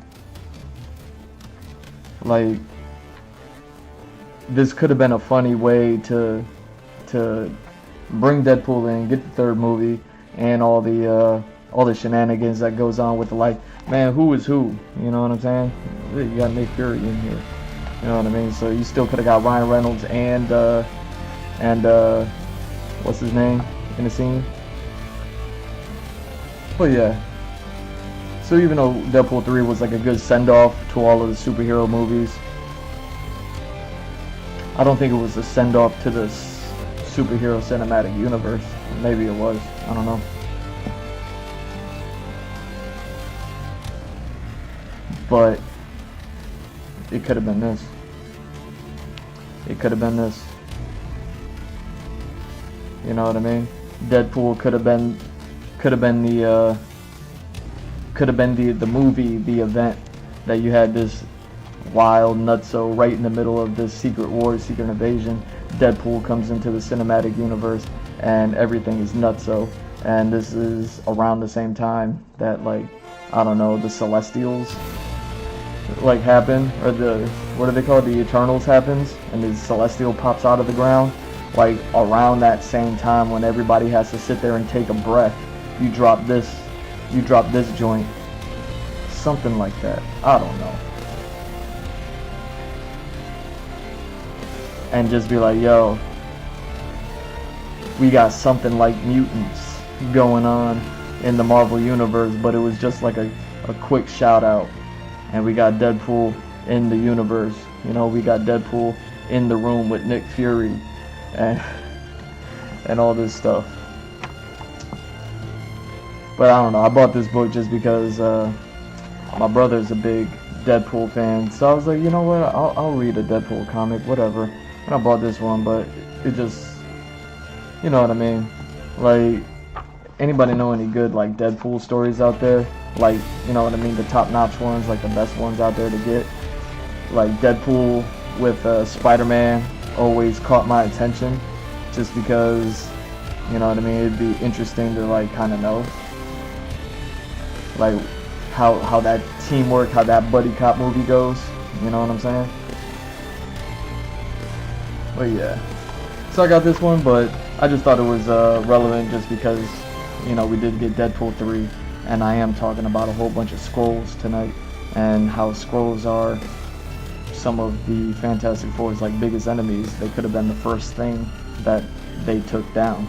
this could have been a funny way to bring Deadpool in, get the third movie, and all the shenanigans that goes on with the, like, man, who is who? You know what I'm saying? You got Nick Fury in here. You know what I mean? So you still could have got Ryan Reynolds and what's his name in the scene. But yeah. So even though Deadpool 3 was like a good send-off to all of the superhero movies, I don't think it was a send-off to the superhero cinematic universe. Maybe it was. I don't know. But it could have been this. It could have been this. You know what I mean? Deadpool could have been the movie, the event that you had this wild nutso right in the middle of this secret war, secret invasion. Deadpool comes into the cinematic universe and everything is nutso. And this is around the same time that, like, I don't know, the Celestials like happen, or the, what do they call it, the Eternals happens, and the Celestial pops out of the ground. Like, around that same time when everybody has to sit there and take a breath, you drop this joint, something like that. I don't know. And just be like, yo, we got something like mutants going on in the Marvel universe, but it was just like a quick shout out. And we got Deadpool in the universe. You know, we got Deadpool in the room with Nick Fury and all this stuff. But I don't know. I bought this book just because my brother's a big Deadpool fan. So I was like, you know what? I'll read a Deadpool comic, whatever. And I bought this one, but it just, you know what I mean? Like, anybody know any good, like, Deadpool stories out there? Like, you know what I mean, the top-notch ones, like the best ones out there to get. Like, Deadpool with Spider-Man always caught my attention, just because, you know what I mean, it'd be interesting to, like, kind of know, like, how that teamwork, how that buddy cop movie goes, you know what I'm saying? But yeah, so I got this one, but I just thought it was relevant just because, you know, we did get Deadpool 3. And I am talking about a whole bunch of Skrulls tonight, and how Skrulls are some of the Fantastic Four's, like, biggest enemies. They could have been the first thing that they took down.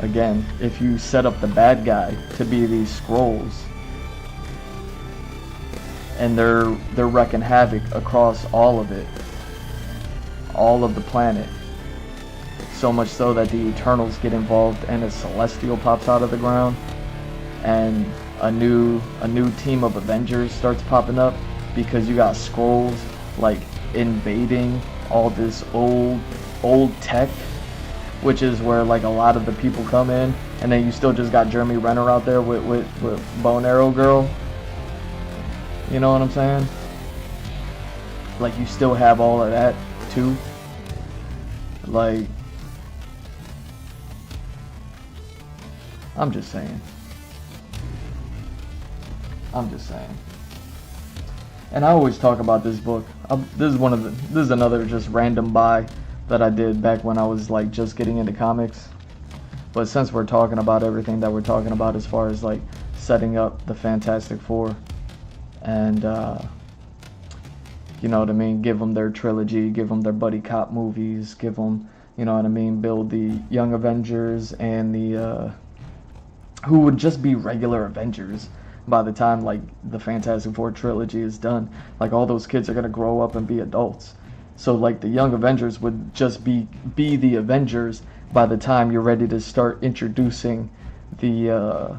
Again, if you set up the bad guy to be these Skrulls, and they're wreaking havoc across all of it, all of the planet, so much so that the Eternals get involved and a Celestial pops out of the ground. And a new team of Avengers starts popping up because you got Skrulls, like, invading all this old tech, which is where, like, a lot of the people come in. And then you still just got Jeremy Renner out there with Bone Arrow Girl. You know what I'm saying? Like, you still have all of that too. Like, I'm just saying. And I always talk about this book. This is another just random buy that I did back when I was like just getting into comics. But since we're talking about everything that we're talking about as far as like setting up the Fantastic Four and you know what I mean, give them their trilogy, give them their buddy cop movies, give them, you know what I mean, build the Young Avengers and the who would just be regular Avengers by the time like the Fantastic Four trilogy is done. Like all those kids are gonna grow up and be adults. So like the Young Avengers would just be the Avengers by the time you're ready to start introducing the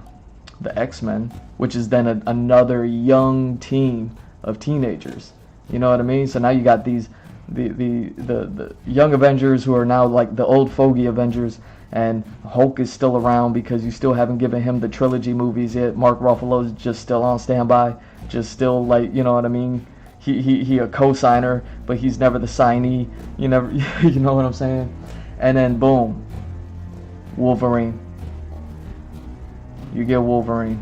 X-Men, which is then another young team of teenagers. You know what I mean? So now you got these the Young Avengers who are now like the old fogey Avengers, and Hulk is still around because you still haven't given him the trilogy movies yet. Mark Ruffalo's just still on standby, just still like, you know what I mean? He a co-signer, but he's never the signee. You know what I'm saying? And then boom, Wolverine. You get Wolverine.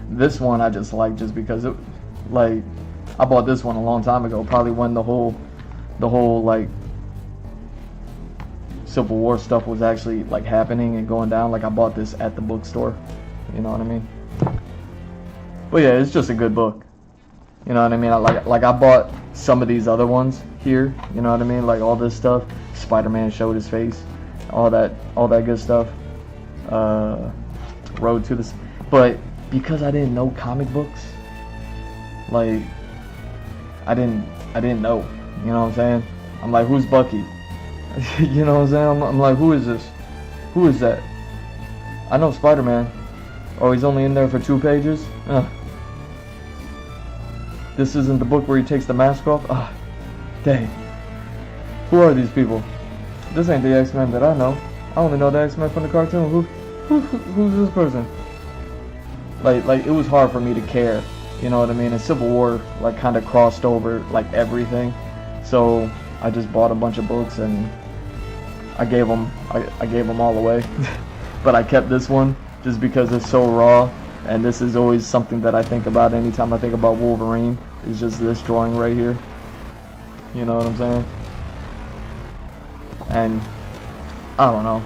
This one I just like just because it, like, I bought this one a long time ago, probably when the whole like Civil War stuff was actually like happening and going down. Like I bought this at the bookstore. You know what I mean? But yeah, it's just a good book. You know what I mean? I bought some of these other ones here. You know what I mean? Like all this stuff. Spider-Man showed his face. All that good stuff. Road to this. But because I didn't know comic books, like I didn't know. You know what I'm saying? I'm like, who's Bucky? You know what I'm saying? I'm like, who is this? Who is that? I know Spider-Man. Oh, he's only in there for 2 pages? This isn't the book where he takes the mask off? Ah, dang. Who are these people? This ain't the X-Men that I know. I only know the X-Men from the cartoon. Who's this person? Like it was hard for me to care. You know what I mean? And Civil War like kind of crossed over like everything. So I just bought a bunch of books and I gave them all away. But I kept this one just because it's so raw, and this is always something that I think about anytime I think about Wolverine. It's just this drawing right here. You know what I'm saying? And I don't know.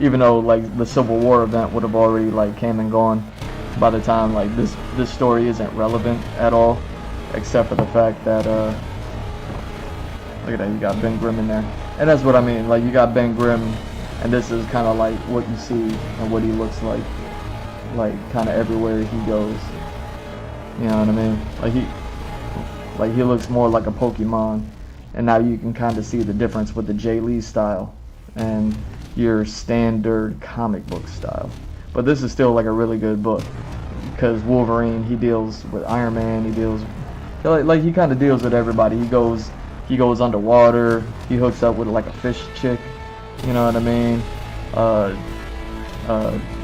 Even though like the Civil War event would have already like came and gone by the time like this story isn't relevant at all, except for the fact that look at that, you got Ben Grimm in there. And that's what I mean, like you got Ben Grimm, and this is kind of like what you see and what he looks like kind of everywhere he goes. You know what I mean? Like he looks more like a Pokemon, and now you can kind of see the difference with the Jay Lee style and your standard comic book style. But this is still like a really good book because Wolverine, he deals with Iron Man, he deals like he kind of deals with everybody. He goes underwater, he hooks up with like a fish chick. You know what I mean?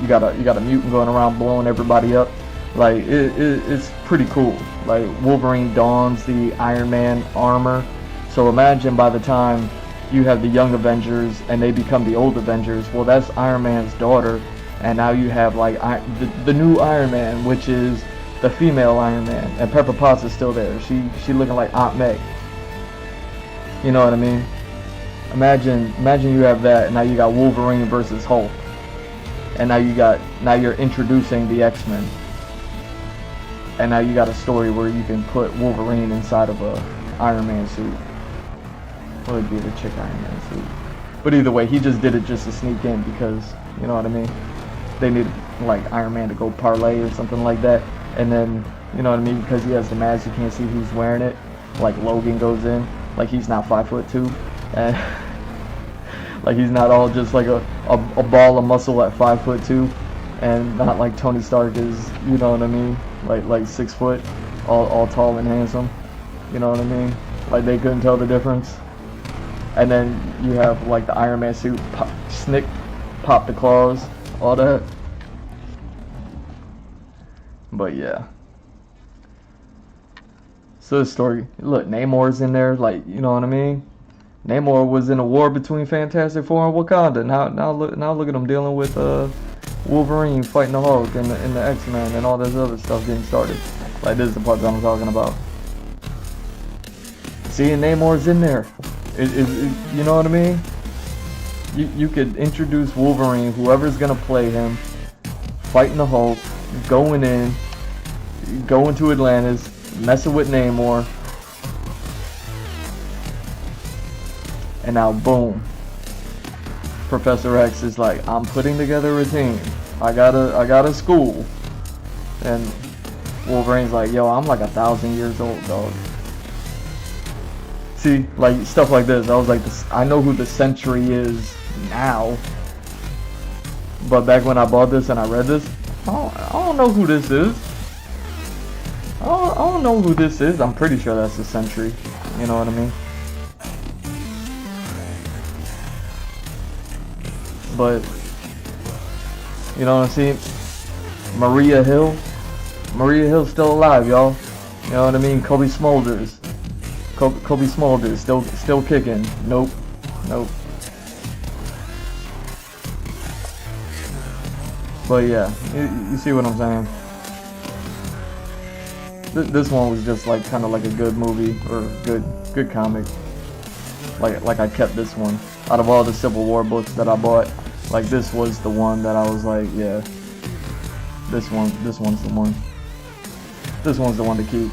You got a mutant going around blowing everybody up. Like it's pretty cool. Like Wolverine dons the Iron Man armor. So imagine by the time you have the Young Avengers and they become the old Avengers, well that's Iron Man's daughter, and now you have like the new Iron Man, which is the female Iron Man, and Pepper Potts is still there. She looking like Aunt May. You know what I mean? Imagine you have that, and now you got Wolverine versus Hulk, and now you're introducing the X-Men, and now you got a story where you can put Wolverine inside of a Iron Man suit. Well, it'd be the chick Iron Man suit, but either way, he just did it just to sneak in because, you know what I mean? They needed like Iron Man to go parlay or something like that, and then, you know what I mean, because he has the mask, you can't see who's wearing it. Like Logan goes in, like he's not 5'2", and like he's not all just like a ball of muscle at 5'2", and not like Tony Stark is, you know what I mean, like 6 foot, all tall and handsome. You know what I mean? Like they couldn't tell the difference. And then you have like the Iron Man suit, pop the claws, all that. But yeah. So the story, look, Namor's in there, like, you know what I mean? Namor was in a war between Fantastic Four and Wakanda. Now look at him dealing with Wolverine fighting the Hulk and the X-Men and all this other stuff getting started. Like, this is the part that I'm talking about. See, Namor's in there. You know what I mean? You could introduce Wolverine, whoever's gonna play him, fighting the Hulk, going to Atlantis, messing with Namor, and now boom, Professor X is like, I'm putting together a team. I got a school, and Wolverine's like, yo, I'm like 1,000 years old, dog. See, like stuff like this. I was like, I know who the Sentry is now, but back when I bought this and I read this, I don't know who this is. I don't know who this is. I'm pretty sure that's the Sentry. You know what I mean? But you know what I'm saying? Maria Hill's still alive, y'all. You know what I mean? Kobe Smulders still kicking. Nope. But yeah, you see what I'm saying? This one was just like kind of like a good movie or good comic. Like I kept this one out of all the Civil War books that I bought. Like, this was the one that I was like, yeah, this one's the one. This one's the one to keep.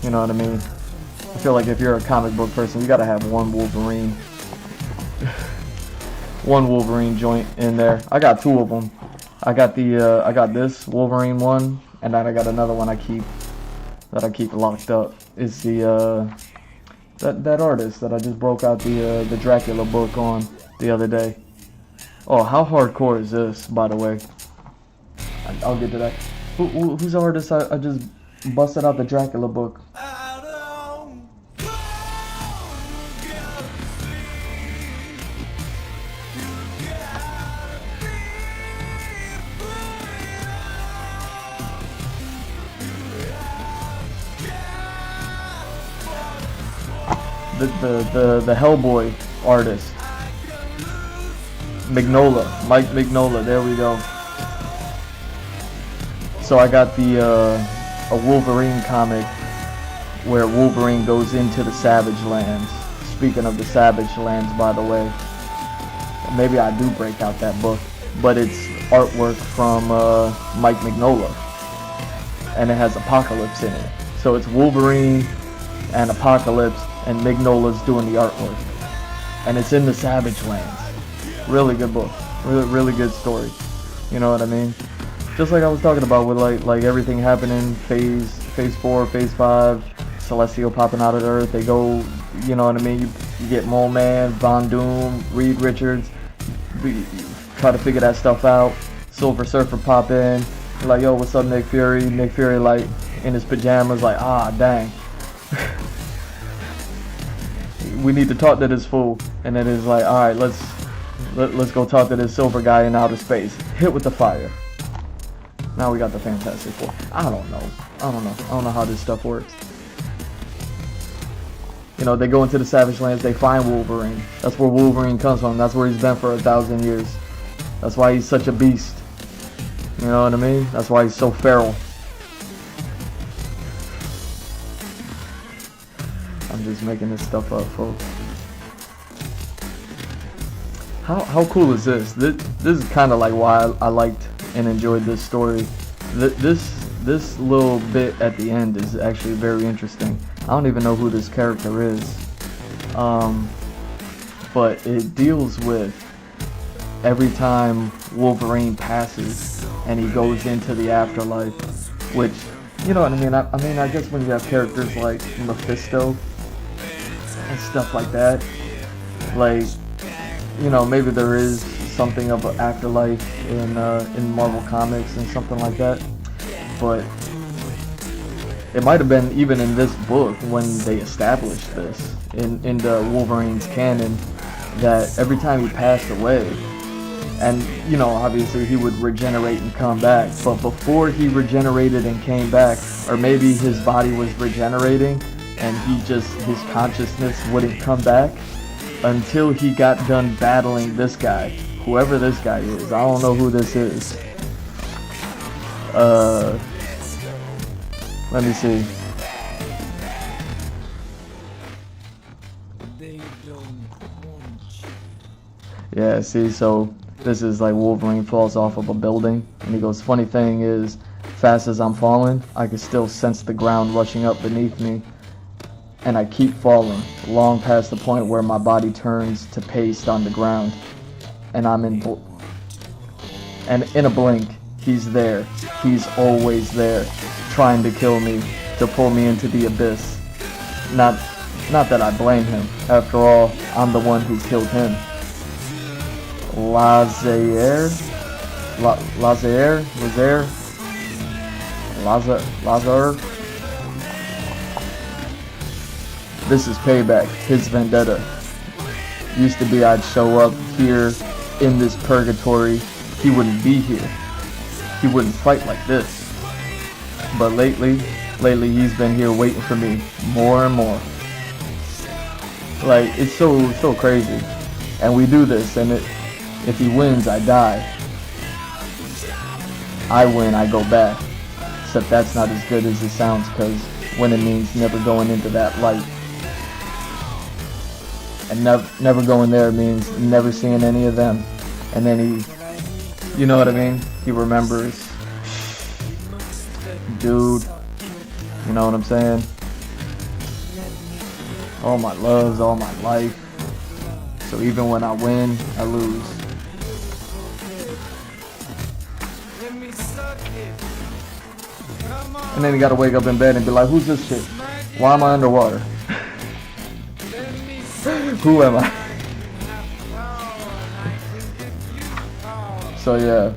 You know what I mean? I feel like if you're a comic book person, you gotta have one Wolverine, one Wolverine joint in there. I got two of them. I got this Wolverine one, and then I got another one I keep locked up. It's the that artist that I just broke out the Dracula book on the other day. Oh, how hardcore is this, by the way? I'll get to that. Who's the artist I just busted out the Dracula book? The Hellboy artist, Mike Mignola. There we go. So I got a Wolverine comic where Wolverine goes into the Savage Lands. Speaking of the Savage Lands, by the way, maybe I do break out that book, but it's artwork from Mike Mignola, and it has Apocalypse in it. So it's Wolverine and Apocalypse, and Mignola's doing the artwork, and it's in the Savage Lands. Really good book, really good story. You know what I mean? Just like I was talking about with like everything happening, phase 4, phase 5, Celestial popping out of the earth. They go, you know what I mean? You get Mole Man, Von Doom, Reed Richards. Try to figure that stuff out. Silver Surfer pop in. Like, yo, what's up, Nick Fury? Nick Fury like in his pajamas, like, ah, dang. We need to talk to this fool, and then it's like, all right, let's go talk to this silver guy in outer space. Hit with the fire. Now we got the Fantastic Four. I don't know how this stuff works. You know, they go into the Savage Lands, they find Wolverine. That's where Wolverine comes from. That's where he's been for 1,000 years. That's why he's such a beast. You know what I mean? That's why he's so feral. I'm just making this stuff up, folks. How cool is this? This is kind of like why I liked and enjoyed this story. This little bit at the end is actually very interesting. I don't even know who this character is, but it deals with every time Wolverine passes and he goes into the afterlife, which, you know what I mean? I mean, I guess when you have characters like Mephisto and stuff like that, like, you know, maybe there is something of an afterlife in Marvel Comics and something like that, but it might have been even in this book when they established this in the Wolverine's canon, that every time he passed away, and, you know, obviously he would regenerate and come back, but before he regenerated and came back, or maybe his body was regenerating and his consciousness wouldn't come back until he got done battling this guy, whoever this guy is. I don't know who this is, Let me see. They don't want you. Yeah, see, so this is like Wolverine falls off of a building, and he goes, funny thing is, fast as I'm falling, I can still sense the ground rushing up beneath me, and I keep falling, long past the point where my body turns to paste on the ground, and I'm and in a blink, he's there. He's always there, trying to kill me, to pull me into the abyss. Not that I blame him. After all, I'm the one who killed him. Lazare? Lazare? This is payback, his vendetta. Used to be I'd show up here in this purgatory, he wouldn't be here. He wouldn't fight like this. But lately he's been here waiting for me more and more. Like, it's so crazy. And we do this, and if he wins, I die. I win, I go back. Except that's not as good as it sounds, because winning means never going into that light. And never going there means never seeing any of them. And then you know what I mean? He remembers. Dude, you know what I'm saying? All my loves, all my life. So even when I win, I lose. And then you gotta wake up in bed and be like, who's this shit? Why am I underwater? Who am I? So yeah.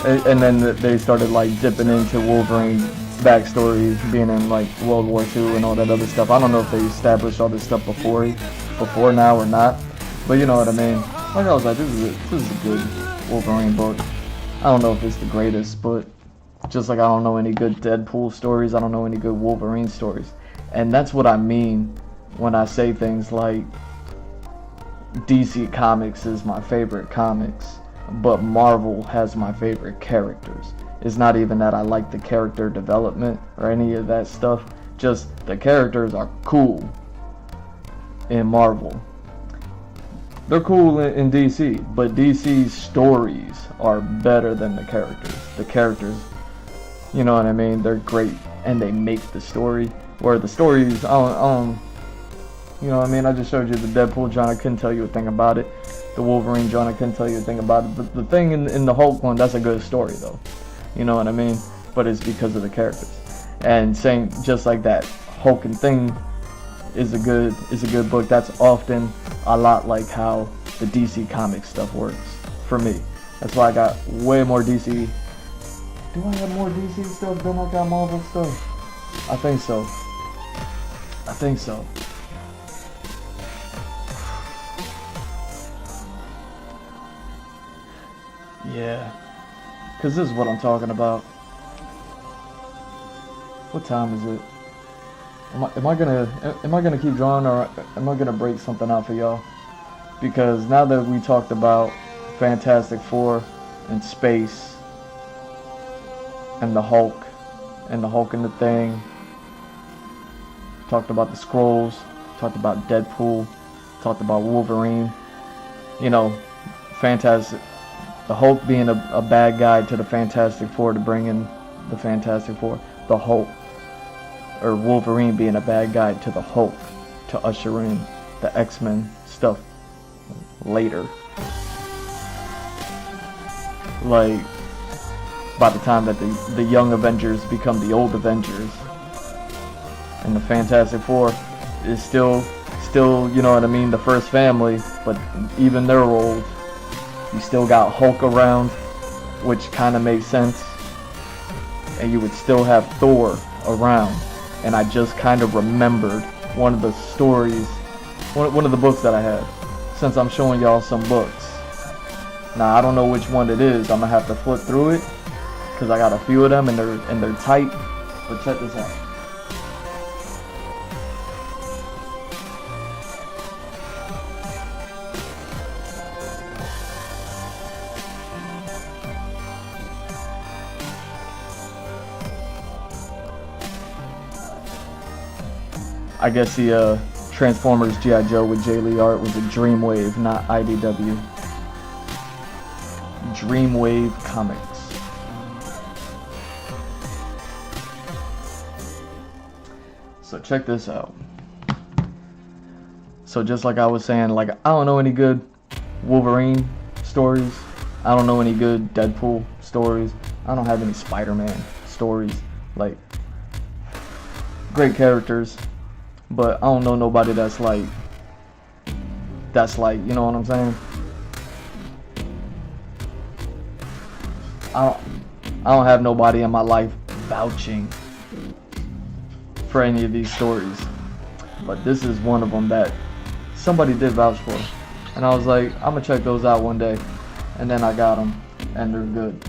And then they started like dipping into Wolverine's backstory, being in like World War II and all that other stuff. I don't know if they established all this stuff before now or not, but you know what I mean. Like I was like, this is a good Wolverine book. I don't know if it's the greatest, but just like I don't know any good Deadpool stories, I don't know any good Wolverine stories. And that's what I mean when I say things like DC Comics is my favorite comics, but Marvel has my favorite characters. It's not even that I like the character development or any of that stuff, just the characters are cool in Marvel. They're cool in DC, but DC's stories are better than the characters. The characters, you know what I mean, they're great and they make the story, where the stories, you know what I mean, I just showed you the Deadpool John, I couldn't tell you a thing about it. The Wolverine John, I couldn't tell you a thing about it. But the thing in the Hulk one, that's a good story though. You know what I mean? But it's because of the characters. And saying just like that, Hulk and Thing is a good book. That's often a lot like how the DC Comics stuff works for me. That's why I got way more DC. Do I have more DC stuff than I got Marvel stuff? I think so. Yeah, because this is what I'm talking about. What time is it? Am I gonna keep drawing, or am I gonna break something out for y'all? Because now that we talked about Fantastic Four and space and the Hulk and the Thing, talked about the Skrulls, talked about Deadpool, talked about Wolverine, you know, Fantastic. The Hulk being a bad guy to the Fantastic Four to bring in the Fantastic Four. The Hulk, or Wolverine being a bad guy to the Hulk to usher in the X-Men stuff later. Like, by the time that the young Avengers become the old Avengers, and the Fantastic Four is still, you know what I mean, the first family, but even they're old. You still got Hulk around, which kind of makes sense, and you would still have Thor around. And I just kind of remembered one of the stories, one of the books that I had, since I'm showing y'all some books. Now I don't know which one it is. I'm gonna have to flip through it because I got a few of them and they're tight. But check this out. I guess the Transformers G.I. Joe with Jay Lee art was a Dreamwave, not IDW. Dreamwave Comics. So check this out. So just like I was saying, like, I don't know any good Wolverine stories. I don't know any good Deadpool stories. I don't have any Spider-Man stories. Like, great characters, but I don't know nobody that's like, you know what I'm saying? I don't have nobody in my life vouching for any of these stories, but this is one of them that somebody did vouch for, and I was like, I'm gonna check those out one day, and then I got them, and they're good.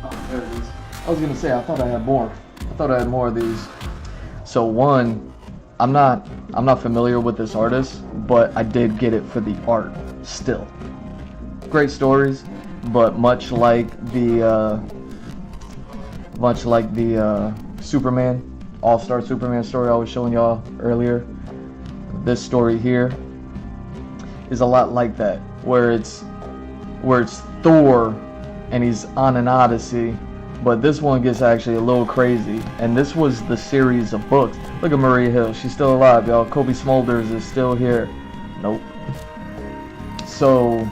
Oh, there it is. I was gonna say, I thought I had more. I thought I had more of these. So one, I'm not familiar with this artist, but I did get it for the art still. Great stories, but much like the Superman, All-Star Superman story I was showing y'all earlier, this story here is a lot like that, where it's Thor and he's on an odyssey, but this one gets actually a little crazy. And this was the series of books. Look at Maria Hill, she's still alive, y'all. Kobe Smulders is still here. Nope. So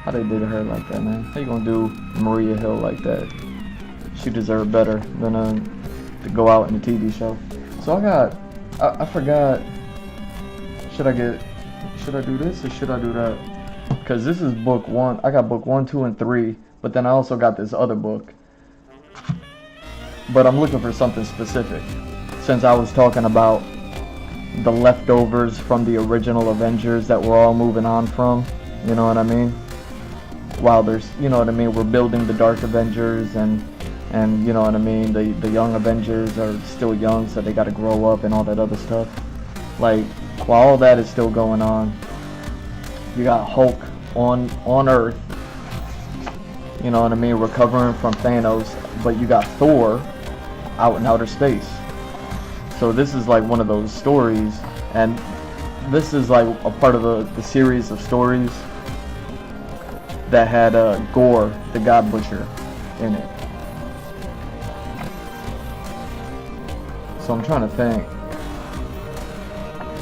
how they did her like that, man? How you gonna do Maria Hill like that? She deserved better than to go out in a TV show. So I forgot. Should I do this or should I do that? Because this is book 1. I got book 1, 2, and 3, but then I also got this other book. But I'm looking for something specific, since I was talking about the leftovers from the original Avengers that we're all moving on from. You know what I mean? While there's, you know what I mean, we're building the Dark Avengers, and you know what I mean, the young Avengers are still young, so they got to grow up and all that other stuff. Like, while all that is still going on, you got Hulk on Earth, you know what I mean, recovering from Thanos, but you got Thor out in outer space. So this is like one of those stories, and this is like a part of the series of stories that had Gore, the God Butcher, in it. So I'm trying to think,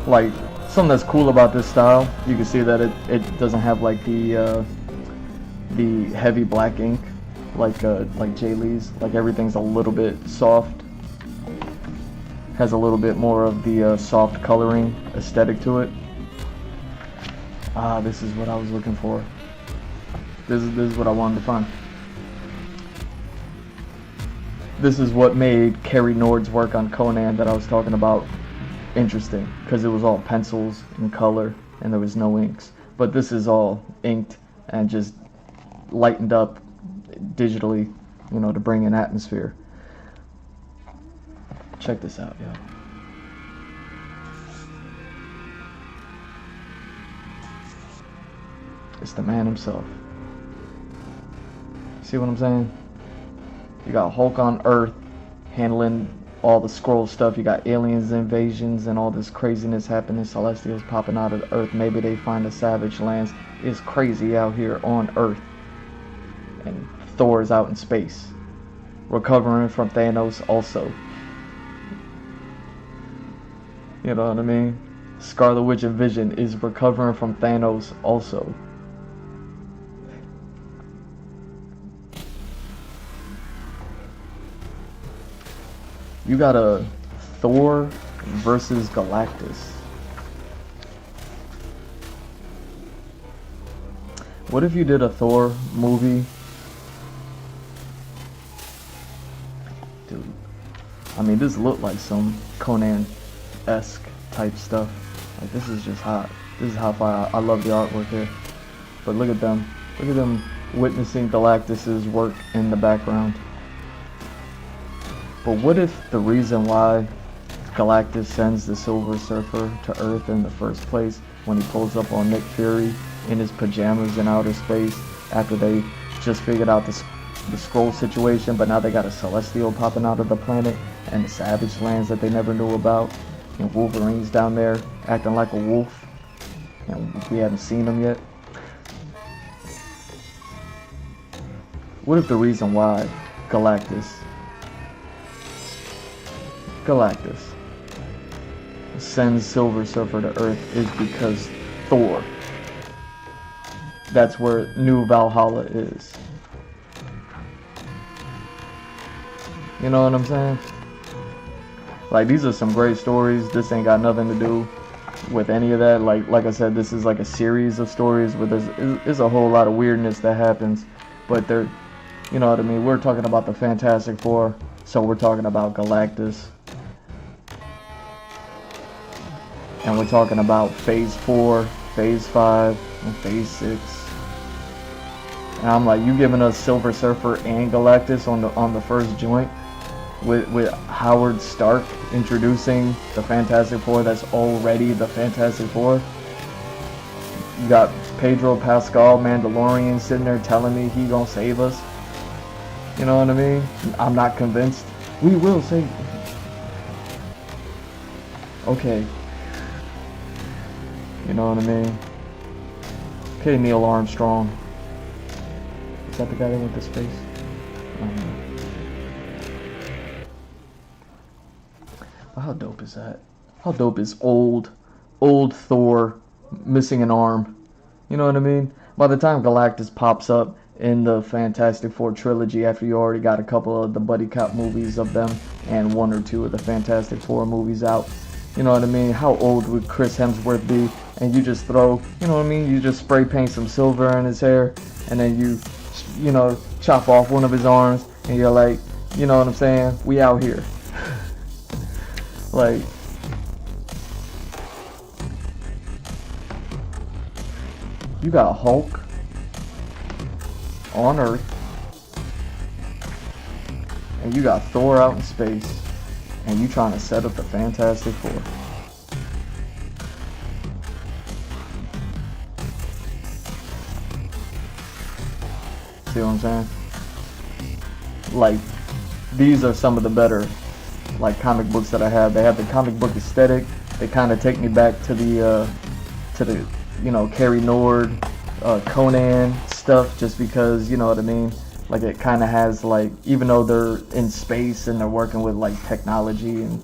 like, something that's cool about this style. You can see that it doesn't have like the heavy black ink like Jay Lee's. Like, everything's a little bit soft, has a little bit more of the soft coloring aesthetic to it. This is what I was looking for. This is what I wanted to find. This is what made Kerry Nord's work on Conan that I was talking about interesting, because it was all pencils and color and there was no inks. But this is all inked and just lightened up digitally, you know, to bring in atmosphere. Check this out, yo. It's the man himself. See what I'm saying? You got Hulk on Earth handling all the Skrull stuff. You got aliens, invasions, and all this craziness happening. Celestials popping out of the Earth. Maybe they find the savage lands. It's crazy out here on Earth. And Thor's out in space, recovering from Thanos also. You know what I mean? Scarlet Witch and Vision is recovering from Thanos also. You got a Thor versus Galactus. What if you did a Thor movie? Dude, I mean, this looked like some Conan-esque type stuff. Like, this is just hot. This is how far I love the artwork here. But look at them. Look at them witnessing Galactus's work in the background. But what if the reason why Galactus sends the Silver Surfer to Earth in the first place when he pulls up on Nick Fury in his pajamas in outer space after they just figured out the scroll situation, but now they got a Celestial popping out of the planet and the Savage Lands that they never knew about, and Wolverine's down there acting like a wolf, and we haven't seen him yet. What if the reason why Galactus sends Silver Surfer to Earth is because Thor? That's where New Valhalla is. You know what I'm saying? Like, these are some great stories. This ain't got nothing to do with any of that. Like I said, this is like a series of stories where there's a whole lot of weirdness that happens, but they're, you know what I mean? We're talking about the Fantastic Four, so we're talking about Galactus. And we're talking about Phase 4, Phase 5, and Phase 6. And I'm like, you giving us Silver Surfer and Galactus on the first joint with Howard Stark introducing the Fantastic Four that's already the Fantastic Four. You got Pedro Pascal, Mandalorian, sitting there telling me he gonna save us. You know what I mean? I'm not convinced. We will save. Okay. You know what I mean? Okay, Neil Armstrong. Is that the guy that went to space? I don't know. But how dope is that? How dope is old Thor missing an arm? You know what I mean? By the time Galactus pops up in the Fantastic Four trilogy, after you already got a couple of the buddy cop movies of them and one or two of the Fantastic Four movies out, you know what I mean? How old would Chris Hemsworth be? And you just throw, you know what I mean? You just spray paint some silver in his hair, and then you know, chop off one of his arms, and you're like, you know what I'm saying? We out here. Like, you got Hulk on Earth, and you got Thor out in space, and you trying to set up the Fantastic Four. See what I'm saying? Like, these are some of the better, like, comic books that I have. They have the comic book aesthetic. They kind of take me back to the you know, Carrie Nord, Conan stuff, just because, you know what I mean? Like, it kind of has, like, even though they're in space and they're working with, like, technology and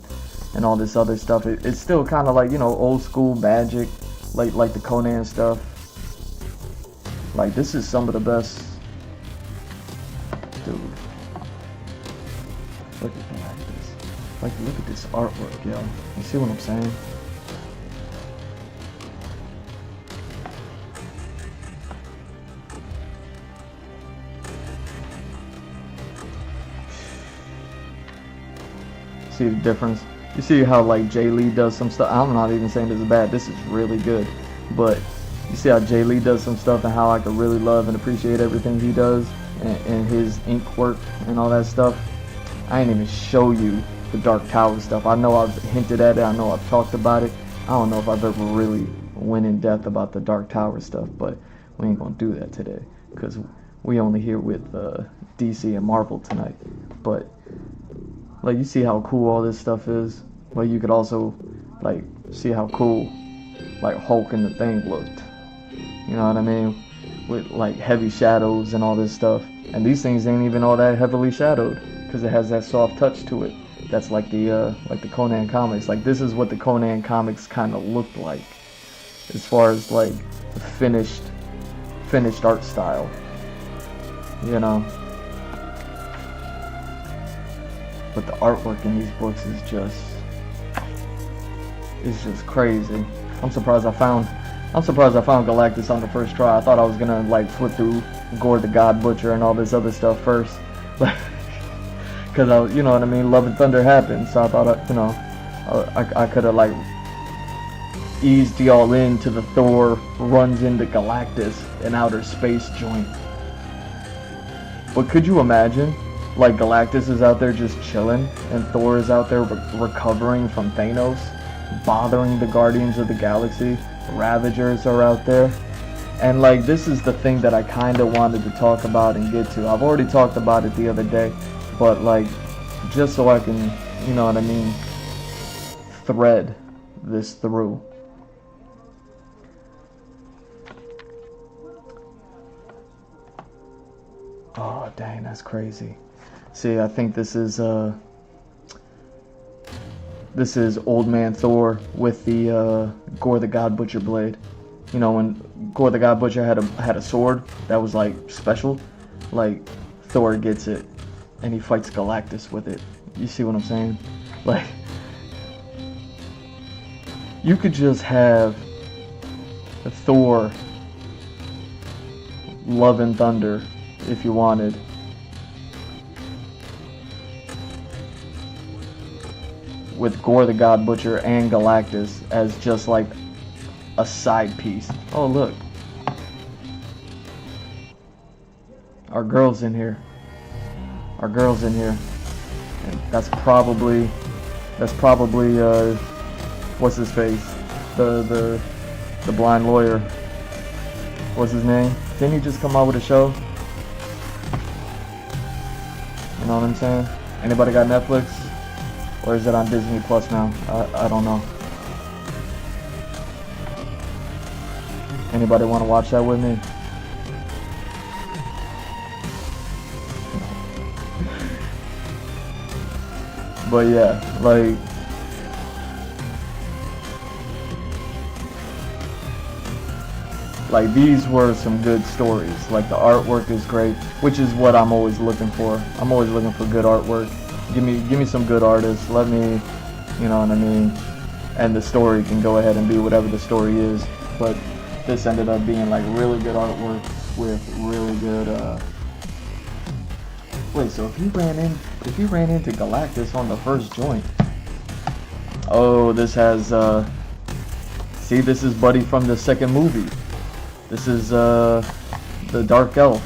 all this other stuff, it's still kind of like, you know, old school magic, like the Conan stuff. Like, this is some of the best. Dude, look at this. Like, look at this artwork, yo. You see what I'm saying? See the difference? You see how, like, Jay Lee does some stuff? I'm not even saying this is bad. This is really good. But you see how Jay Lee does some stuff and how I could really love and appreciate everything he does and his ink work and all that stuff. I ain't even show you the Dark Tower stuff. I know I've hinted at it. I know I've talked about it. I don't know if I've ever really went in depth about the Dark Tower stuff, but we ain't gonna do that today because we only here with DC and Marvel tonight. But like, you see how cool all this stuff is. Like, you could also like see how cool like Hulk and the Thing looked. You know what I mean? With like heavy shadows and all this stuff. And these things ain't even all that heavily shadowed because it has that soft touch to it. That's like the Conan comics. Like, this is what the Conan comics kind of looked like, as far as like the finished art style. You know. But the artwork in these books is just crazy. I'm surprised I found Galactus on the first try. I thought I was gonna like flip through Gore the God Butcher and all this other stuff first, because I, you know what I mean, Love and Thunder happened, so I thought I could have like eased y'all into the Thor runs into Galactus in outer space joint. But could you imagine like Galactus is out there just chilling, and Thor is out there recovering from Thanos, bothering the Guardians of the Galaxy. Ravagers are out there. And like, this is the thing that I kind of wanted to talk about and get to. I've already talked about it the other day, but like, just so I can, you know what I mean, thread this through. Oh, dang, that's crazy. See, I think this is Old Man Thor with the Gore the God Butcher blade. You know, when Gore the God Butcher had a sword that was like special, like Thor gets it and he fights Galactus with it. You see what I'm saying? Like, you could just have Thor Love and Thunder if you wanted. With Gore the God Butcher and Galactus as just like a side piece. Oh, look. Our girl's in here. Our girl's in here. And that's probably what's his face? The blind lawyer. What's his name? Didn't he just come out with a show? You know what I'm saying? Anybody got Netflix? Or is it on Disney Plus now? I don't know. Anybody want to watch that with me? But yeah, like these were some good stories. Like the artwork is great, which is what I'm always looking for. I'm always looking for good artwork. Give me some good artists. Let me, you know what I mean? And the story can go ahead and be whatever the story is. But this ended up being like really good artwork with really good wait, so if you ran into Galactus on the first joint. Oh, this has see, this is Buddy from the second movie. This is the Dark Elf.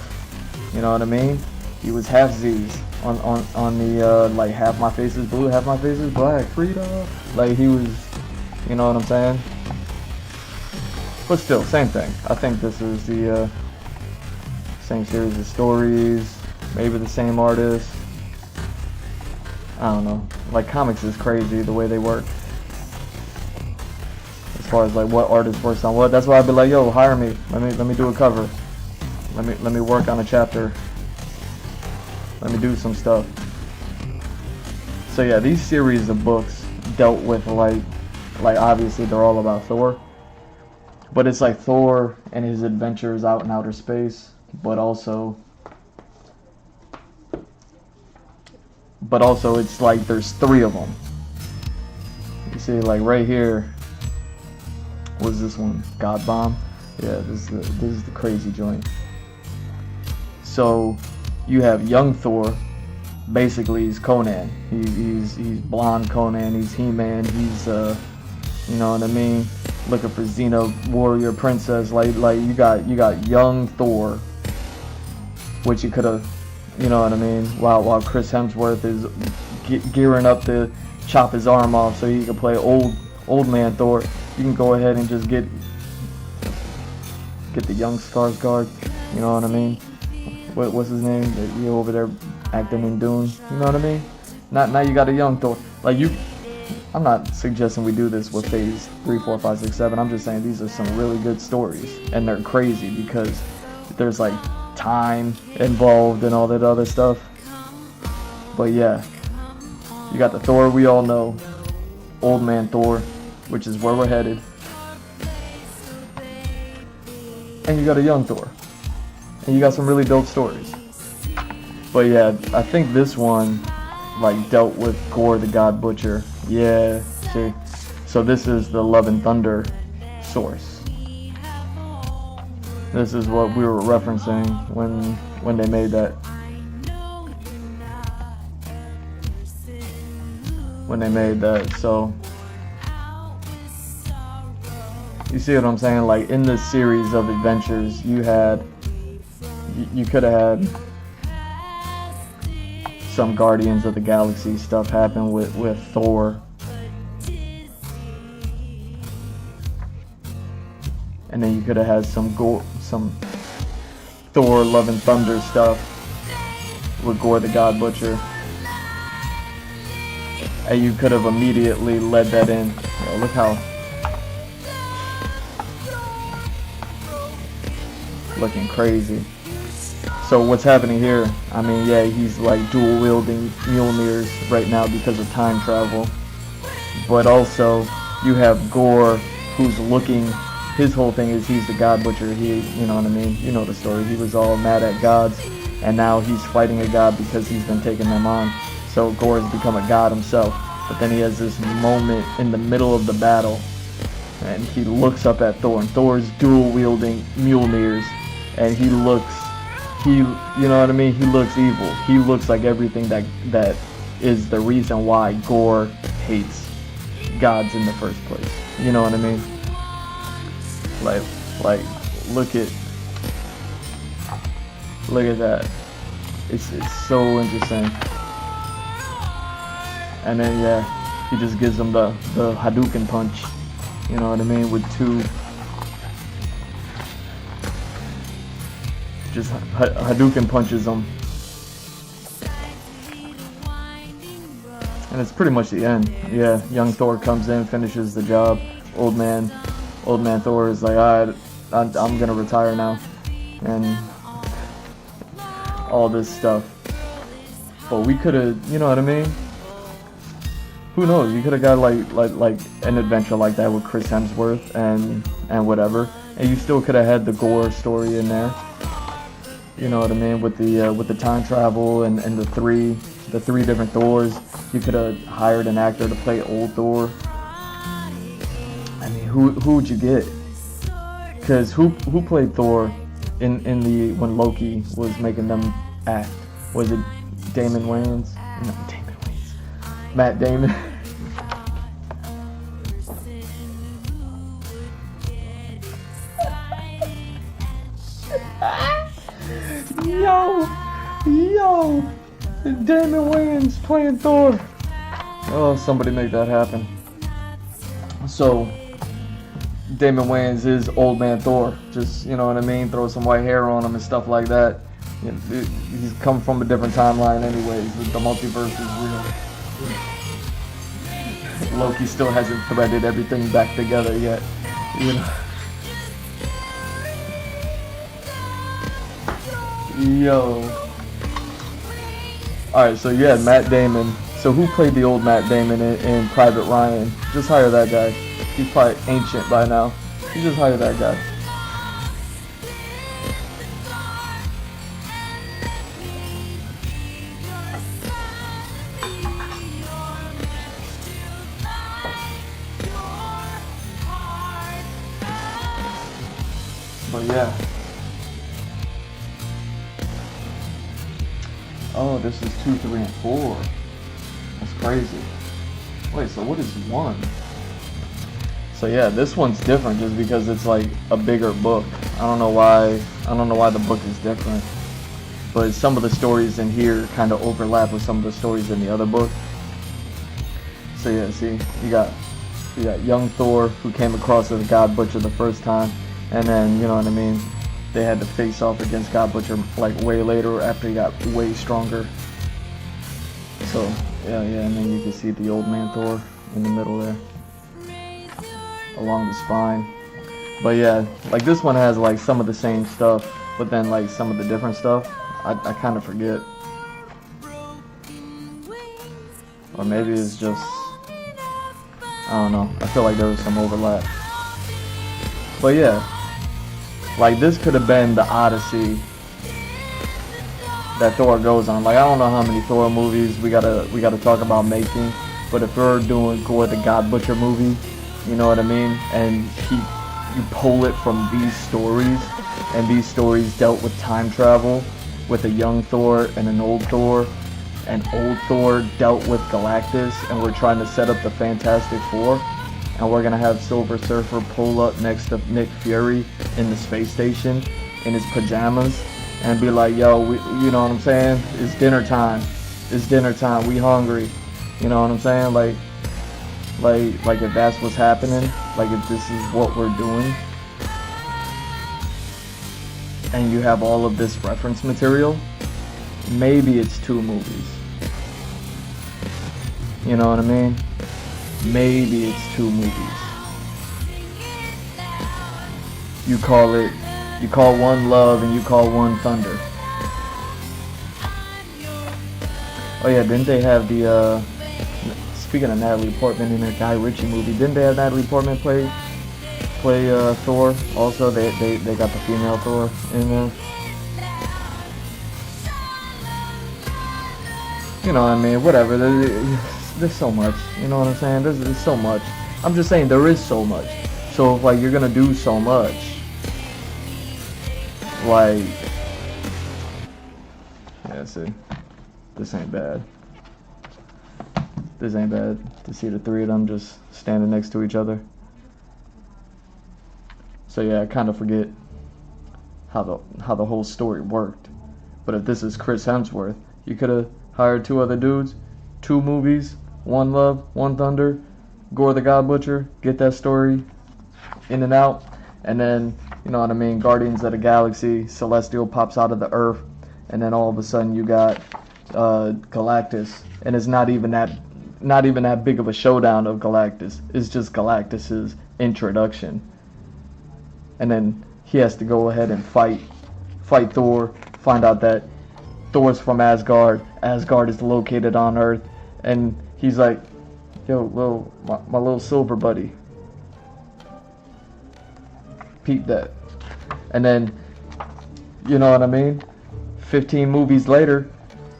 You know what I mean? He was half Z's on the like half my face is blue, half my face is black. Freedom. Like he was, you know what I'm saying? But still, same thing. I think this is the same series of stories, maybe the same artist. I don't know. Like comics is crazy the way they work. As far as like what artist works on what, that's why I'd be like, yo, hire me. Let me do a cover. Let me work on a chapter. Let me do some stuff. So yeah, these series of books dealt with like obviously they're all about Thor. But it's like Thor and his adventures out in outer space, but also it's like there's 3 of them. You see, like right here, what's this one? God Bomb? Yeah, this is the crazy joint. So you have young Thor. Basically, he's Conan. He's blonde Conan. He's He-Man. He's you know what I mean? Looking for Xena, warrior princess. Like you got young Thor, which you could have, you know what I mean? While Chris Hemsworth is gearing up to chop his arm off so he can play old man Thor. You can go ahead and just get the young Skarsgård. You know what I mean? What's his name? You over there acting in Dune. You know what I mean? Now you got a young Thor. Like you. I'm not suggesting we do this with phase 3, 4, 5, 6, 7. I'm just saying these are some really good stories. And they're crazy because there's like time involved and all that other stuff. But yeah, you got the Thor we all know, Old Man Thor, which is where we're headed. And you got a young Thor. And you got some really dope stories. But yeah, I think this one like dealt with Gore the God Butcher. Yeah, see. So this is the Love and Thunder source. This is what we were referencing when they made that. So you see what I'm saying? Like in this series of adventures, you could have had some Guardians of the Galaxy stuff happen with Thor. And then you could have had some Thor Love and Thunder stuff with Gore the God Butcher. And you could have immediately led that in. Yo, look how looking crazy. So what's happening here? I mean, yeah, he's like dual wielding Mjolnirs right now because of time travel. But also, you have Gore, who's looking. His whole thing is he's the God Butcher. You know what I mean? You know the story. He was all mad at gods, and now he's fighting a god because he's been taking them on. So Gore has become a god himself. But then he has this moment in the middle of the battle, and he looks up at Thor, and Thor's dual wielding Mjolnirs, and he looks, you know what I mean? He looks evil. He looks like everything that is the reason why Gore hates gods in the first place. You know what I mean? Like, look at that. It's so interesting. And then yeah, he just gives him the Hadouken punch. You know what I mean? With two, just Hadouken punches him. And it's pretty much the end. Yeah, young Thor comes in, finishes the job. Old man Thor is like, alright, I'm gonna retire now, and all this stuff. But we could have, you know what I mean? Who knows? You could have got like an adventure like that with Chris Hemsworth and whatever, and you still could have had the Gore story in there. You know what I mean? With the time travel and the three different Thors. You could have hired an actor to play old Thor. I mean, who'd you get? Because who played Thor in the when Loki was making them act? Was it Damon Wayans? No, Damon Wayans. Matt Damon. Yo, Damon Wayans playing Thor. Oh, somebody make that happen. So, Damon Wayans is old man Thor. Just, you know what I mean? Throw some white hair on him and stuff like that. He's come from a different timeline anyways. The multiverse is real. Loki still hasn't threaded everything back together yet. You know? Yo. Alright, so yeah, Matt Damon. So who played the old Matt Damon in Private Ryan? Just hire that guy. He's probably ancient by now. You just hire that guy. But yeah. Oh, this is 2, 3, and 4. That's crazy. Wait, so what is 1? So yeah, this one's different just because it's like a bigger book. I don't know why the book is different. But some of the stories in here kind of overlap with some of the stories in the other book. So yeah, see, you got young Thor who came across as a God Butcher the first time, and then, you know what I mean, they had to face off against God Butcher like way later after he got way stronger. So yeah, and then you can see the old man Thor in the middle there, along the spine. But yeah, like this one has like some of the same stuff, but then like some of the different stuff, I kind of forget. Or maybe it's just, I don't know, I feel like there was some overlap. But yeah, like this could have been the Odyssey that Thor goes on. Like I don't know how many Thor movies we gotta talk about making, but if we're doing Gore the God Butcher movie, you know what I mean, and you pull it from these stories, and these stories dealt with time travel, with a young Thor and an old Thor, and old Thor dealt with Galactus, and we're trying to set up the Fantastic Four, and we're gonna have Silver Surfer pull up next to Nick Fury in the space station in his pajamas and be like, yo, you know what I'm saying? It's dinner time. it's dinner time. We hungry. You know what I'm saying? Like if that's what's happening, like if this is what we're doing, and you have all of this reference material, maybe it's 2 movies. You know what I mean? Maybe it's 2 movies. You call one Love and you call one Thunder. Oh yeah, didn't they have the, speaking of Natalie Portman in the Guy Ritchie movie, didn't they have Natalie Portman play Thor? Also, they got the female Thor in there. You know what I mean? Whatever. There's so much. You know what I'm saying? There's so much. I'm just saying there is so much. So if like you're gonna do so much, like, yeah, see, this ain't bad. This ain't bad to see the 3 of them just standing next to each other. So yeah, I kind of forget how the whole story worked. But if this is Chris Hemsworth, you could have hired 2 other dudes, 2 movies, 1 Love, 1 Thunder, Gore the God Butcher, get that story in and out, and then, you know what I mean, Guardians of the Galaxy, Celestial pops out of the Earth, and then all of a sudden you got Galactus, and it's not even that big of a showdown of Galactus. It's just Galactus's introduction. And then he has to go ahead and fight Thor, find out that Thor's from Asgard. Asgard is located on Earth, and he's like, yo, my little silver buddy, peep that. And then, you know what I mean, 15 movies later,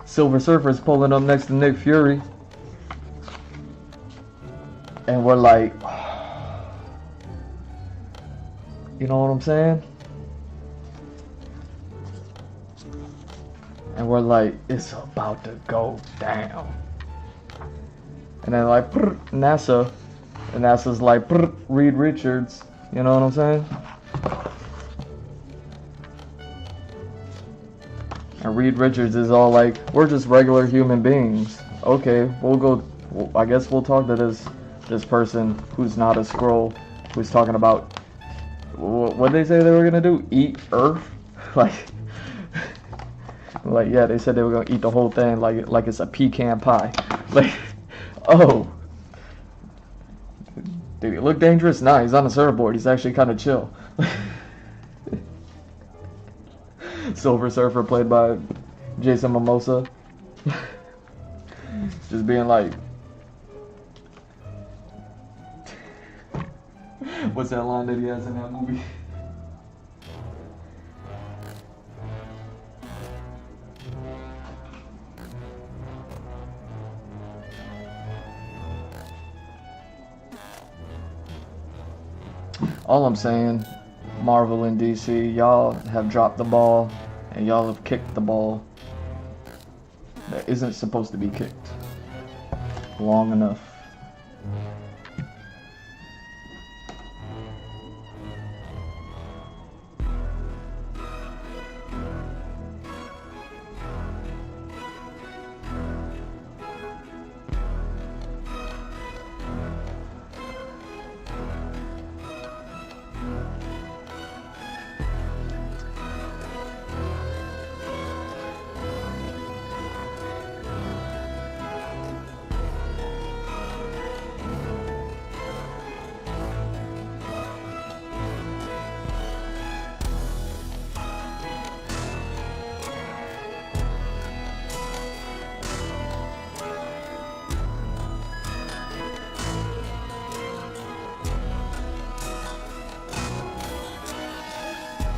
Silver Surfer's pulling up next to Nick Fury, and we're like, you know what I'm saying? And we're like, it's about to go down. And then like, NASA, and NASA's like, Reed Richards, you know what I'm saying? And Reed Richards is all like, we're just regular human beings. Okay, I guess we'll talk to this person who's not a Skrull, who's talking about, what did they say they were gonna do? Eat Earth? Like yeah, they said they were gonna eat the whole thing like it's a pecan pie. Like, oh, did he look dangerous? Nah, he's on the surfboard. He's actually kind of chill. Silver Surfer, played by Jason Momoa, just being like, what's that line that he has in that movie? All I'm saying, Marvel and DC, y'all have dropped the ball, and y'all have kicked the ball that isn't supposed to be kicked long enough.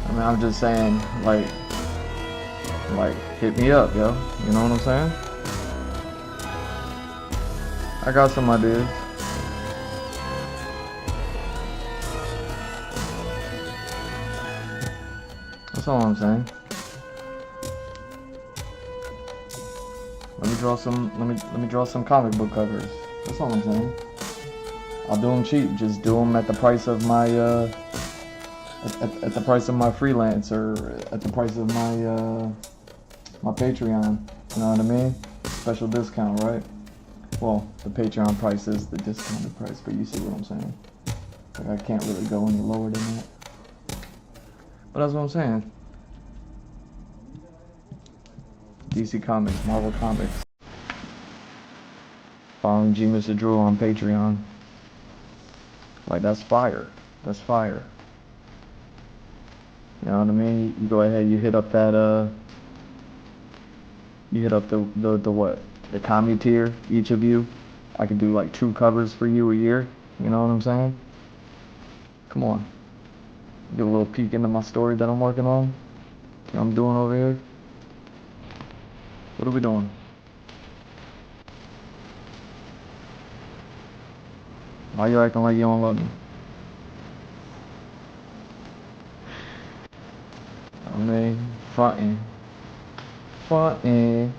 I mean, I'm just saying, like, hit me up, yo. You know what I'm saying? I got some ideas. That's all I'm saying. Let me draw some comic book covers. That's all I'm saying. I'll do them cheap. Just do them at the price of my at the price of my freelance, or at the price of my my Patreon. You know what I mean? special discount, right? Well, the Patreon price is the discounted price, but you see what I'm saying. Like, I can't really go any lower than that. But that's what I'm saying. DC Comics, Marvel Comics. Following G Mr. Drew on Patreon. Like, that's fire. That's fire. You know what I mean? You go ahead, you hit up that, you hit up the what? The comedy tier, each of you. I can do like 2 covers for you a year. You know what I'm saying? Come on. Give a little peek into my story that I'm working on. What I'm doing over here. What are we doing? Why you acting like you don't love me? I mean, frontin'. Frontin'.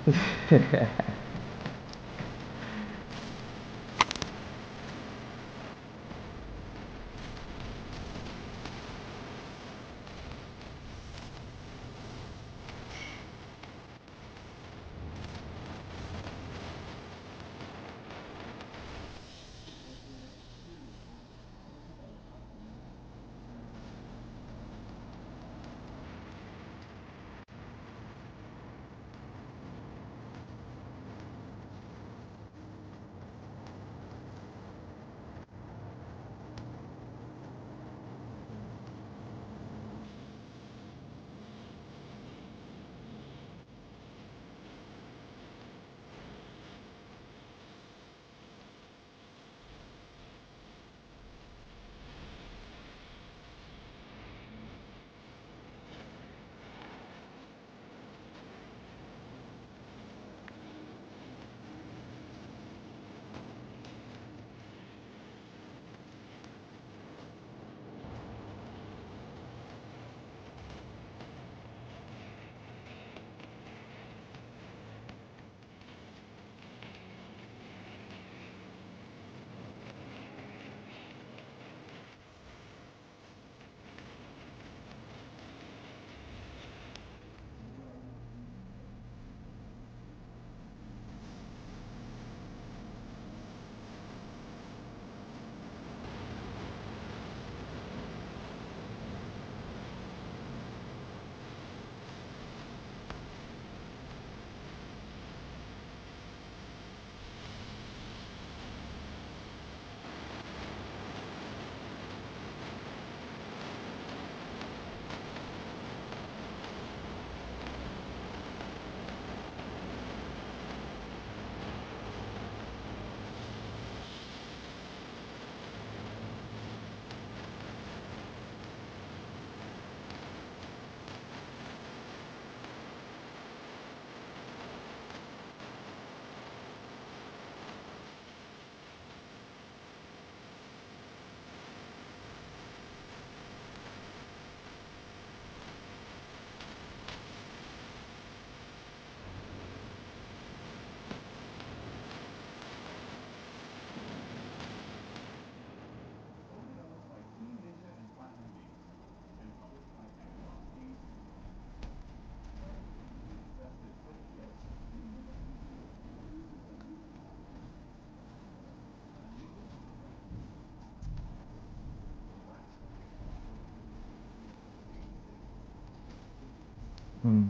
Hmm.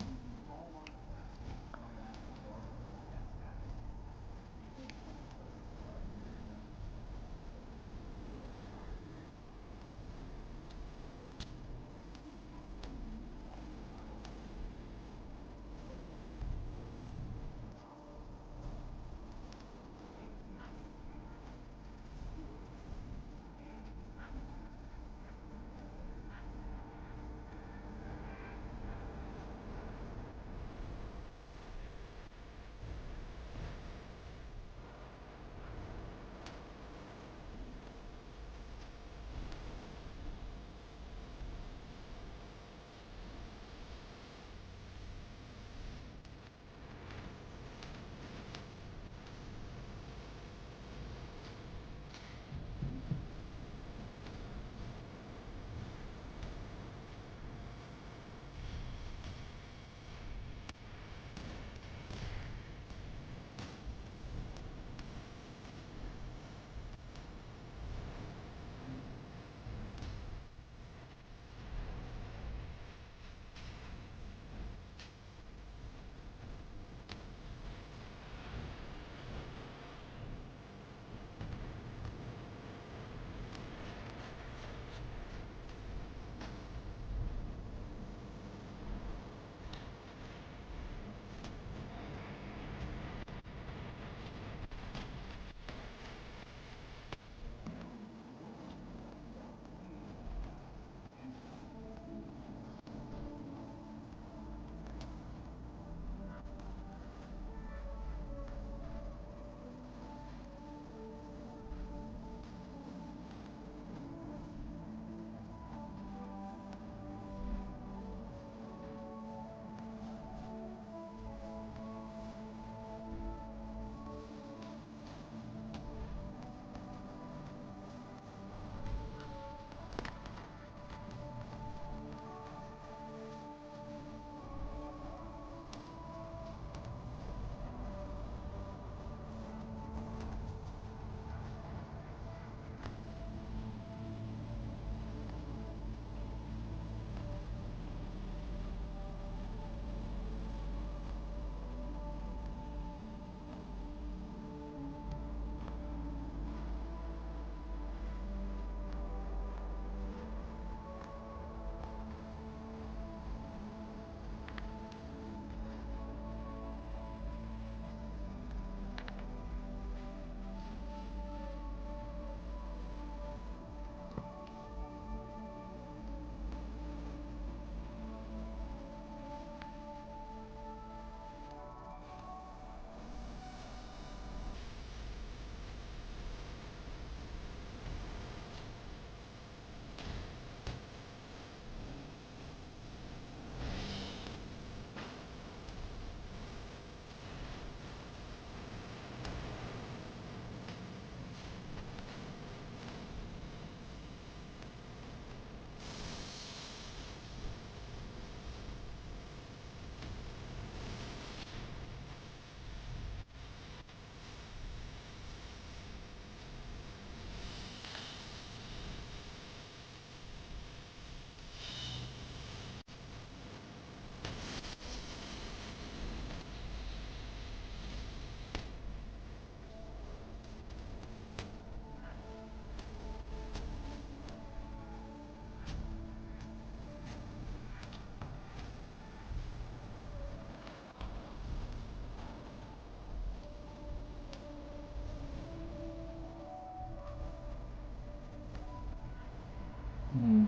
Hmm.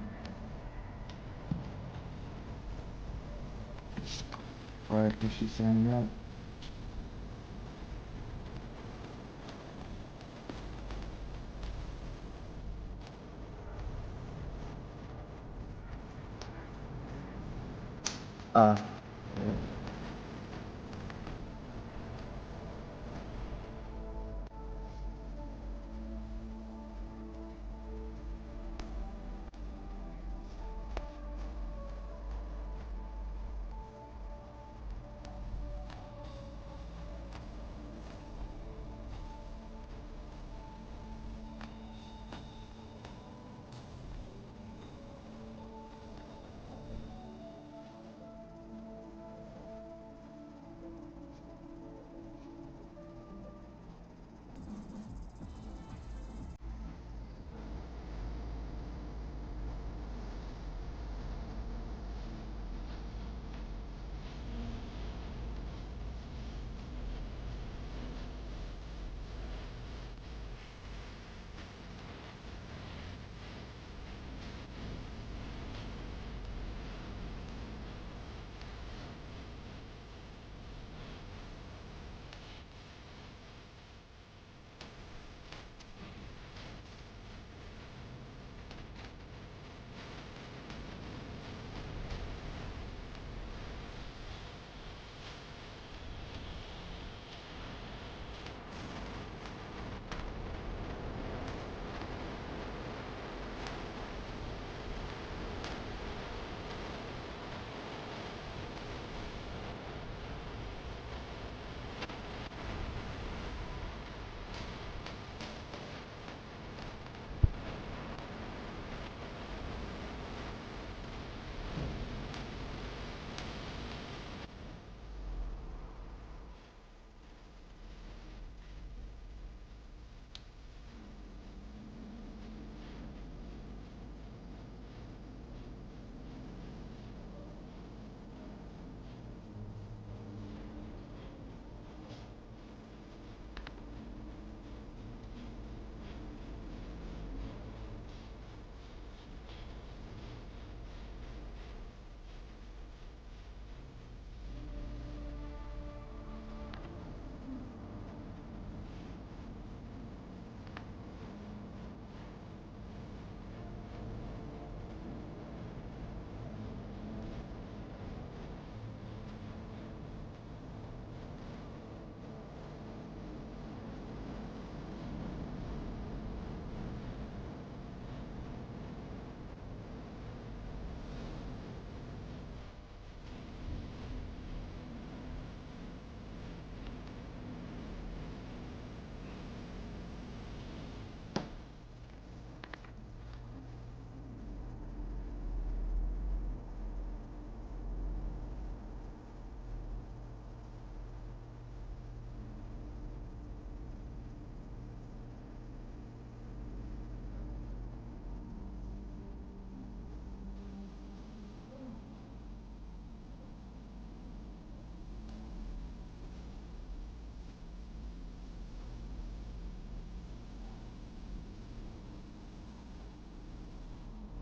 Right, is she saying that? Uh,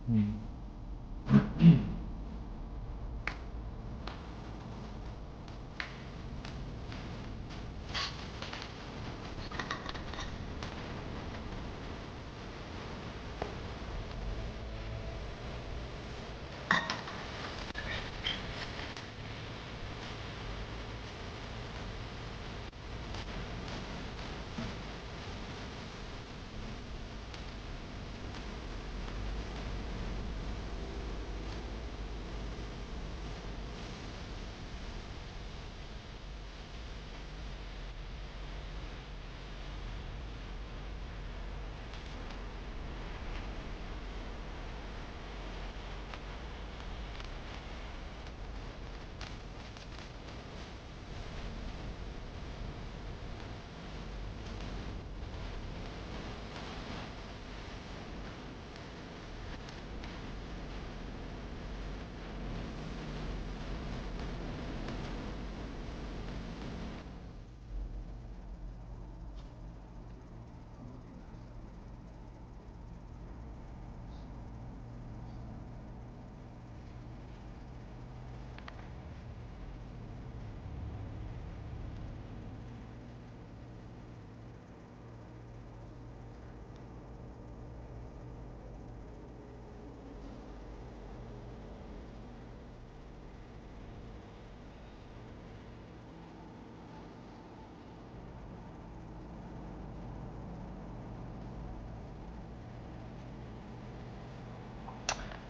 hmm.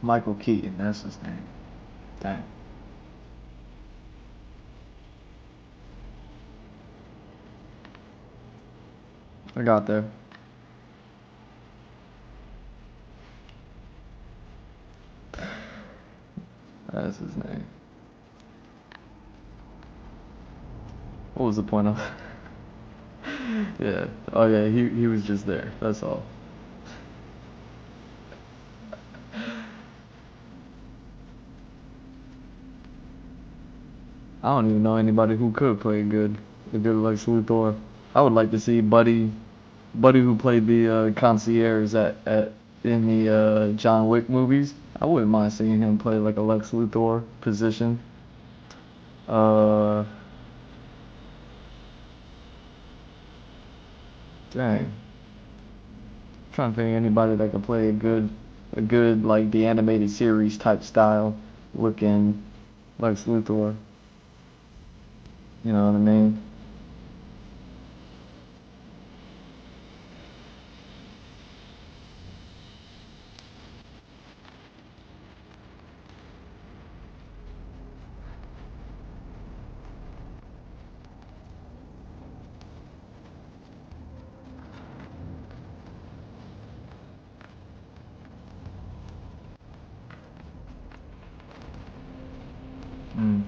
Michael Keaton, that's his name. Dang. I got there. That's his name. What was the point of? Yeah. Oh yeah, he was just there. That's all. I don't even know anybody who could play a good Lex Luthor. I would like to see Buddy who played the concierge at in the John Wick movies. I wouldn't mind seeing him play like a Lex Luthor position. Uh, dang. Trying to think of anybody that could play a good like the animated series type style looking Lex Luthor. You know what I mean? Mm.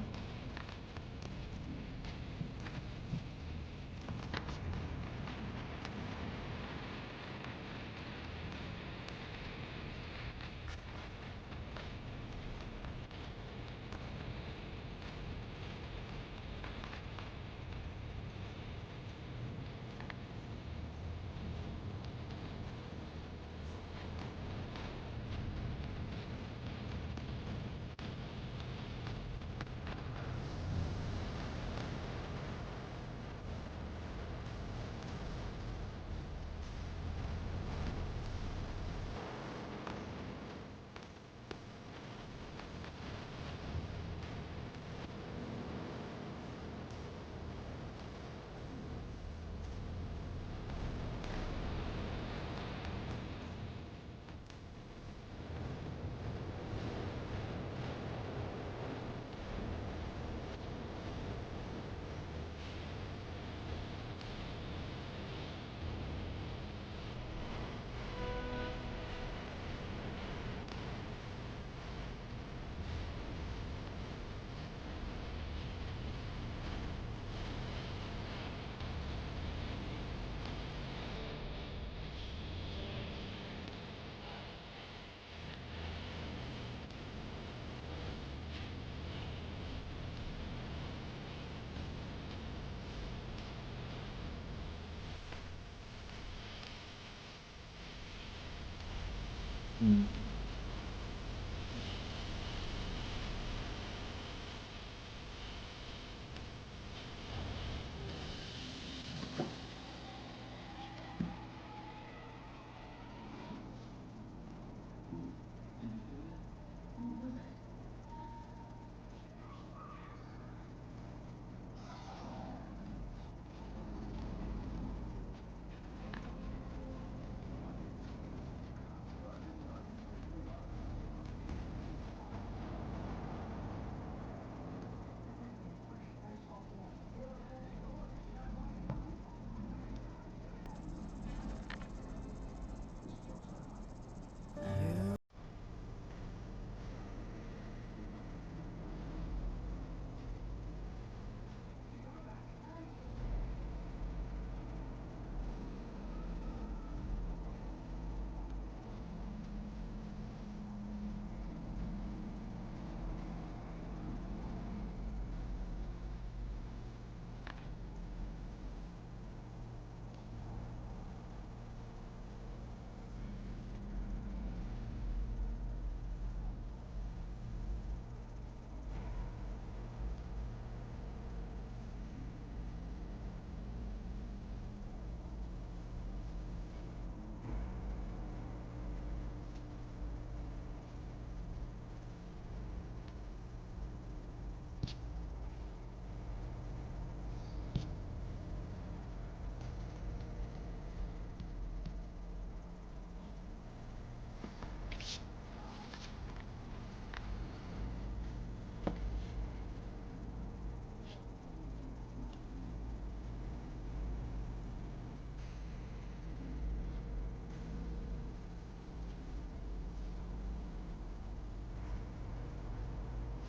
Mm.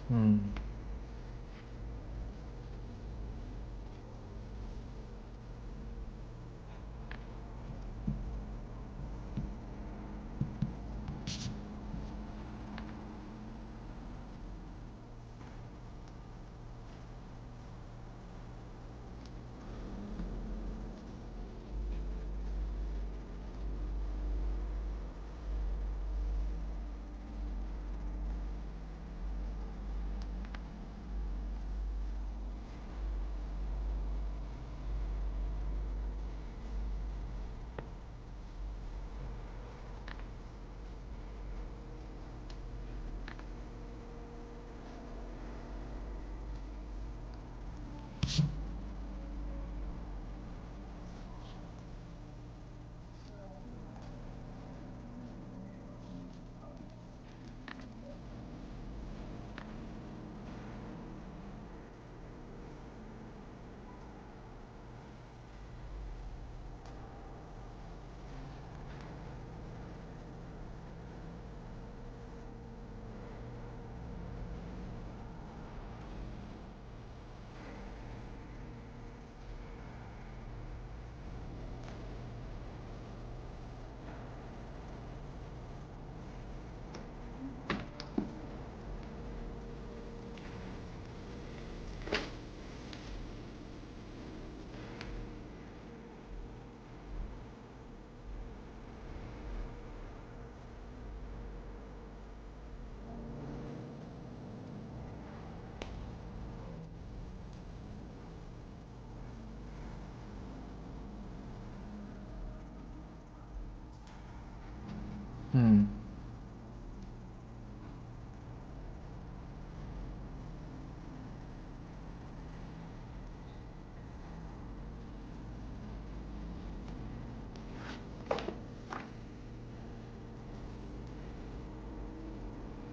Hmm. Hmm.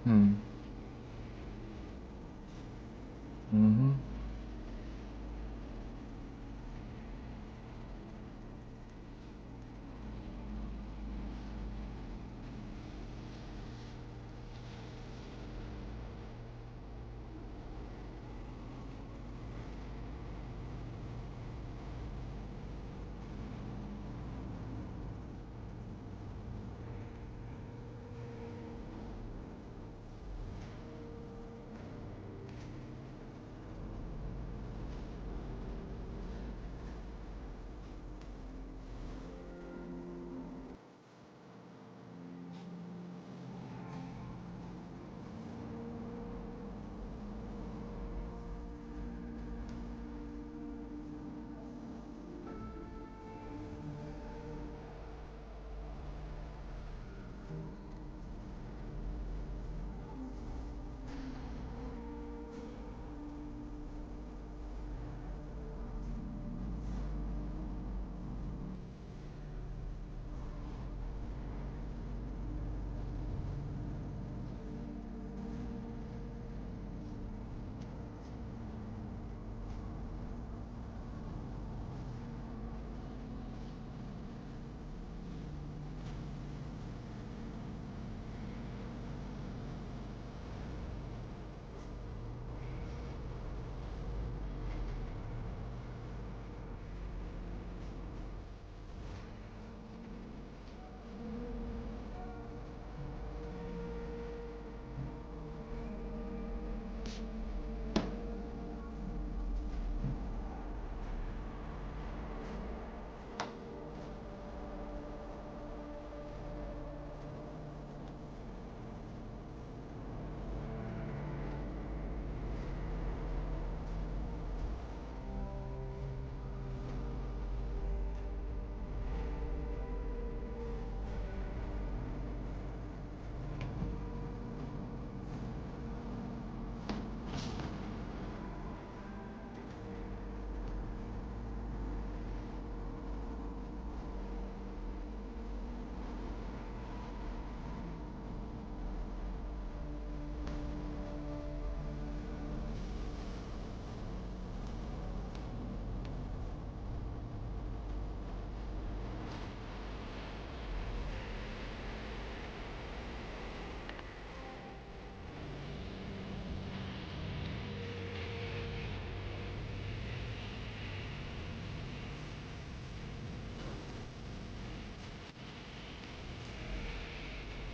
Hmm. Mm-hmm.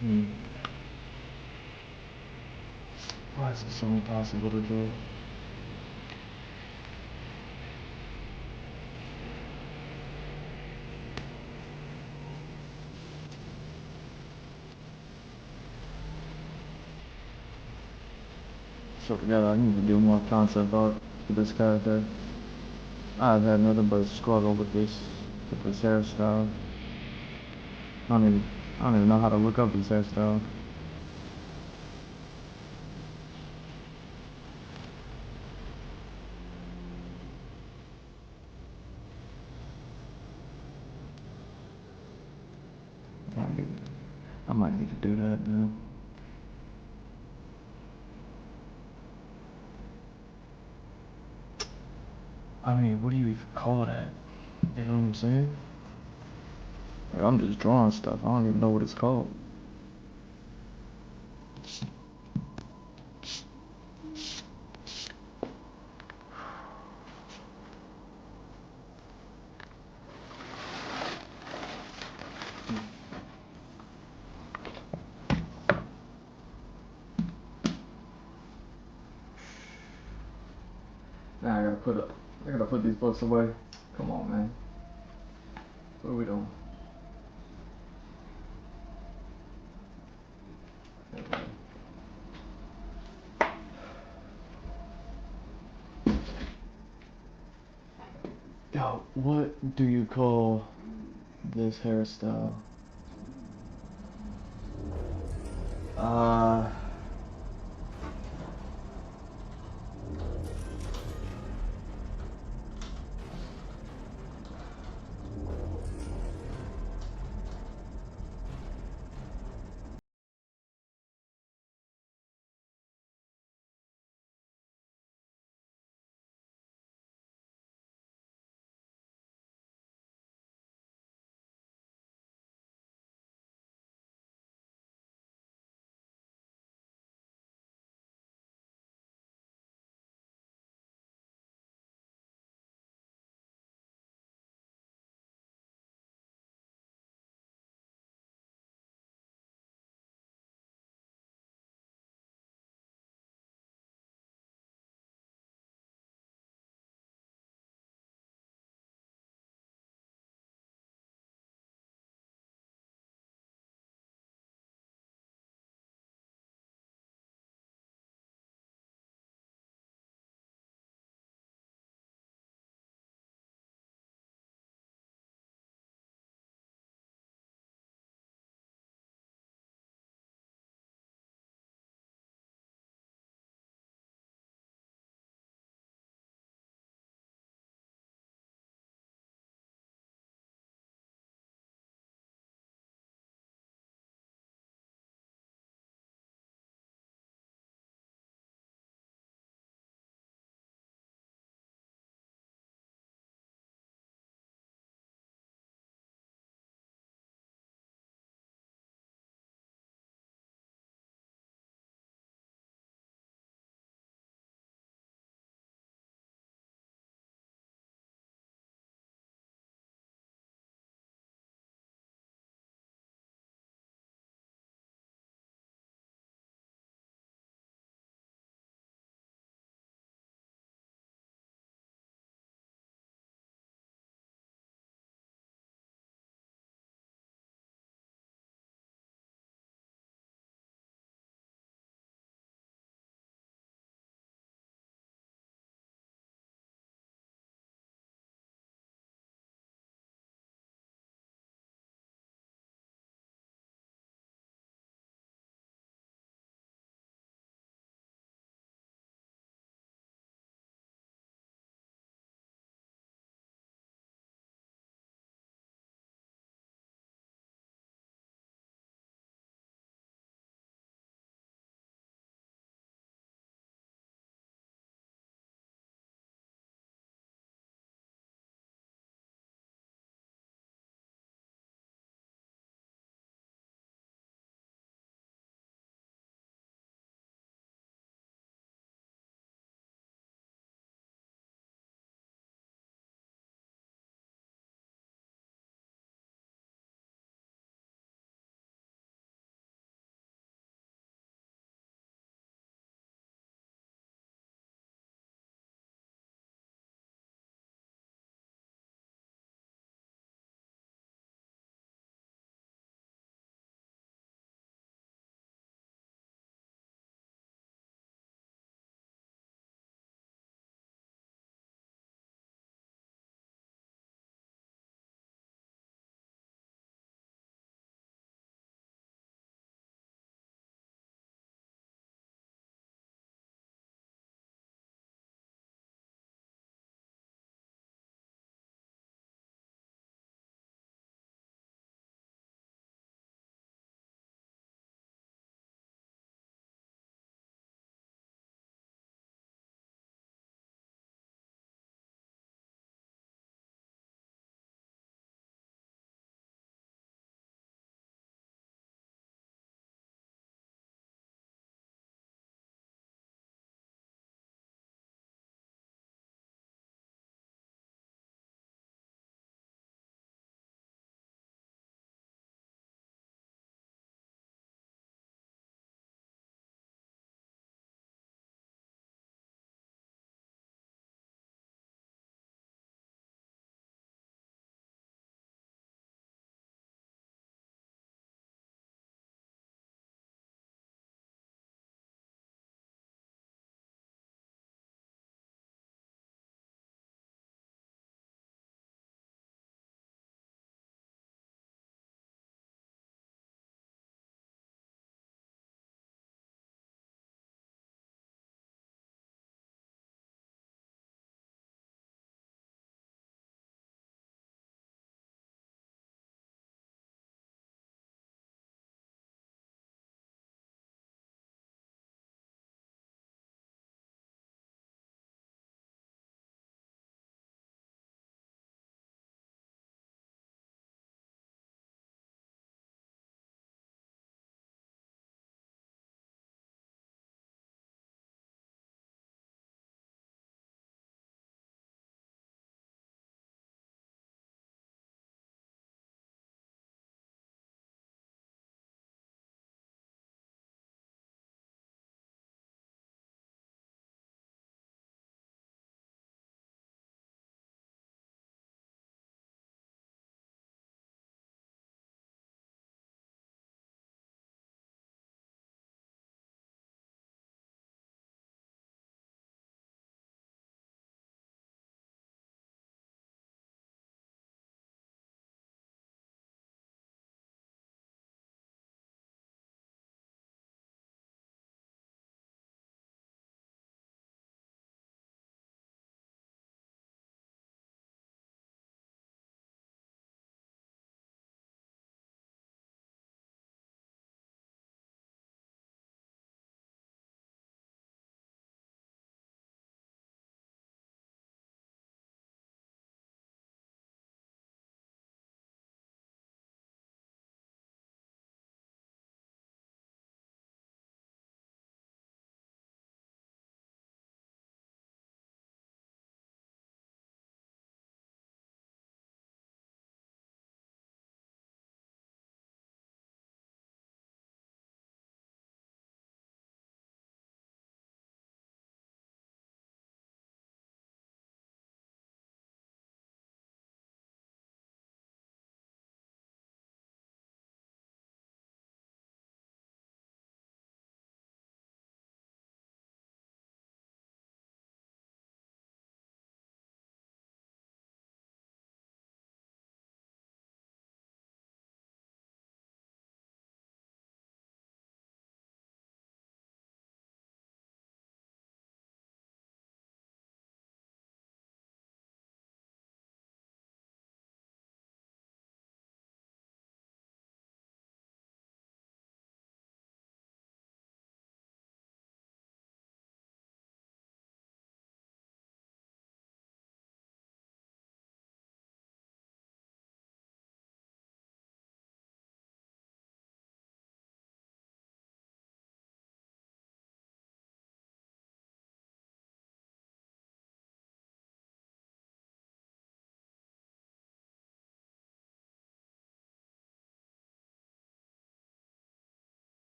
Hmm. Why is it so impossible to do? So together, I need to do more concept art for this character. I've had nothing but struggle with this hairstyle. I don't even, I don't even know how to look up this hairstyle. I might need, I might need to do that, man. I mean, what do you even call that? You know what I'm saying? Like, I'm just drawing stuff. I don't even know what it's called. Now I gotta put these books away. Come on, man. What are we doing? Yo, what do you call this hairstyle? Uh,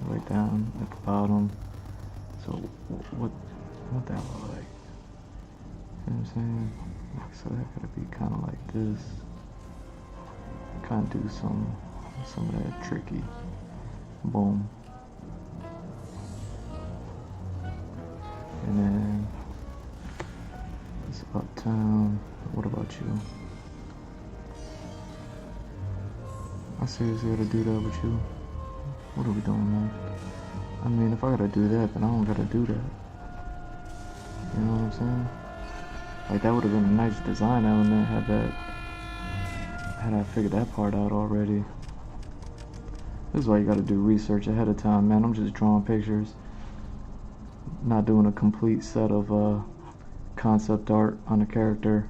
right down at the bottom. So what that look like? You know what I'm saying? So that gotta be kind of like this. Kind of do some of that tricky. Boom. And then it's uptown. What about you? I seriously gotta do that with you. What are we doing, man? I mean, if I gotta do that, then I don't gotta do that. You know what I'm saying? Like, that would have been a nice design element had I figured that part out already. This is why you gotta do research ahead of time, man. I'm just drawing pictures, not doing a complete set of concept art on a character.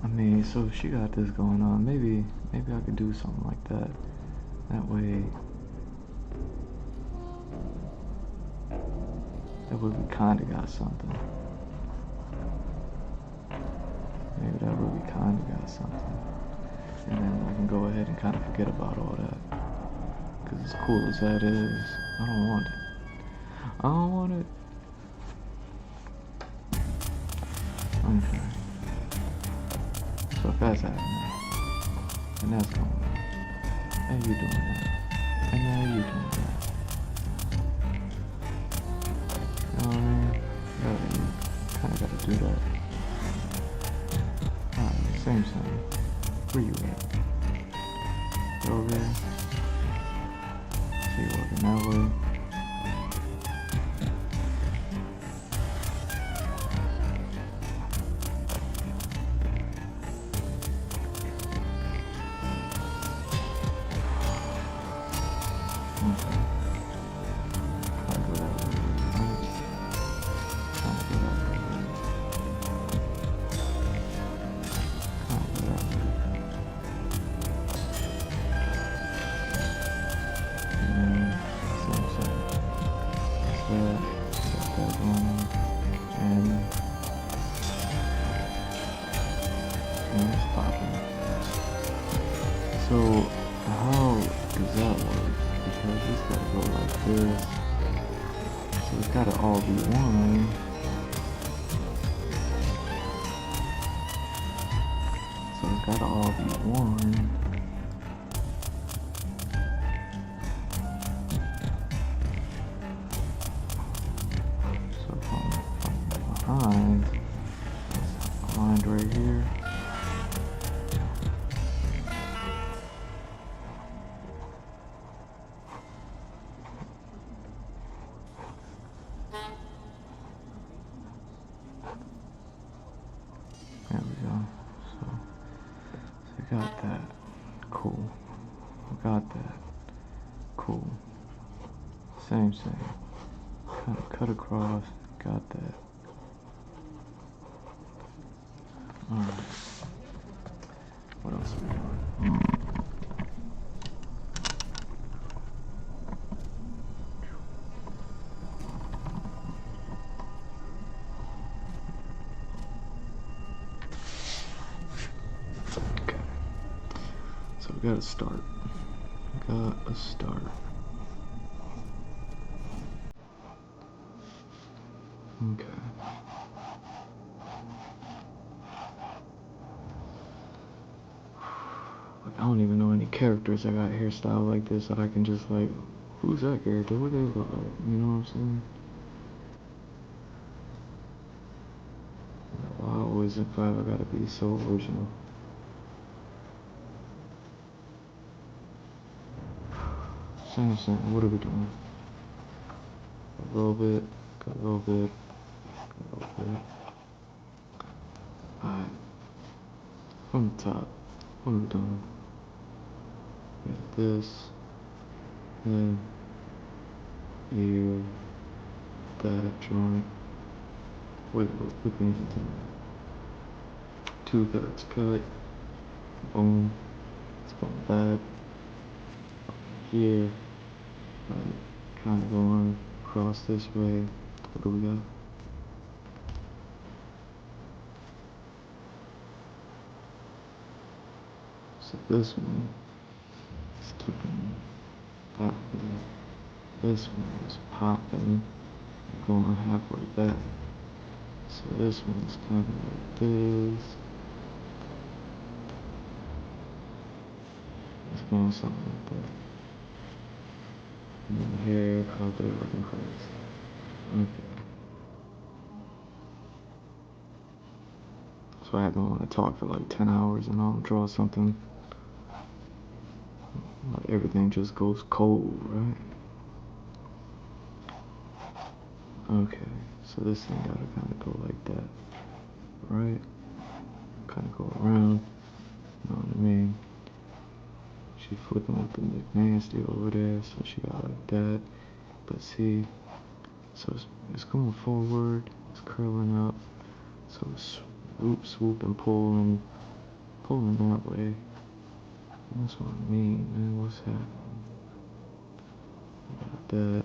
I mean, so if she got this going on, maybe I could do something like that. That way we kinda got something. Maybe that way we kinda got something. And then I can go ahead and kind of forget about all that. Cause as cool as that is, I don't want it. I don't want it. Okay. So if that's happening, and that's going on, and you doing that, and now you doing that. You know what I mean? Yeah, you kinda gotta do that. Alright, same thing. Where you at? You over there? See you working that way. So how does that work? Because it's gotta go like this. So it's gotta all be one. So it's gotta all be one. So from behind, it's aligned right here. There we go. So you got that. Cool. I got that. Cool. Same. Kind of cut across. Got that. Alright. What else we got? Okay. So we gotta start. Gotta start. Okay. Like, I don't even know any characters that got hairstyle like this that I can just like, who's that character? What they look like? You know what I'm saying? Why always in 5 I gotta be so original? Same. What are we doing? A little bit, a little bit, a little bit. Alright. From the top. What are we doing? We got this. Then here. That joint. Wait, we can even do 2 cuts. Cut. Boom. Let's go that. Here. Like, kind of going across this way. What do we got? So this one is keeping that way. This one is popping, going halfway back. So this one's kind of like this. It's going something like that. And then here, out there looking crazy. Okay. So I don't want to talk for like 10 hours and I'll draw something. Like everything just goes cold, right? Okay, so this thing gotta kind of go like that, right? Kind of go around, you know what I mean? She flipping with the McNasty over there, so she got like that. But see, so it's going forward, it's curling up, so it's swoop, swoop, and pulling that way. That's what I mean, man. What's happening? Got that.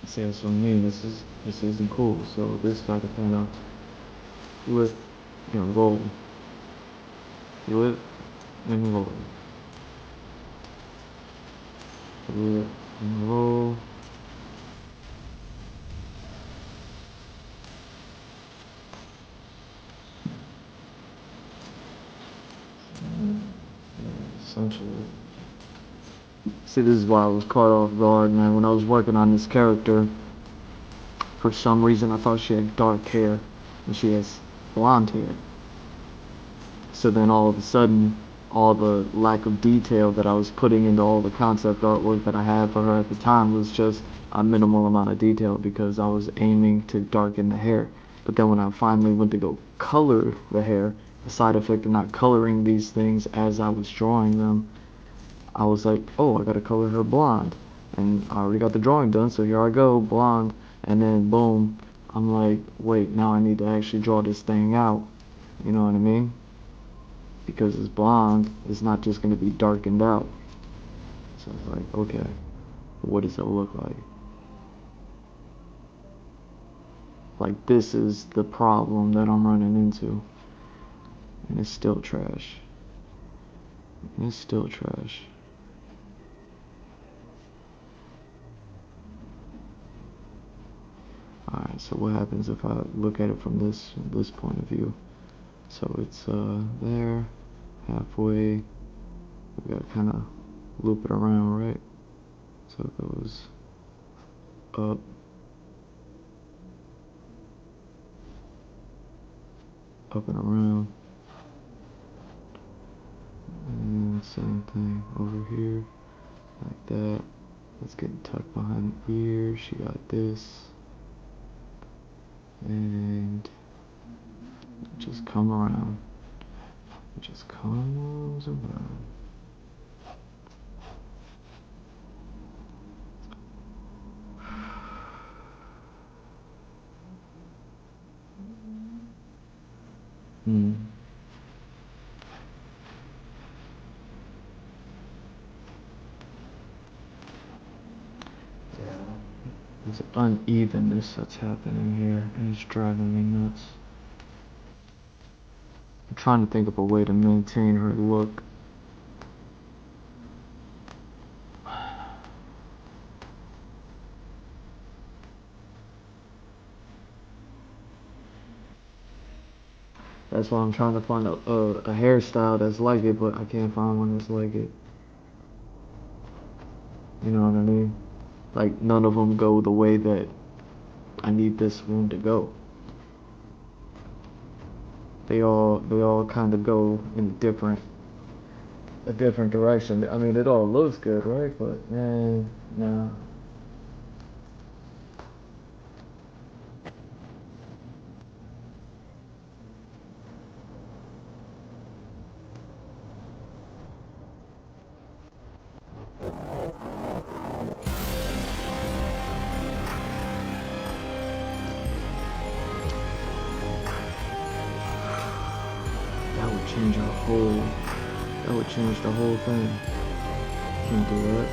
See, that's what I mean. This isn't cool. So this got to kind of lift and roll. Lift and roll. Lift and roll. Essentially. See, this is why I was caught off guard, man. When I was working on this character, for some reason I thought she had dark hair, and she has blonde hair. So then all of a sudden, all the lack of detail that I was putting into all the concept artwork that I had for her at the time was just a minimal amount of detail because I was aiming to darken the hair. But then when I finally went to go color the hair, the side effect of not coloring these things as I was drawing them, I was like, oh, I gotta color her blonde. And I already got the drawing done, so here I go, blonde. And then boom, I'm like, wait, now I need to actually draw this thing out. You know what I mean? Because it's blonde, it's not just gonna be darkened out. So it's like, okay, what does it look like? Like, this is the problem that I'm running into. And it's still trash. It's still trash. Alright, so what happens if I look at it from this point of view? So it's there, halfway. We gotta kind of loop it around, right? So it goes up, up and around. And same thing over here, like that. It's getting tucked behind the ear. She got this. And just come around. It just comes around. Hmm. Yeah. There's unevenness that's happening here, and it's driving me nuts. I'm trying to think of a way to maintain her look. That's why I'm trying to find a hairstyle that's like it, but I can't find one that's like it. You know what I mean? Like, none of them go the way that I need this one to go. They all kind of go in a different direction. I mean, it all looks good, right? But man, no. change our whole. That would change the whole thing. Can't do that.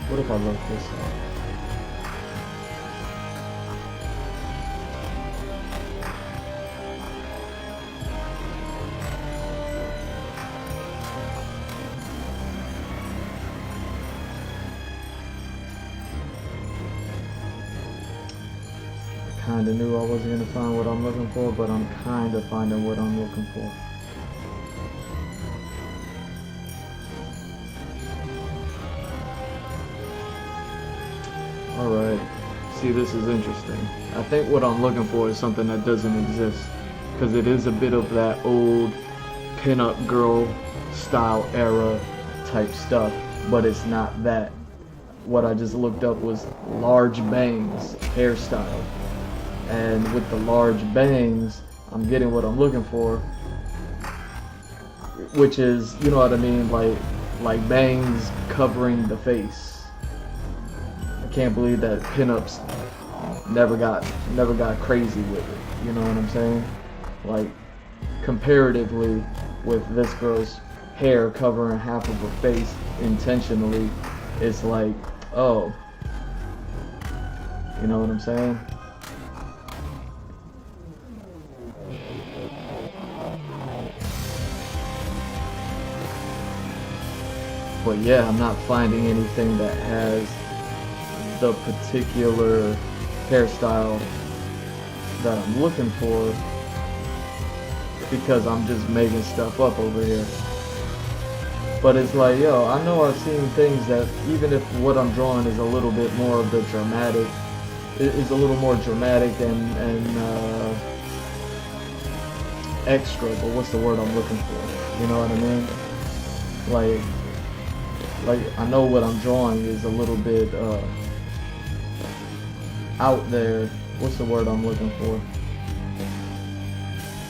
What if I left this out? Kinda knew I wasn't gonna find what I'm looking for, but I'm kinda finding what I'm looking for. Alright, see, this is interesting. I think what I'm looking for is something that doesn't exist, because it is a bit of that old pin-up girl style era type stuff, but it's not that. What I just looked up was large bangs hairstyle. And with the large bangs, I'm getting what I'm looking for, which is, you know what I mean, like bangs covering the face. I can't believe that pinups never got crazy with it. You know what I'm saying? Like, comparatively, with this girl's hair covering half of her face intentionally, it's like, oh, you know what I'm saying? But yeah, I'm not finding anything that has the particular hairstyle that I'm looking for, because I'm just making stuff up over here. But it's like, yo, I know I've seen things that, even if what I'm drawing is a little bit more of the dramatic, is a little more dramatic and extra, but what's the word I'm looking for? You know what I mean? Like I know what I'm drawing is a little bit out there. What's the word I'm looking for?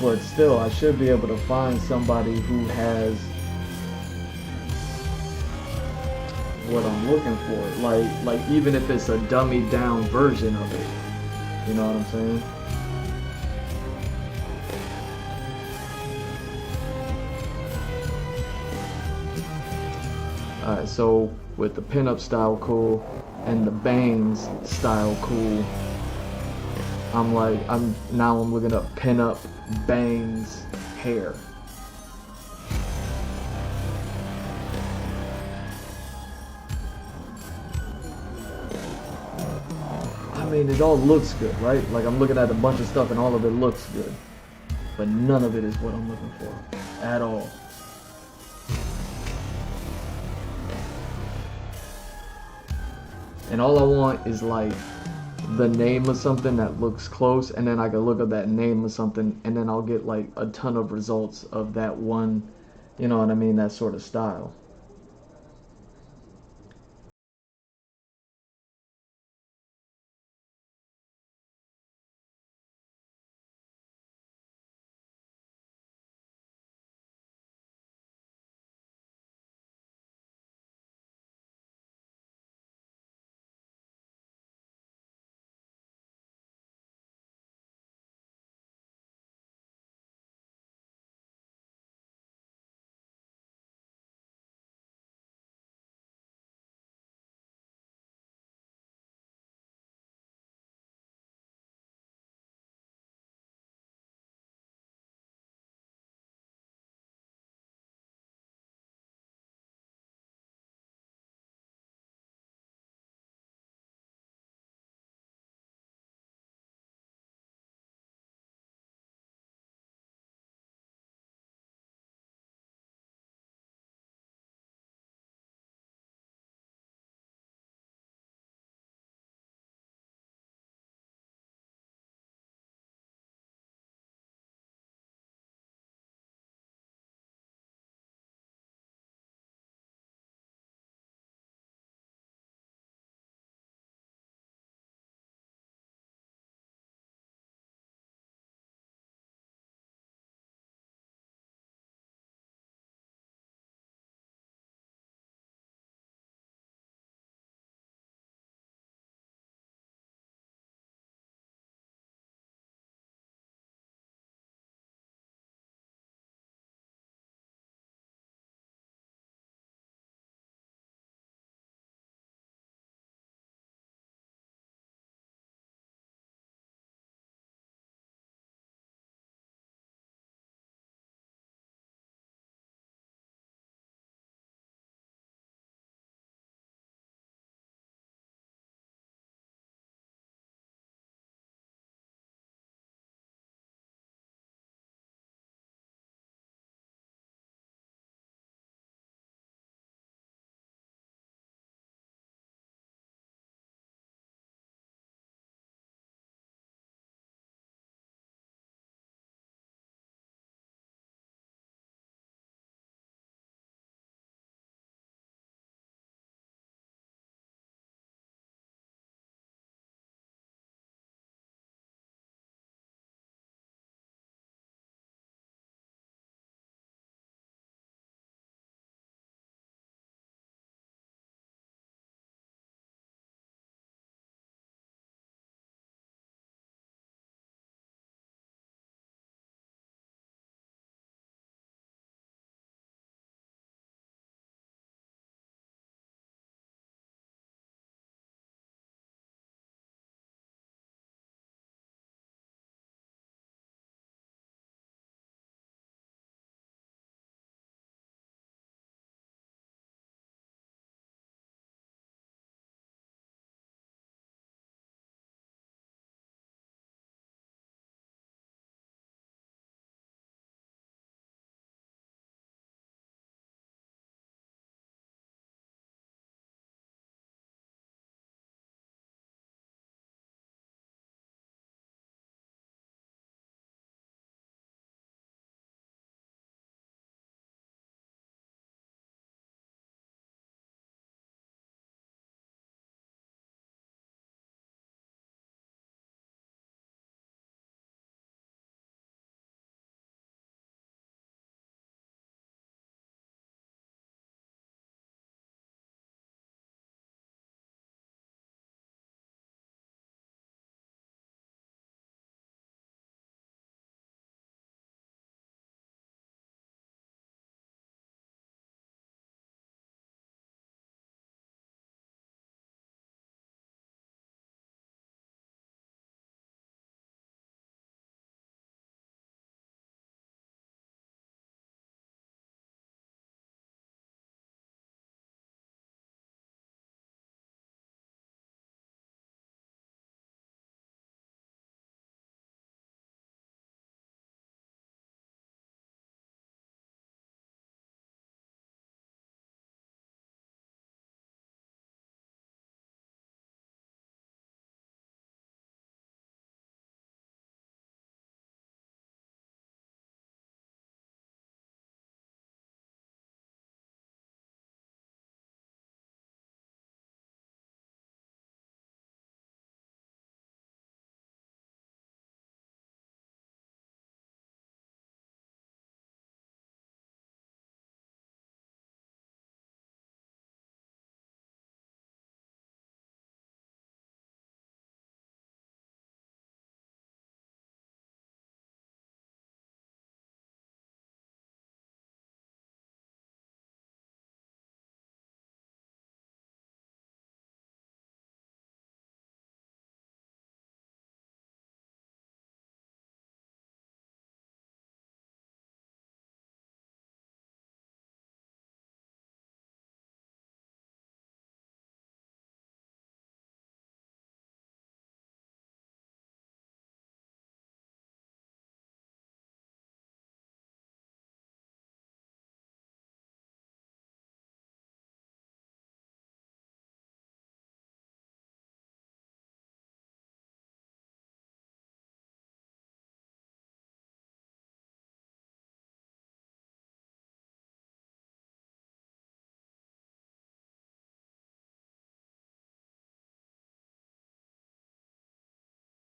But still, I should be able to find somebody who has what I'm looking for. Like even if it's a dummied down version of it. You know what I'm saying? Alright, so with the pinup style cool and the bangs style cool, I'm looking up pinup bangs hair. I mean, it all looks good, right? Like, I'm looking at a bunch of stuff and all of it looks good, but none of it is what I'm looking for at all. And all I want is like the name of something that looks close, and then I can look up that name of something, and then I'll get like a ton of results of that one, you know what I mean, that sort of style.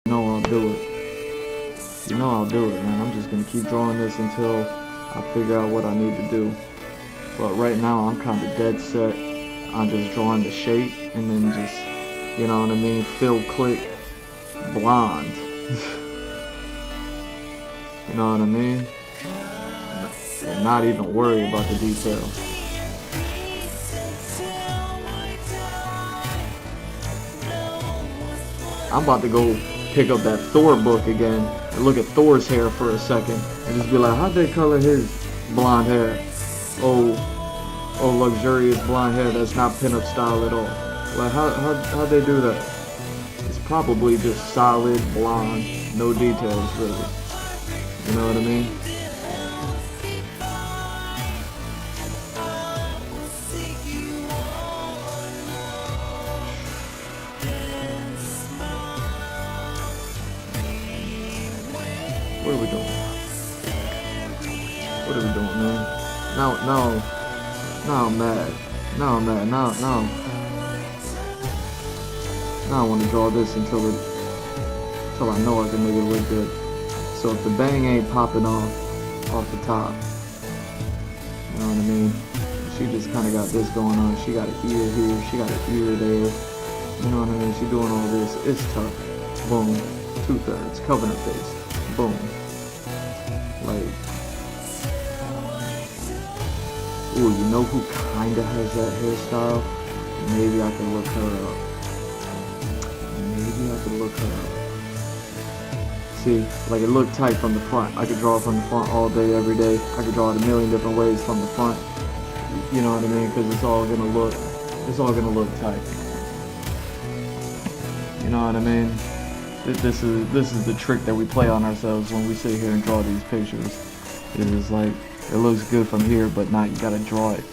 know I'll do it. You know I'll do it, man. I'm just gonna keep drawing this until I figure out what I need to do. But right now I'm kind of dead set on just drawing the shape and then just, you know what I mean, fill click blonde. You know what I mean? And not even worry about the details. I'm about to go pick up that Thor book again and look at Thor's hair for a second and just be like, how'd they color his blonde hair? Oh, luxurious blonde hair that's not pinup style at all. Like, how'd they do that? It's probably just solid blonde, no details really. You know what I mean? What are we doing? What are we doing, man? Now I'm mad. Now I'm mad. Now I want to draw this until I know I can make it look good. So if the bang ain't popping off the top, you know what I mean? She just kind of got this going on. She got an ear here. She got an ear there. You know what I mean? She doing all this. It's tough. Boom. 2/3. Covering her face. Boom. Like, ooh, you know who kinda has that hairstyle? Maybe I can look her up. See, like it looked tight from the front. I could draw it from the front all day, every day. I could draw it a million different ways from the front. You know what I mean? Because it's all gonna look tight. You know what I mean? This is the trick that we play on ourselves when we sit here and draw these pictures. It is like, it looks good from here, but now you gotta draw it.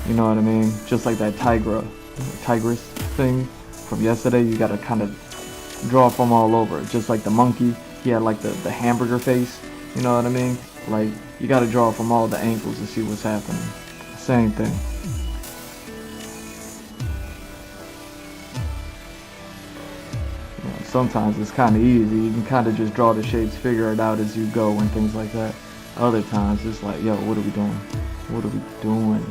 You know what I mean? Just like that tigress thing from yesterday, you gotta kind of draw from all over. Just like the monkey, he had like the hamburger face. You know what I mean? Like, you gotta draw from all the angles to see what's happening. Same thing. Sometimes it's kind of easy. You can kind of just draw the shapes, figure it out as you go and things like that. Other times it's like, yo, what are we doing? What are we doing?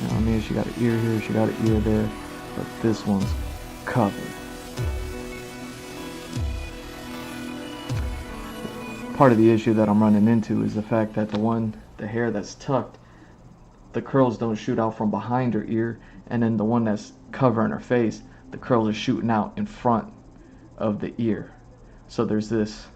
You know what I mean? She got an ear here, she got an ear there, but this one's covered. Part of the issue that I'm running into is the fact that the hair that's tucked, the curls don't shoot out from behind her ear, and then the one that's covering her face, the curls are shooting out in front of the ear. So there's this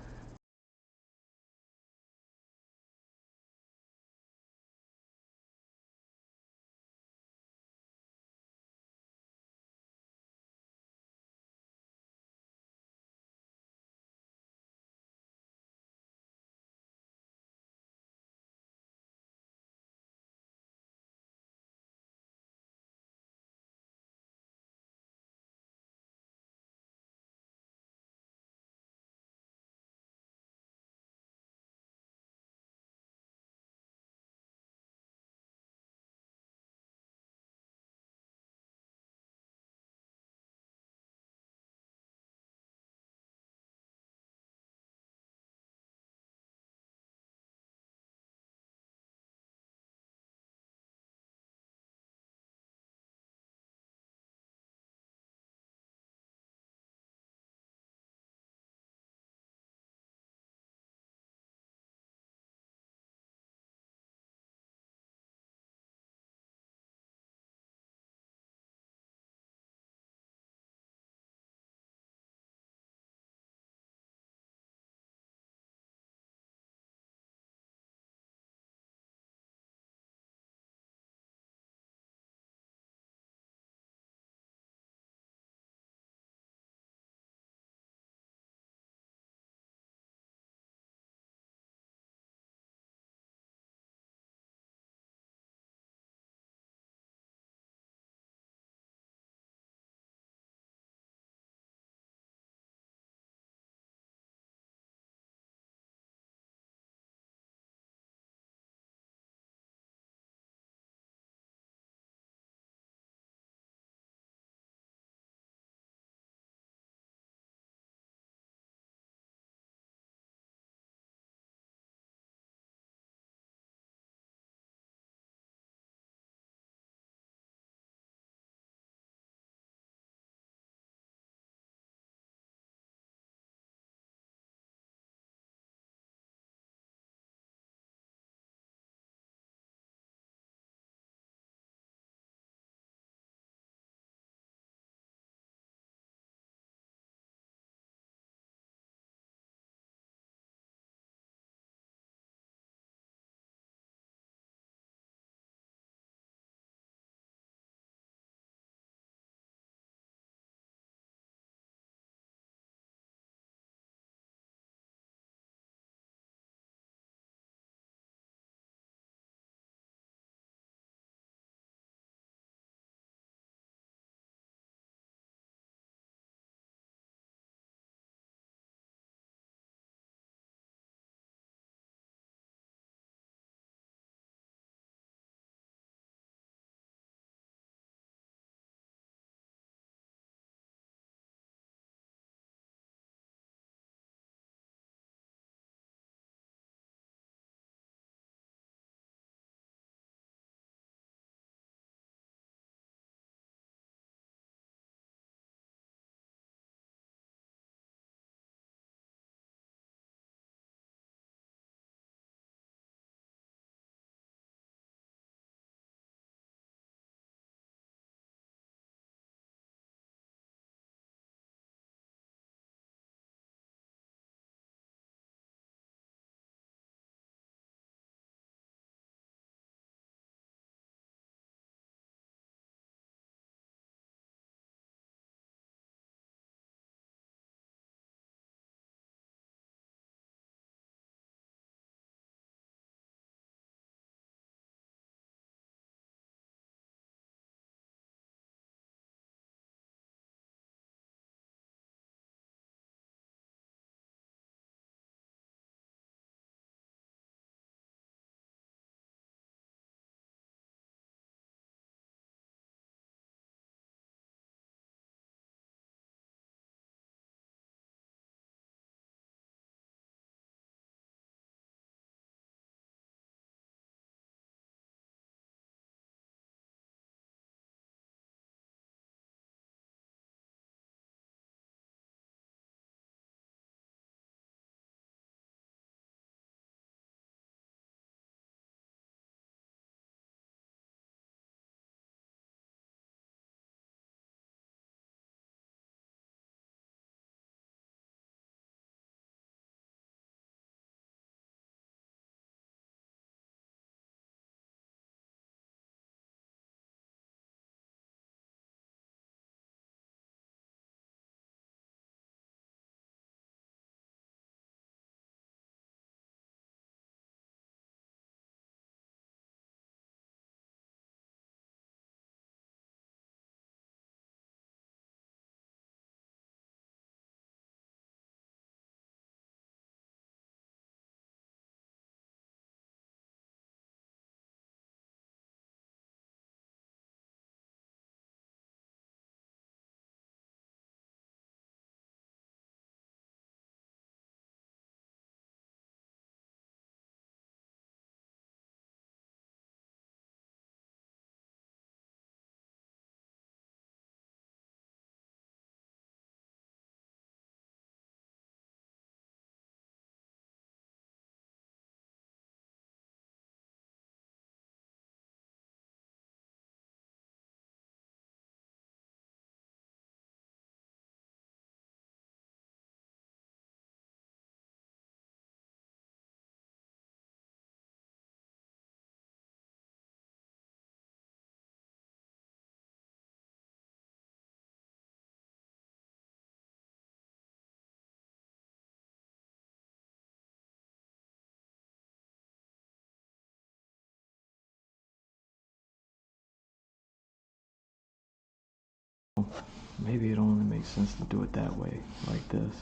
maybe it only makes sense to do it that way, like this.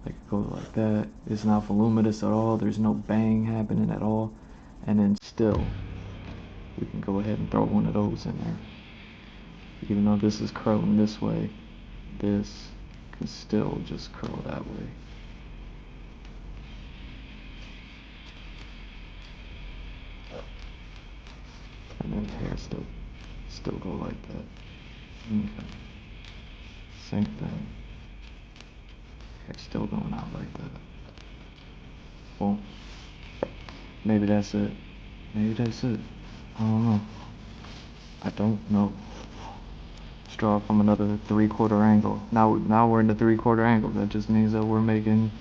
Like go like that. It's not voluminous at all. There's no bang happening at all. And then still, we can go ahead and throw one of those in there. Even though this is curling this way, this can still just curl that way. And then the hair still go like that. Okay. Same thing. Hair still going out like that. Well, maybe that's it. Maybe that's it. I don't know. I don't know. Let's draw from another 3/4 angle. Now we're in the 3/4 angle. That just means that we're making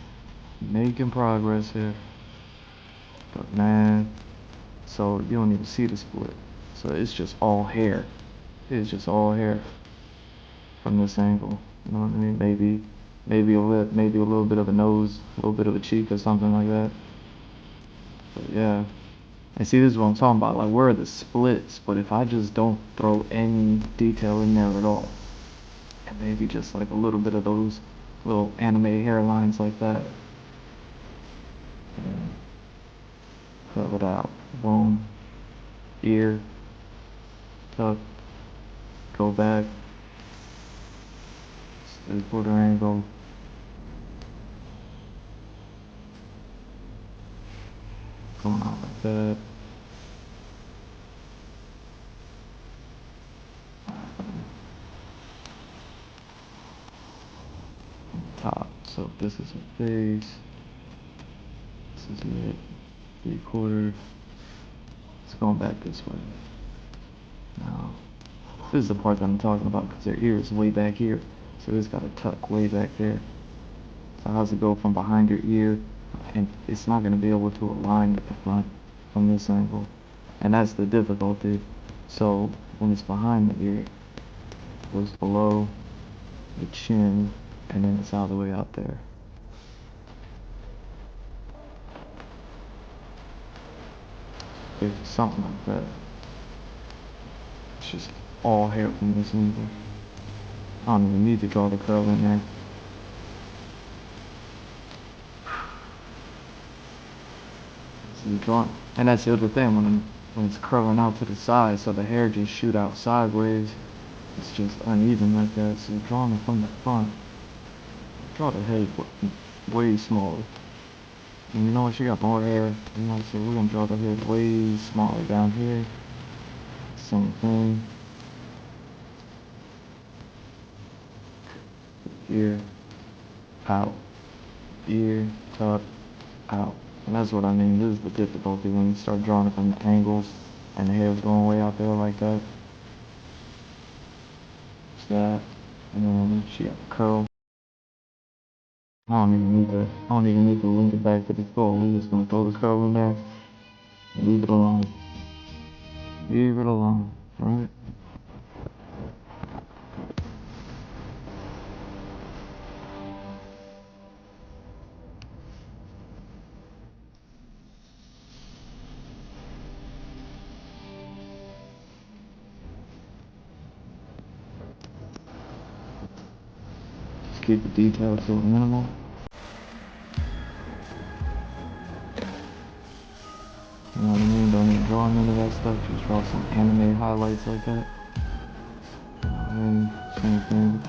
progress here. But man, so you don't even see the split. So it's just all hair. It's just all hair from this angle. You know what I mean? Maybe a lip, maybe a little bit of a nose, a little bit of a cheek or something like that. But yeah. And see, this is what I'm talking about. Like, where are the splits? But if I just don't throw any detail in there at all, and maybe just like a little bit of those little anime hairlines like that. Curve it out. Boom. Ear. Tuck. Go back. 3/4 angle. Going out like that. Top. So this is a face. This is it. 3/4. It's going back this way. Now, this is the part that I'm talking about because their ear is way back here. So it's got to tuck way back there. So how's it go from behind your ear? And it's not going to be able to align with the front from this angle. And that's the difficulty. So when it's behind the ear, it goes below the chin, and then it's all the way out there. It's something like that. It's just all hair from this angle. I don't even need to draw the curl in there. So the drawing, and that's the other thing when it's curling out to the side, so the hair just shoot out sideways. It's just uneven like that. So drawing it from the front, draw the head way smaller. And you know what? She got more hair. You know, so we're gonna draw the head way smaller down here. Same thing. Ear, out, ear, tuck, out. And that's what I mean. This is the difficulty when you start drawing it from angles and the hair's going way out there like that. It's that. And then she got the curl. I don't even need to link it back to the skull. We're just gonna throw the curl in there and leave it alone. Leave it alone, right? Just keep the detail to a minimal. You know what I mean? Don't even draw none of that stuff. Just draw some anime highlights like that. You know what I mean? Same thing.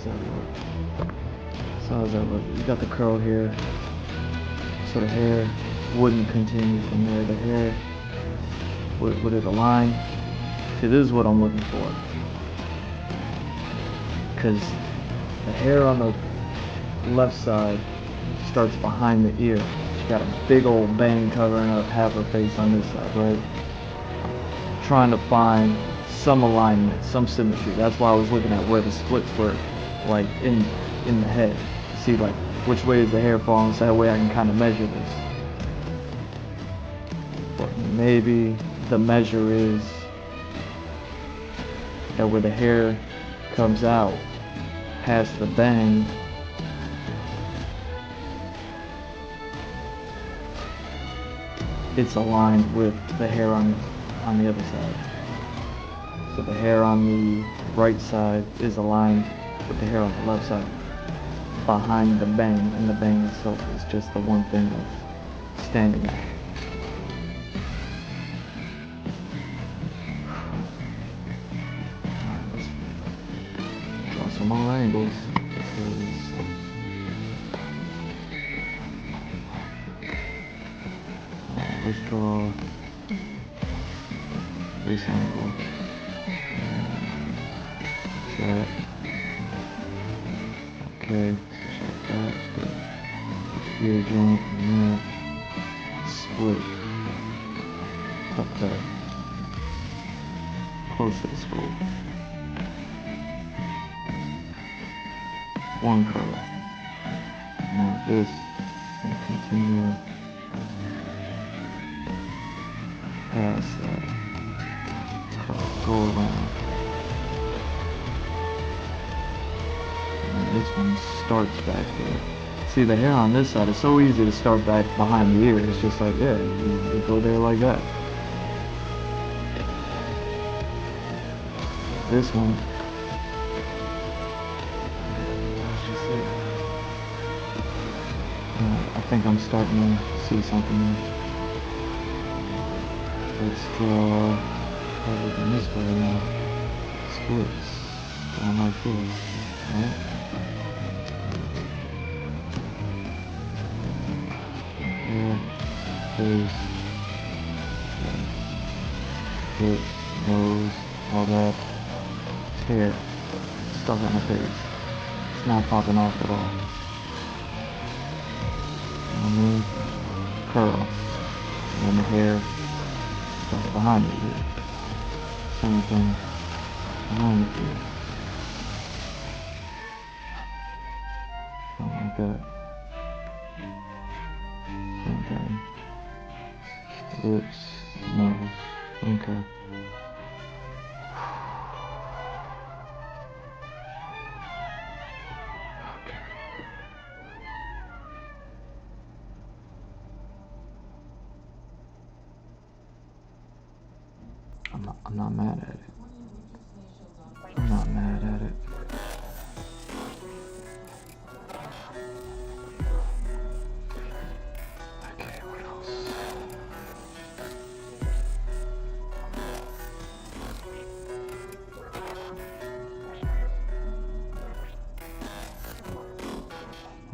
does that look? So how does that look? You got the curl here. So the hair wouldn't continue from there. The hair would it align? See, this is what I'm looking for. Because the hair on the left side starts behind the ear. She got a big old bang covering up half her face on this side, right? Trying to find some alignment, some symmetry. That's why I was looking at where the splits were, like in the head. See, like which way is the hair falling, so that way I can kind of measure this. But maybe the measure is that where the hair comes out past the bang, it's aligned with the hair on the other side. So the hair on the right side is aligned with the hair on the left side behind the bang, and the bang itself is just the one thing that's standing out. Alright, let's draw some more angles. Let's draw this angle. Check. Okay, check that. Ear joint and that. Split. Tuck that. Close to the skull. One curl. Now this and continue past that. Curl. Go around. And this one starts back there. See, the hair on this side is so easy to start back behind the ear. It's just like, yeah, you go there like that. This one, that's just it. I think I'm starting to see something. Let's draw everything this way now. Splits. Going like this, right? Hair, face, hips, nose, all that. Hair stuck on the face. It's not popping off at all. And then curl. And then the hair starts behind the ear. Same thing behind the ear. Something like that. Same thing. Lips, nose. Okay. I'm not mad at it. I'm not mad at it. Okay, what else?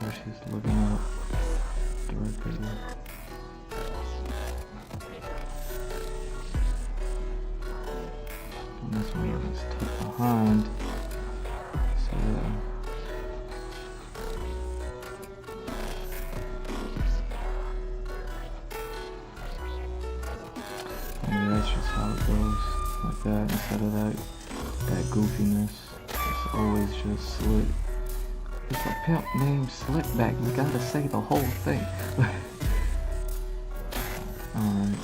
Oh, she's looking up directly there. And this one is tucked behind. So yeah. And that's just how it goes. Like that, instead of that goofiness. It's always just slick. It's a pimp named Slickback. You gotta say the whole thing. Alright.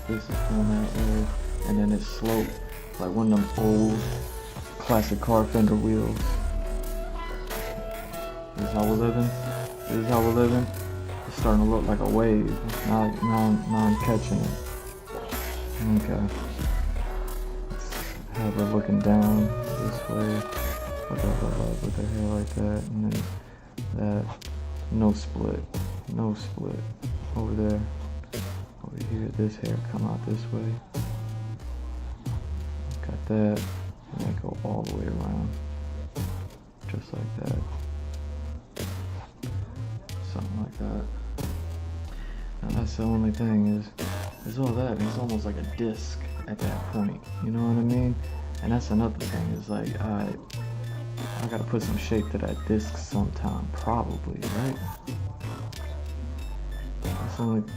This is going that way, and then it's sloped like one of them old classic car fender wheels. This is how we're living. This is how we're living. It's starting to look like a wave. Now I'm catching it. Okay. Let's have her looking down this way. With her hair like that, and then that. No split. No split. Over there. over here, this hair come out this way. Got that, and they go all the way around, just like that. Something like that. Now that's the only thing is all that. It's almost like a disc at that point. You know what I mean? And that's another thing. Is like I gotta put some shape to that disc sometime, probably, right?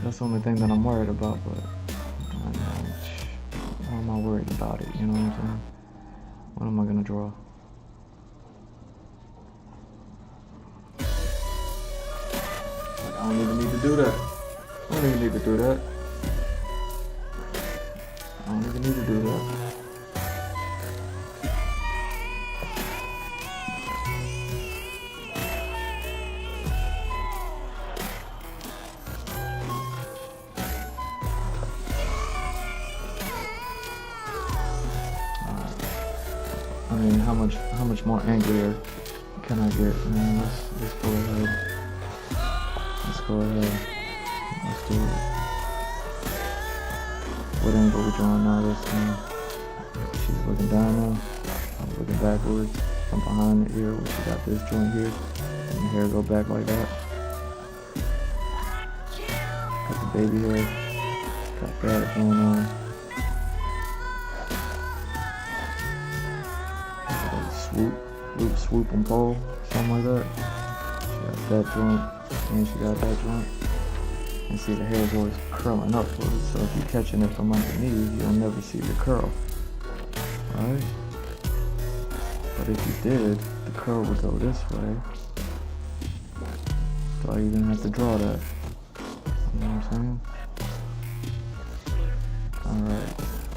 That's the only thing that I'm worried about. But why am I worried about it? You know what I'm saying? What am I gonna draw? Like, I don't even need to do that. I don't even need to do that. I don't even need to do that. I mean, how much more angrier can I get? Man, let's go ahead. Let's go ahead. Let's do it. What angle we drawing now this time? She's looking down now. I'm looking backwards from behind the ear where she got this joint here. And the hair go back like that. Got the baby hair. Got that going on. Swoop and pull, something like that. She got that joint, and she got that joint. And see, the hair's always curling upwards, so if you're catching it from underneath, you'll never see the curl, right? But if you did, the curl would go this way. So you didn't have to draw that. You know what I'm saying? Alright,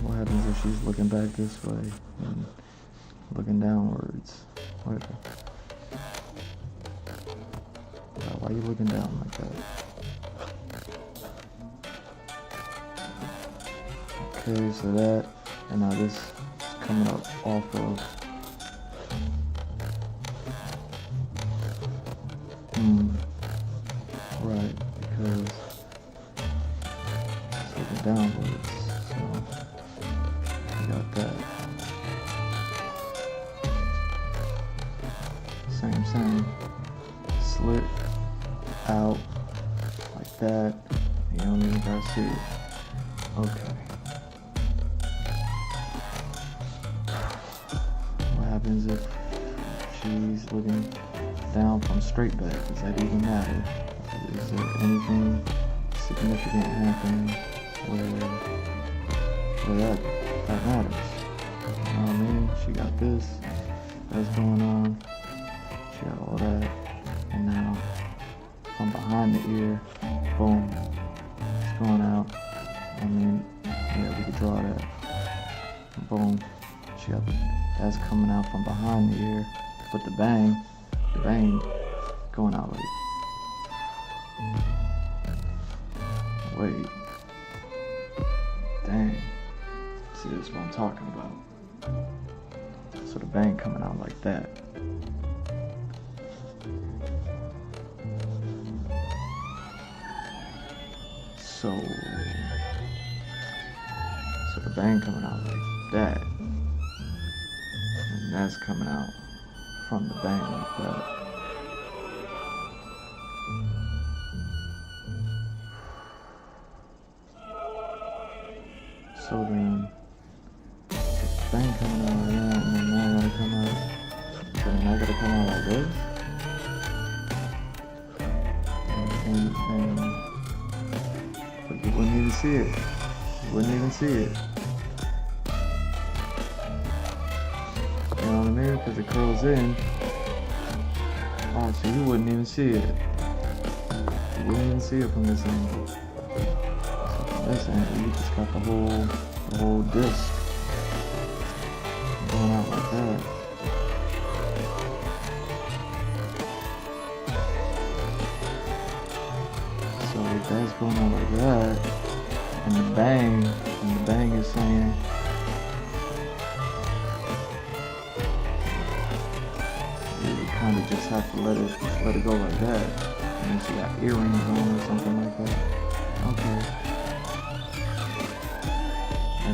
what happens if she's looking back this way and looking downwards? Wait. Why are you looking down like that? Okay, so that, and now this is coming up off of right, because it's looking downwards, so you got that. Same. Slit out like that. You don't even gotta see it. Okay. What happens if she's looking down from straight back? Does that even matter? Is there anything significant happening where that matters? You know what I mean? She got this. That's going on. She got all that, and now from behind the ear, boom, it's going out. I mean, yeah, we could draw that. Boom, she got that's coming out from behind the ear, but the bang going out like, wait, dang, see, this is what I'm talking about. So the bang coming out like that. So the bang coming out like that, and that's coming out from the bang like that. So then, bang coming out like that, and then that gotta come out, so then that gotta come out like this, and but you wouldn't even see it. You wouldn't even see it. You know what I mean? Because it curls in. Oh, so you wouldn't even see it. You wouldn't even see it from this angle. So from this angle, you just got the whole disc going out like that. So if that's going on like that, and the bang is saying, you kind of just have to let it go like that. And then she got earrings on or something like that. Okay.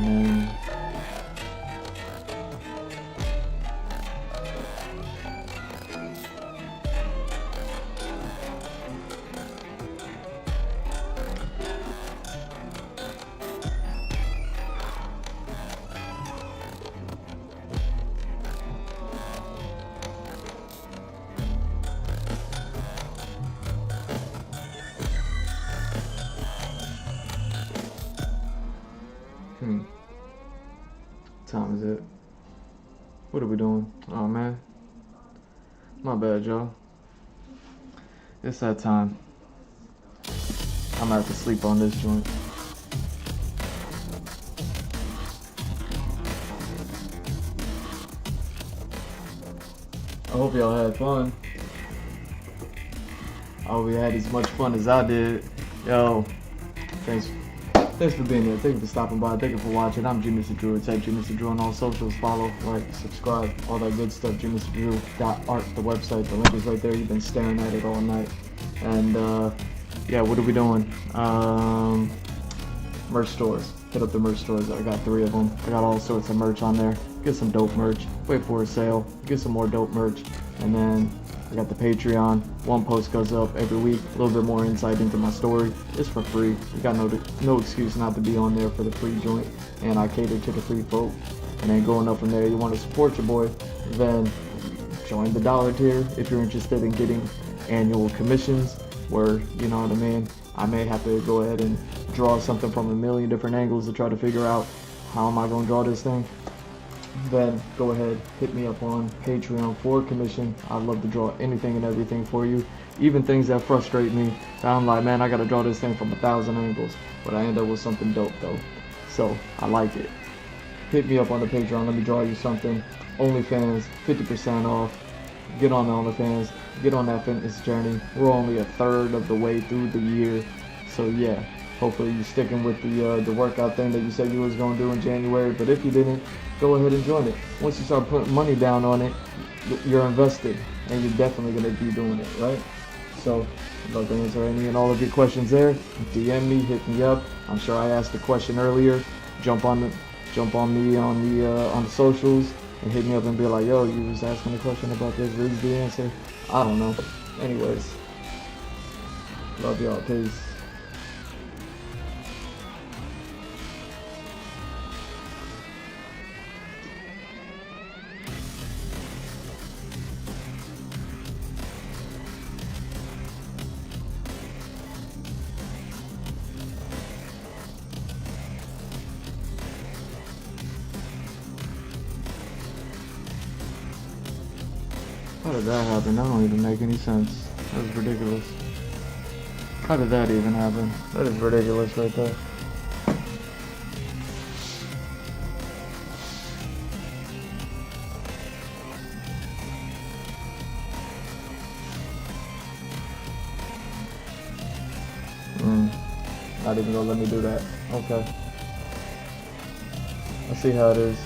And then time is it? What are we doing? Oh man. My bad, y'all. It's that time. I'm gonna have to sleep on this joint. I hope y'all had fun. I hope you had as much fun as I did. Yo, thanks for being here. Thank you for stopping by. Thank you for watching. I'm Jimmy Mr. Drew. Type Jimmy Mr. Drew on all socials. Follow, like, subscribe, all that good stuff. JimmyMrDrew.art, the website. The link is right there. You've been staring at it all night. And yeah, what are we doing? Merch stores. Hit up the merch stores. I got 3 of them. I got all sorts of merch on there. Get some dope merch. Wait for a sale. Get some more dope merch. And then I got the Patreon. One post goes up every week. A little bit more insight into my story. It's for free. You got no excuse not to be on there for the free joint. And I cater to the free folk. And then going up from there, you want to support your boy, then join the dollar tier if you're interested in getting annual commissions, where, you know what I mean, I may have to go ahead and draw something from a million different angles to try to figure out how am I going to draw this thing. Then go ahead, hit me up on Patreon for commission. I'd love to draw anything and everything for you, even things that frustrate me. I'm like, man, I gotta draw this thing from 1,000 angles, but I end up with something dope though, so I like it. Hit me up on the Patreon, let me draw you something. OnlyFans, 50% off. Get on the OnlyFans, get on that fitness journey. We're only a third of the way through the year, so yeah, hopefully you're sticking with the workout thing that you said you was gonna do in January. But if you didn't, go ahead and join it. Once you start putting money down on it, you're invested, and you're definitely gonna be doing it, right? So I'd love to answer any and all of your questions there. DM me, hit me up. I'm sure I asked a question earlier. Jump on me on the socials and hit me up and be like, yo, you was asking a question about this. This is the answer. I don't know. Anyways, love y'all. Peace. How did that happen? That don't even make any sense. That was ridiculous. How did that even happen? That is ridiculous right there. Not even gonna let me do that. Okay. I see how it is.